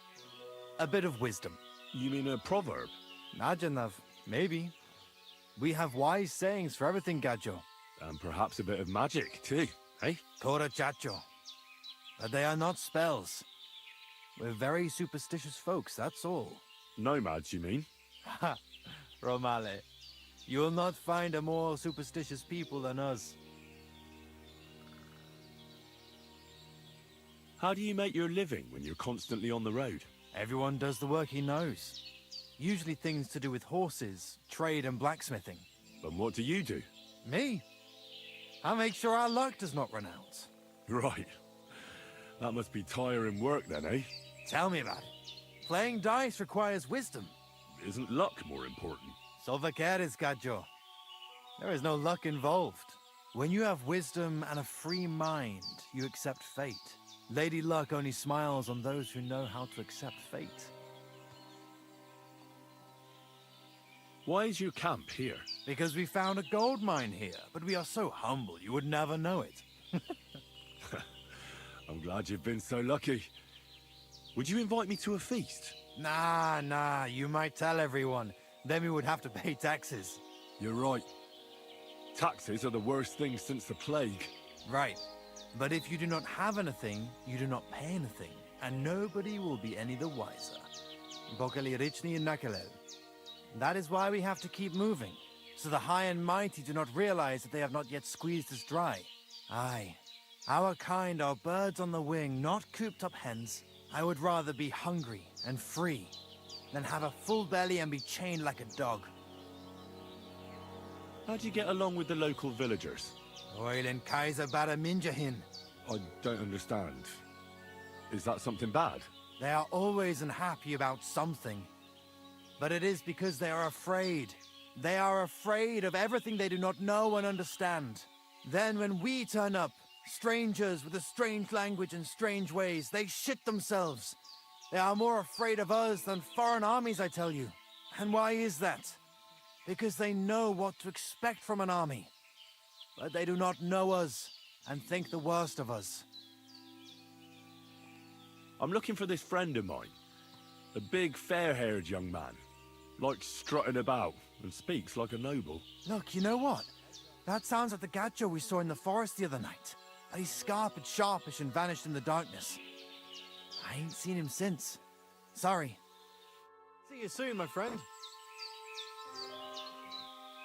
a bit of wisdom. You mean a proverb? Najanav, maybe. We have wise sayings for everything, Gajo. And perhaps a bit of magic, too, eh? Kora chacho. But they are not spells. We're very superstitious folks, that's all. Nomads, you mean? Ha! Romale, you will not find a more superstitious people than us. How do you make your living when you're constantly on the road? Everyone does the work he knows. Usually things to do with horses, trade and blacksmithing. And what do you do? Me? I make sure our luck does not run out. Right. That must be tiring work then, eh? Tell me about it. Playing dice requires wisdom. Isn't luck more important? So vaqueres, Gajo. There is no luck involved. When you have wisdom and a free mind, you accept fate. Lady Luck only smiles on those who know how to accept fate. Why is your camp here? Because we found a gold mine here, but we are so humble you would never know it. I'm glad you've been so lucky. Would you invite me to a feast? Nah, you might tell everyone. Then we would have to pay taxes. You're right. Taxes are the worst thing since the plague. Right. But if you do not have anything, you do not pay anything, and nobody will be any the wiser. Bokali Richni Nakalel. That is why we have to keep moving, so the high and mighty do not realize that they have not yet squeezed us dry. Aye, our kind are birds on the wing, not cooped-up hens. I would rather be hungry and free than have a full belly and be chained like a dog. How do you get along with the local villagers? Oil and Kaiser Baraminjahin. I don't understand. Is that something bad? They are always unhappy about something. But it is because they are afraid. They are afraid of everything they do not know and understand. Then when we turn up, strangers with a strange language and strange ways, they shit themselves. They are more afraid of us than foreign armies, I tell you. And why is that? Because they know what to expect from an army. But they do not know us and think the worst of us. I'm looking for this friend of mine. A big, fair-haired young man. Likes strutting about and speaks like a noble. Look, you know what? That sounds like the Gajo we saw in the forest the other night. But he's scarp and sharpish and vanished in the darkness. I ain't seen him since. Sorry. See you soon, my friend.